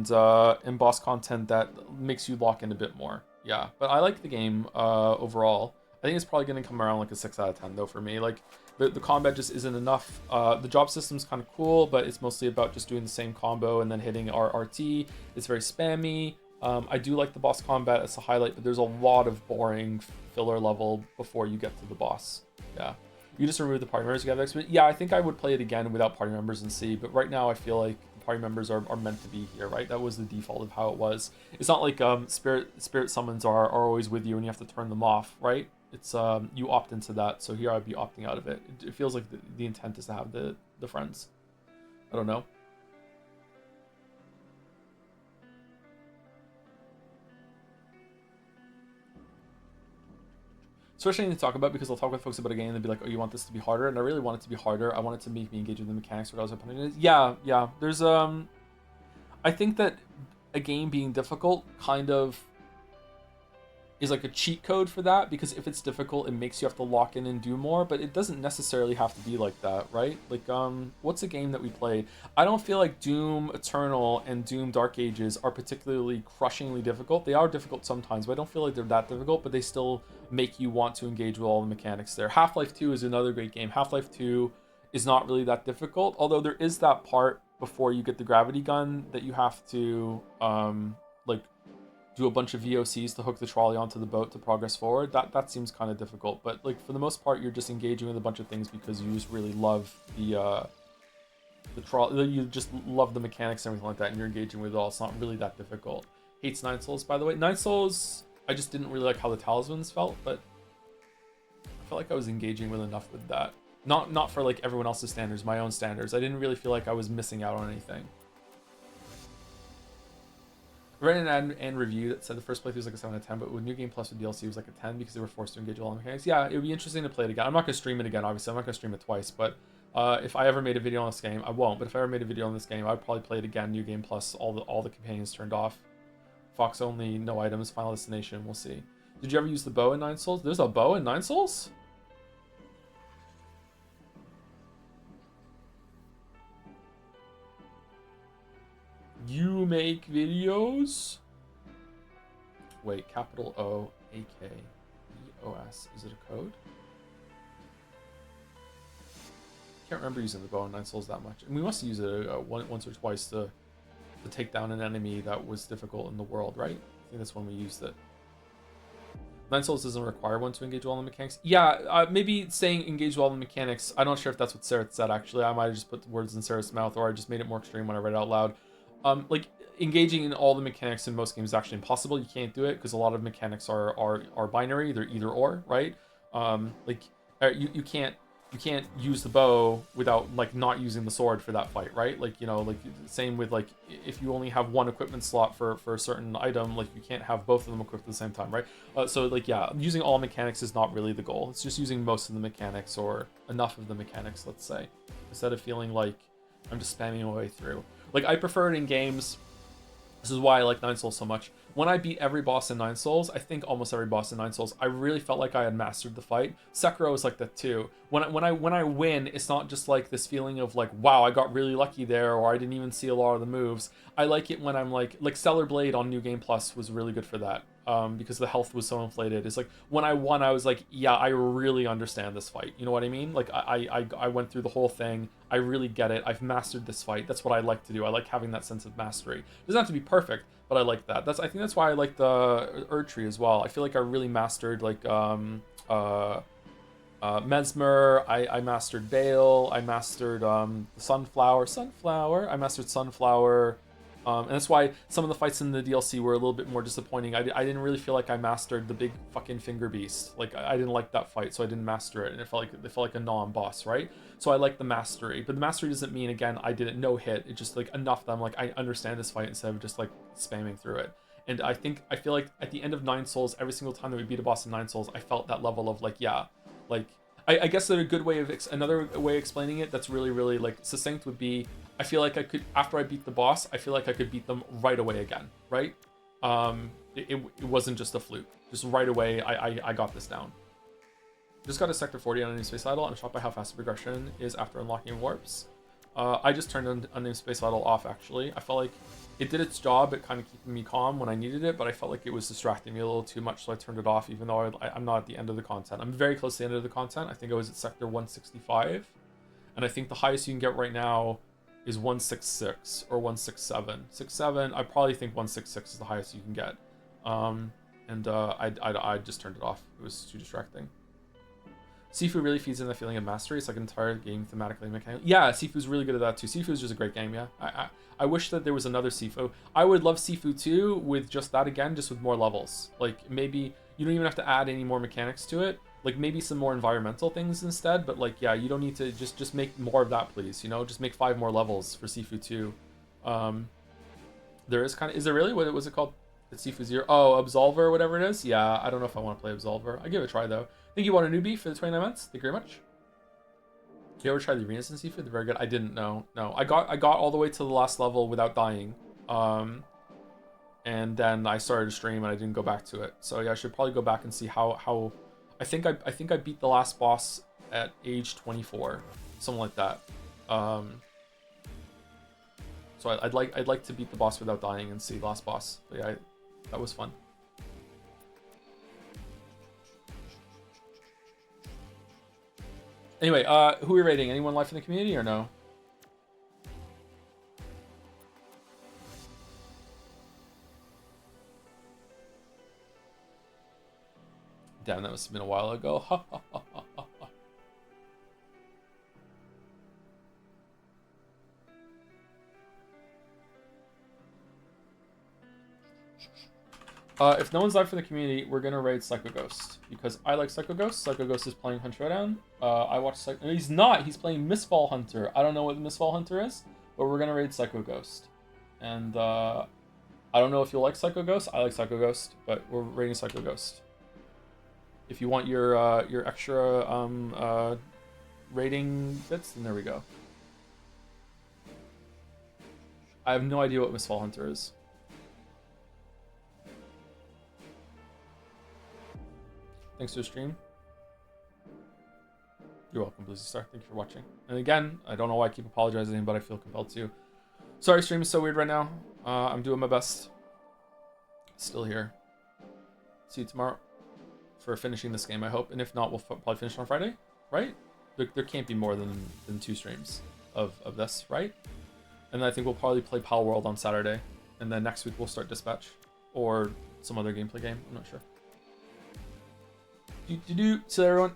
boss content that makes you lock in a bit more. Yeah, but I like the game overall. I think it's probably going to come around like a 6 out of 10 though for me. Like the combat just isn't enough. The job system's kind of cool, but it's mostly about just doing the same combo and then hitting RRT. It's very spammy. I do like the boss combat as a highlight, but there's a lot of boring filler level before you get to the boss. Yeah. You just remove the party members, you have experience. Yeah, I think I would play it again without party members in C, but right now I feel like the party members are meant to be here, right? That was the default of how it was. It's not like spirit summons are always with you and you have to turn them off, right? It's you opt into that, so here I'd be opting out of it. It feels like the intent is to have the friends. I don't know. Especially to talk about, because I'll talk with folks about a game and they'll be like, oh, you want this to be harder? And I really want it to be harder. I want it to make me engage with the mechanics regardless of what it is. Yeah. There's I think that a game being difficult kind of is like a cheat code for that, because if it's difficult, it makes you have to lock in and do more, but it doesn't necessarily have to be like that, right? Like, what's a game that we played? I don't feel like Doom Eternal and Doom Dark Ages are particularly crushingly difficult. They are difficult sometimes, but I don't feel like they're that difficult, but they still make you want to engage with all the mechanics there. Half-Life 2 is another great game. Half-Life 2 is not really that difficult, although there is that part before you get the gravity gun that you have to, like, do a bunch of VOCs to hook the trolley onto the boat to progress forward. That seems kind of difficult, but like for the most part, you're just engaging with a bunch of things because you just really love the trolley. You just love the mechanics and everything like that, and you're engaging with it all. It's not really that difficult. Hates Nine Souls, by the way. Nine Souls, I just didn't really like how the talismans felt, but I felt like I was engaging with enough with that. Not for like everyone else's standards, my own standards. I didn't really feel like I was missing out on anything. I read an ad and review that said the first playthrough was like a 7 out of 10, but with New Game Plus with DLC it was like a 10 because they were forced to engage with all the mechanics. Yeah, it would be interesting to play it again. I'm not going to stream it again, obviously. I'm not going to stream it twice, but if I ever made a video on this game, I won't, but if I ever made a video on this game, I'd probably play it again, New Game Plus, all the companions turned off. Fox only, no items, Final Destination, we'll see. Did you ever use the bow in Nine Souls? There's a bow in Nine Souls? You make videos? Wait, capital O, A-K-E-O-S. Is it a code? Can't remember using the bow in Nine Souls that much. And we must use it once or twice to take down an enemy that was difficult in the world, right? I think that's when we used it. Nine Souls doesn't require one to engage with all the mechanics. Yeah, maybe saying engage with all the mechanics. I'm not sure if that's what Sarah said, actually. I might have just put words in Sarah's mouth, or I just made it more extreme when I read it out loud. Like, engaging in all the mechanics in most games is actually impossible. You can't do it because a lot of mechanics are binary. They're either or, right? Like, you can't use the bow without like not using the sword for that fight, right? Like, you know, like same with like if you only have one equipment slot for a certain item, like you can't have both of them equipped at the same time, right? So like, yeah, using all mechanics is not really the goal. It's just using most of the mechanics, or enough of the mechanics, let's say, instead of feeling like I'm just spamming my way through. Like, I prefer it in games. This is why I like Nine Souls so much. When I beat every boss in Nine Souls, I think almost every boss in Nine Souls, I really felt like I had mastered the fight. Sekiro is like that too. When I win, it's not just like this feeling of like, wow, I got really lucky there, or I didn't even see a lot of the moves. I like it when I'm like Stellar Blade on New Game Plus was really good for that. Because the health was so inflated. It's like when I won, I was like, yeah, I really understand this fight. You know what I mean? Like I went through the whole thing. I really get it. I've mastered this fight. That's what I like to do. I like having that sense of mastery. It doesn't have to be perfect, but I like that. I think that's why I like the Erdtree as well. I feel like I really mastered like Mesmer. I mastered Bale. I mastered Sunflower. I mastered Sunflower. And that's why some of the fights in the DLC were a little bit more disappointing. I didn't really feel like I mastered the big fucking finger beast. Like, I didn't like that fight, so I didn't master it, and it felt like a non-boss, right? So I like the mastery, but the mastery doesn't mean, again, I didn't no hit. It's just like enough that I'm like, I understand this fight instead of just like spamming through it. And I feel like at the end of 9 Souls, every single time that we beat a boss in 9 Souls, I felt that level of like, yeah, like I guess that a good way of another way of explaining it that's really, really like succinct would be, I feel like I could, after I beat the boss, I feel like I could beat them right away again, right? It wasn't just a fluke. Just right away, I got this down. Just got a Sector 40 on Unnamed Space Idol. I'm shocked by how fast the progression is after unlocking warps. I just turned Unnamed Space Idol off, actually. I felt like it did its job at kind of keeping me calm when I needed it, but I felt like it was distracting me a little too much, so I turned it off, even though I'm not at the end of the content. I'm very close to the end of the content. I think I was at Sector 165, and I think the highest you can get right now is 166 or 167. 67, I probably think 166 is the highest you can get. I just turned it off. It was too distracting. Sifu really feeds in the feeling of mastery. It's like an entire game thematically and mechanically. Yeah, Sifu's really good at that too. Sifu is just a great game, yeah. I wish that there was another Sifu. I would love Sifu 2 with just that again, just with more levels. Like, maybe you don't even have to add any more mechanics to it. Like, maybe some more environmental things instead, but like, yeah, you don't need to just make more of that, please, you know? Just make 5 more levels for Sifu 2. There is kind of, is there really? What was it called? It's Sifu 0. Oh, Absolver or whatever it is? Yeah, I don't know if I want to play Absolver. I'll give it a try though. Thank you, want a newbie for the 29 months. Thank you very much. You ever try the arenas in Sifu? They're very good. I didn't know. No, I got all the way to the last level without dying. And then I started to stream and I didn't go back to it. So yeah, I should probably go back and see how I think I beat the last boss at age 24, something like that. So I'd like to beat the boss without dying and see the last boss. But yeah, that was fun. Anyway, who are we rating? Anyone live in the community or no? Damn, that must have been a while ago. If no one's live for the community, we're gonna raid Psycho Ghost because I like Psycho Ghost. Psycho Ghost is playing Hunt Showdown. I watched Psycho. No, he's not. He's playing Mistfall Hunter. I don't know what Mistfall Hunter is, but we're gonna raid Psycho Ghost. And I don't know if you'll like Psycho Ghost. I like Psycho Ghost, but we're raiding Psycho Ghost. If you want your extra rating bits, then there we go. I have no idea what Mistfall Hunter is. Thanks for the stream. You're welcome, Blizzy Star. Thank you for watching. And again, I don't know why I keep apologizing, but I feel compelled to. Sorry, stream is so weird right now. I'm doing my best. Still here. See you tomorrow for finishing this game, I hope. And if not, we'll probably finish on Friday, right? There can't be more than 2 streams of this, right? And then I think we'll probably play Pal World on Saturday. And then next week we'll start Dispatch. Or some other gameplay game. I'm not sure. So everyone,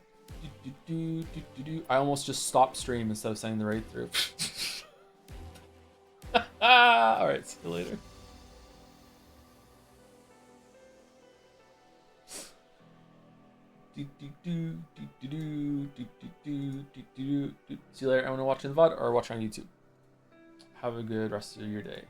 I almost just stopped stream instead of saying the raid through. All right, see you later. See you later. Everyone watching the VOD or watching on YouTube. Have a good rest of your day.